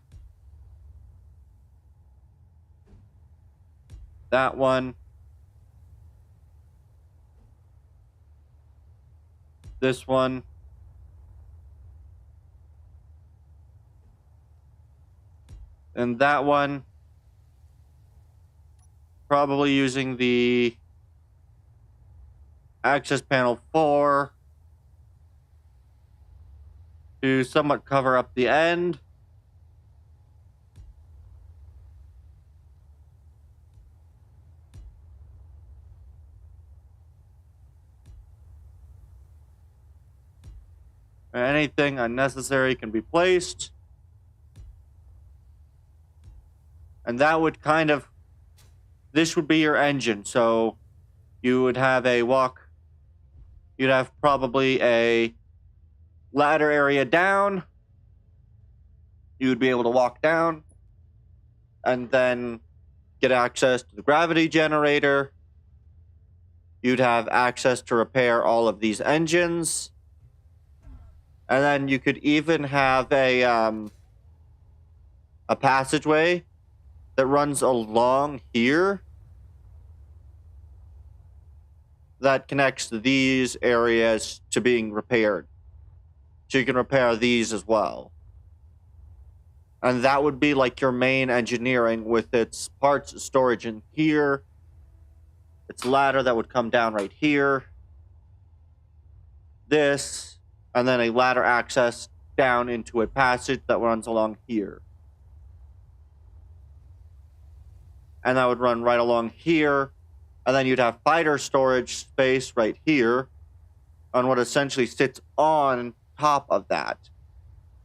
that one, this one, and that one. Probably using the access panel 4 to somewhat cover up the end. Anything unnecessary can be placed. And that would kind of... This would be your engine. So you would have a walk... You'd have probably a ladder area down. You would be able to walk down. And then get access to the gravity generator. You'd have access to repair all of these engines. And then you could even have a a passageway that runs along here that connects these areas to being repaired. So you can repair these as well. And that would be like your main engineering with its parts storage in here. Its ladder that would come down right here. This, and then a ladder access down into a passage that runs along here. And that would run right along here. And then you'd have fighter storage space right here on what essentially sits on top of that.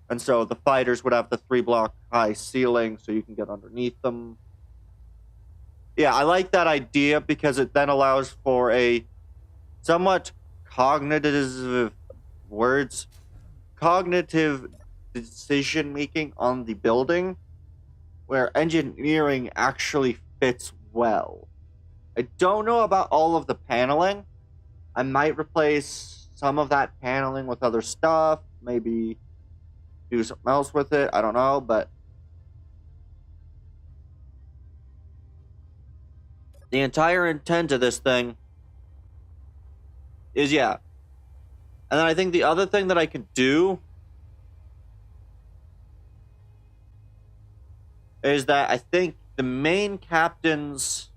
And so the fighters would have the 3-block high ceiling so you can get underneath them. Yeah, I like that idea because it then allows for a somewhat cognitive decision making on the building where engineering actually fits well. I don't know about all of the paneling. I might replace some of that paneling with other stuff, maybe do something else with it, I don't know, but the entire intent of this thing is, yeah. And then I think the other thing that I could do is that I think the main captain's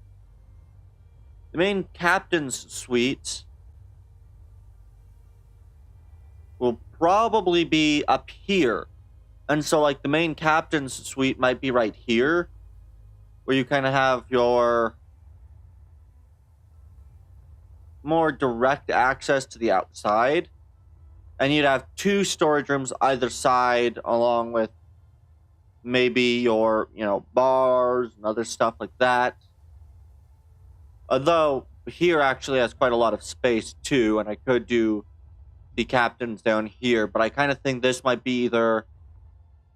suite will probably be up here. And so like the main captain's suite might be right here, where you kind of have your more direct access to the outside. And you'd have 2 storage rooms either side, along with maybe your, bars and other stuff like that. Although here actually has quite a lot of space too, and I could do the captains down here, but I kind of think this might be either,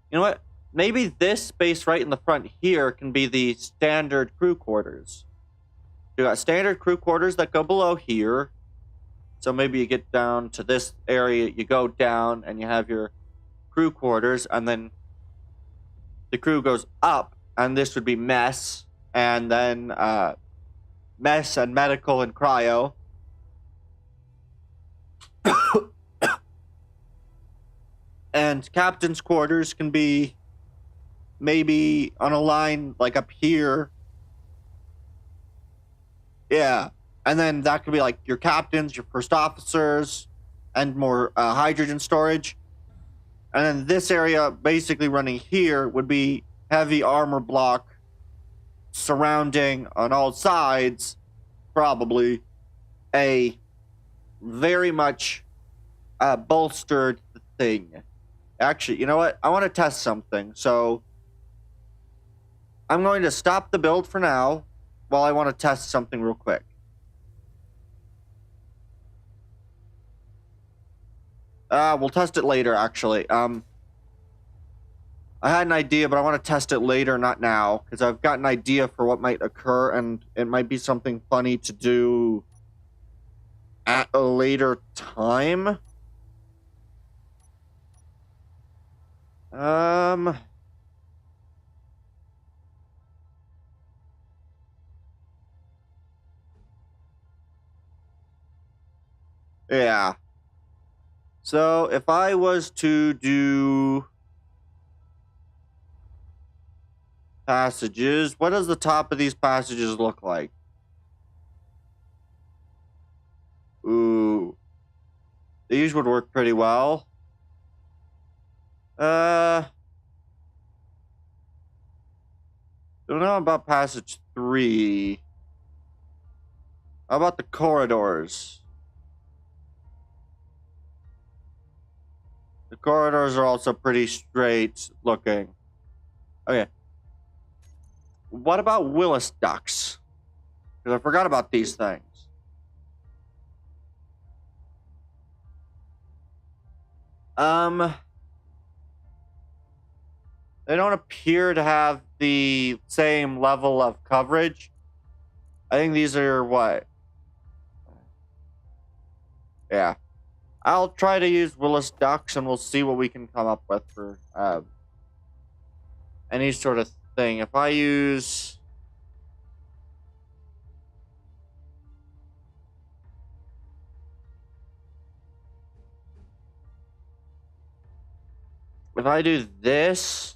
you know what? Maybe this space right in the front here can be the standard crew quarters. You got standard crew quarters that go below here. So maybe you get down to this area, you go down, and you have your crew quarters, and then the crew goes up, and this would be mess, and then mess and medical and cryo. And captain's quarters can be maybe on a line like up here. Yeah. And then that could be like your captains, your first officers, and more hydrogen storage. And then this area basically running here would be heavy armor block surrounding on all sides, probably a very much bolstered thing. Actually, you know what? I want to test something. So I'm going to stop the build for now while I want to test something real quick. We'll test it later, actually. I had an idea, but I want to test it later, not now, because I've got an idea for what might occur, and it might be something funny to do at a later time. Yeah. So if I was to do passages, what does the top of these passages look like? Ooh. These would work pretty well. Don't know about passage 3. How about the corridors? The corridors are also pretty straight looking. Okay. What about Willis ducts? Because I forgot about these things. They don't appear to have the same level of coverage. I think these are what? Yeah. I'll try to use Willis ducts and we'll see what we can come up with for any sort of thing. If I use... If I do this...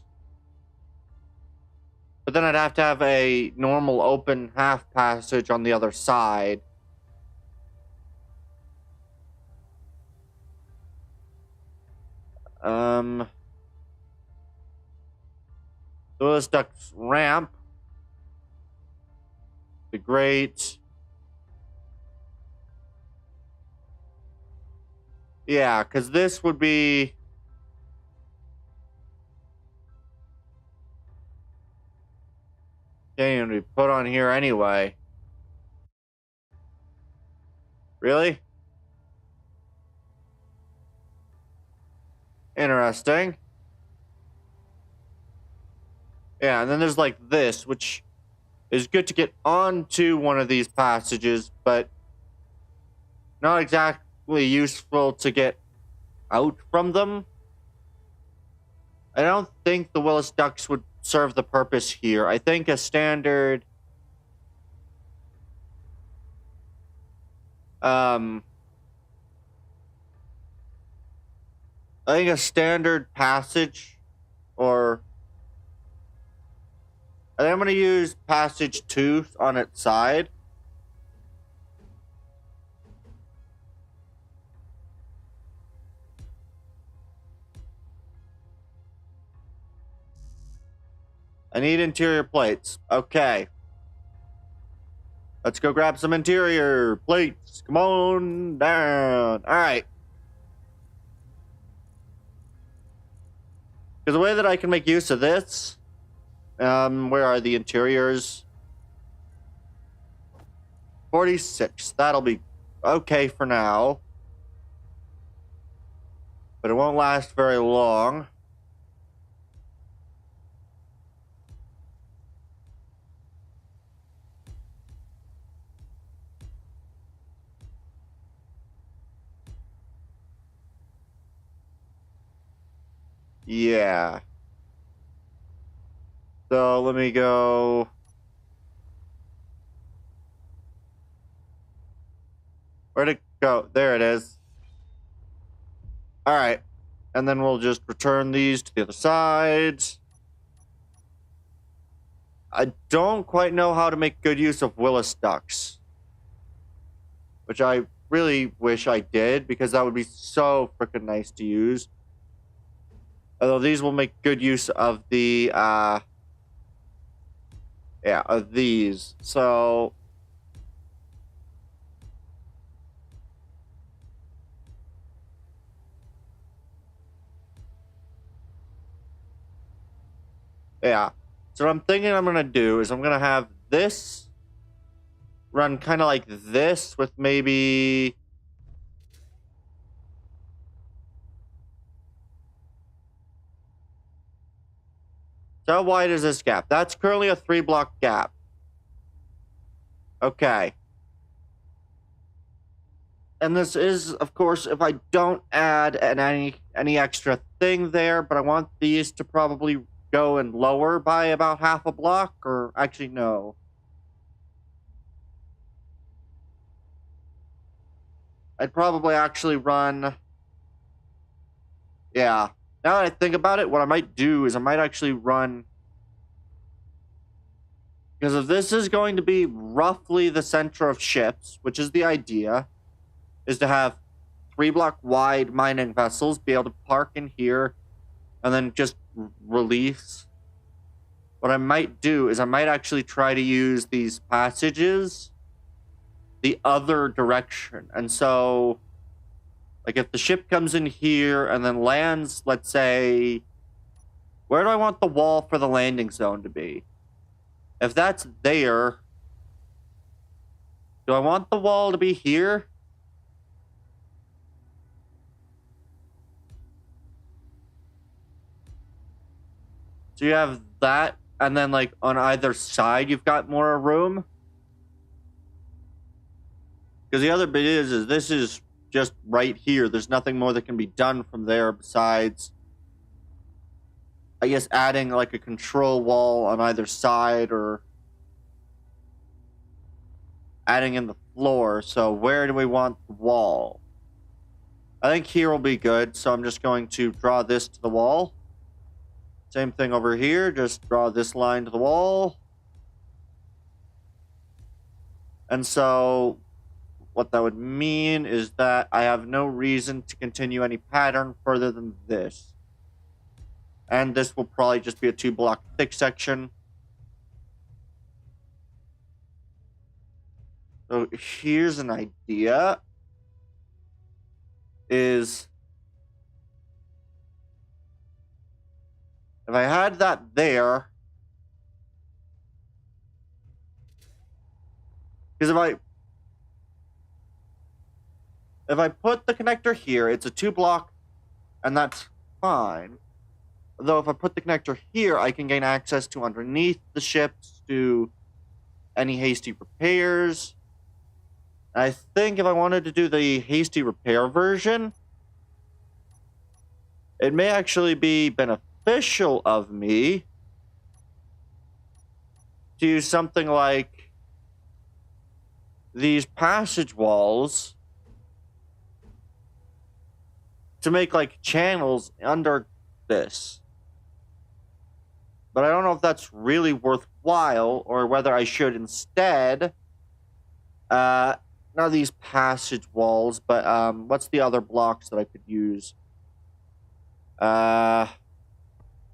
But then I'd have to have a normal open half passage on the other side. Willis Duck's ramp. The great. Yeah, because this would be... Can't even be put on here anyway. Really? Interesting. Yeah, and then there's like this, which is good to get onto one of these passages, but not exactly useful to get out from them. I don't think the Willis Ducks would serve the purpose here. I think a standard... I think a standard passage, or... I think I'm going to use passage 2 on its side. I need interior plates. Okay. Let's go grab some interior plates. Come on down. All right. Because the way that I can make use of this... where are the interiors? 46. That'll be okay for now. But it won't last very long. Yeah. So let me go. Where'd it go? There it is. All right. And then we'll just return these to the other sides. I don't quite know how to make good use of Willis Ducks, which I really wish I did, because that would be so freaking nice to use. Although these will make good use of the, of these. So, yeah. So what I'm thinking I'm going to do is I'm going to have this run kind of like this with maybe... So how wide is this gap? That's currently a 3-block gap. Okay. And this is, of course, if I don't add any extra thing there, but I want these to probably go and lower by about half a block, or actually no. I'd probably actually run... Yeah. Now that I think about it, what I might do is I might actually run... Because if this is going to be roughly the center of ships, which is the idea, is to have 3-block wide mining vessels be able to park in here and then just release. What I might do is I might actually try to use these passages the other direction. And so, like, if the ship comes in here and then lands, let's say, where do I want the wall for the landing zone to be? If that's there, do I want the wall to be here? So you have that, and then, like, on either side, you've got more room. Because the other bit is this is just right here. There's nothing more that can be done from there besides I guess adding like a control wall on either side or adding in the floor. So where do we want the wall? I think here will be good. So I'm just going to draw this to the wall. Same thing over here. Just draw this line to the wall. And so what that would mean is that I have no reason to continue any pattern further than this. And this will probably just be a 2-block thick section. So here's an idea. Is if I had that there, because if I put the connector here, it's a 2-block, and that's fine. Though if I put the connector here, I can gain access to underneath the ships, to any hasty repairs. I think if I wanted to do the hasty repair version, it may actually be beneficial of me to use something like these passage walls to make like channels under this. But I don't know if that's really worthwhile or whether I should instead not these passage walls, but what's the other blocks that I could use? Yeah,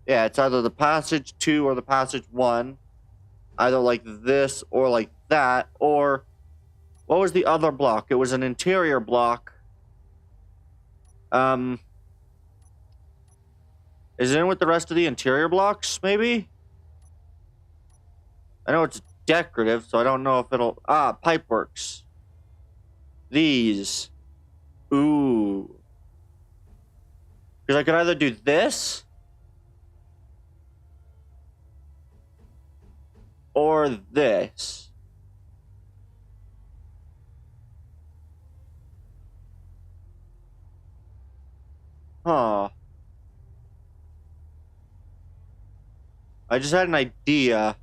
it's either the passage 2 or the passage 1. Either like this or like that. Or what was the other block? It was an interior block. Is it in with the rest of the interior blocks, maybe? I know it's decorative, so I don't know if it'll... Pipeworks. These. Ooh. Because I could either do this or this. Huh. I just had an idea.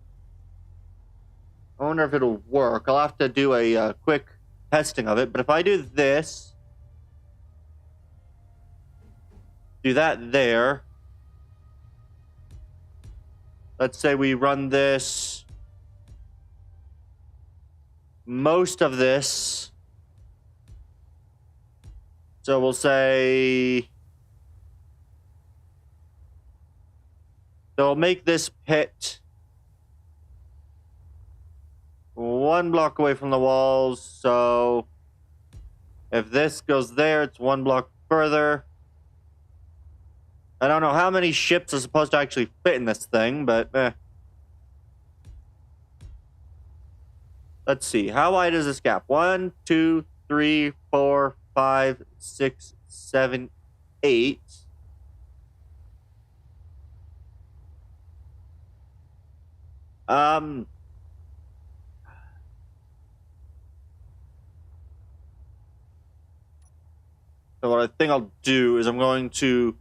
I wonder if it'll work. I'll have to do a quick testing of it. But if I do this, do that there. Let's say we run this, most of this. So we'll say, so we'll make this pit 1 block away from the walls. So if this goes there, it's 1 block further. I don't know how many ships are supposed to actually fit in this thing, but let's see. How wide is this gap? 1, 2, 3, 4, 5, 6, 7, 8. So what I think I'll do is I'm going to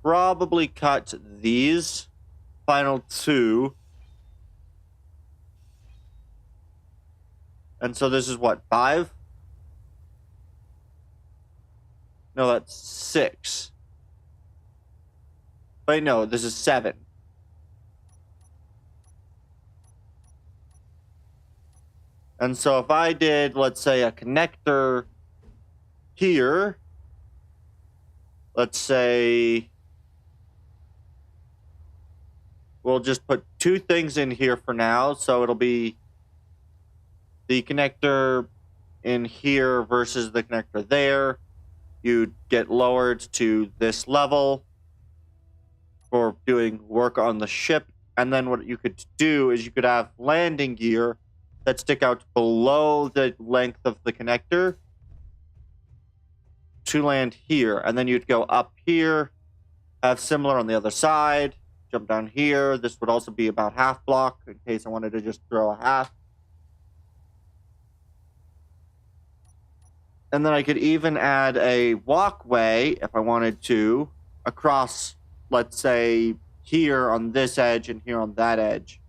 probably cut these final 2. And so this is what, 5? No, that's 6. Wait, no, this is 7. And so if I did, let's say, a connector here, let's say we'll just put 2 things in here for now. So it'll be the connector in here versus the connector there. You'd get lowered to this level for doing work on the ship. And then what you could do is you could have landing gear that stick out below the length of the connector to land here. And then you'd go up here, have similar on the other side, jump down here. This would also be about half block in case I wanted to just throw a half. And then I could even add a walkway if I wanted to across let's say, here on this edge and here on that edge.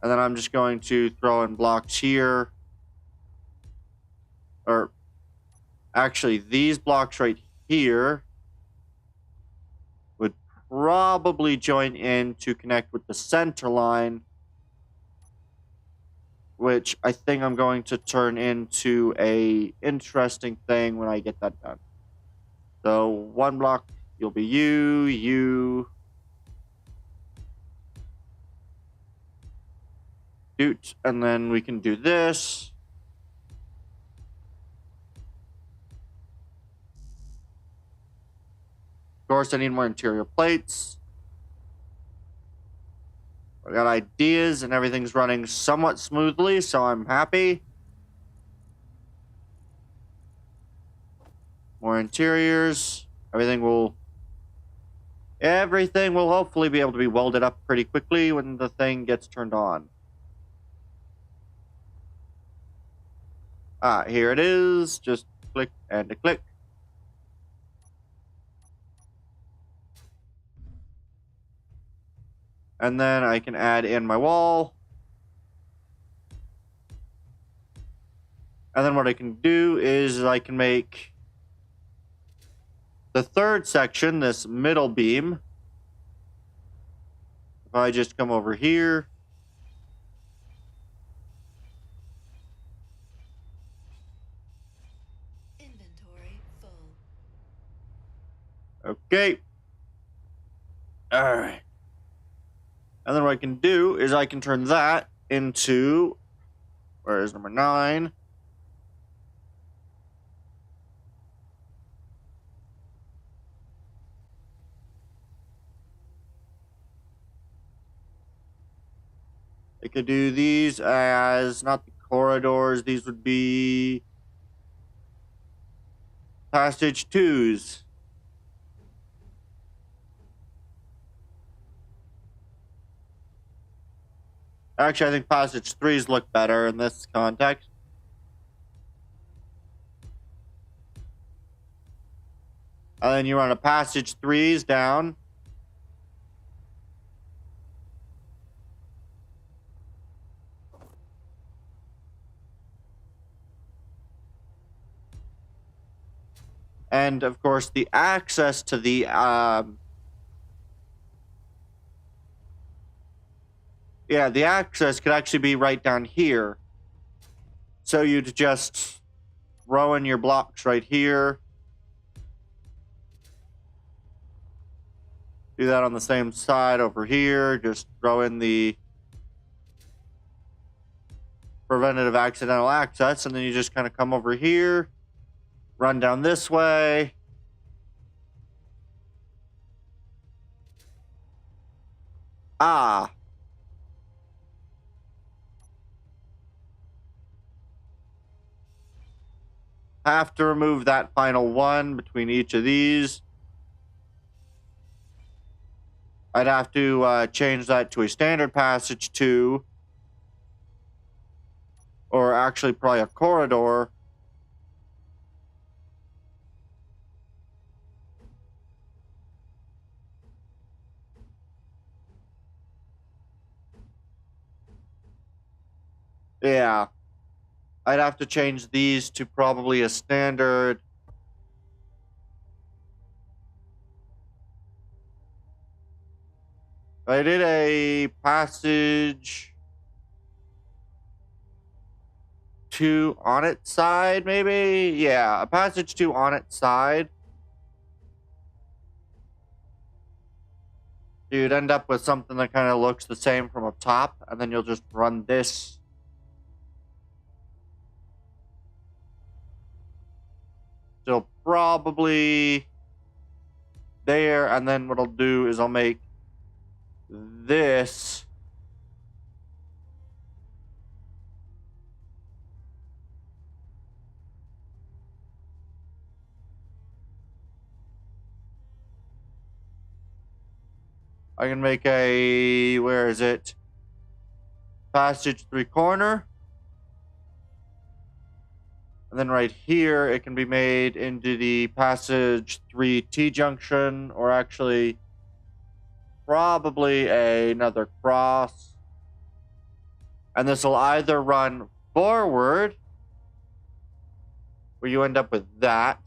And then I'm just going to throw in blocks here. Or actually, these blocks right here would probably join in to connect with the center line, which I think I'm going to turn into a interesting thing when I get that done. So one block, you'll be you, doot, and then we can do this. Of course, I need more interior plates. I got ideas and everything's running somewhat smoothly, so I'm happy. More interiors. Everything will hopefully be able to be welded up pretty quickly when the thing gets turned on. Here it is. Just click and a click. And then I can add in my wall. And then what I can do is I can make the third section, this middle beam. If I just come over here. Inventory full. Okay. Alright. And then what I can do is I can turn that into, where is number 9? I could do these as, not the corridors, these would be passage 2s. Actually, I think passage 3s look better in this context. And then you run a passage 3s down. And of course, the access to the the access could actually be right down here. So you'd just throw in your blocks right here. Do that on the same side over here. Just throw in the preventative accidental access, and then you just kind of come over here, run down this way. Have to remove that final one between each of these. I'd have to change that to a standard passage 2. Or actually probably a corridor. Yeah. I'd have to change these to probably a standard. I did a passage 2 on its side, maybe? Yeah, a passage 2 on its side. You'd end up with something that kind of looks the same from up top, and then you'll just run this. Still probably there, and then what I'll do is I'll make this I can make a, where is it? Passage 3 corner. And then right here, it can be made into the passage 3 T-junction, or actually probably another cross. And this will either run forward, where you end up with that,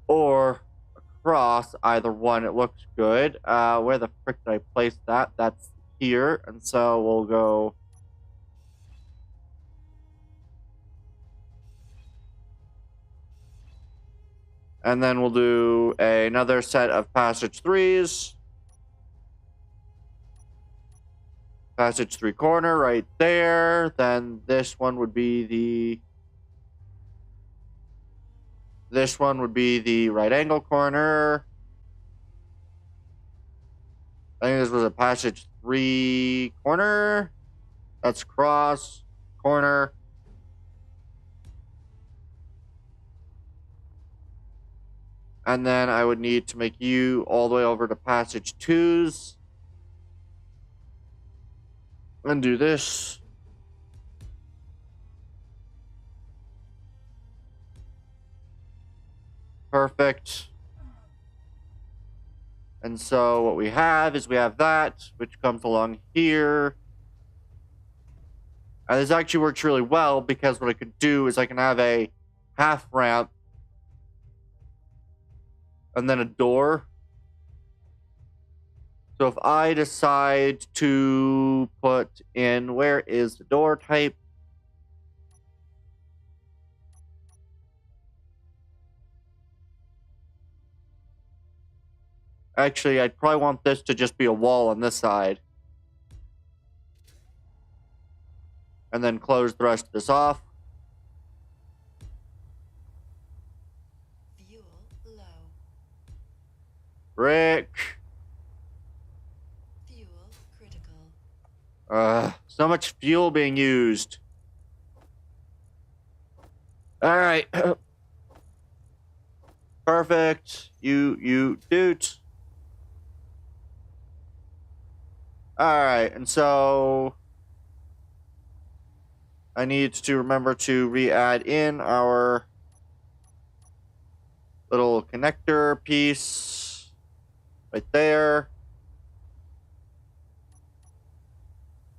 or across, either one. It looks good. Where the frick did I place that? That's here. And so we'll go... And then we'll do another set of passage 3s. Passage 3 corner right there. Then this one would be the... This one would be the right angle corner. I think this was a passage 3 corner. That's cross, corner. And then I would need to make you all the way over to passage 2s. And do this. Perfect. And so what we have is we have that, which comes along here. And this actually works really well because what I could do is I can have a half ramp and then a door. So if I decide to put in, where is the door type? Actually, I'd probably want this to just be a wall on this side. And then close the rest of this off. Fuel low. Brick. Fuel critical. So much fuel being used. Alright. Perfect. You doot. Alright, and so I need to remember to re-add in our little connector piece right there.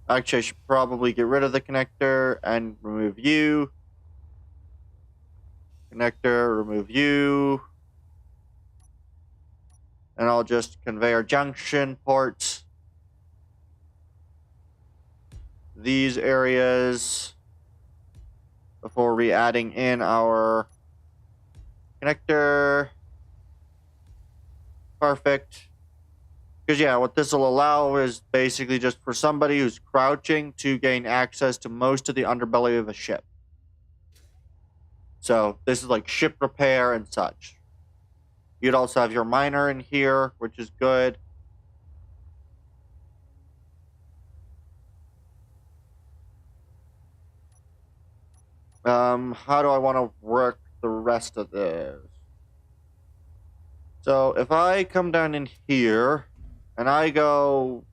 Actually, I should probably get rid of the connector and remove you. Connector, remove you. And I'll just conveyor junction ports. These areas before re-adding in our connector. Perfect. Because yeah, what this will allow is basically just for somebody who's crouching to gain access to most of the underbelly of a ship. So this is like ship repair and such. You'd also have your miner in here, which is good. How do I want to work the rest of this? So if I come down in here and I go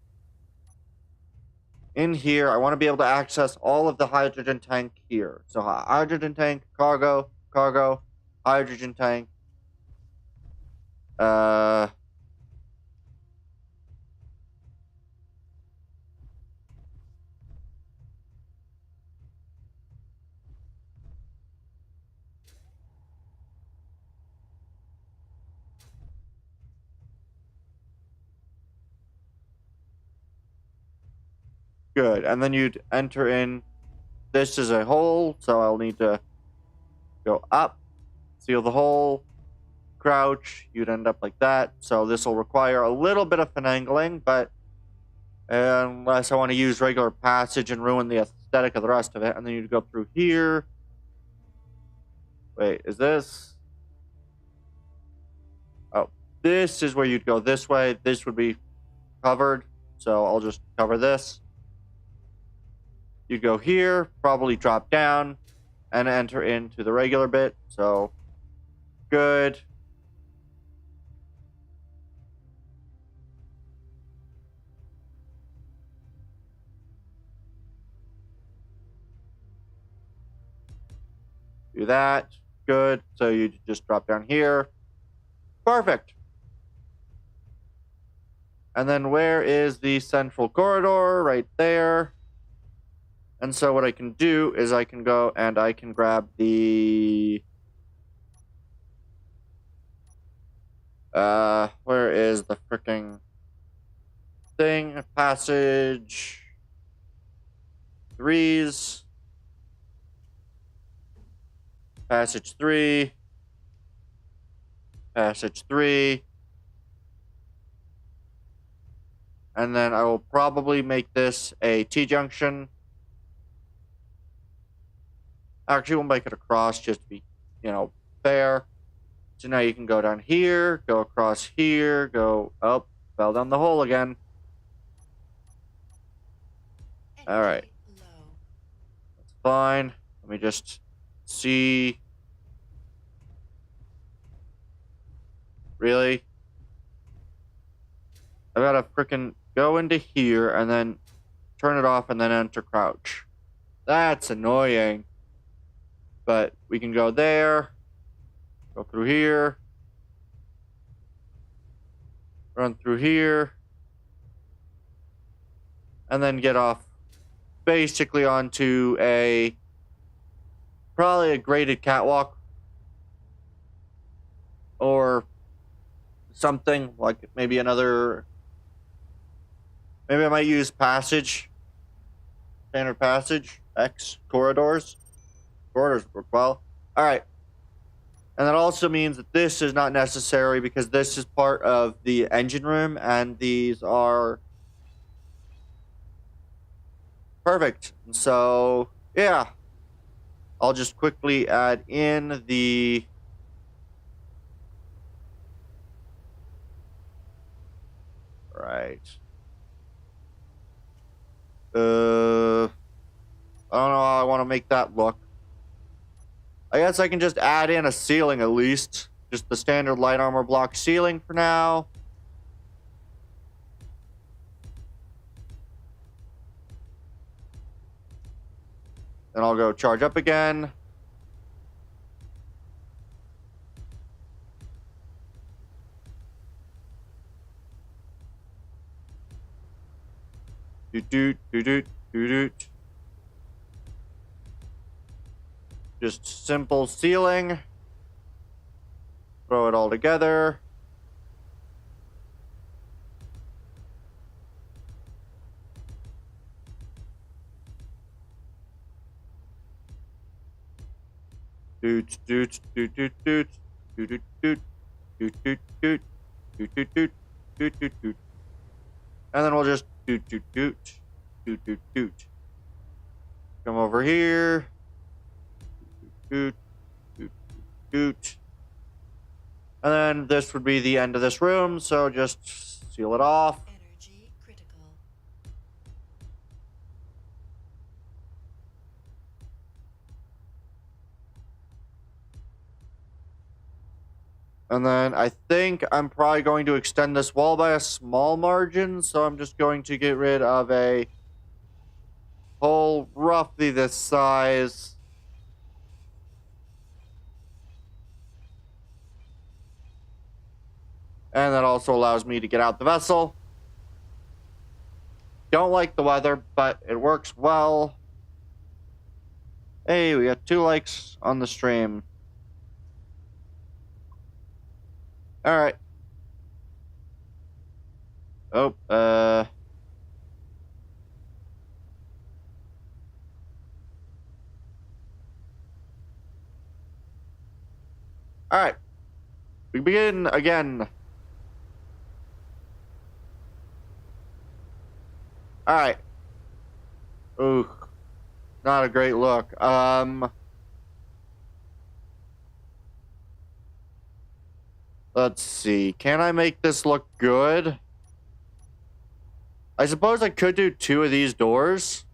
in here, I want to be able to access all of the hydrogen tank here. So hydrogen tank, cargo, cargo, hydrogen tank. Good. And then you'd enter in this as a hole. So I'll need to go up, seal the hole, crouch. You'd end up like that. So this will require a little bit of finagling, but unless I want to use regular passage and ruin the aesthetic of the rest of it. And then you'd go through here. Wait, is this? Oh, this is where you'd go this way. This would be covered. So I'll just cover this. You'd go here, probably drop down, and enter into the regular bit. So, good. Do that. Good. So you just drop down here. Perfect. And then where is the central corridor? Right there. And so what I can do is I can go and I can grab the... where is the freaking thing? Passage 3s. Passage 3. Passage 3. And then I will probably make this a T-junction. Actually, we'll make it across just to be, fair. So now you can go down here, go across here, go up, fell down the hole again. All right. That's fine. Let me just see. Really? I gotta frickin' go into here and then turn it off and then enter crouch. That's annoying. But we can go there, go through here, run through here, and then get off basically onto probably a graded catwalk or something like maybe another, maybe I might use passage, standard passage, X corridors. Corridors work well. All right. And that also means that this is not necessary because this is part of the engine room and these are perfect. And so, yeah. I'll just quickly add in the right. I don't know how I want to make that look. I guess I can just add in a ceiling at least. Just the standard light armor block ceiling for now. Then I'll go charge up again. Doot doot doot doot doot doot. Just simple ceiling. Throw it all together. Doot doot doot doot doot doot doot doot doot doot doot doot doot doot doot doot doot. And then we'll just doot doot doot doot doot doot. Come over here. Doot, doot, doot. And then this would be the end of this room, so just seal it off. Energy critical. And then I think I'm probably going to extend this wall by a small margin, so I'm just going to get rid of a hole roughly this size. And that also allows me to get out the vessel. Don't like the weather, but it works well. Hey, we got 2 likes on the stream. Alright. Oh, Alright. We begin again. Alright. Ooh. Not a great look. Let's see. Can I make this look good? I suppose I could do 2 of these doors.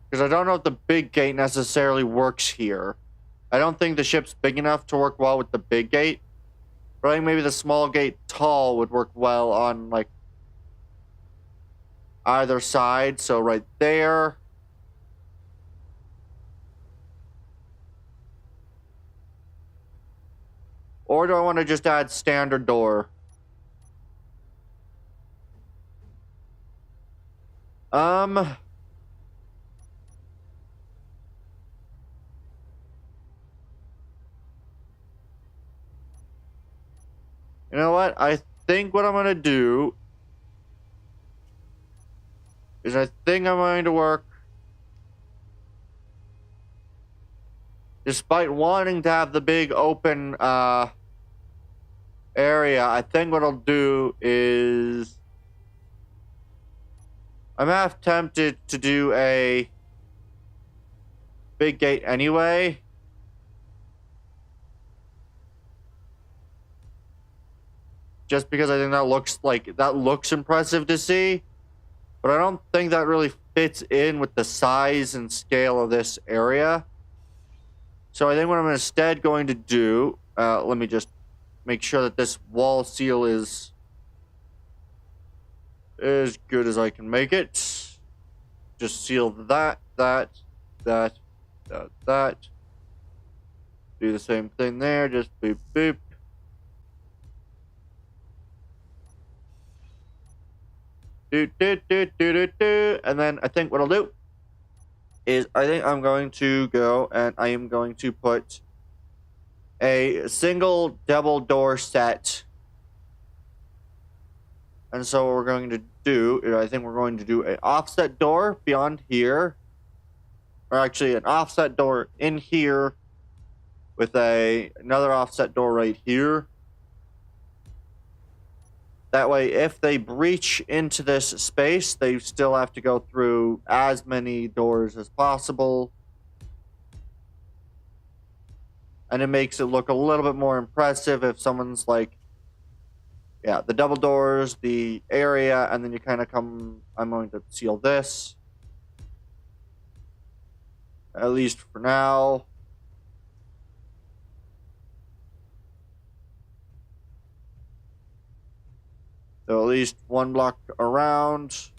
Because I don't know if the big gate necessarily works here. I don't think the ship's big enough to work well with the big gate. But I think maybe the small gate tall would work well on, like, either side, so right there. Or do I want to just add standard door? You know what? I think what I'm going to do is I think I'm going to work, despite wanting to have the big open area, I think what I'll do is I'm half tempted to do a big gate anyway. Just because I think that looks impressive to see. But I don't think that really fits in with the size and scale of this area. So I think what I'm instead going to do, let me just make sure that this wall seal is as good as I can make it. Just seal that. Do the same thing there, just boop, boop. And then I think what I'll do is I think I'm going to go and I am going to put a single double door set. And so what we're going to do is I think we're going to do an offset door beyond here. Or actually an offset door in here with another offset door right here. That way, if they breach into this space, they still have to go through as many doors as possible. And it makes it look a little bit more impressive if someone's like, yeah, the double doors, the area, and then you kind of come, I'm going to seal this. At least for now. So at least one block around.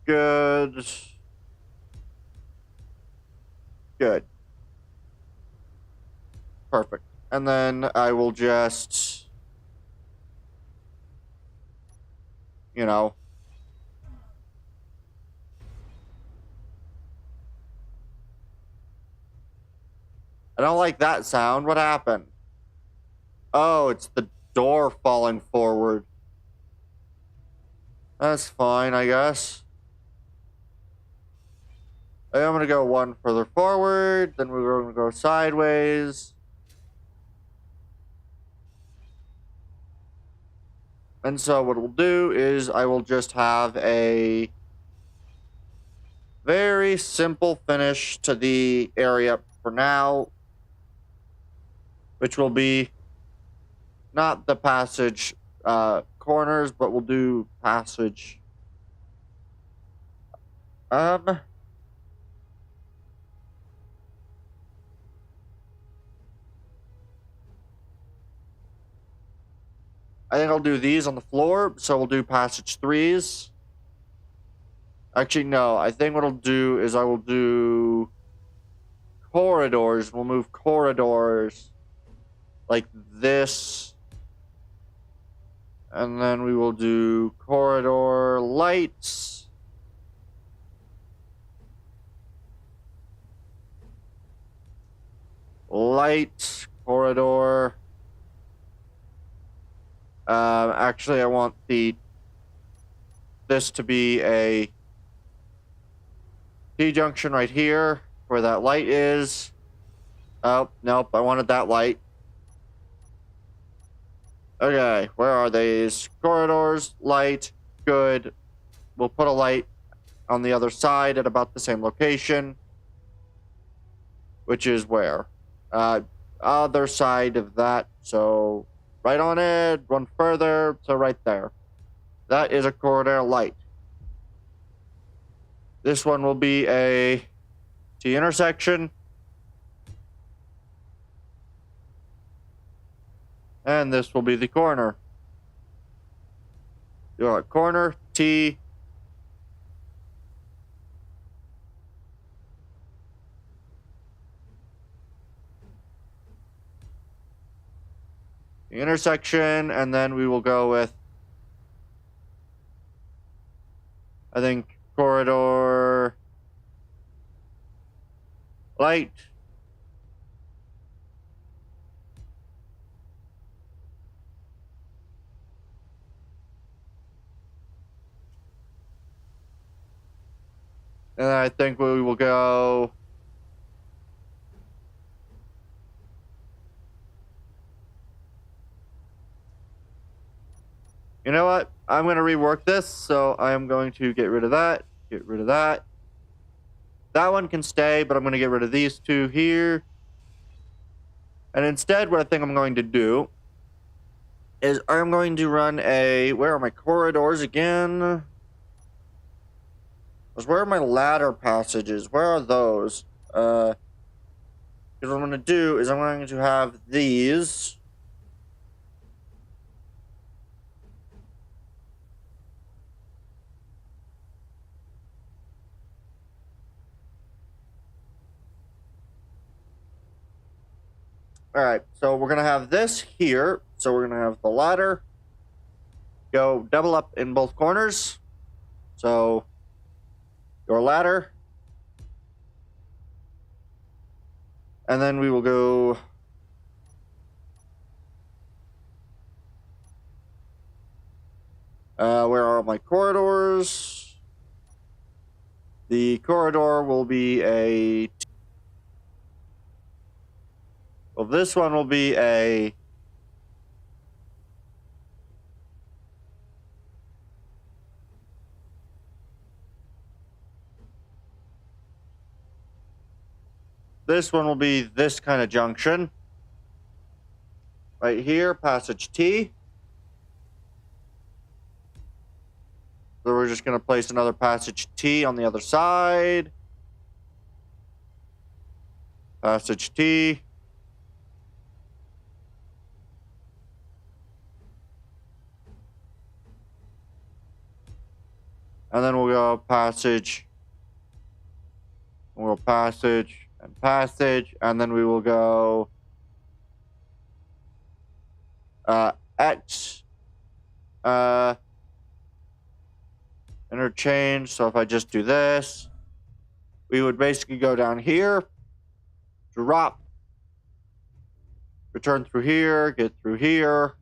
Good. Good. Perfect. And then I will just, you know, I don't like that sound. What happened? Oh, it's the door falling forward. That's fine, I guess. I'm going to go one further forward, then we're going to go sideways. And so what we'll do is I will just have a very simple finish to the area for now, which will be not the passage corners, but we'll do passage. I think I'll do these on the floor, so we'll do passage 3s. Actually, no, I think what I'll do is I will do corridors. We'll move corridors like this. And then we will do corridor lights. Light, corridor. Actually, I want this to be a T-junction right here, where that light is. Oh, nope, I wanted that light. Okay, where are these? Corridors, light, good. We'll put a light on the other side at about the same location. Which is where? Other side of that, so right on it, one further, so right there. That is a corridor light. This one will be a T-intersection. And this will be the corner. Do a corner, T. The intersection, and then we will go with, I think, corridor, light. And I think we will go you know what? I'm going to rework this, so I am going to get rid of that, get rid of that. That one can stay, but I'm going to get rid of these two here. And instead, what I think I'm going to do is I'm going to run a... Where are my corridors again? Where are my ladder passages? Where are those? Because what I'm going to do is I'm going to have these... Alright, so we're going to have this here. So we're going to have the ladder go double up in both corners. So your ladder. And then we will go... where are my corridors? The corridor will be a... Well, this one will be a... This one will be this kind of junction. Right here, passage T. So we're just going to place another passage T on the other side. Passage T. And then we'll go passage. We'll go passage and passage. And then we will go X. Interchange. So if I just do this, we would basically go down here, drop, return through here, get through here,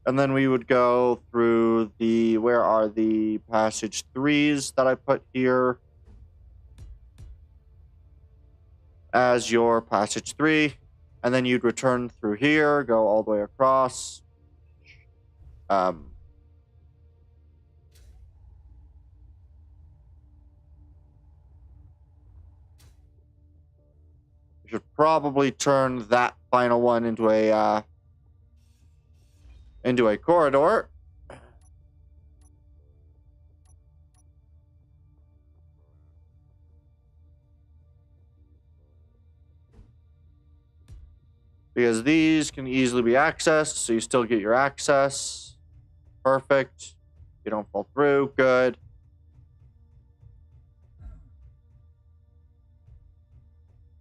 and then we would go through the, where are the passage 3s that I put here as your passage 3, and then you'd return through here, go all the way across. Should probably turn that final one into a corridor. Because these can easily be accessed, so you still get your access. Perfect. You don't fall through. Good.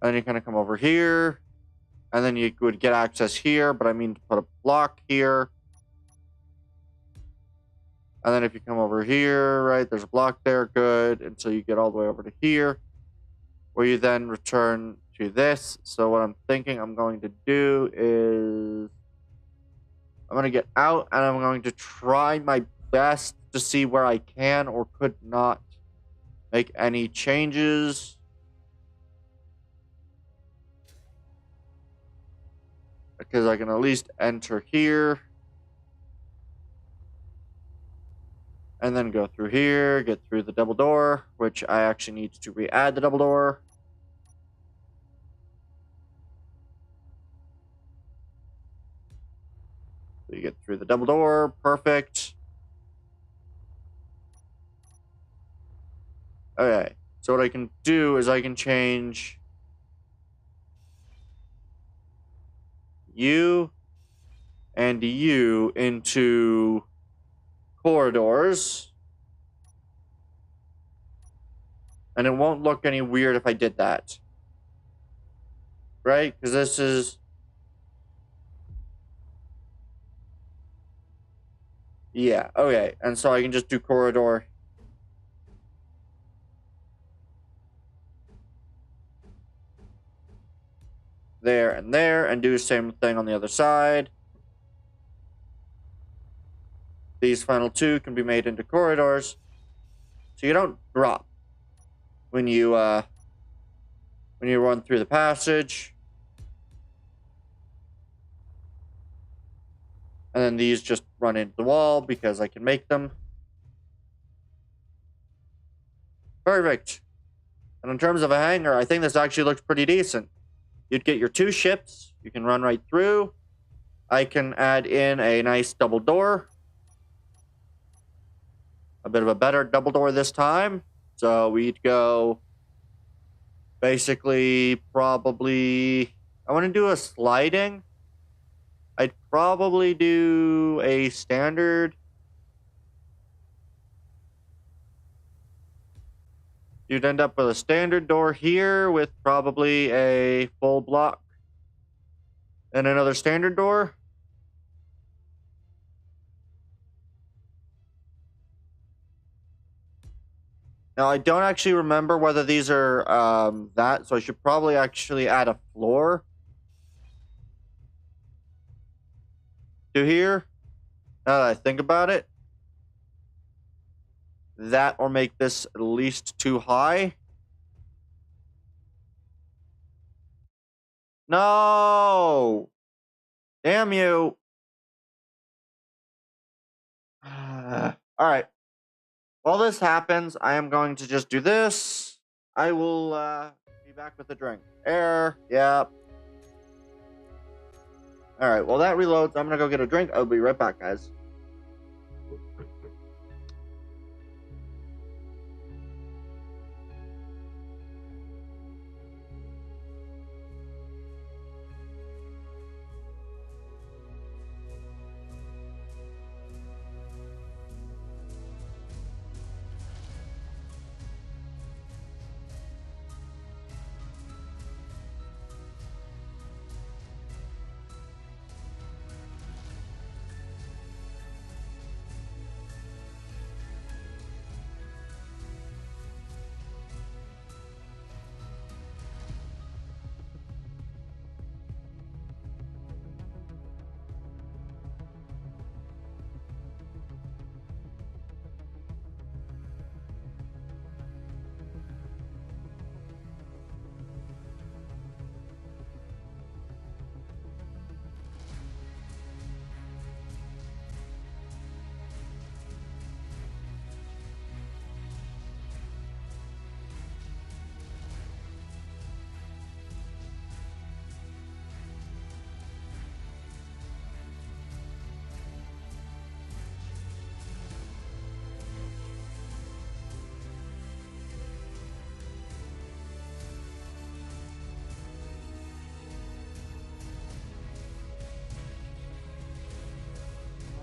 And you kind of come over here, and then you would get access here, but I mean to put a block here. And then if you come over here, right, there's a block there, good. And so you get all the way over to here, where you then return to this. So what I'm thinking I'm going to do is I'm going to get out, and I'm going to try my best to see where I can or could not make any changes. Because I can at least enter here. And then go through here, get through the double door, which I actually need to re-add the double door. So you get through the double door, perfect. Okay, so what I can do is I can change U and you into corridors. And it won't look any weird if I did that. Right? Because this is... Yeah, okay. And so I can just do corridor. There, and do the same thing on the other side. These final two can be made into corridors. So you don't drop when you run through the passage. And then these just run into the wall because I can make them. Perfect. And in terms of a hangar, I think this actually looks pretty decent. You'd get your two ships. You can run right through. I can add in a nice double door. A bit of a better double door this time. So we'd go basically probably... I want to do a sliding. I'd probably do a standard. You'd end up with a standard door here with probably a full block and another standard door. Now, I don't actually remember whether these are that, so I should probably actually add a floor to here. Now that I think about it. That or make this at least too high. No! Damn you. Alright. While this happens, I am going to just do this. I will be back with the drink. Air. Yep. Alright, well that reloads. I'm gonna go get a drink. I'll be right back, guys.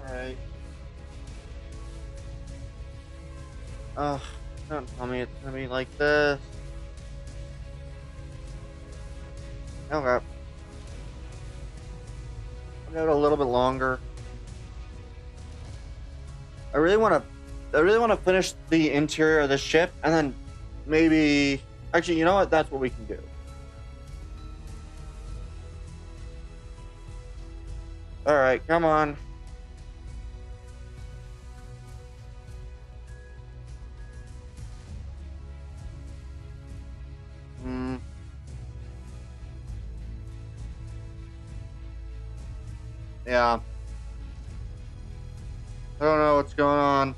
Alright. Ugh, don't tell me it's gonna be like this. Okay. I'll give it a little bit longer. I really want to finish the interior of the ship, and then maybe... Actually, you know what? That's what we can do. Alright, come on. Yeah. I don't know what's going on.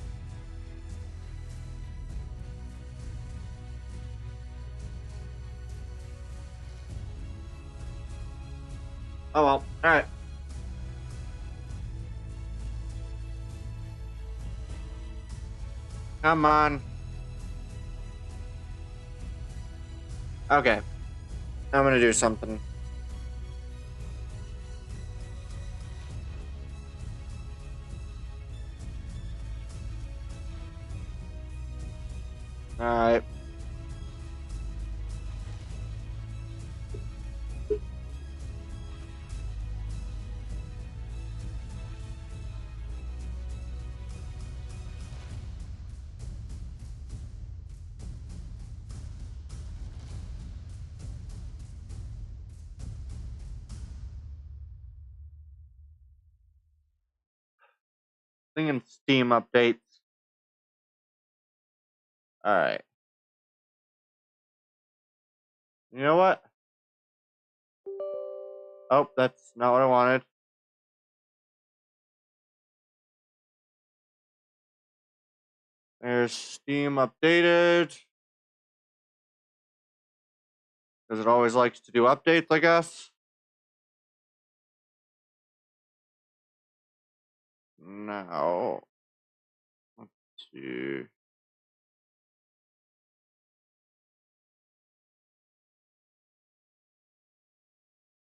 Oh well. Alright. Come on. Okay. I'm gonna do something. Alright. Thinking Steam updates. Alright. You know what? Oh, that's not what I wanted. There's Steam updated. Because it always likes to do updates, I guess. Now, let's see.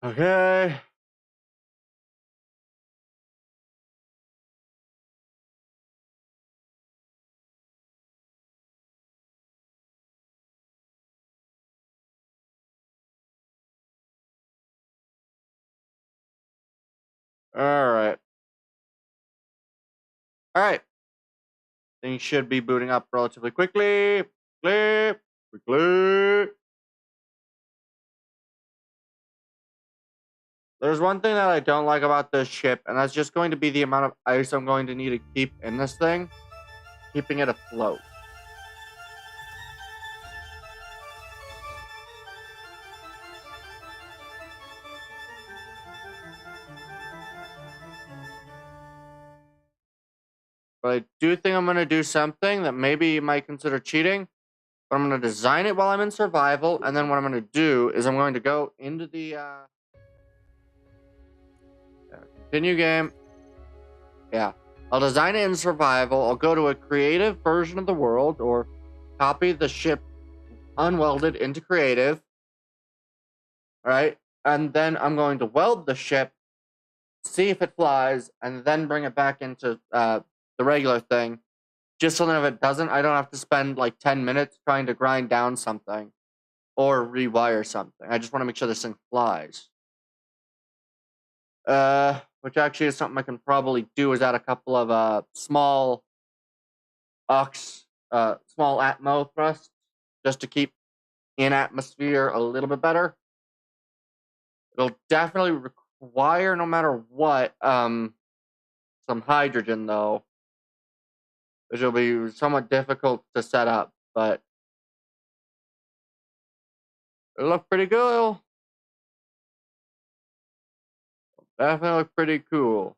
Okay. Alright. Alright. Things should be booting up relatively quickly. Quickly. There's one thing that I don't like about this ship, and that's just going to be the amount of ice I'm going to need to keep in this thing, keeping it afloat. But I do think I'm going to do something that maybe you might consider cheating. But I'm going to design it while I'm in survival, and then what I'm going to do is I'm going to go into the continue game. Yeah. I'll design it in survival. I'll go to a creative version of the world, or copy the ship unwelded into creative. Alright? And then I'm going to weld the ship, see if it flies, and then bring it back into the regular thing. Just so that if it doesn't, I don't have to spend like 10 minutes trying to grind down something or rewire something. I just want to make sure this thing flies. Which actually is something I can probably do, is add a couple of small atmo thrusts just to keep in atmosphere a little bit better. It'll definitely require, no matter what, some hydrogen though, which will be somewhat difficult to set up, but it look pretty cool. Definitely look pretty cool.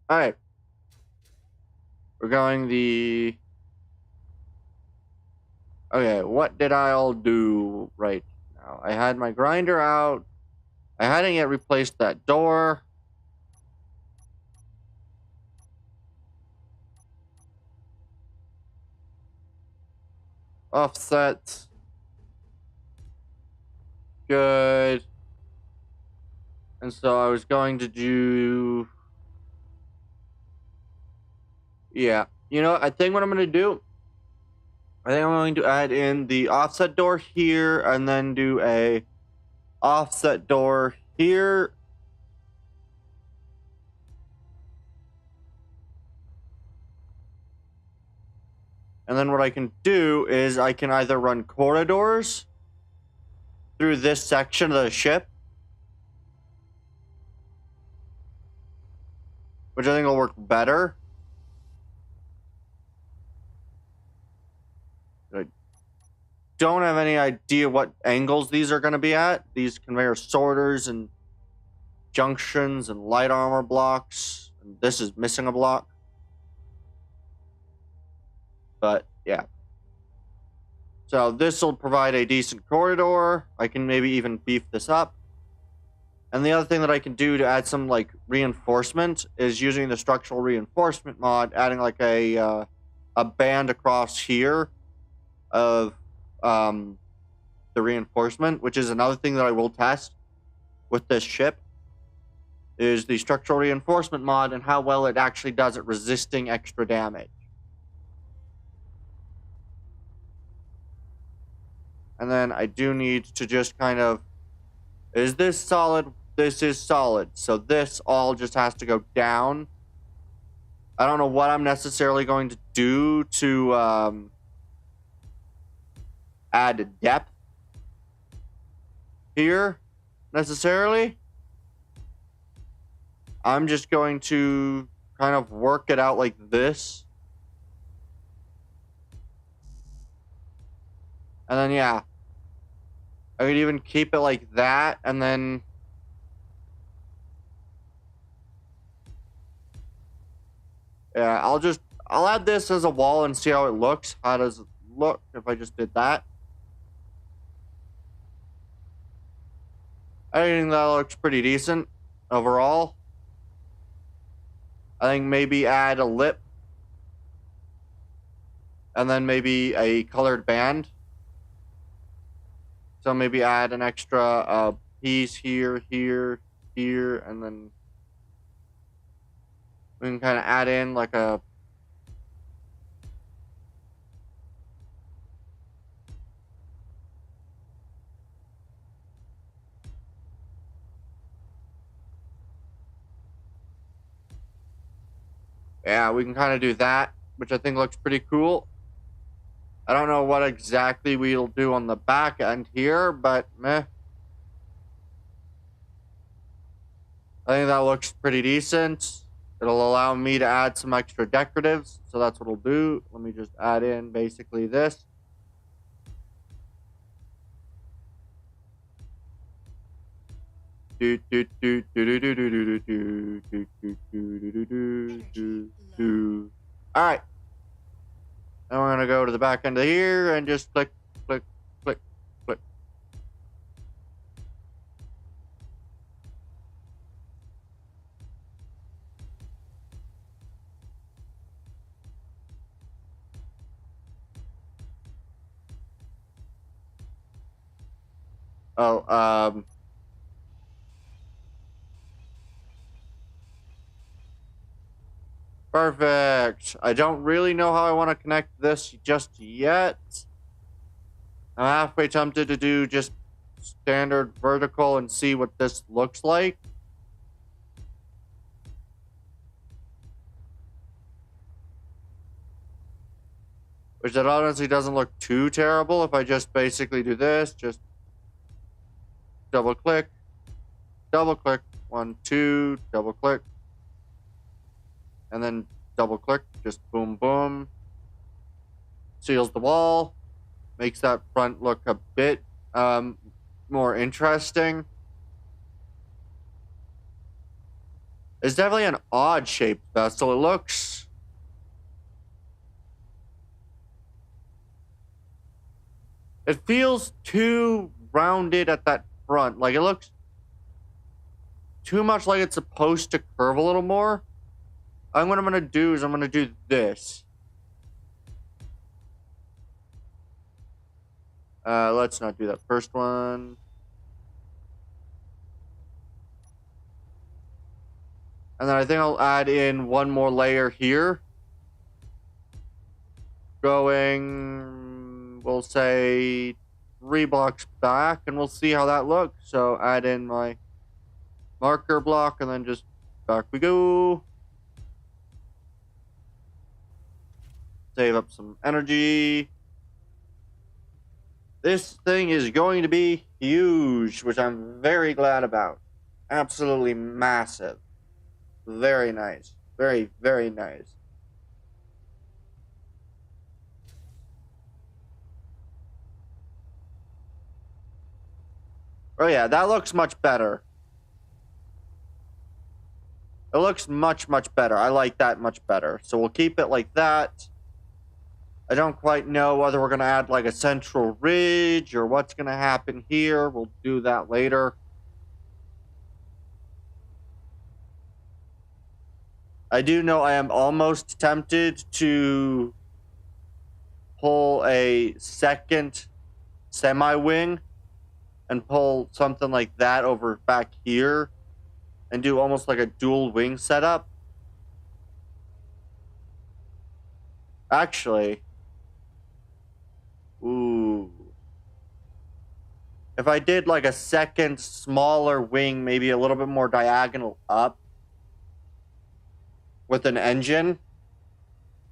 Alright. We're going the... Okay, what did I all do right now? I had my grinder out. I hadn't yet replaced that door. Offset. Good. And so I was going to do... Yeah. You know, I think what I'm going to do... I think I'm going to add in the offset door here, and then do a offset door here. And then what I can do is I can either run corridors through this section of the ship, which I think will work better. I don't have any idea what angles these are going to be at, these conveyor sorters and junctions and light armor blocks. And this is missing a block. But yeah. So this will provide a decent corridor. I can maybe even beef this up. And the other thing that I can do to add some like reinforcement is using the structural reinforcement mod, adding like a band across here of the reinforcement, which is another thing that I will test with this ship, is the structural reinforcement mod and how well it actually does at resisting extra damage. And then I do need to just kind of, is this solid? This is solid. So this all just has to go down. I don't know what I'm necessarily going to do to add depth here, necessarily. I'm just going to kind of work it out like this. And then, yeah. I could even keep it like that, and then... Yeah, I'll add this as a wall and see how it looks. How does it look if I just did that? I think that looks pretty decent overall. I think maybe add a lip. And then maybe a colored band. So maybe add an extra piece here, here, here, and then we can kind of add in like a... Yeah, we can kind of do that, which I think looks pretty cool. I don't know what exactly we'll do on the back end here, but meh. I think that looks pretty decent. It'll allow me to add some extra decoratives, so that's what we'll do. Let me just add in basically this. All right. Now we're gonna go to the back end of here and just click, click, click, click. Oh, perfect. I don't really know how I want to connect this just yet. I'm halfway tempted to do just standard vertical and see what this looks like. Which it honestly doesn't look too terrible if I just basically do this. Just double click, 1, 2, double click. And then double click, just boom, boom. Seals the wall. Makes that front look a bit more interesting. It's definitely an odd shaped vessel. It looks... It feels too rounded at that front. Like, it looks too much like it's supposed to curve a little more. What I'm going to do is I'm going to do this. Let's not do that first one. And then I think I'll add in one more layer here. Going, we'll say 3 blocks back, and we'll see how that looks. So add in my marker block, and then just back we go. Save up some energy. This thing is going to be huge, which I'm very glad about. Absolutely massive. Very nice. Very, very nice. Oh yeah, that looks much better. It looks much, much better. I like that much better. So we'll keep it like that. I don't quite know whether we're going to add like a central ridge or what's going to happen here. We'll do that later. I do know I am almost tempted to pull a second semi-wing and pull something like that over back here and do almost like a dual wing setup. Actually, ooh. If I did like a second smaller wing, maybe a little bit more diagonal up with an engine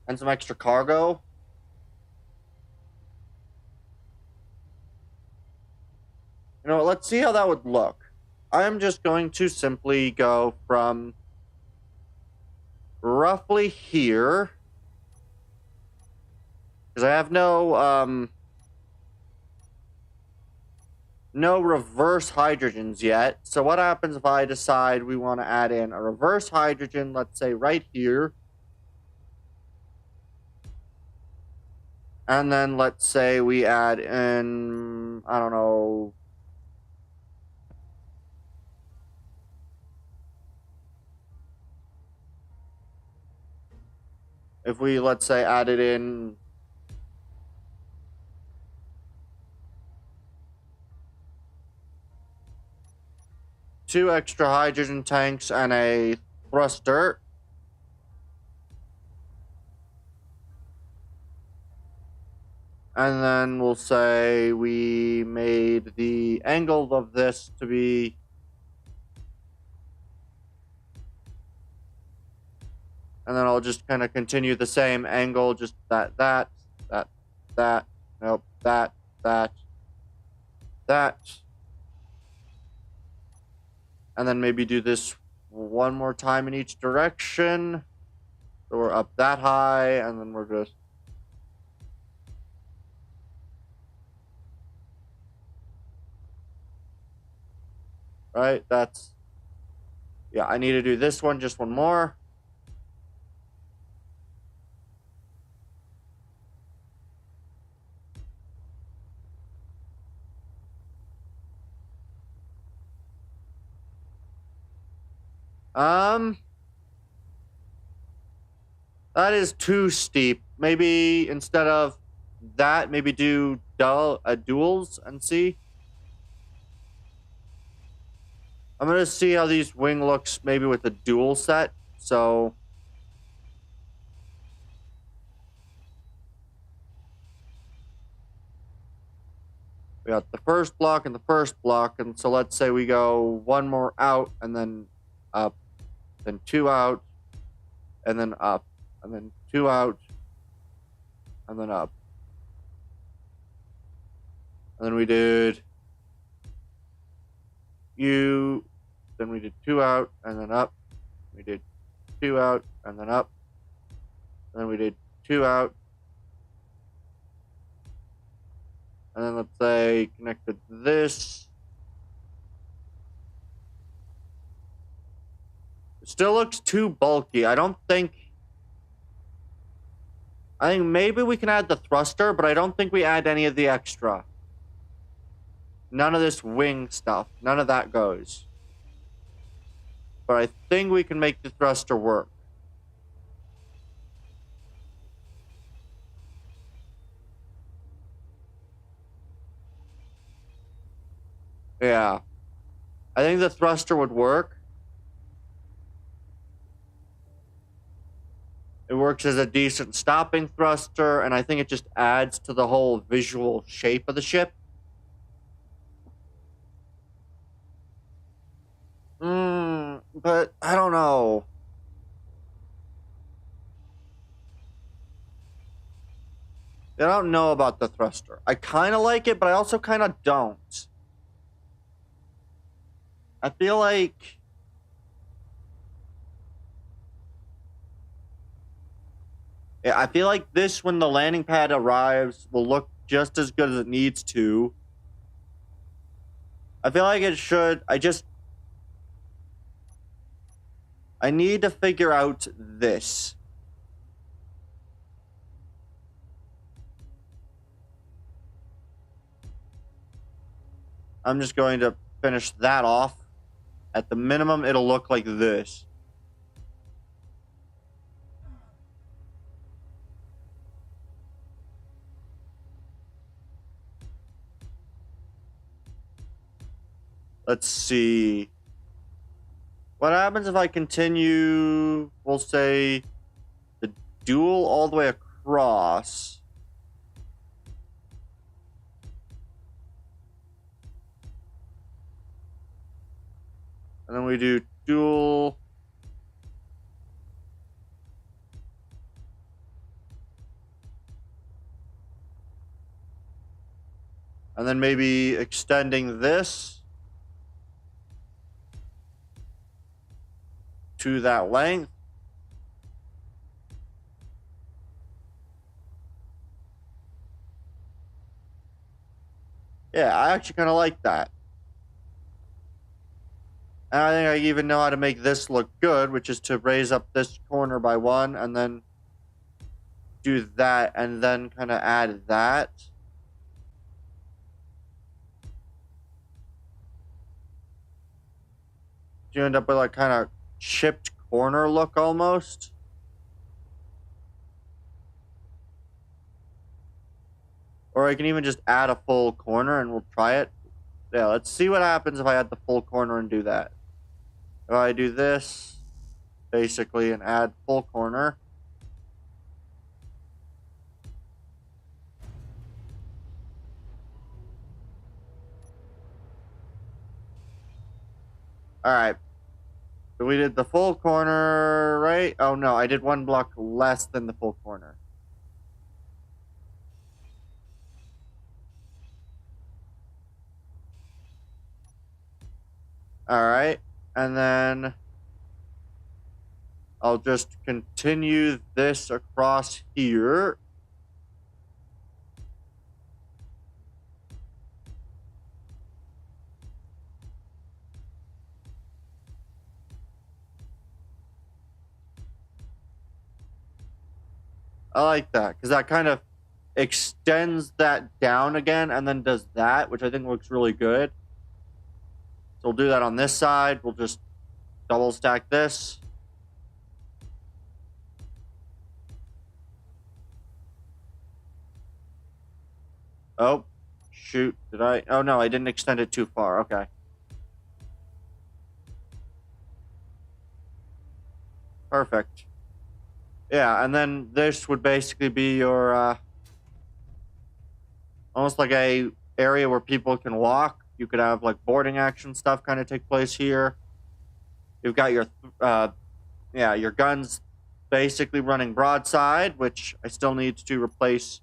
and some extra cargo. You know, let's see how that would look. I'm just going to simply go from roughly here, because I have no reverse hydrogens yet. So what happens if I decide we want to add in a reverse hydrogen, let's say right here. And then let's say we add in, I don't know, if we, let's say, added in two extra hydrogen tanks and a thruster. And then we'll say we made the angle of this to be and then I'll just kind of continue the same angle, just that, nope, that. And then maybe do this one more time in each direction. So we're up that high, and then we're just... Right, that's... Yeah, I need to do this one, just one more. That is too steep. Maybe instead of that, maybe do duals and see. I'm gonna see how these wing looks maybe with the dual set. So we got the first block and the first block, and so let's say we go one more out and then up, then two out, and then up, and then two out, and then up. And then we did then we did two out and then up. We did two out and then up. And then we did two out. And then let's say connected this. It still looks too bulky. I think maybe we can add the thruster, but I don't think we add any of the extra. None of this wing stuff. None of that goes. But I think we can make the thruster work. Yeah. I think the thruster would work. It works as a decent stopping thruster, and I think it just adds to the whole visual shape of the ship. But I don't know. I don't know about the thruster. I kind of like it, but I also kind of don't. I feel like... Yeah, I feel like this, when the landing pad arrives, will look just as good as it needs to. I feel like it should... I need to figure out this. I'm just going to finish that off. At the minimum, it'll look like this. Let's see. What happens if I continue, we'll say, the dual all the way across? And then we do dual. And then maybe extending this to that length. Yeah, I actually kind of like that. And I think I even know how to make this look good, which is to raise up this corner by 1 and then do that and then kind of add that. You end up with like kind of chipped corner look almost. Or I can even just add a full corner and we'll try it. Yeah, let's see what happens if I add the full corner and do that. If I do this, basically, and add full corner. Alright. So we did the full corner, right? Oh no, I did 1 block less than the full corner. Alright. And then I'll just continue this across here. I like that, because that kind of extends that down again and then does that, which I think looks really good. So we'll do that on this side. We'll just double stack this. Oh, shoot. Did I? Oh, no, I didn't extend it too far. Okay. Perfect. Yeah, and then this would basically be your, almost like a area where people can walk. You could have, like, boarding action stuff kind of take place here. You've got your, your guns basically running broadside, which I still need to replace.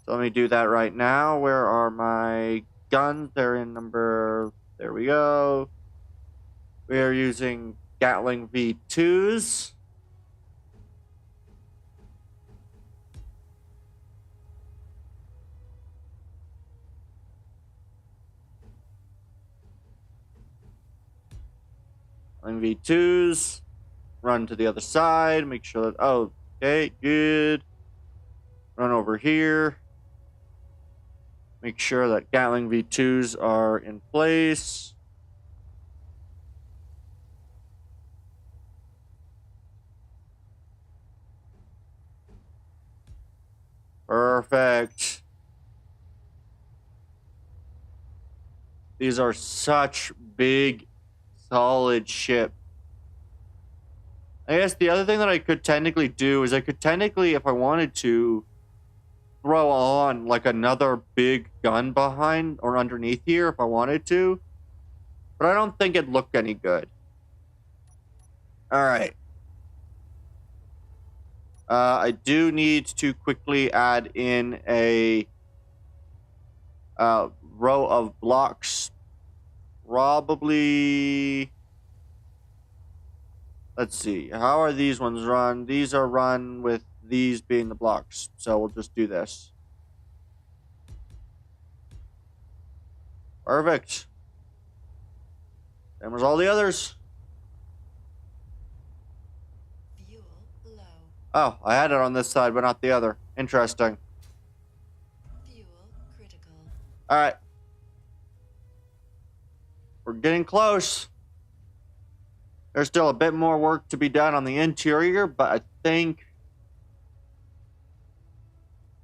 So let me do that right now. Where are my guns? They're in number... There we go. We are using Gatling V2s. Gatling V2s. Run to the other side. Make sure that... Oh, okay, good. Run over here. Make sure that Gatling V2s are in place. Perfect. These are such big, solid ships. I guess the other thing that I could technically do is I could technically, if I wanted to, throw on like another big gun behind or underneath here if I wanted to. But I don't think it'd look any good. Alright. I do need to quickly add in a row of blocks. Probably... Let's see. How are these ones run? These are run with these being the blocks. So we'll just do this. Perfect. And there's all the others. Oh, I had it on this side, but not the other. Interesting. Fuel critical. Alright. We're getting close. There's still a bit more work to be done on the interior, but I think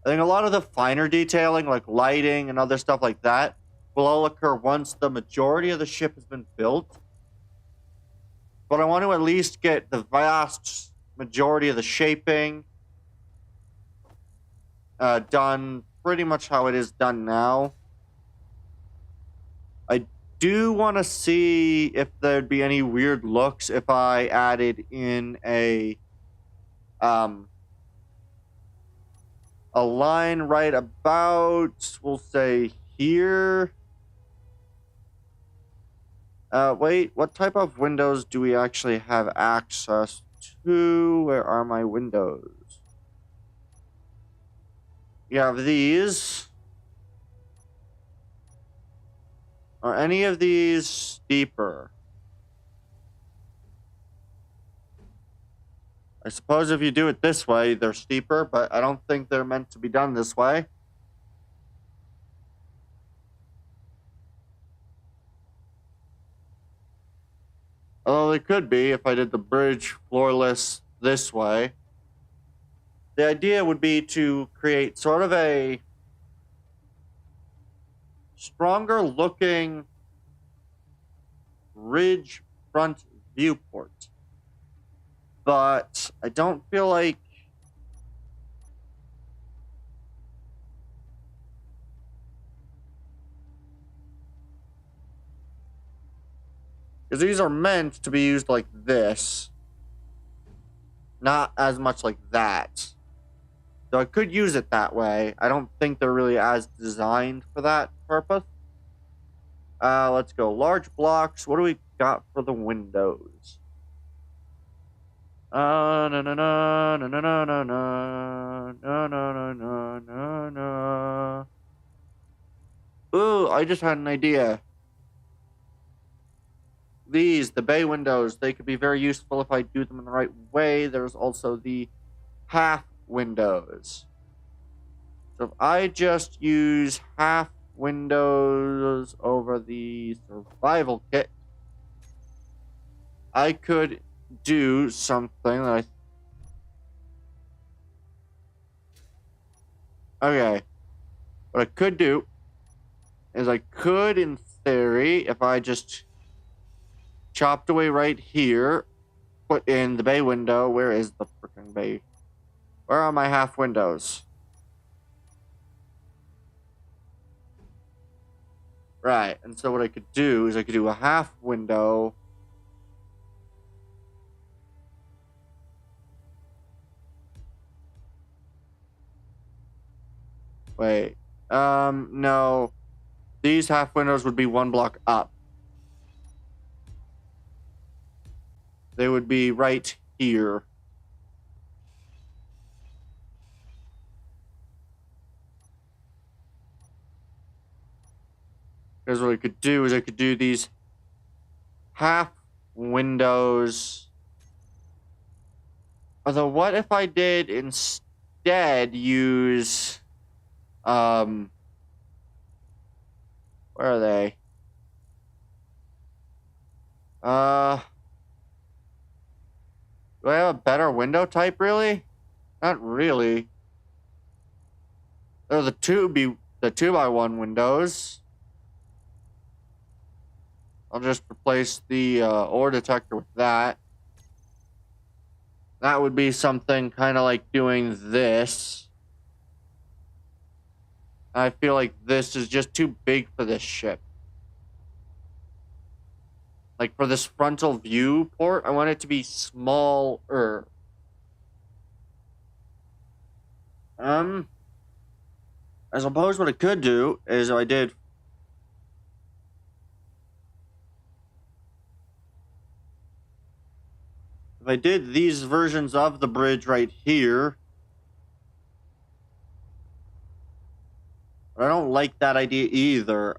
a lot of the finer detailing, like lighting and other stuff like that, will all occur once the majority of the ship has been built. But I want to at least get the vast majority of the shaping done pretty much how it is done now. I do want to see if there'd be any weird looks if I added in a line right about, we'll say, here. Wait, what type of windows do we actually have access to? Where are my windows? You have these. Are any of these deeper? I suppose if you do it this way, they're steeper, but I don't think they're meant to be done this way. Although they could be if I did the bridge floorless this way. The idea would be to create sort of a stronger looking ridge front viewport. But I don't feel like because these are meant to be used like this, not as much like that. So I could use it that way. I don't think they're really as designed for that purpose. Let's go large blocks. What do we got for the windows? No, no, no, no, no, no, no, no, no, no, no, no, no, no. Ooh, I just had an idea. These, the bay windows, they could be very useful if I do them in the right way. There's also the half windows. So if I just use half windows over the survival kit, I could do something that okay. What I could do is I could, in theory, if I just chopped away right here, put in the bay window. Where is the freaking bay? Where are my half windows? Right, and so what I could do is I could do a half window. Wait, no. These half windows would be one block up. They would be right here. Because what I could do is I could do these half windows. Although, what if I did instead use, where are they? Do I have a better window type, really? Not really. They're the 2x1 windows. I'll just replace the ore detector with that. That would be something kind of like doing this. I feel like this is just too big for this ship. Like for this frontal view port, I want it to be smaller. I suppose what I could do is if I did these versions of the bridge right here. But I don't like that idea either.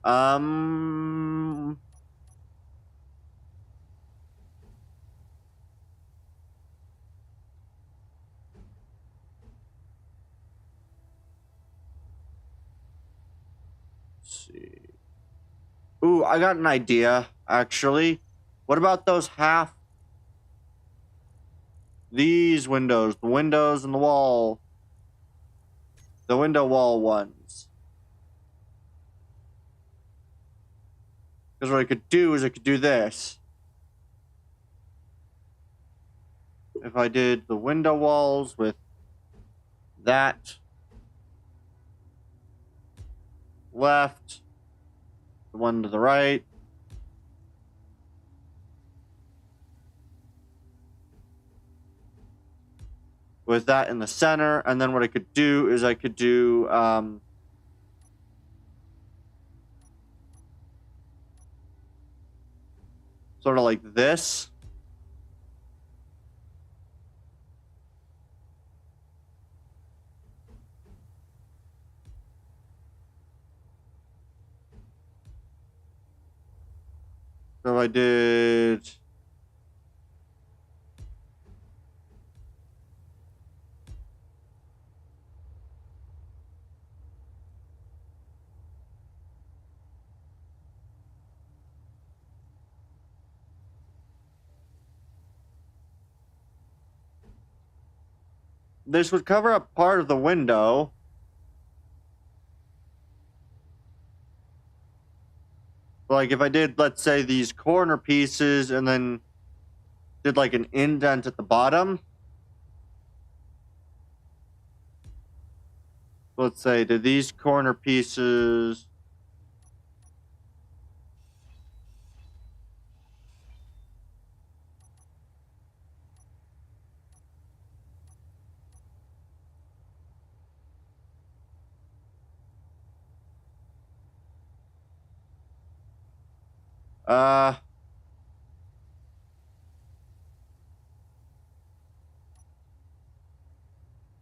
Ooh, I got an idea, actually. What about those these windows, the windows in the wall, the window wall ones? Because what I could do is I could do this. If I did the window walls with that left, the one to the right, with that in the center, and then what I could do is I could do sort of like this. So I did this would cover up part of the window. Like if I did, let's say, these corner pieces and then did like an indent at the bottom. Let's say, did these corner pieces...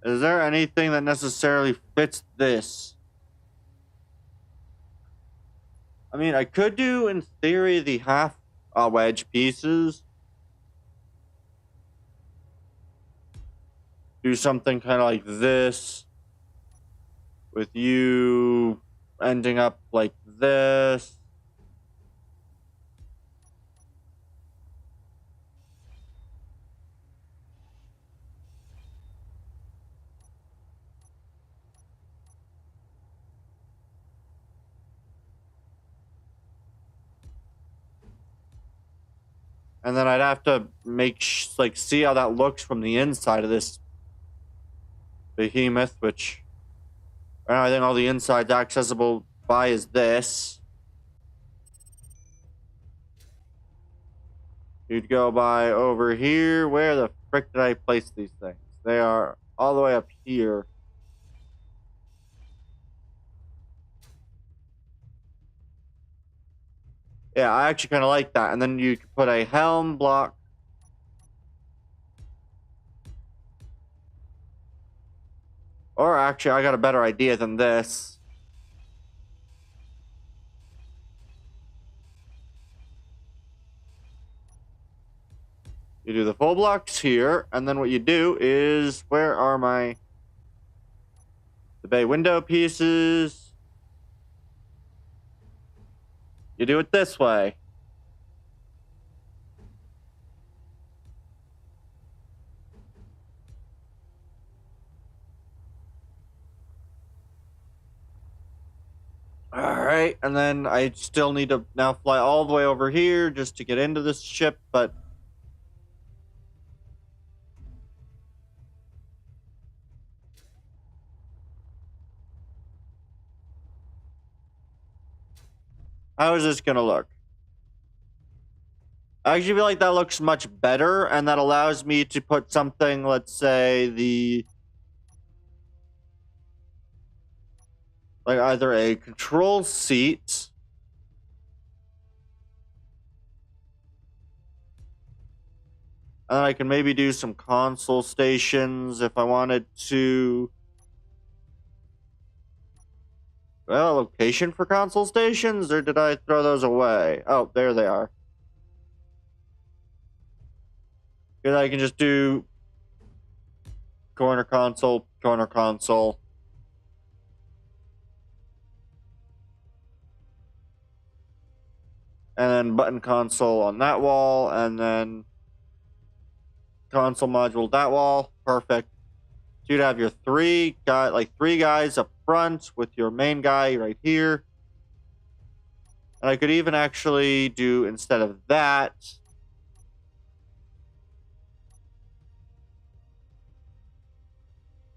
Is there anything that necessarily fits this? I mean, I could do, in theory, the half wedge pieces. Do something kind of like this. With you ending up like this. And then I'd have to like see how that looks from the inside of this behemoth, which I think all the insides accessible by is this. You'd go by over here. Where the frick did I place these things? They are all the way up here. Yeah, I actually kind of like that. And then you could put a helm block. Or actually, I got a better idea than this. You do the full blocks here, and then what you do is, where are the bay window pieces? You do it this way. Alright, and then I still need to now fly all the way over here just to get into this ship, but... how is this gonna look? I actually feel like that looks much better, and that allows me to put something, let's say, like either a control seat... and then I can maybe do some console stations if I wanted to... well, location for console stations, or did I throw those away? Oh, there they are. Because I can just do corner console, corner console. And then button console on that wall, and then console module that wall. Perfect. So you'd have your three guys up front with your main guy right here. And I could even actually do, instead of that,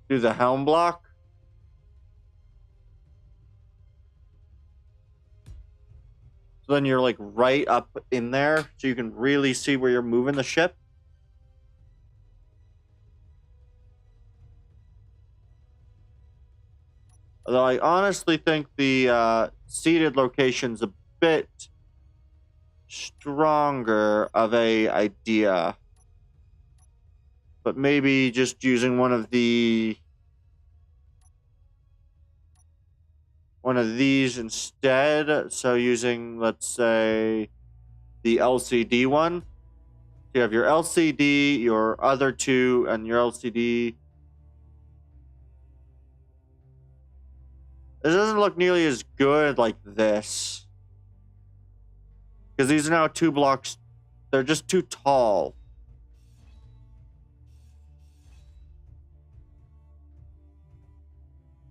do the helm block. So then you're like right up in there, so you can really see where you're moving the ship. Although I honestly think the seated location's a bit stronger of a idea. But maybe just using one of these instead. So using, let's say, the LCD one. So you have your LCD, your other two, and your LCD. This doesn't look nearly as good like this. Because these are now 2 blocks. They're just too tall.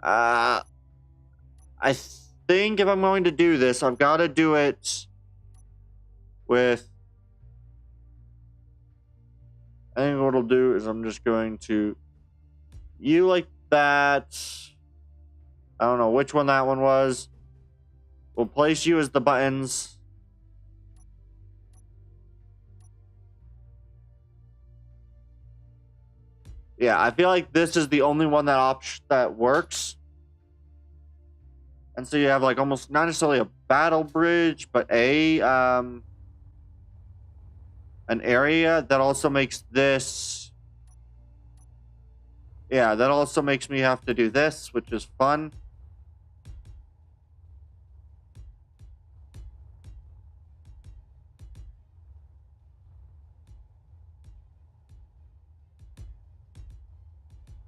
I think if I'm going to do this, I've got to do it with... I think what I'll do is I'm just going to... You like that... I don't know which one that one was. We'll place you as the buttons. Yeah, I feel like this is the only one that works. And so you have like almost not necessarily a battle bridge, but an area that also makes this. Yeah, that also makes me have to do this, which is fun.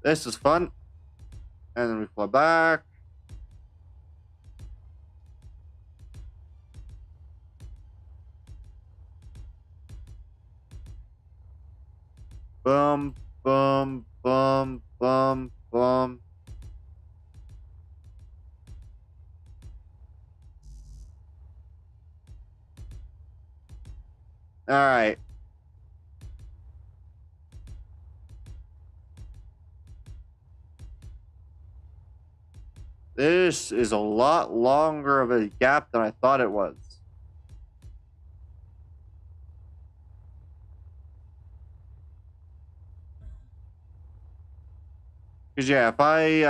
This is fun. And then we fly back. Boom, boom, boom, boom, boom. All right. This is a lot longer of a gap than I thought it was. Because, yeah, if I,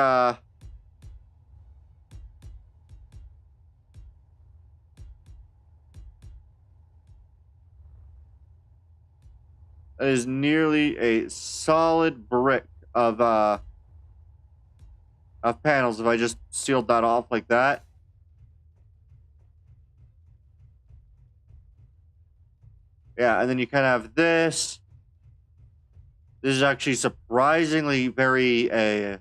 that is nearly a solid brick of panels if I just sealed that off like that. Yeah, and then you kind of have this. This is actually surprisingly a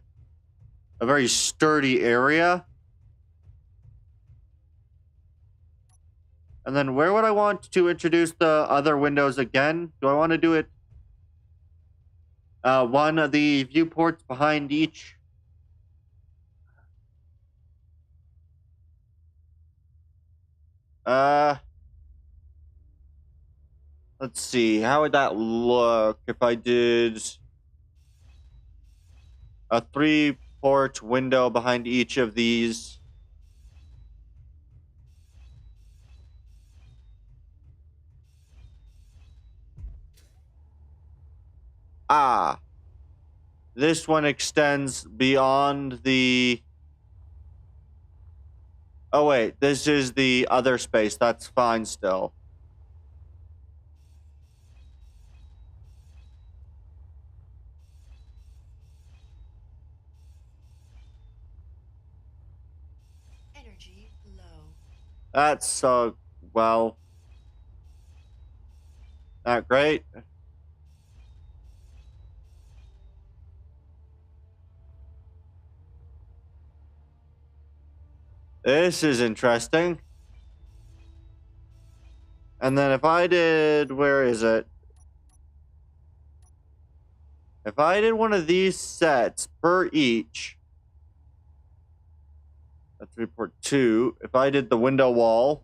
very sturdy area. And then where would I want to introduce the other windows again? Do I want to do it one of the viewports behind each? Let's see. How would that look if I did a 3-port window behind each of these? Ah. This one extends beyond the... Oh, wait. This is the other space. That's fine still. Energy low. That's, well... not great. This is interesting. And then if I did, where is it? If I did one of these sets per each, that's report 2. If I did the window wall,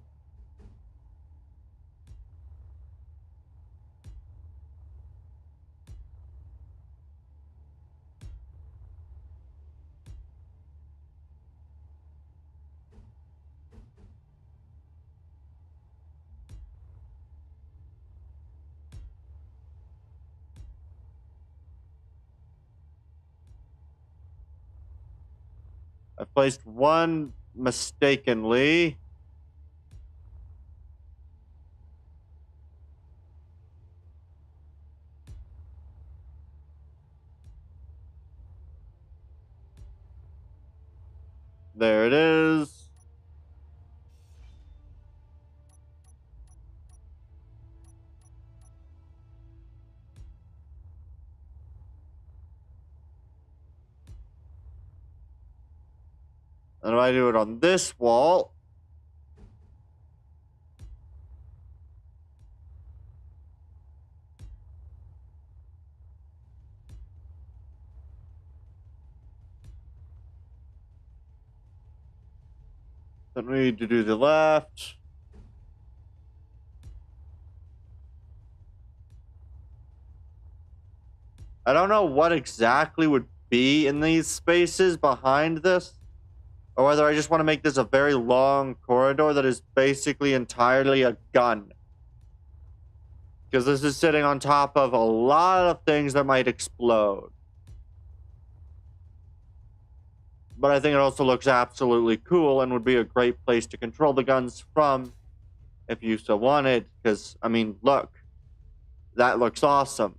I placed one mistakenly. There it is. And if I do it on this wall, then we need to do the left. I don't know what exactly would be in these spaces behind this, or whether I just want to make this a very long corridor that is basically entirely a gun. Because this is sitting on top of a lot of things that might explode. But I think it also looks absolutely cool and would be a great place to control the guns from if you so wanted. Because, I mean, look, that looks awesome.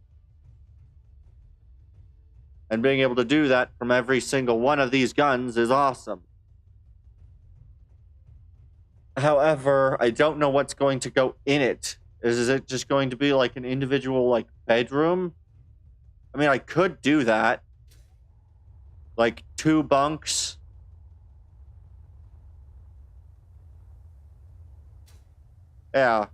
And being able to do that from every single one of these guns is awesome. However, I don't know what's going to go in it. Is it just going to be like an individual like bedroom? I mean, I could do that. Like 2 bunks. Yeah.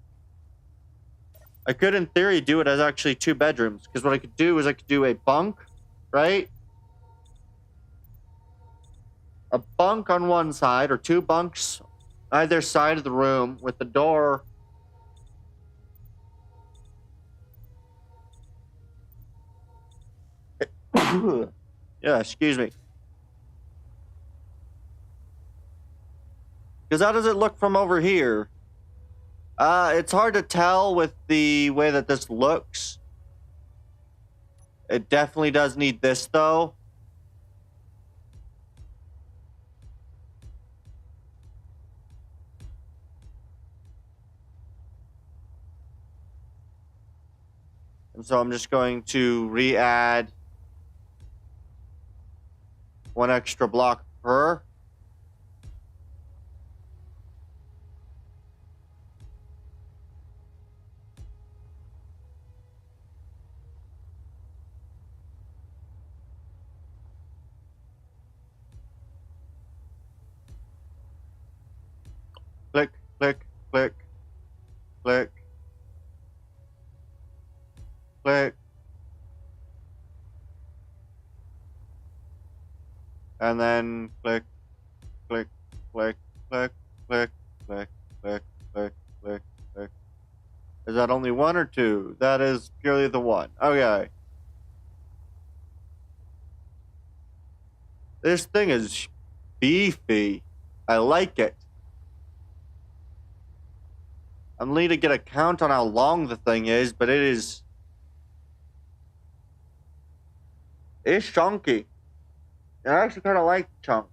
I could, in theory, do it as actually 2 bedrooms. Because what I could do is I could do a bunk, right? A bunk on one side, or 2 bunks either side of the room with the door. Yeah, excuse me. Because how does it look from over here? It's hard to tell with the way that this looks. It definitely does need this, though. And so I'm just going to re-add 1 extra block per. Click, click, click, click, click. And then click, click, click, click, click, click, click, click, click, click. Is that only 1 or 2? That is purely the 1. Okay. This thing is beefy. I like it. I'm need to get a count on how long the thing is, but it's chunky. I actually kind of like chunk.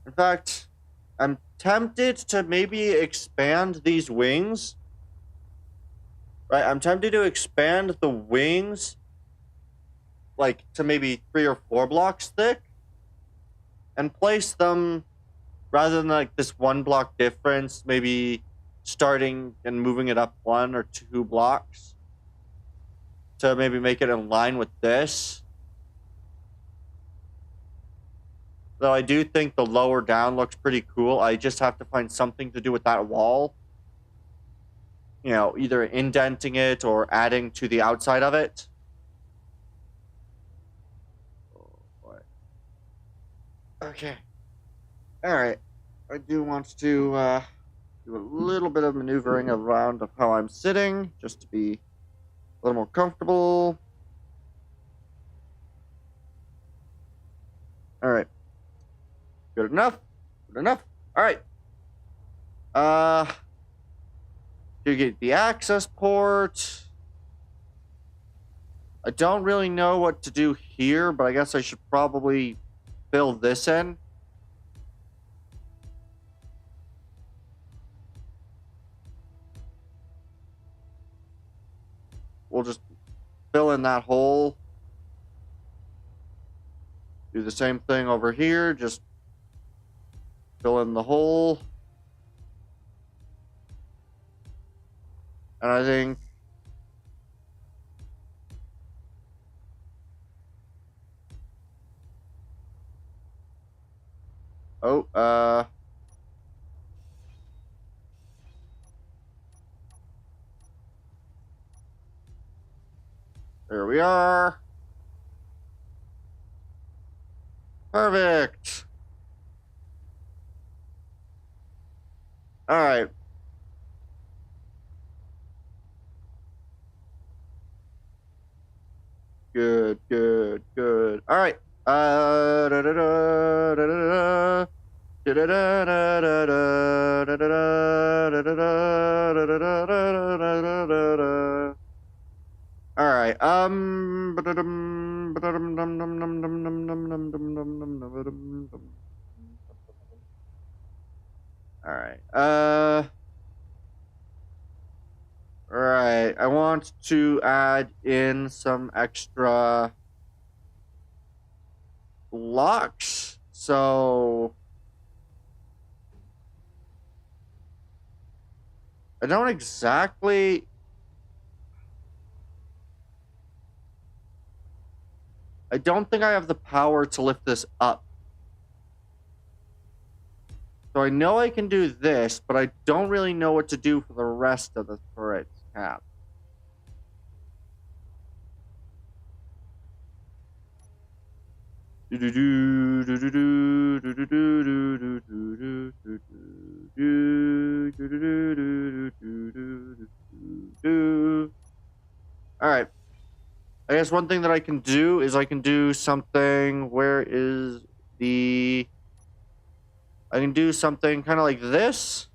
In fact, I'm tempted to maybe expand these wings. Right, I'm tempted to expand the wings like to maybe 3 or 4 blocks thick and place them rather than like this 1 block difference, maybe starting and moving it up 1 or 2 blocks to maybe make it in line with this. Though I do think the lower down looks pretty cool. I just have to find something to do with that wall. you know, either indenting it or adding to the outside of it. Oh, boy. Okay. Alright. I do want to do a little bit of maneuvering around of how I'm sitting, just to be a little more comfortable. Alright. Good enough. Good enough. Alright. To get the access port. I don't really know what to do here, but I guess I should probably fill this in. We'll just fill in that hole. Do the same thing over here. Just fill in the hole. And I think... Oh, there we are. Perfect. All right. Good, good, good. All right. Da da da da da da. Da da da da da da da da da da da da da da. All right. All right. All right. I want to add in some extra blocks. So I don't exactly. I don't think I have the power to lift this up. So I know I can do this, but I don't really know what to do for the rest of the turret's cap. All right. I guess one thing that I can do is I can do something. Where is the... I can do something kind of like this.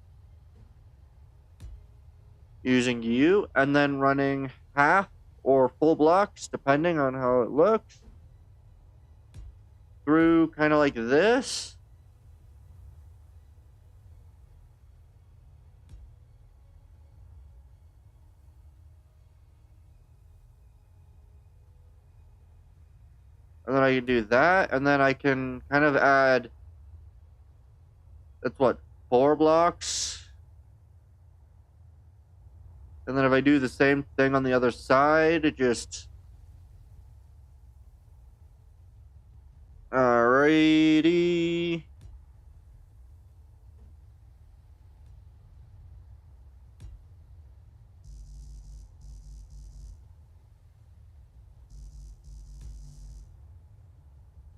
Using you, and then running half or full blocks, depending on how it looks. Through kind of like this. And then I can do that, and then I can kind of add... That's what, 4 blocks? And then if I do the same thing on the other side, it just... Alrighty.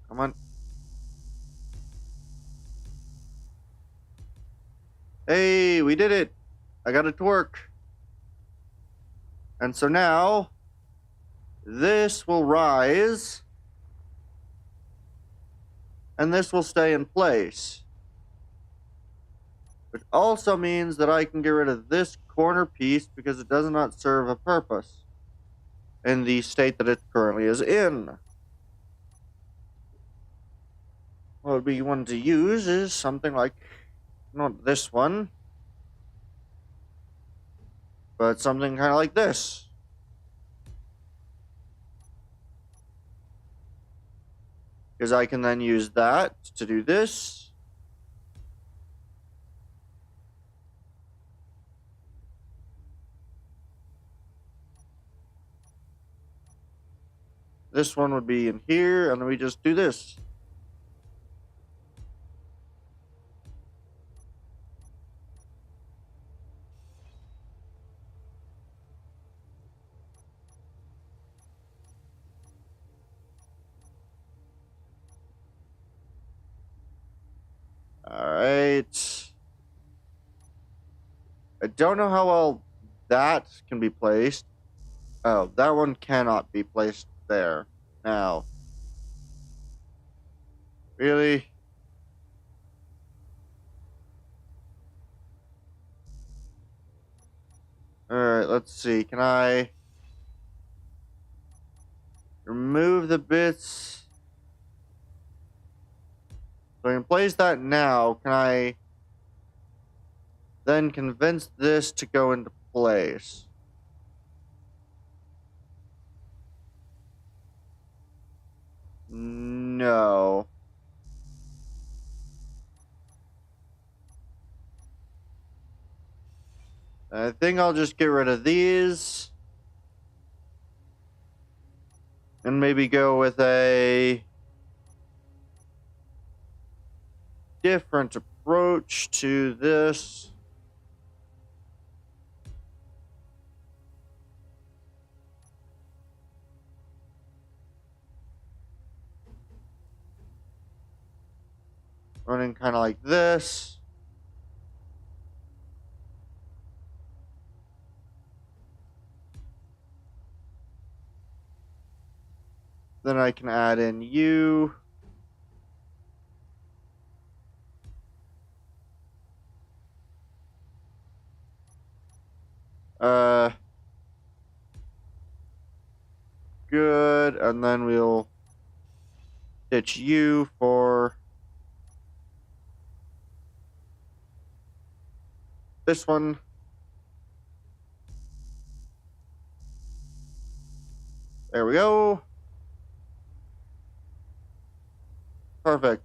Come on. Hey, we did it. I got it to work. And so now, this will rise. And this will stay in place. Which also means that I can get rid of this corner piece because it does not serve a purpose in the state that it currently is in. What would be one to use is something like, not this one, but something kind of like this. Because I can then use that to do this. This one would be in here, and then we just do this. don't know how well that can be placed. Oh, that one cannot be placed there. Now. Really? Alright, let's see. Can I remove the bits? So I can place that now. Can I then convince this to go into place? No. I think I'll just get rid of these. And maybe go with a different approach to this. Running kind of like this. Then I can add in you. Good. And then we'll ditch you for this one. There we go. Perfect.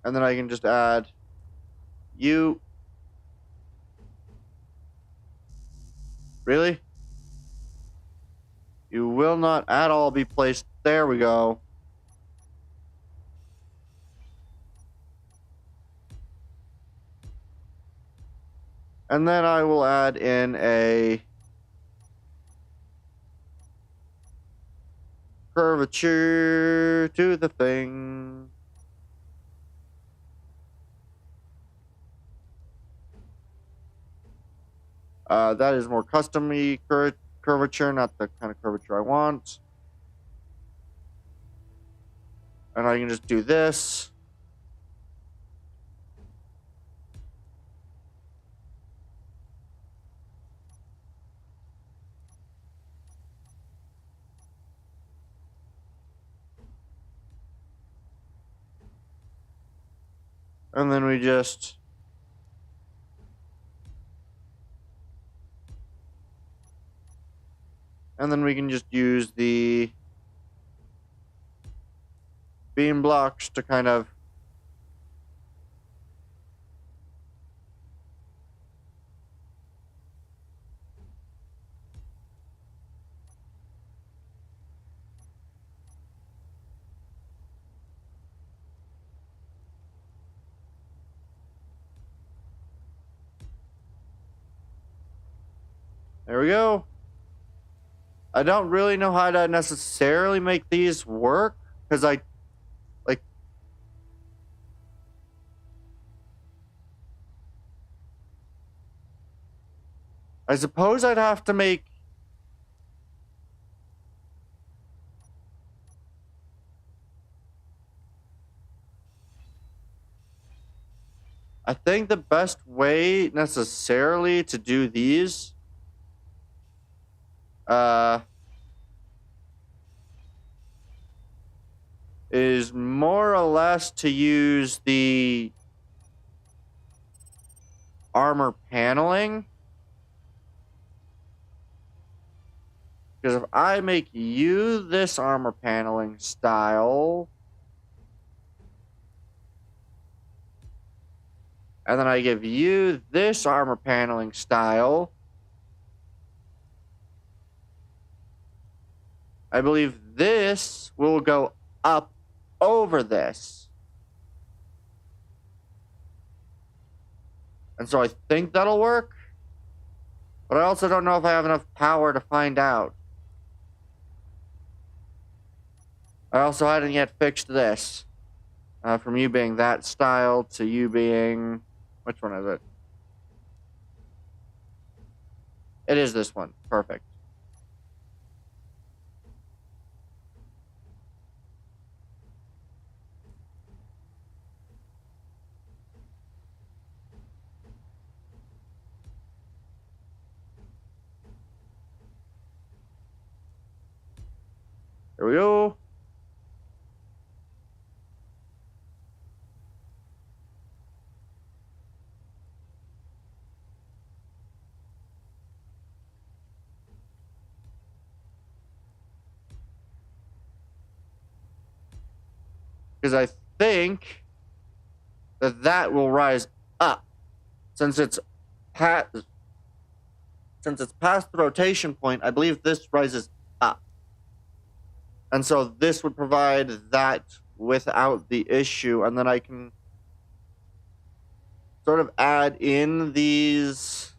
And then I can just add you. Really? You will not at all be placed. There we go. And then I will add in a curvature to the thing. That is more custom-y curvature, not the kind of curvature I want. And I can just do this. And then we just and then we can just use the beam blocks to kind of there we go. I don't really know how to necessarily make these work because I suppose I'd have to make I think the best way necessarily to do these is more or less to use the armor paneling. Because if I make you this armor paneling style, and then I give you this armor paneling style, I believe this will go up over this. And so I think that'll work. But I also don't know if I have enough power to find out. I also hadn't yet fixed this. From you being that style to you being... Which one is it? It is this one. Perfect. There we go. Because I think that will rise up since it's past the rotation point. I believe this rises up. And so this would provide that without the issue. And then I can sort of add in these.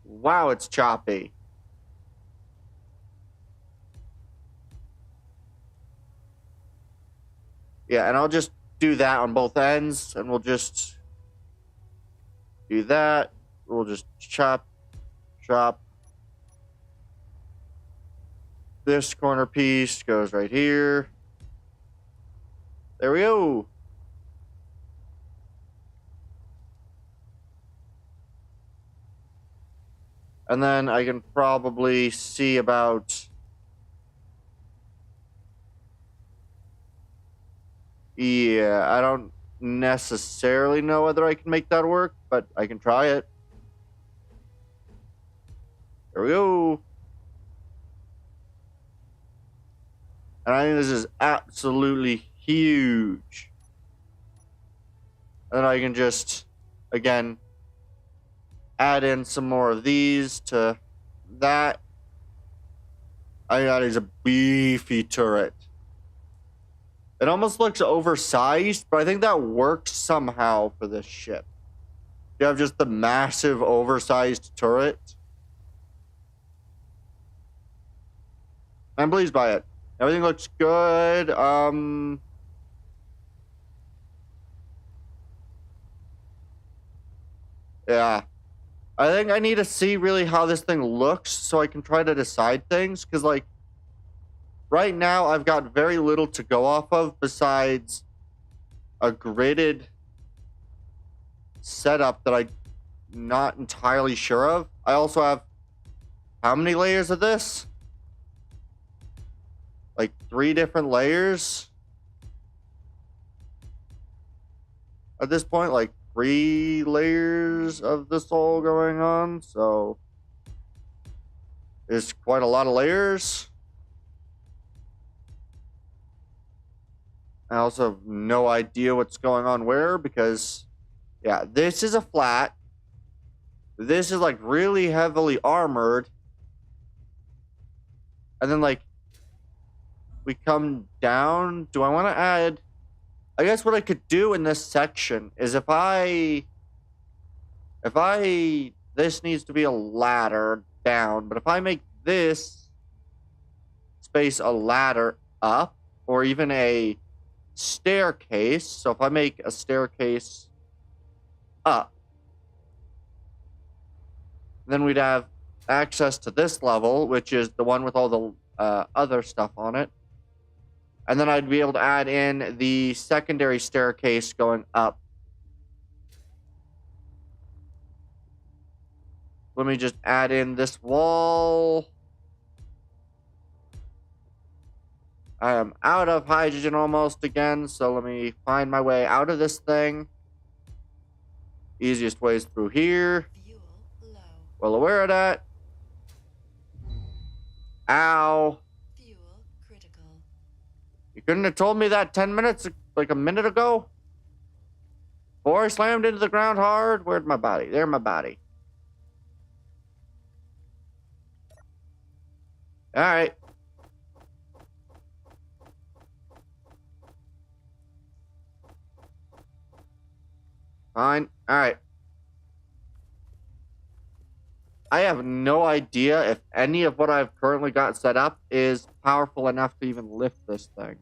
Wow, it's choppy. Yeah, and I'll just do that on both ends. And we'll just do that. We'll just chop. This corner piece goes right here. There we go. And then I can probably see about... Yeah, I don't necessarily know whether I can make that work, but I can try it. There we go. And I think this is absolutely huge. And then I can just, again, add in some more of these to that. I think that is a beefy turret. It almost looks oversized, but I think that works somehow for this ship. You have just the massive oversized turret. I'm pleased by it. Everything looks good. Yeah. I think I need to see really how this thing looks so I can try to decide things. Because, like, right now I've got very little to go off of besides a gridded setup that I'm not entirely sure of. I also have how many layers of this? Like 3 different layers at this point, like 3 layers of this all going on. So there's quite a lot of layers. I also have no idea what's going on where because, yeah, this is a flat. This is like really heavily armored. And then like we come down. Do I want to add? I guess what I could do in this section is if I this needs to be a ladder down, but if I make this space a ladder up or even a staircase, so if I make a staircase up, then we'd have access to this level, which is the one with all the other stuff on it. And then I'd be able to add in the secondary staircase going up. Let me just add in this wall. I am out of hydrogen almost again, so let me find my way out of this thing. Easiest way is through here. Fuel low. Well aware of that. Ow. Fuel critical. You couldn't have told me that 10 minutes, like a minute ago? Before I slammed into the ground hard? Where'd my body? There's my body. Alright. Fine. Alright. I have no idea if any of what I've currently got set up is powerful enough to even lift this thing.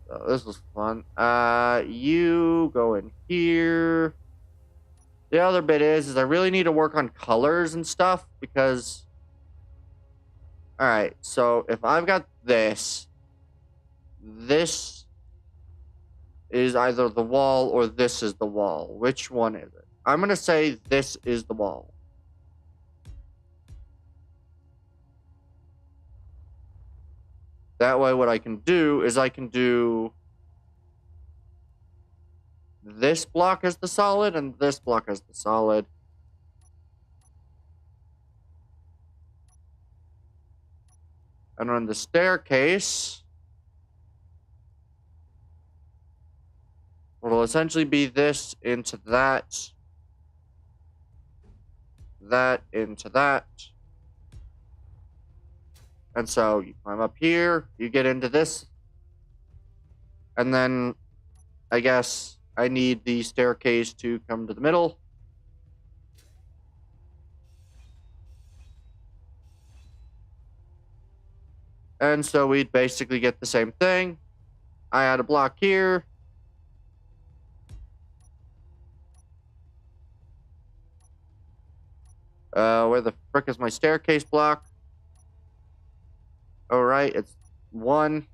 So this was fun. You go in here. The other bit is I really need to work on colors and stuff because... Alright, so if I've got this is either the wall or this is the wall. Which one is it? I'm going to say this is the wall. That way what I can do is I can do this block as the solid and this block as the solid. And on the staircase, it'll essentially be this into that, that into that. And so you climb up here, you get into this, and then I guess I need the staircase to come to the middle. And so we'd basically get the same thing. I add a block here. Where the frick is my staircase block? All right, it's 1.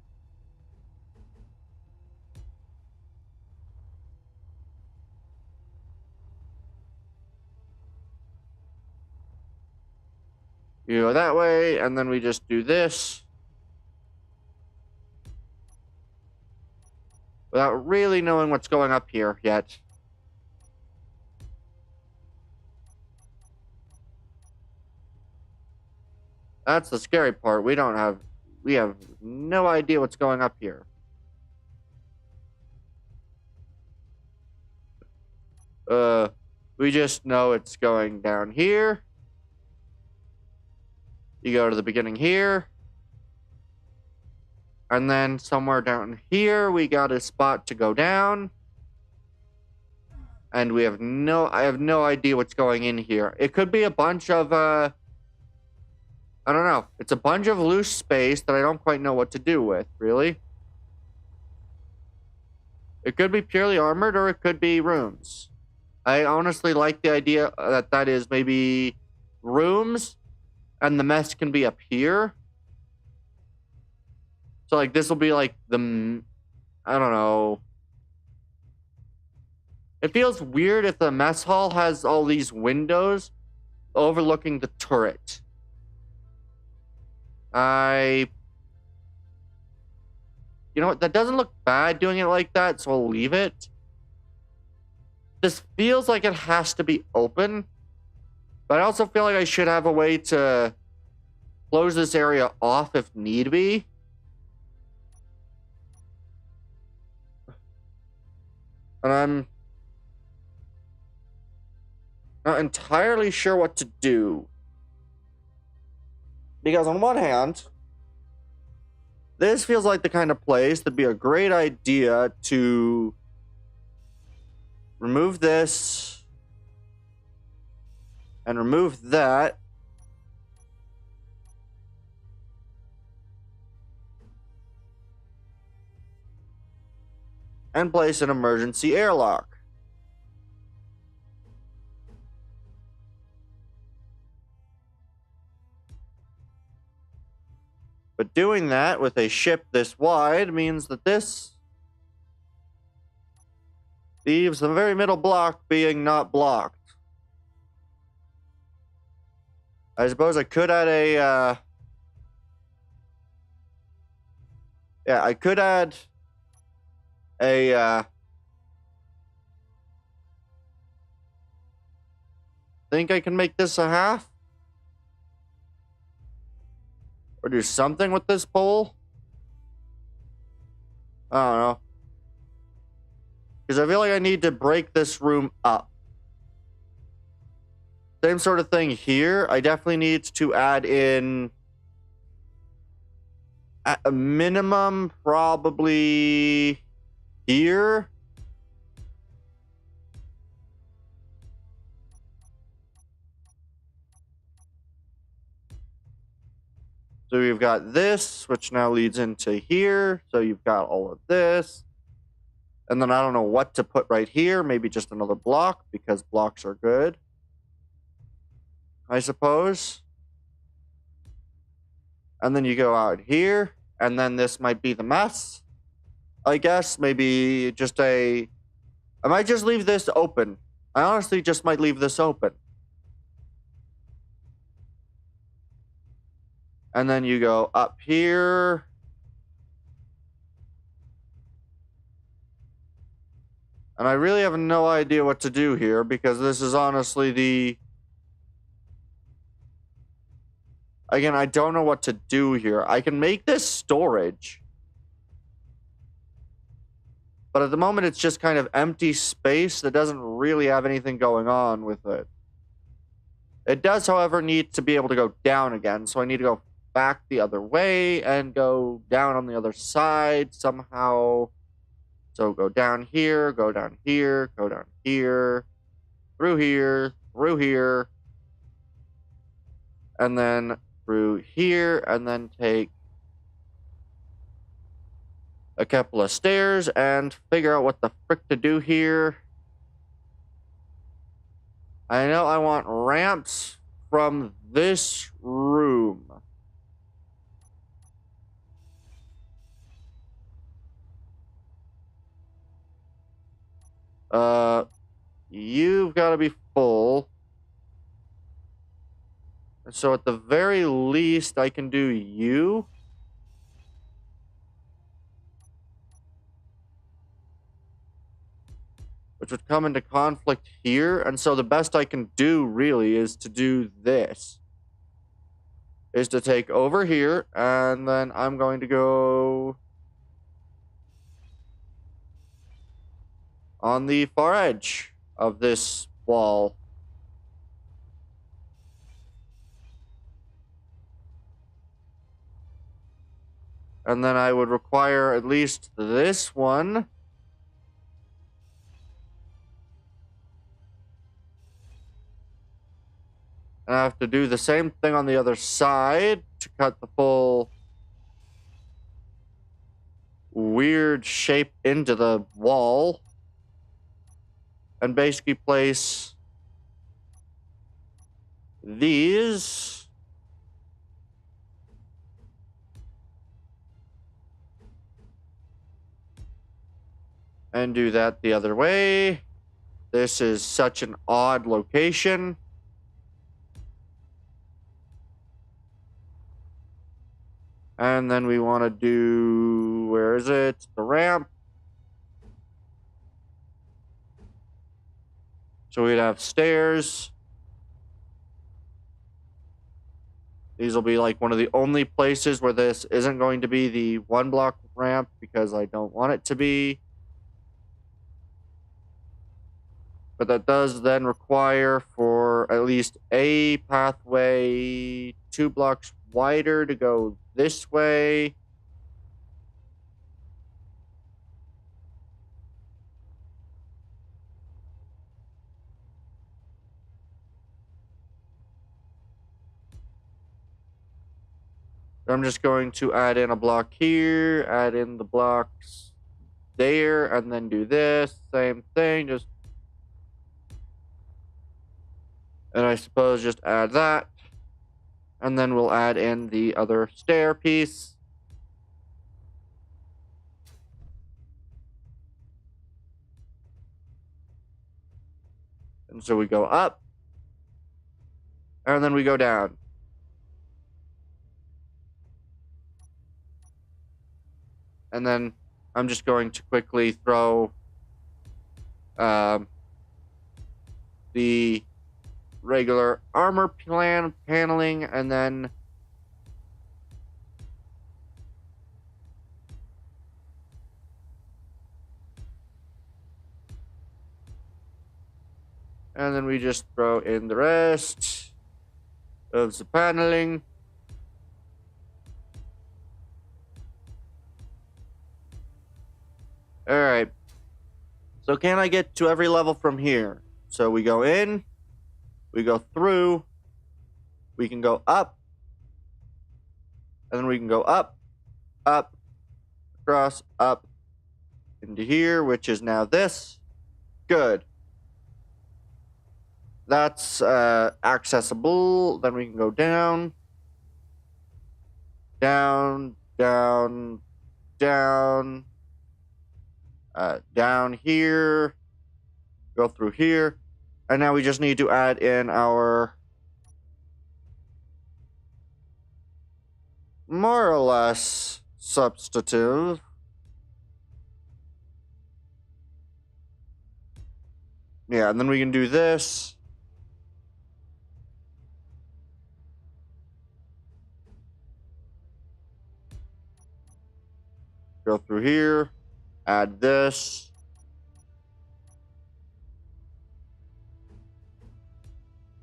You go that way, and then we just do this. Without really knowing what's going up here yet. That's the scary part. We have no idea what's going up here. We just know it's going down here. You go to the beginning here. And then somewhere down here, we got a spot to go down. And I have no idea what's going in here. It could be a bunch of, I don't know. It's a bunch of loose space that I don't quite know what to do with, really. It could be purely armored or it could be rooms. I honestly like the idea that is maybe rooms and the mess can be up here. So, like, this will be like I don't know. It feels weird if the mess hall has all these windows overlooking the turret. You know what? That doesn't look bad doing it like that, so I'll leave it. This feels like it has to be open. But I also feel like I should have a way to close this area off if need be. And I'm not entirely sure what to do. Because on one hand, this feels like the kind of place that'd be a great idea to remove this and remove that. And place an emergency airlock. But doing that with a ship this wide means that this leaves the very middle block being not blocked. I suppose I could add a, I could add a, think I can make this a half? Or do something with this pole? I don't know. Because I feel like I need to break this room up. Same sort of thing here. I definitely need to add in, at a minimum, probably here. So you've got this, which now leads into here. So you've got all of this. And then I don't know what to put right here. Maybe just another block, because blocks are good, I suppose. And then you go out here, and then this might be the mess. I guess maybe just I might just leave this open. I honestly just might leave this open. And then you go up here. And I really have no idea what to do here, because this is honestly the... Again, I don't know what to do here. I can make this storage. But at the moment, it's just kind of empty space that doesn't really have anything going on with it. It does, however, need to be able to go down again. So I need to go back the other way and go down on the other side somehow. So go down here, go down here, go down here, through here, and then through here, and then take a couple of stairs and figure out what the frick to do here. I know I want ramps from this room. You've got to be full. So at the very least, I can do you. Which would come into conflict here. And so the best I can do, really, is to do this. Is to take over here, and then I'm going to go on the far edge of this wall. And then I would require at least this one. And I have to do the same thing on the other side to cut the full weird shape into the wall. And basically place these. And do that the other way. This is such an odd location. And then we want to do, where is it? The ramp. So we'd have stairs. These will be like one of the only places where this isn't going to be the one block ramp, because I don't want it to be. But that does then require for at least a pathway 2 blocks wider to go this way. I'm just going to add in a block here, add in the blocks there, and then do this. Same thing, just... And I suppose just add that. And then we'll add in the other stair piece. And so we go up. And then we go down. And then I'm just going to quickly throw the regular armor paneling, and then we just throw in the rest of the paneling. All right. So can I get to every level from here? So we go in, we go through, we can go up, and then we can go up, up, across, up, into here, which is now this. Good. That's accessible. Then we can go down. Down, down, down. Down here. Go through here. And now we just need to add in our more or less substitute. Yeah, and then we can do this. Go through here. Add this.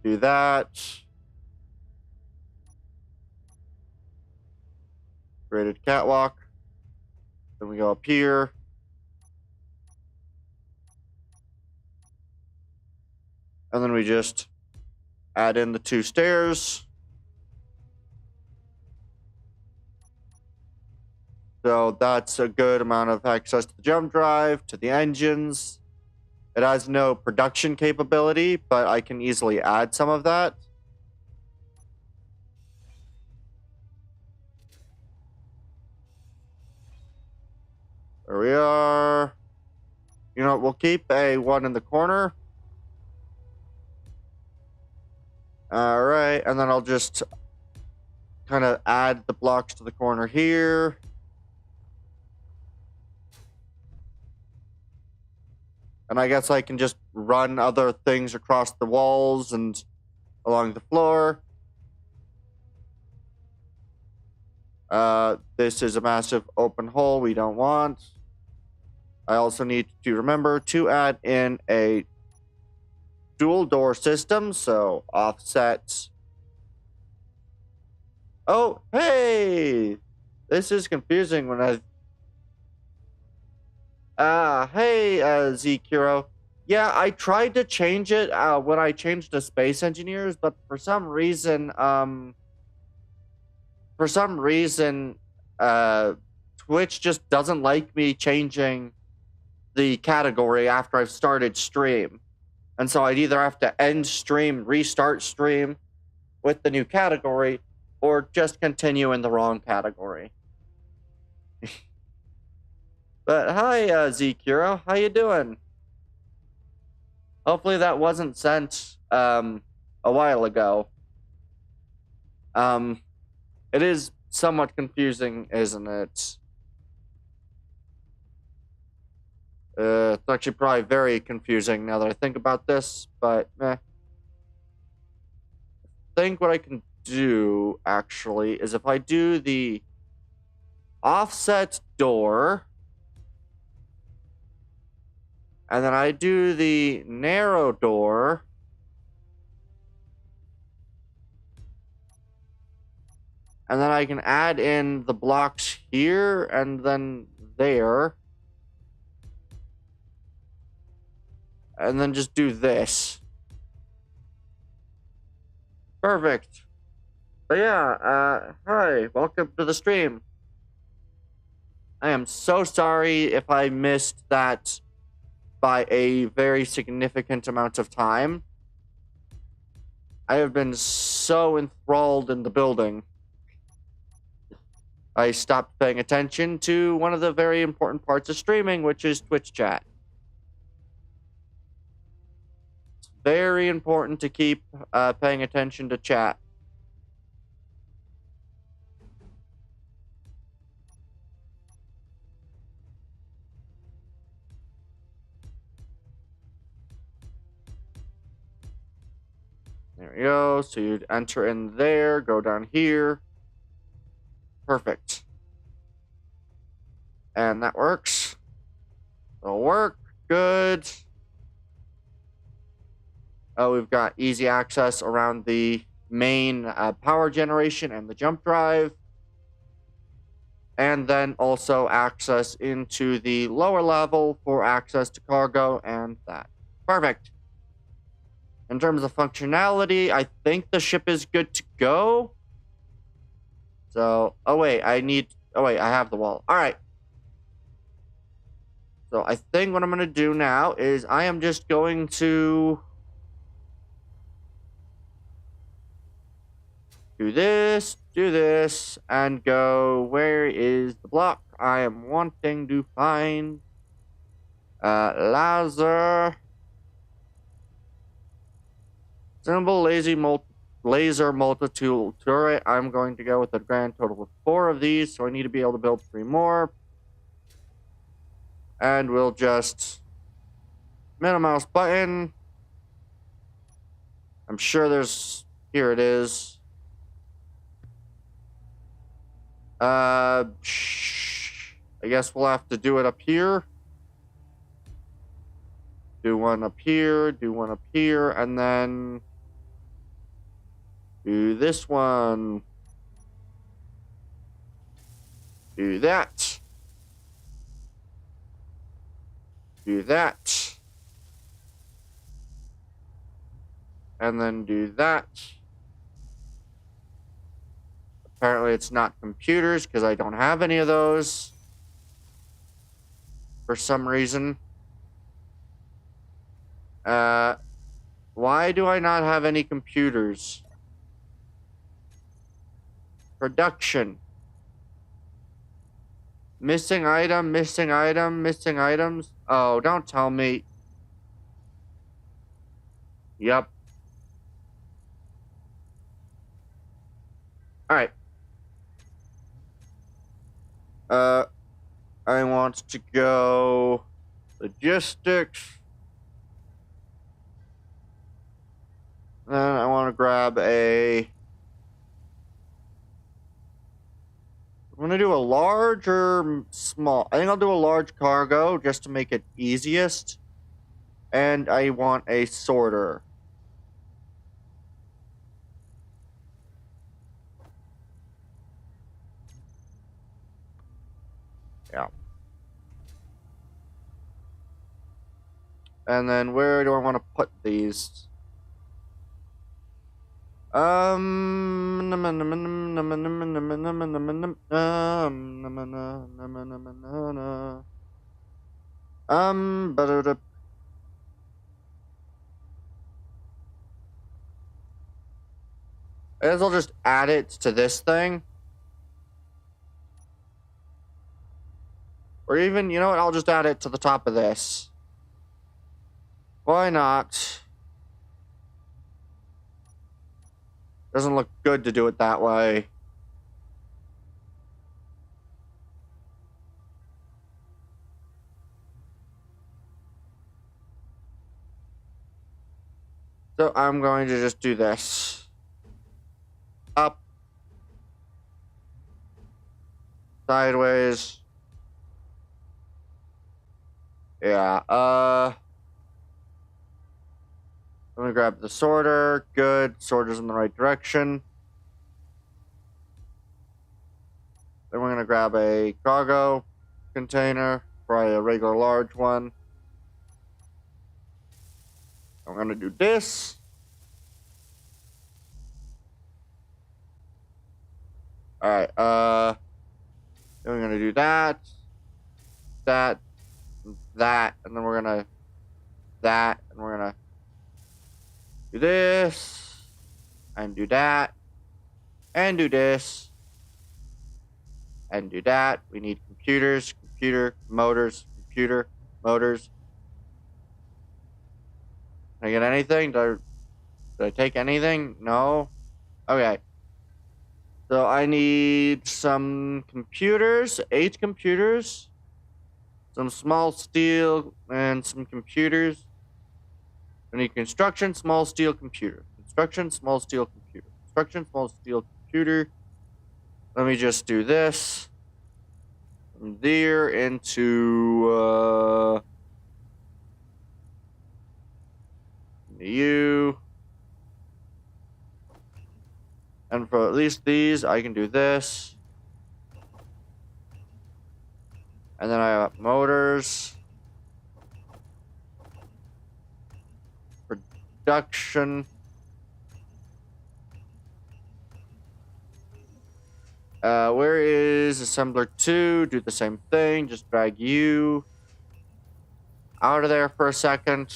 Do that. Created catwalk. Then we go up here. And then we just add in the 2 stairs. So that's a good amount of access to the jump drive, to the engines. It has no production capability, but I can easily add some of that. There we are. You know, we'll keep a 1 in the corner. All right, and then I'll just kind of add the blocks to the corner here. And I guess I can just run other things across the walls and along the floor. This is a massive open hole we don't want. I also need to remember to add in a dual door system, so offset. Oh, hey! This is confusing when I... hey, Zekiro. Yeah, I tried to change it when I changed to Space Engineers, but for some reason, Twitch just doesn't like me changing the category after I've started stream. And so I'd either have to end stream, restart stream with the new category, or just continue in the wrong category. But hi, Zekiro, how you doing? Hopefully that wasn't sent a while ago. It is somewhat confusing, isn't it? It's actually probably very confusing now that I think about this, but I think what I can do, actually, is if I do the offset door, and then I do the narrow door, and then I can add in the blocks here and then there. And then just do this. Perfect. But yeah, hi, welcome to the stream. I am so sorry if I missed that by a very significant amount of time. I have been so enthralled in the building. I stopped paying attention to one of the very important parts of streaming, which is Twitch chat. It's very important to keep paying attention to chat. There we go. So you'd enter in there, go down here. Perfect. And that works. It'll work. Good. Oh, we've got easy access around the main power generation and the jump drive. And then also access into the lower level for access to cargo and that. Perfect. In terms of functionality, I think the ship is good to go. So, oh wait, I have the wall. All right. So I think what I'm going to do now is I am just going to do this, and go, where is the block I am wanting to find? Laser. Symbol laser multi-tool turret. I'm going to go with a grand total of 4 of these, so I need to be able to build 3 more. And we'll just middle mouse button. I'm sure there's... Here it is. I guess we'll have to do it up here. Do one up here, and then do this one. Do that. Do that. And then do that. Apparently it's not computers because I don't have any of those. For some reason. Why do I not have any computers? Production. Missing item, missing item, missing items. Oh, don't tell me. Yep. Alright. I want to go logistics. Then I want to grab a... I'm going to do a large or small. I think I'll do a large cargo just to make it easiest. And I want a sorter. Yeah. And then where do I want to put these? But I guess I'll just add it to this thing. Or even, you know what, I'll just add it to the top of this. Why not? Doesn't look good to do it that way. So I'm going to just do this. Up. Sideways. Yeah, I'm gonna grab the sorter. Good. Sorter's in the right direction. Then we're gonna grab a cargo container, probably a regular large one. I'm gonna do this. Alright, then we're gonna do that, that, and then we're gonna and we're gonna do this, and do that, and do this, and do that. We need computers, motors. Can I get anything? Did I take anything? No? Okay. So I need some computers, 8 computers, some small steel, and some computers. I need construction, small steel computer. Construction, small steel computer. Construction, small steel computer. Let me just do this. From there into you. And for at least these, I can do this. And then I have motors. Production. Where is assembler 2? Do the same thing. Just drag you. out of there for a second.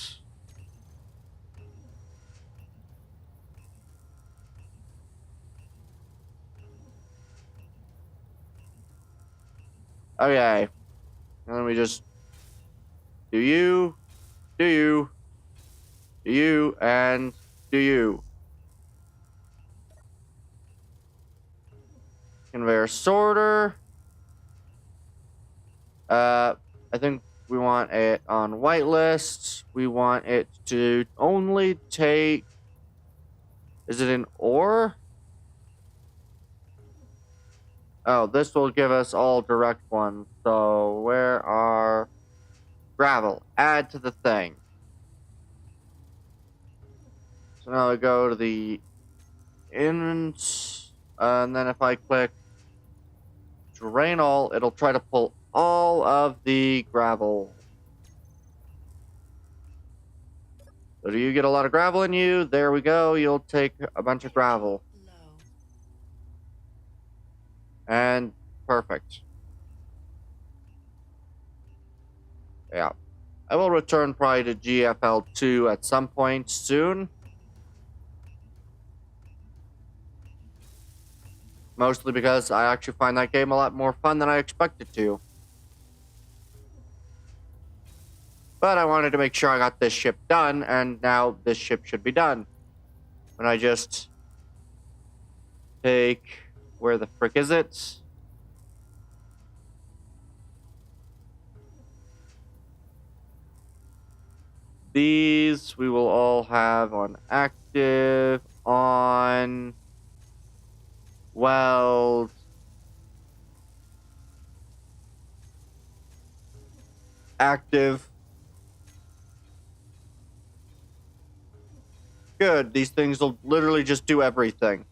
Okay. Let me just do you, and do you. Conveyor sorter. I think we want it on whitelist. We want it to only take... Is it an ore? Oh, this will give us all direct ones. So where are... Gravel. Add to the thing. So now I go to the int, and then if I click drain all, it'll try to pull all of the gravel. So do you get a lot of gravel in you? There we go. You'll take a bunch of gravel. Low. And perfect. Yeah. I will return probably to GFL2 at some point soon. Mostly because I actually find that game a lot more fun than I expected to. But I wanted to make sure I got this ship done, and now this ship should be done. When I just take... Where the frick is it? These we will all have on active, on... Weld. Active. Good. These things will literally just do everything.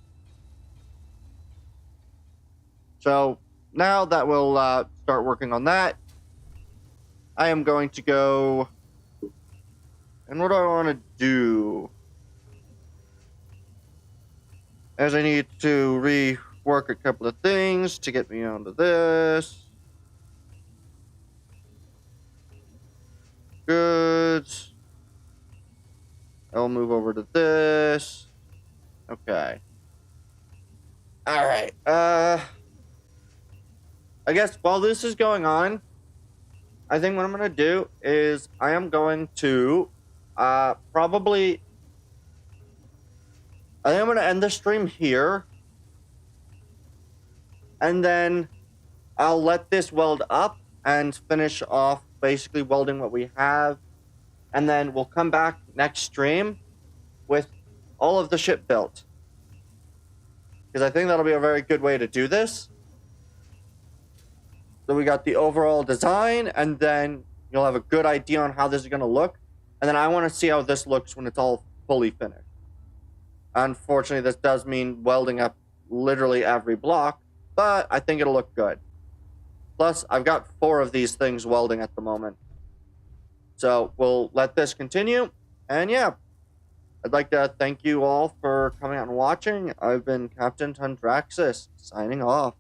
So now that we'll start working on that, I am going to go... And what do I want to do? As I need to rework a couple of things to get me onto this. Good. I'll move over to this. Okay. Alright. I guess while this is going on, I think what I'm going to do is I am going to probably... I think I'm going to end the stream here. And then I'll let this weld up and finish off basically welding what we have. And then we'll come back next stream with all of the ship built. Because I think that'll be a very good way to do this. So we got the overall design, and then you'll have a good idea on how this is going to look. And then I want to see how this looks when it's all fully finished. Unfortunately, this does mean welding up literally every block, but I think it'll look good. Plus, I've got 4 of these things welding at the moment. So we'll let this continue. And yeah, I'd like to thank you all for coming out and watching. I've been Captain Tundraxis, signing off.